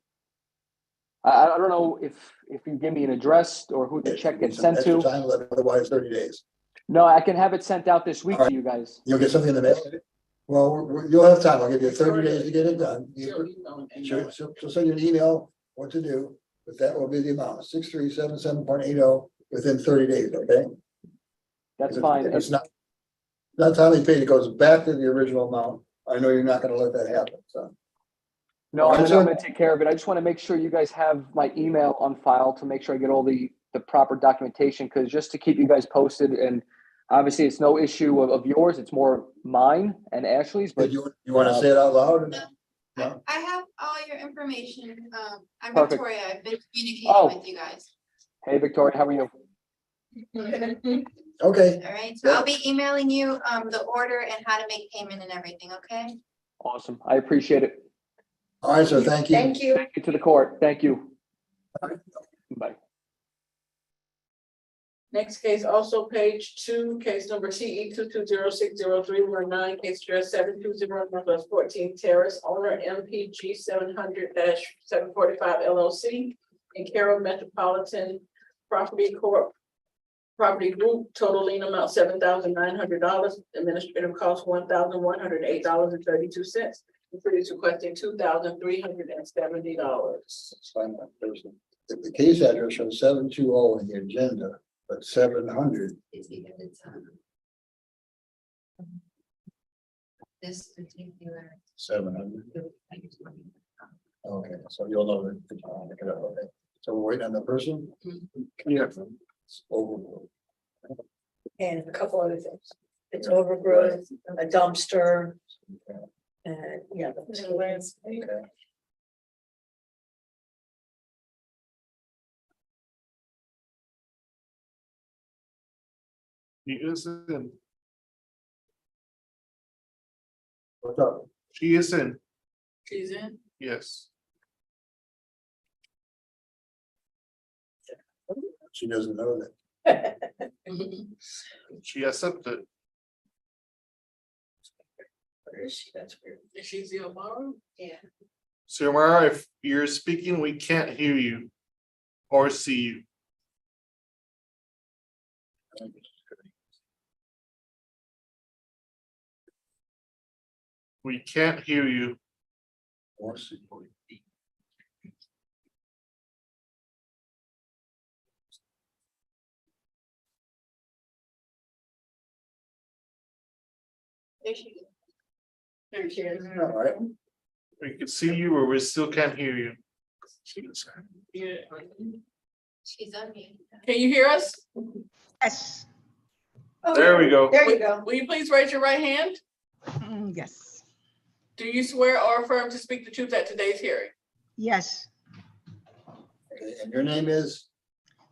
I don't know if you give me an address or who the check gets sent to.
Otherwise 30 days.
No, I can have it sent out this week to you guys.
You'll get something in the mail? Well, you'll have time. I'll give you 30 days to get it done. She'll send you an email what to do, but that will be the amount, 6,377.80 within 30 days, okay?
That's fine.
It's not timely paid, it goes back to the original amount. I know you're not gonna let that happen, so.
No, I'm gonna take care of it. I just want to make sure you guys have my email on file to make sure I get all the proper documentation, because just to keep you guys posted, and obviously it's no issue of yours, it's more mine and Ashley's, but.
You want to say it out loud?
No? I have all your information. I'm
Perfect.
Victoria. I've been communicating with you guys.
Hey, Victoria, how are you?
Okay.
All right, so I'll be emailing you the order and how to make payment and everything, okay?
Awesome. I appreciate it.
All right, so thank you.
Thank you.
Thank you to the court. Thank you. Bye.
Next case, also page 2, case number CE 2206039, case address 720 Northwest 14th Terrace, owner MPG 700-745 LLC, in Carroll Metropolitan Property Corp. Property Group, total lien amount $7,900, administrative cost $1,108.32. The city is requesting $2,370.
The case address shows 720 in the agenda, but 700.
This particular.
700. Okay, so you'll know that. Okay. So waiting on the person? Yeah. It's overboard.
And a couple other things. It's overgrowth, a dumpster. And, yeah.
Okay.
She is in.
What's up?
She is in,
She's in.
yes.
She doesn't know that.
She accepted.
Where is she? That's weird.
Is she Xiomara?
Yeah.
Xiomara, if you're speaking, we can't hear you or see you. We can't hear you.
Or see.
There she is. There she is.
All right.
We can see you, or we still can't hear you.
Yeah.
She's on me.
Can you hear us?
Yes,
There we go.
There you go.
Will you please raise your right hand?
yes,
Do you swear or affirm to speak the truth at today's hearing?
yes.
Okay, and your name is,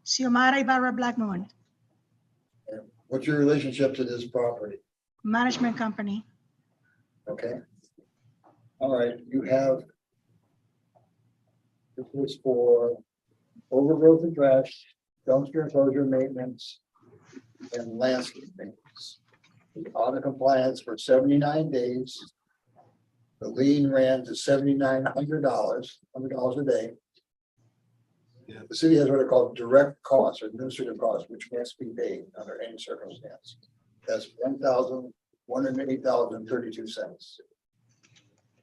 Xiomara Ibarra Blackmon,
what's your relationship to this property?
management company.
Okay. All right, you have. This is for overgrowth and trash, dumpster enclosure maintenance. And landscape maintenance. Out of compliance for 79 days. The lien ran to $7,900, $100 a day. The city has what are called direct costs or administrative costs, which must be paid under any circumstance. That's $1,108.32.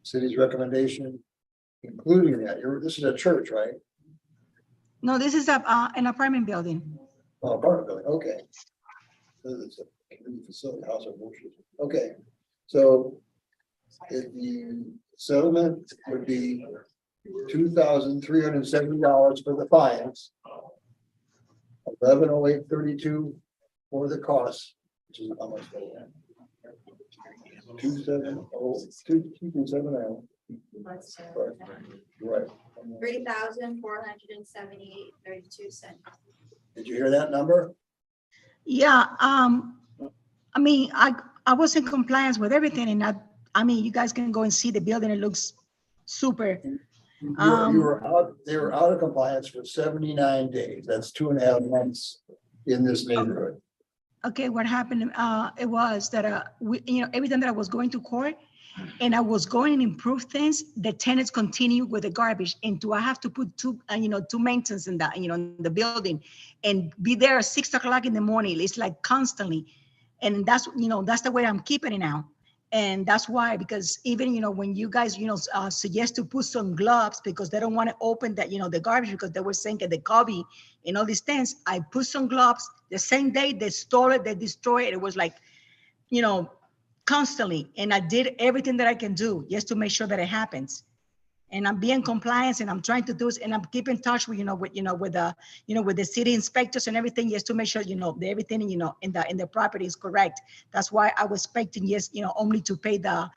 City's recommendation, including that, this is a church, right?
No, this is an apartment building.
Oh, apartment building, okay. It's a facility, house of worship. Okay, so if the settlement would be $2,370 for the fines. 1108.32 for the costs, which is how much they have. 270. Right.
$3,478.32.
Did you hear that number?
Yeah, I mean, I was in compliance with everything and I mean, you guys can go and see the building. It looks super.
You were out, they were out of compliance for 79 days. That's 2.5 months in this neighborhood.
Okay, what happened, it was that, every time that I was going to court and I was going and improve things, the tenants continue with the garbage. And do I have to put two maintenance in that, in the building and be there at 6 o'clock in the morning? It's like constantly. And that's, that's the way I'm keeping it now. And that's why, because even, when you guys, suggest to put some gloves because they don't want to open that, the garbage because they were saying that the COVID and all these things, I put some gloves the same day they stole it, they destroyed it. It was like, constantly. And I did everything that I can do just to make sure that it happens. And I'm being compliant and I'm trying to do it, and I'm keeping in touch with, with the city inspectors and everything, just to make sure, that everything, in the property is correct. That's why I was expecting, yes, only to pay the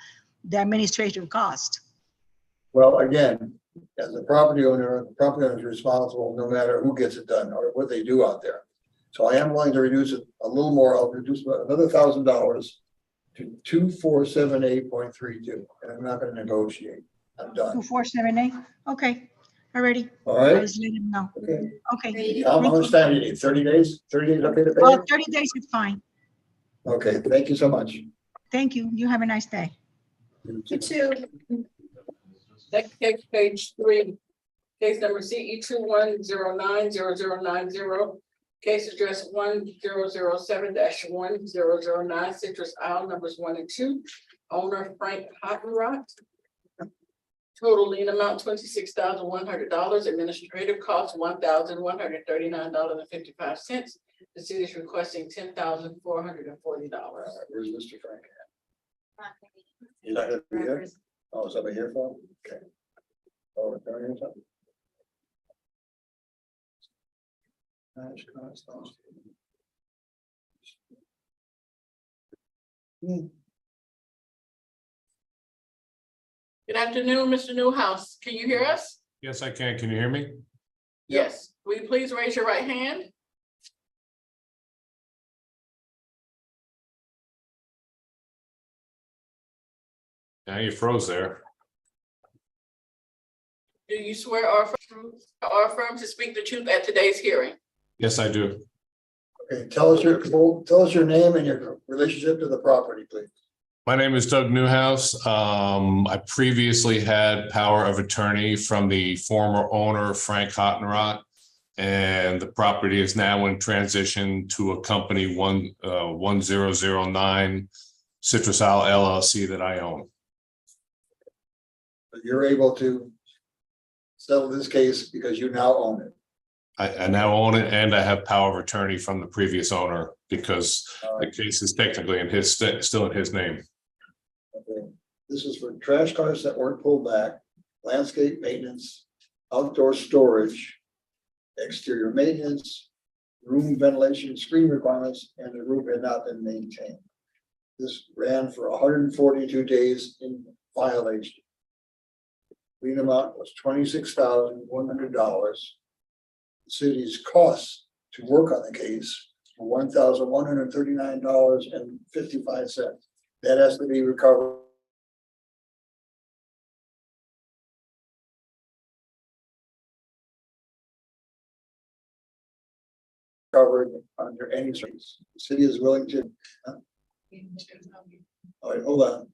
administration cost.
Well, again, as a property owner, the property owner is responsible no matter who gets it done or what they do out there. So I am willing to reduce it a little more. I'll reduce another $1,000 to 2478.32, and I'm not going to negotiate. I'm done.
2478. Okay, already.
All right.
I was letting them know.
Okay.
Okay.
How much time do you need? 30 days? 30 days okay to pay?
30 days is fine.
Okay, thank you so much.
Thank you. You have a nice day.
You too.
Next case, page 3, case number CE 21090090. Case address 1007-1009 Citrus Isle numbers 1 and 2. Owner Frank Hottenrot. Total lien amount $26,100. Administrative cost $1,139.55. The city is requesting $10,440.
Where's Mr. Frank? He's not gonna be here? Oh, is somebody here for him? Okay. Oh, attorney or something?
Good afternoon, Mr. Newhouse. Can you hear us?
Yes, I can. Can you hear me?
Yes. Will you please raise your right hand?
Now you froze there.
Do you swear or affirm to speak the truth at today's hearing?
Yes, I do.
Okay, tell us your name and your relationship to the property, please.
My name is Doug Newhouse. I previously had power of attorney from the former owner, Frank Hottenrott, and the property is now in transition to a company 1009 Citrus Isle LLC that I own.
You're able to settle this case because you now own it.
I now own it, and I have power of attorney from the previous owner because the case is technically in his still in his name.
Okay. This is for trash cars that weren't pulled back, landscape maintenance, outdoor storage, exterior maintenance, room ventilation, screen requirements, and the roof had not been maintained. This ran for 142 days in violation. Lien amount was $26,100. The city's costs to work on the case were $1,139.55. That has to be recovered. Covered under any service. The city is willing to. All right, hold on.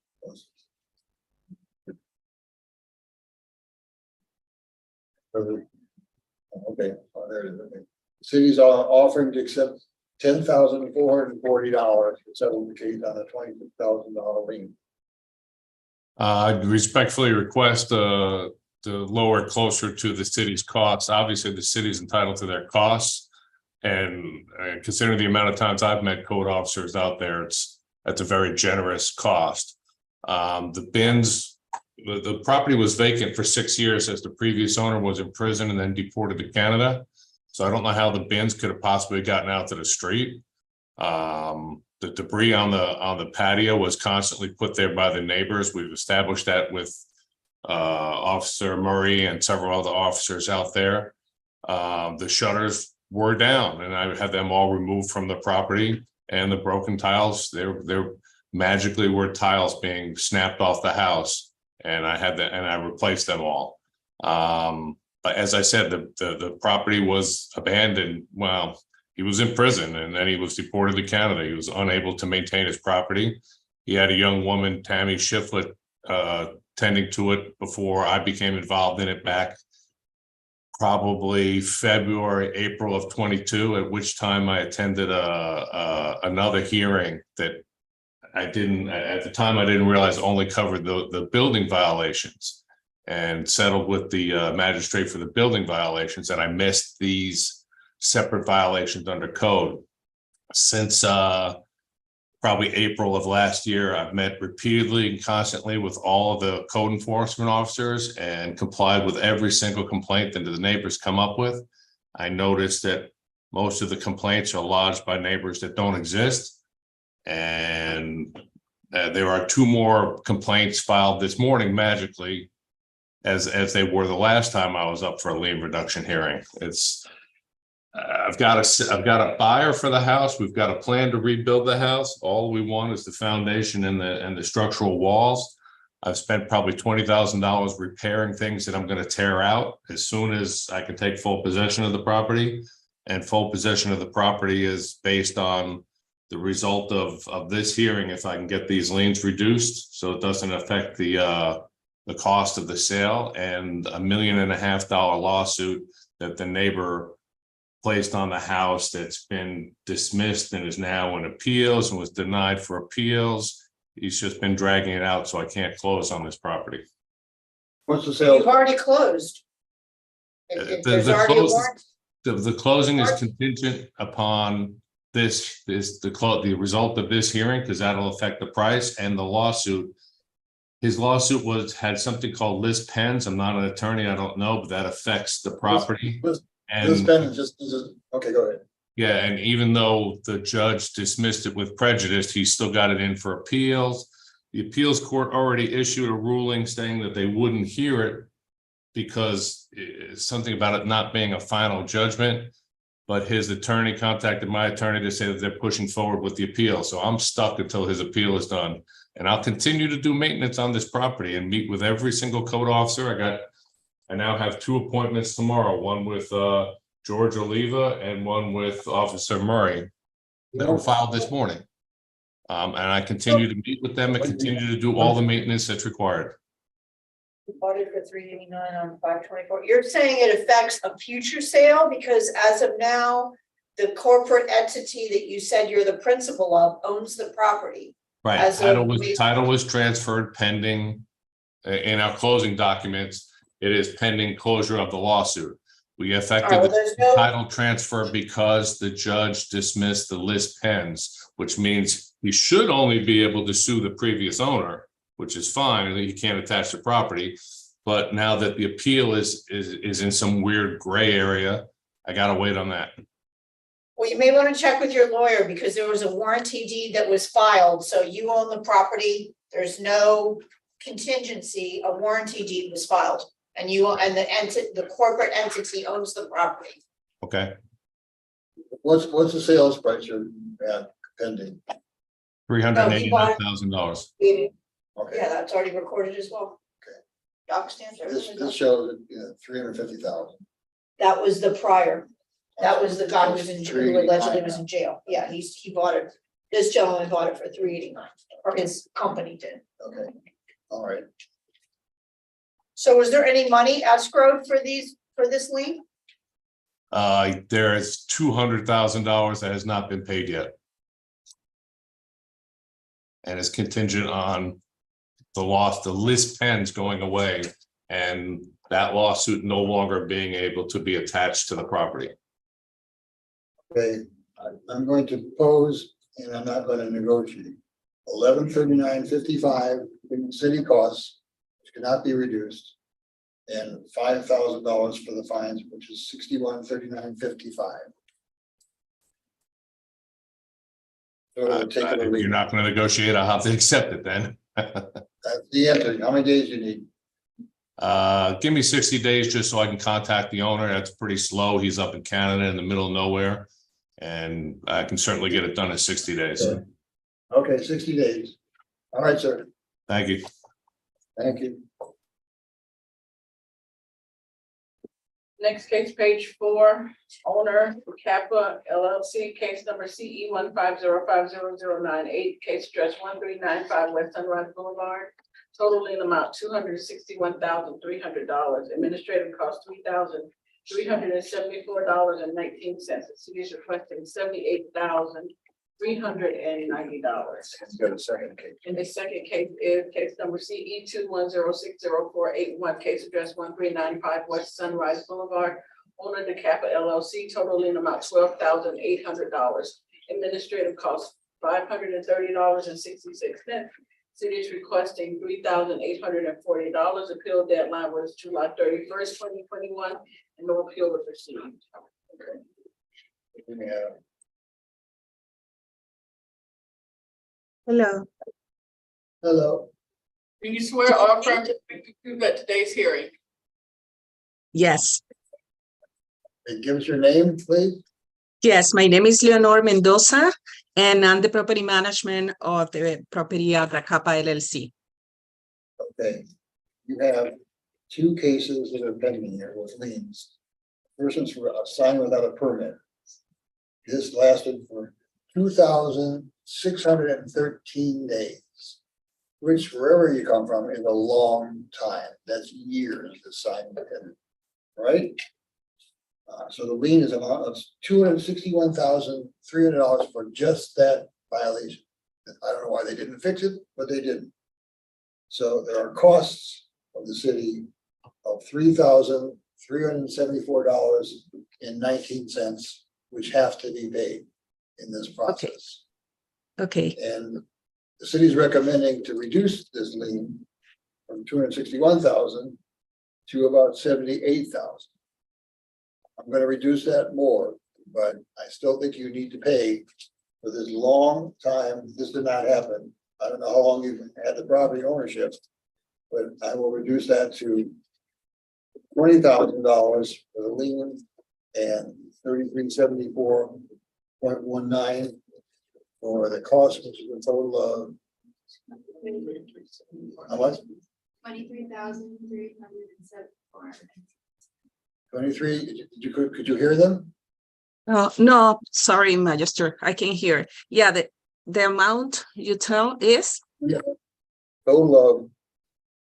Okay, oh, there it is. Okay. The city's offering to accept $10,440 to settle the case on a $26,000 lien.
I'd respectfully request to lower closer to the city's costs. Obviously, the city's entitled to their costs. And considering the amount of times I've met code officers out there, that's a very generous cost. The bins, the property was vacant for 6 years as the previous owner was in prison and then deported to Canada. So I don't know how the bins could have possibly gotten out to the street. The debris on the patio was constantly put there by the neighbors. We've established that with Officer Murray and several other officers out there. The shutters were down, and I had them all removed from the property. And the broken tiles, there magically were tiles being snapped off the house, and I replaced them all. But as I said, the property was abandoned. Well, he was in prison, and then he was deported to Canada. He was unable to maintain his property. He had a young woman, Tammy Shiflett, tending to it before I became involved in it back probably February, April of 22, at which time I attended another hearing that at the time I didn't realize only covered the building violations, and settled with the magistrate for the building violations, and I missed these separate violations under code. Since probably April of last year, I've met repeatedly and constantly with all of the code enforcement officers and complied with every single complaint that the neighbors come up with. I noticed that most of the complaints are lodged by neighbors that don't exist. And there are 2 more complaints filed this morning magically, as they were the last time I was up for a lien reduction hearing. I've got a buyer for the house. We've got a plan to rebuild the house. All we want is the foundation and the structural walls. I've spent probably $20,000 repairing things that I'm going to tear out as soon as I can take full possession of the property. And full possession of the property is based on the result of this hearing. If I can get these liens reduced so it doesn't affect the cost of the sale, and $1.5 million lawsuit that the neighbor placed on the house that's been dismissed and is now in appeals and was denied for appeals. He's just been dragging it out, so I can't close on this property.
What's the sale?
You've already closed. There's already a warrant.
The closing is contingent upon the result of this hearing, because that'll affect the price and the lawsuit. His lawsuit had something called list pens. I'm not an attorney, I don't know, but that affects the property.
This
And
pen is just, okay, go ahead.
yeah, and even though the judge dismissed it with prejudice, he still got it in for appeals. The appeals court already issued a ruling saying that they wouldn't hear it because it's something about it not being a final judgment. But his attorney contacted my attorney to say that they're pushing forward with the appeal. So I'm stuck until his appeal is done. And I'll continue to do maintenance on this property and meet with every single code officer. I now have 2 appointments tomorrow, one with George Oliva and one with Officer Murray that were filed this morning. And I continue to meet with them and continue to do all the maintenance that's required.
You bought it for $389 on 524. You're saying it affects a future sale because as of now, the corporate entity that you said you're the principal of owns the property.
Right, title was transferred pending in our closing documents. It is pending closure of the lawsuit. We effected the title transfer because the judge dismissed the list pens, which means he should only be able to sue the previous owner, which is fine, and he can't attach the property. But now that the appeal is in some weird gray area, I gotta wait on that.
Well, you may want to check with your lawyer because there was a warranty deed that was filed. So you own the property. There's no contingency. A warranty deed was filed and the corporate entity owns the property.
Okay.
What's the sales price you're at pending?
$389,000.
Yeah,
Okay,
that's already recorded as well.
Okay.
Doc stamps.
this shows, 350,000.
That was the prior. That was the guy who allegedly was in
389.
jail. Yeah, he bought it. This gentleman bought it for $389, or his company did.
Okay, all right.
So is there any money escrowed for this lien?
There is $200,000 that has not been paid yet. And is contingent on the list pens going away and that lawsuit no longer being able to be attached to the property.
Okay, I'm going to pose, and I'm not going to negotiate. 1139.55 in city costs, which cannot be reduced, and $5,000 for the fines, which is 6139.55. So take it or
If
leave
you're
it.
not going to negotiate, I'll have to accept it then.
That's the answer. How many days do you need?
Give me 60 days just so I can contact the owner. That's pretty slow. He's up in Canada in the middle of nowhere. And I can certainly get it done in 60 days.
Okay, 60 days. All right, sir.
Thank you.
Thank you.
Next case, page 4, owner Kappa LLC, case number CE 1505098, case address 1395 West Sunrise Boulevard. Total lien amount $261,300. Administrative cost $3,374.19. The city is requesting $78,390.
Got a second case.
And the second case is case number CE 210604881, case address 1395 West Sunrise Boulevard. Owner the Kappa LLC, total lien amount $12,800. Administrative cost $530.66. City is requesting $3,840. Appeal deadline was July 31st, 2021, and no appeal was received.
Yeah.
Hello.
Hello.
Do you swear or affirm to prove at today's hearing?
Yes.
Hey, give us your name, please.
Yes, my name is Leonor Mendoza, and I'm the property management of the property of the Kappa LLC.
Okay. You have 2 cases that are pending here with liens. First one's for a sign without a permit. This lasted for 2,613 days, which wherever you come from is a long time. That's years to sign within, right? So the lien is amount of $261,300 for just that violation. I don't know why they didn't fix it, but they didn't. So there are costs of the city of $3,374.19, which have to be paid in this process.
Okay.
And the city is recommending to reduce this lien from 261,000 to about 78,000. I'm gonna reduce that more, but I still think you need to pay for this long time. This did not happen. I don't know how long you've had the property ownership, but I will reduce that to $20,000 for the lien and $3374.19 for the cost, which is a total of how much?
23,374.
23. Could you hear them?
No, sorry, Magister, I can hear. Yeah, the amount you tell is?
Yeah. Total of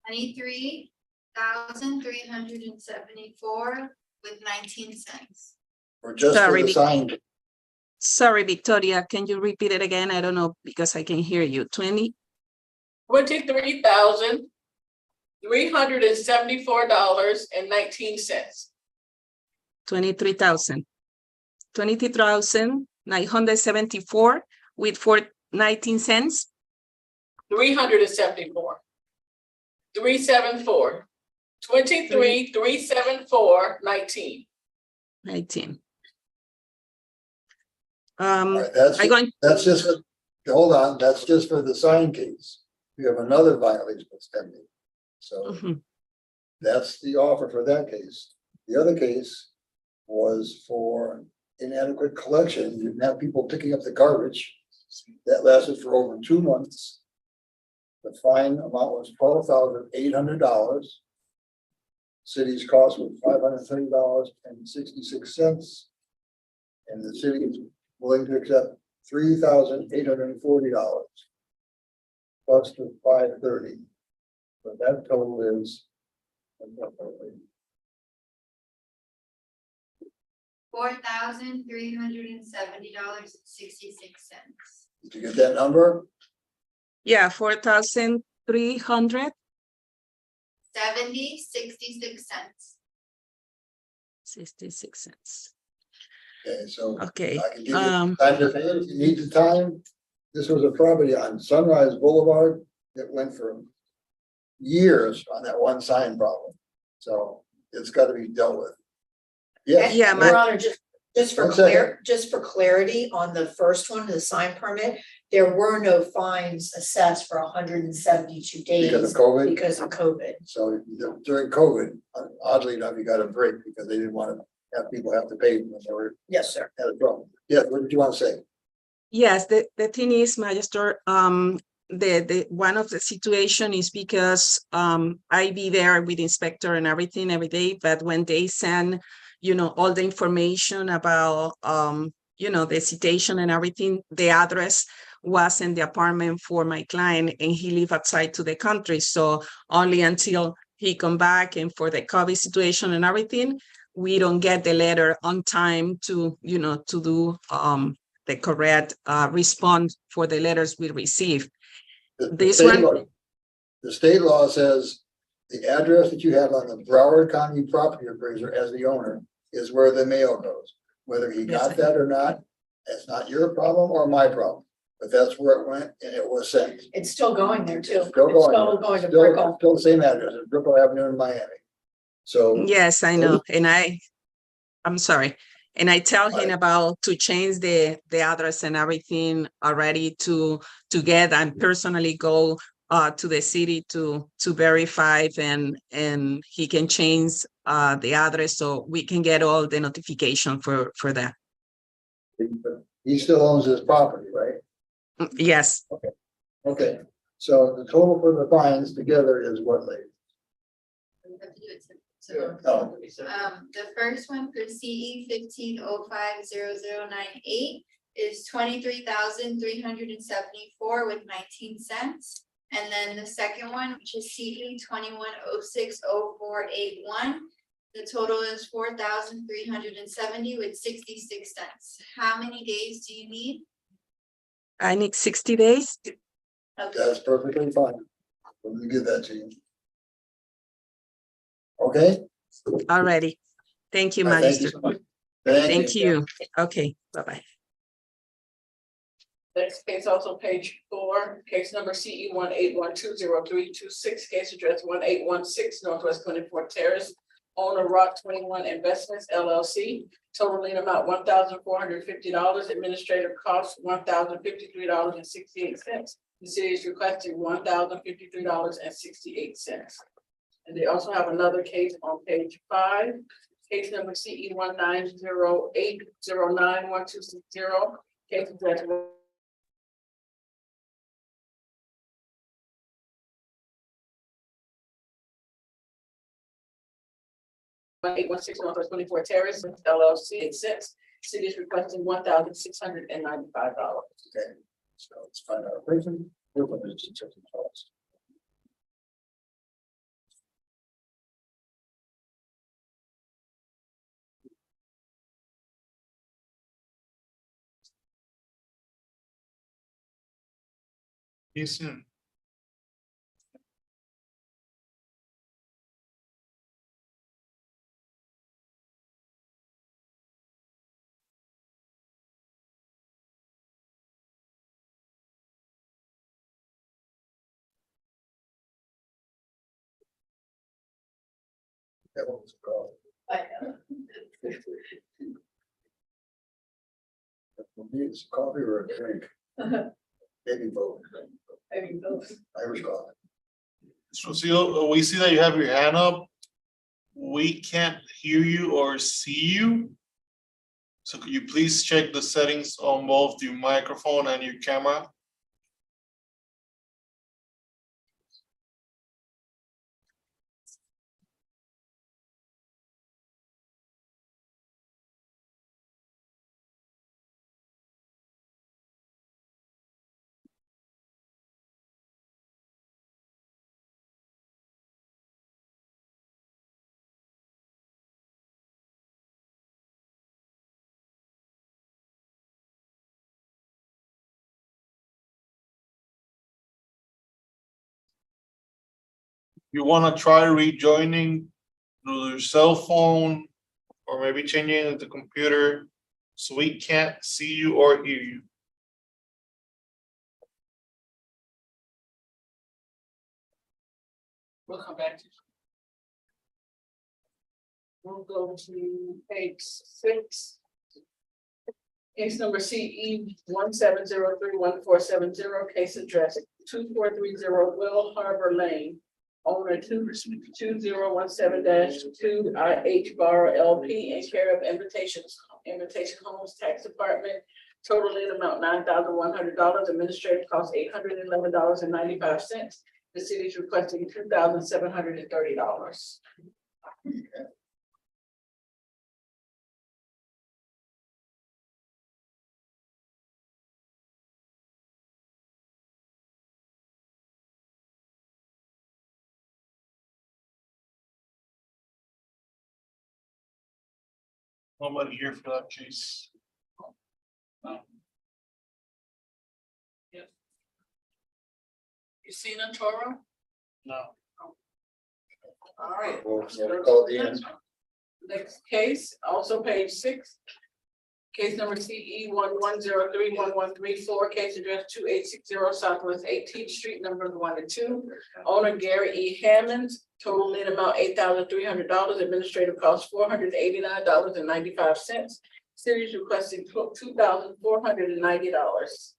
23,374 with 19 cents.
or just for
Sorry,
the sign.
Sorry, Victoria, can you repeat it again? I don't know because I can hear you.
$23,374.19.
23,974 with 19 cents.
374. 374. 23,374.19.
19.
All right, that's just hold on, that's just for the sign case. We have another violation that's pending. So that's the offer for that case. The other case was for inadequate collection. You didn't have people picking up the garbage. That lasted for over 2 months. The fine amount was $12,800. City's cost was $530.66. And the city is willing to accept $3,840 plus the $530. So that total is
$4,370.66.
Did you get that number?
Yeah, 4,300.
66 cents.
66 cents.
Okay, so
okay.
I can give you time to pay it if you need the time. This was a property on Sunrise Boulevard that went for years on that one sign problem. So it's got to be dealt with. Yes.
Yeah,
Your Honor, just for
1 second.
just for clarity on the first one, the sign permit, there were no fines assessed for 172 days.
Because of COVID?
Because of COVID.
So during COVID, oddly enough, you got a break because they didn't want to have people have to pay when they were.
Yes, sir.
Had a problem. Yeah, what did you want to say?
Yes, the thing is, Magister, the one of the situation is because I be there with inspector and everything every day, but when they send, all the information about the citation and everything, the address was in the apartment for my client and he lived outside to the country. So only until he come back and for the COVID situation and everything, we don't get the letter on time to do the correct response for the letters we receive.
The state law says the address that you have on the Broward County property appraiser as the owner is where the mail goes. Whether he got that or not, that's not your problem or my problem. But that's where it went and it was sent.
It's still going there too.
Still going
to Brickell.
Still the same address, at Brickell Avenue in Miami. So
yes, I know. And I'm sorry. And I tell him about to change the address and everything already to get and personally go to the city to verify and he can change the address so we can get all the notification for that.
He still owns his property, right?
Yes.
Okay. So the total for the fines together is what, lady?
The first one for CE 15050098 is 23,374 with 19 cents. And then the second one, which is CE 21060481, the total is 4,370 with 66 cents. How many days do you need?
I need 60 days.
Okay.
That's perfectly fine. Let me give that to you. Okay.
Alrighty. Thank you,
Thank
Magister.
you so much.
Thank you. Okay. Bye-bye.
Next case, also page 4, case number CE 181200326, case address 1816 Northwest 24th Terrace, owner Rock 21 Investments LLC, total lien amount $1,450, administrative cost $1,053.68. The city is requesting $1,053.68. And they also have another case on page 5, case number CE 1908091260. Case address 1816 Northwest 24 Terrace LLC at 6. City is requesting $1,695.
Okay, so let's find out a person.
See you soon.
That one was called. For me, it's coffee or a drink. Maybe both. Irish coffee.
So we see that you have your hand up. We can't hear you or see you. So could you please check the settings on both your microphone and your camera? You want to try rejoining through your cell phone or maybe changing the computer so we can't see you or hear you.
We'll come back to you. We'll go to page 6. Case number CE 17031470, case address 2430 Will Harbor Lane. Owner 2017-2 IH Bar LP in care of Invitation Homes Tax Department. Total lien amount $9,100. Administrative cost $811.95. The city is requesting $2,730.
Nobody here for that case.
You seen a Toro?
No.
All right.
Well, we'll call the end.
Next case, also page 6. Case number CE 11031134, case address 2860 Southwest 18th Street, numbers 1 and 2. Owner Gary E. Hammond, total lien amount $8,300, administrative cost $489.95. City is requesting $2,490.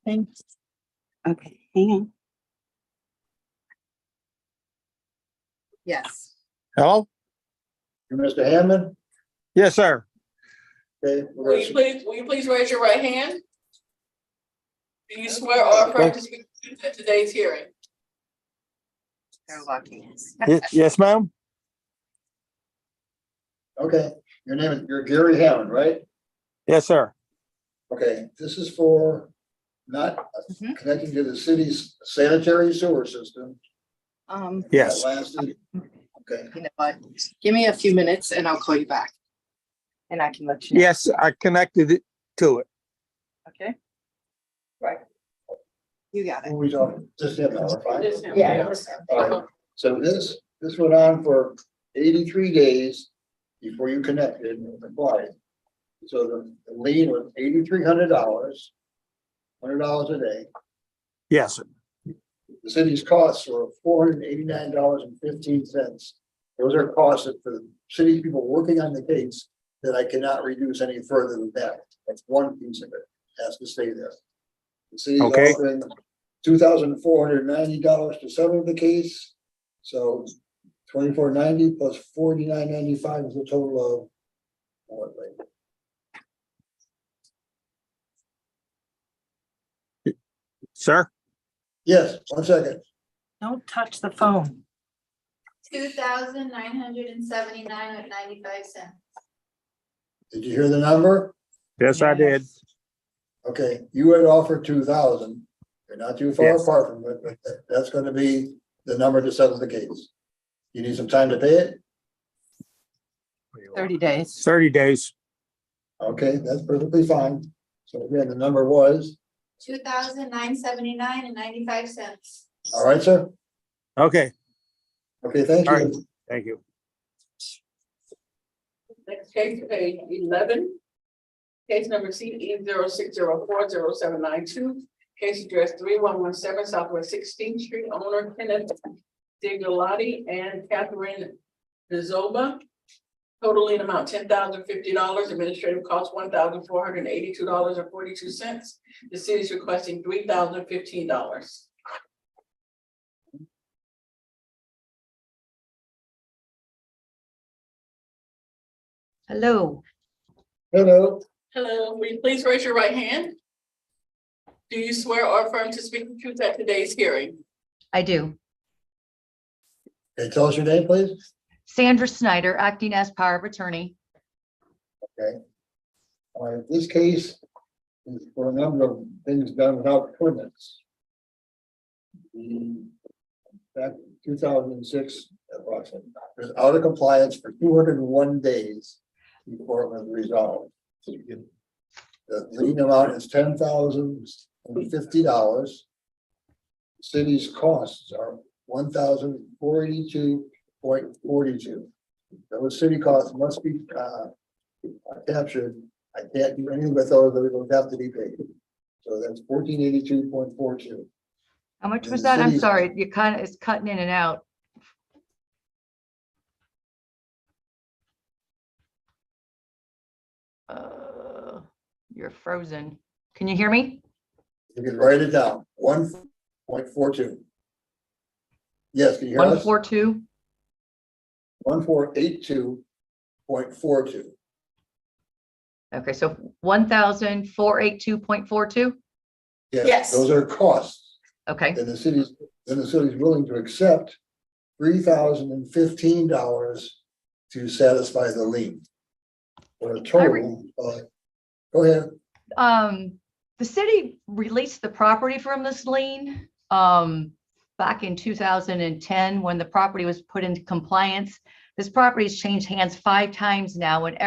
Thanks. Okay, hang on.
Yes.
Hello?
You Mr. Hammond?
Yes, sir.
Okay.
Will you please raise your right hand? Do you swear or affirm to speak the truth at today's hearing?
They're lucky.
Yes, ma'am?
Okay, you're Gary Hammond, right?
Yes, sir.
Okay, this is for not connecting to the city's sanitary sewer system.
Yes.
That lasted- Okay,
You know what? Give me a few minutes and I'll call you back. And I can let you know.
Yes, I connected it to it.
Okay?
You got it.
Who we talking, just him now, fine?
Just him.
Yeah.
So this went on for 83 days before you connected and applied. So the lien was $8,300, $100 a day.
Yes.
The city's costs were $489.15. Those are costs for the city people working on the case that I cannot reduce any further than that. That's one piece of it, has to stay there. The city's
Okay.
offering $2,490 to settle the case. So $2,490 plus $49.95 is a total of what, like,
Sir?
yes, 1 second.
Don't touch the phone.
$2,979.95.
Did you hear the number?
Yes, I did.
Okay, you had offered 2,000. You're not too far
Yes.
apart from it, but that's gonna be the number to settle the case. You need some time to pay it?
30 days.
30 days.
Okay, that's perfectly fine. So again, the number was,
$2,979.95.
all right, sir?
Okay,
Okay, thank
All right.
you.
thank you.
Next case, page 11. Case number CE 06040792. Case address 3117 Southwest 16th Street, owner Kenneth Digliotti and Catherine DeZoba. Total lien amount $10,050, administrative cost $1,482.42. The city is requesting $3,015.
Hello.
Hello,
Hello, will you please raise your right hand? Do you swear or affirm to speak the truth at today's hearing?
I do.
okay, tell us your name, please.
Sandra Snyder, acting as power of attorney.
Okay. All right, this case is for a number of things done without permits. Back in 2006, approximately, it was out of compliance for 201 days before it was resolved. The lien amount is $10,050. City's costs are $1,482.42. Those city costs must be captured. I can't do anything with those, they don't have to be paid. So that's $1,482.42.
How much
And
was
the
that? I'm
city's-
sorry, you kind of, it's cutting in and out. You're frozen. Can you hear me?
You can write it down, 1.42. Yes, can you hear us?
142?
1482.42.
Okay, so 1,482.42?
Yes.
Those are costs.
Okay,
And the city's willing to accept $3,015 to satisfy the lien. For a total, go ahead.
the city released the property from this lien, back in 2010, when the property was put into compliance. This property has changed hands 5 times now, and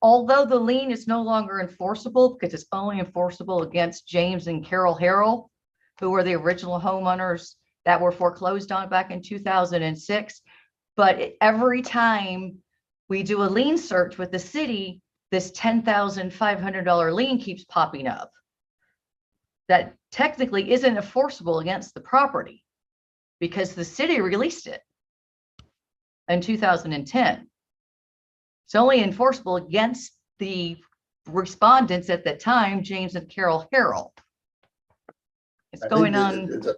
although the lien is no longer enforceable because it's only enforceable against James and Carol Harrell, who were the original homeowners that were foreclosed on back in 2006. But every time we do a lien search with the city, this $10,500 lien keeps popping up. That technically isn't enforceable against the property because the city released it in 2010. It's only enforceable against the respondents at the time, James and Carol Harrell. It's
I
going
think
on.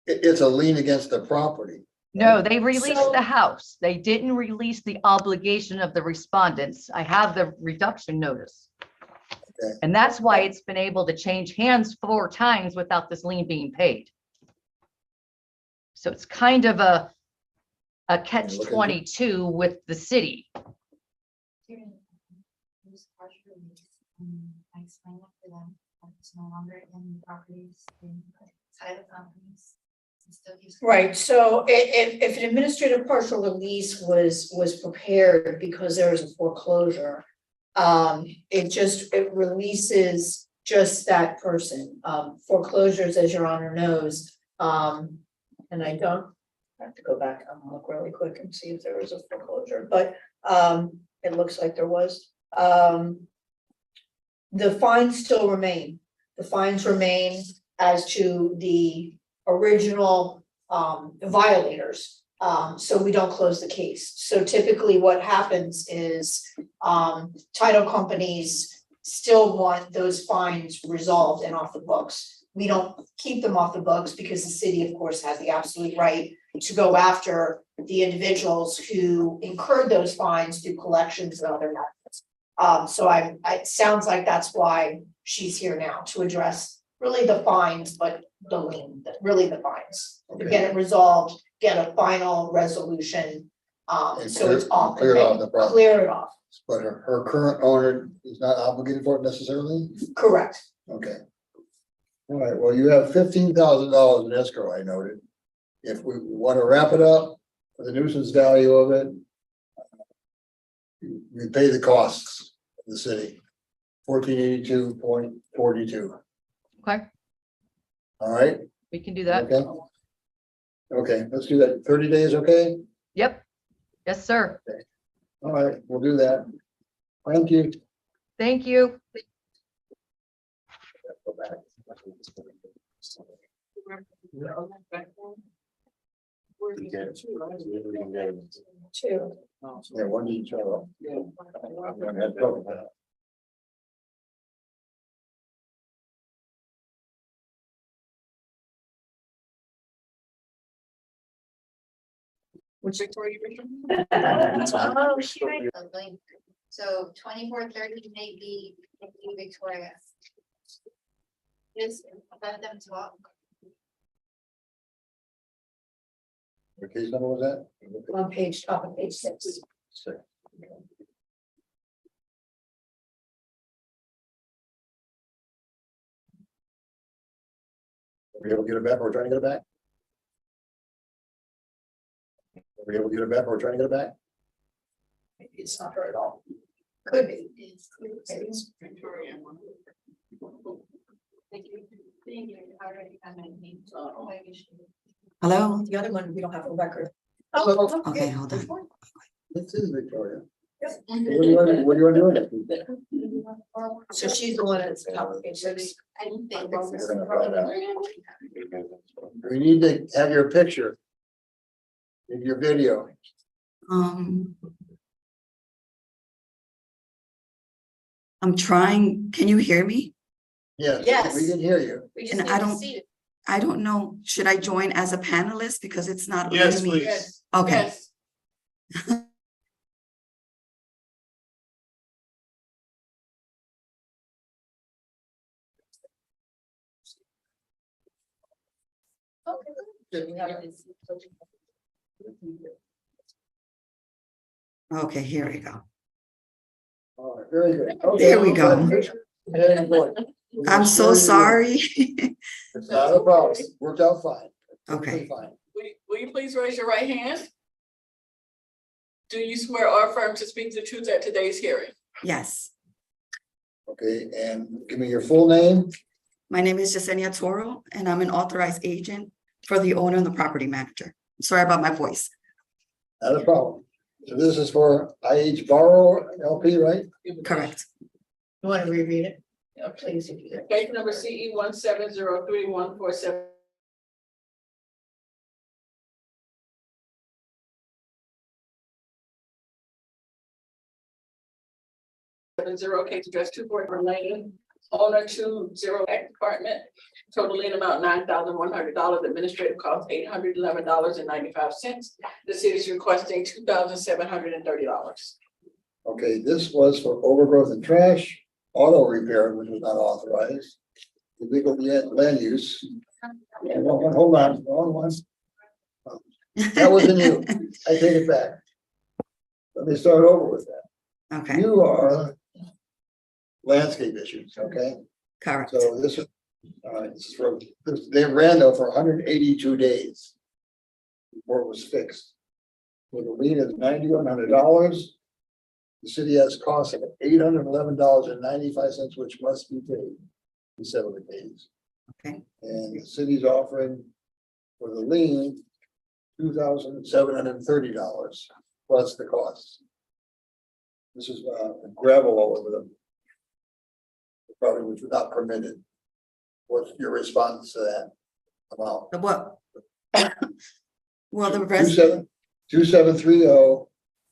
it's a lien against the property.
No, they released
So-
the house. They didn't release the obligation of the respondents. I have the reduction notice.
Okay.
And that's why it's been able to change hands 4 times without this lien being paid. So it's kind of a catch 22 with the city.
I explained it to them, that it's no longer in properties in title companies. Right, so if an administrative partial release was prepared because there was a foreclosure, it releases just that person. Foreclosures, as your honor knows, and I don't I have to go back and look really quick and see if there was a foreclosure, but it looks like there was. The fines still remain. The fines remain as to the original violators. So we don't close the case. So typically what happens is title companies still want those fines resolved and off the books. We don't keep them off the books because the city, of course, has the absolute right to go after the individuals who incurred those fines through collections and other methods. So it sounds like that's why she's here now, to address really the fines, but the lien, really the fines. To get it resolved, get a final resolution, so it's off.
Clear it off the problem.
Clear it off,
But her current owner is not obligated for it necessarily?
correct.
Okay. All right, well, you have $15,000 in escrow, I noted. If we want to wrap it up for the nuisance value of it, we pay the costs of the city, 1482.42.
Okay,
All right,
we can do that.
okay. Okay, let's do that. 30 days, okay?
Yep. Yes, sir.
All right, we'll do that. Thank you.
Thank you.
Go back.
Two.
Yeah, one each other. I'm gonna have trouble with that.
Which Victoria?
Oh, she made a link. So 2430 may be Victoria. Just let them talk.
What case number was that?
On top of page 6.
Six. Are we able to get it back? We're trying to get it back? Are we able to get it back? We're trying to get it back?
It's not her at all. Could be.
It's Victoria.
Hello?
The other one, we don't have a record.
Okay, hold on.
This is Victoria. What do you want to do?
So she's the one that's top of page 6.
We need to have your picture. In your video.
I'm trying, can you hear me?
Yes.
Yes.
We can hear you.
We just
And
need
I
to
don't-
see it.
I don't know, should I join as a panelist because it's not
Yes,
letting me?
please.
Okay,
Yes.
okay, here we go.
All right, very good.
There we go.
And voice.
I'm so sorry.
It's not a problem. Worked out fine.
Okay.
Fine.
Will you please raise your right hand? Do you swear or affirm to speak the truth at today's hearing?
Yes,
Okay, and give me your full name.
my name is Yesenia Toro and I'm an authorized agent for the owner and the property manager. Sorry about my voice.
Not a problem. So this is for IH Borrow LP, right?
Correct.
You want to reread it? Yeah, please. if you do.
Case number CE 1703147. Case address 244 Lane, owner 20 Act Department, total lien amount $9,100, administrative cost $811.95. The city is requesting $2,730.
Okay, this was for overgrowth and trash, auto repair, which was not authorized. Illegal land use. Yeah, hold on, wrong one. That wasn't you. I take it back. Let me start over with that.
Okay,
You are landscape issues, okay?
correct.
So this is, this is for, they ran though for 182 days before it was fixed. So the lien is $9,100. The city has costs of $811.95, which must be paid. to settle the case.
Okay.
And the city's offering for the lien, $2,730 plus the costs. This is gravel all over them. Probably which was not permitted. What's your response to that amount?
The what? Well, the rest,
2730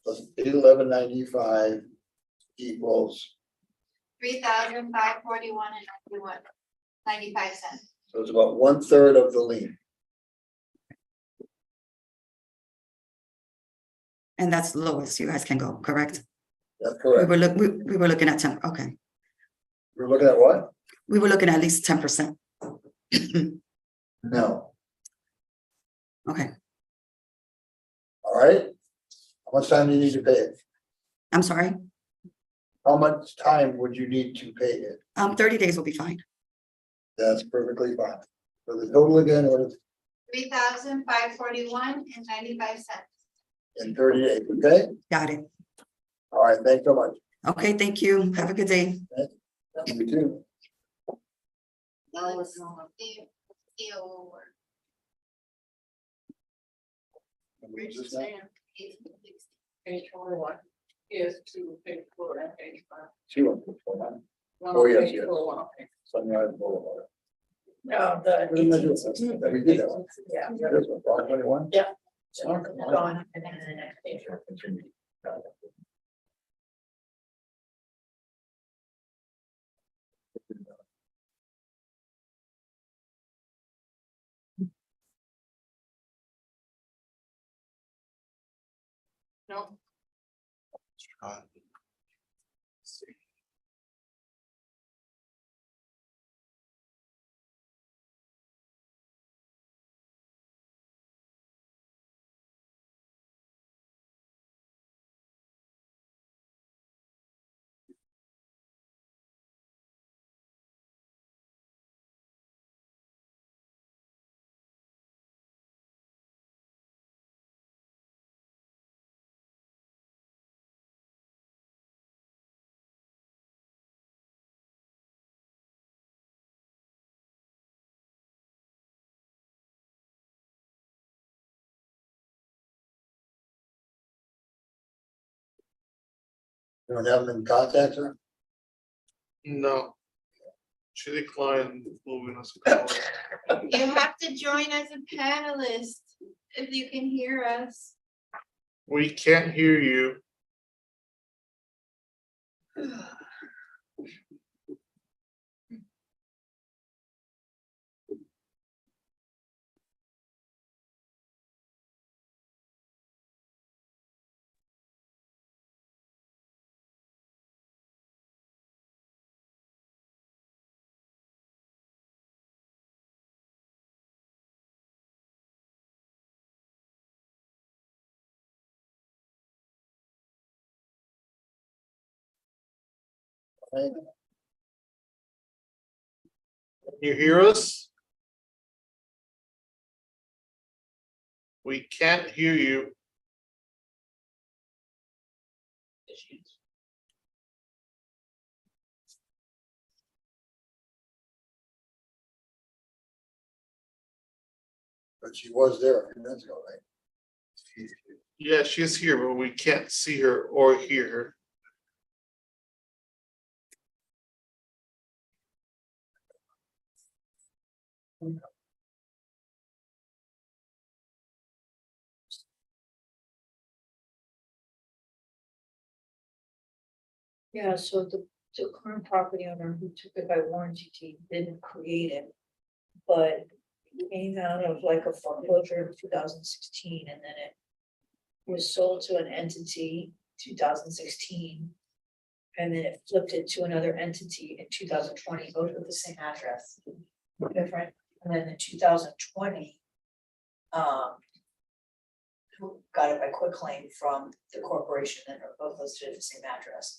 plus 811.95 equals,
3,541.95.
so it's about 1/3 of the lien.
and that's the lowest you guys can go, correct?
That's
We
correct.
were we were looking at 10, okay.
We're looking at what?
We were looking at least 10%.
No.
Okay,
All right. How much time do you need to pay it?
I'm sorry.
How much time would you need to pay it?
30 days will be fine.
That's perfectly fine. For the total again, what is
3,541.95.
in 30 days, okay?
Got it.
All right, thanks so much.
Okay, thank you. Have a good day.
You too.
Page 41 is to page 4 and page 5.
Two.
One
Oh,
on
yes,
page
yes.
4, one on page.
Sunrise Boulevard.
No,
We did that one.
Yeah.
This one, Block 21?
Yeah. Gone, and then the next page. No.
You don't have them in contact, sir?
No. She declined moving us. forward.
You have to join as a panelist if you can hear us.
We can't hear you. Can you hear us? We can't hear you.
But she was there a few minutes ago, right?
Yeah, she's here, but we can't see her or hear her.
Yeah, so the current property owner who took it by warranty team didn't create it. But it came out of like a foreclosure in 2016 and then it was sold to an entity 2016. And then it flipped it to another entity in 2020, both with the same address. Different, and then in 2020. Who got it by quitclaim from the corporation and are both listed at the same address.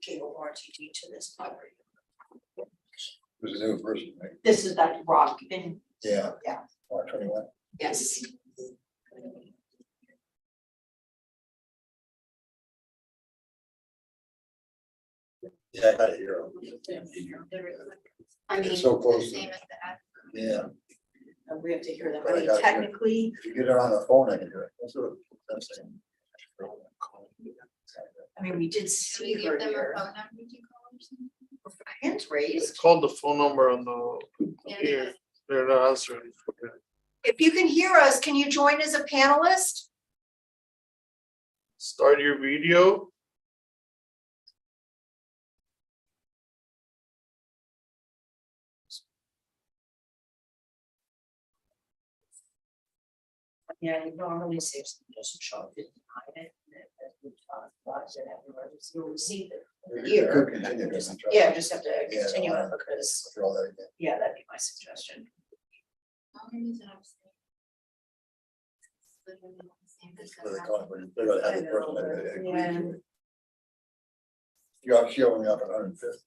Gave a warranty deed to this property.
Who's a new person, right?
This is that rock in,
Yeah.
Yeah.
Block 21.
yes.
Yeah, I got it here.
I mean,
It's so
the
close.
same as the app.
Yeah,
We have to hear them.
But
I
I
mean,
gotta get-
technically,
if you get it on the phone, I can do it. That's what I'm saying.
I mean, we did
Can
see
you
her
give them a
here.
phone number to call or something?
Hands
It's
raised.
called the phone number on the here. They're not answering.
If you can hear us, can you join as a panelist?
Start your video.
Yeah, you normally say if something doesn't show up, you deny it. Flags it everywhere, you'll receive it.
You could continue this and try.
Yeah, just have to
Yeah,
continue
no,
it because,
Throw that again.
yeah, that'd be my suggestion.
Really calling, but they're gonna have the person that agree
Yeah.
to it. You're showing up at 150.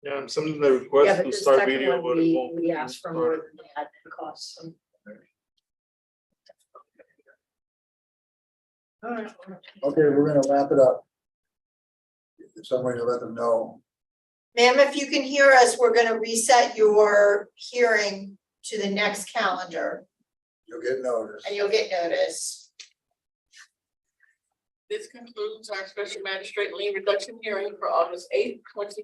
Yeah, and some of the
Yeah,
requests
but
to
the
start
second
video,
one,
but it won't.
we asked for
start.
more than the admin costs. so.
Okay, we're gonna wrap it up. If somebody to let them know,
Ma'am, if you can hear us, we're gonna reset your hearing to the next calendar
you'll get notice.
and you'll get notice.
This concludes our special magistrate lien reduction hearing for August 8th, 2020.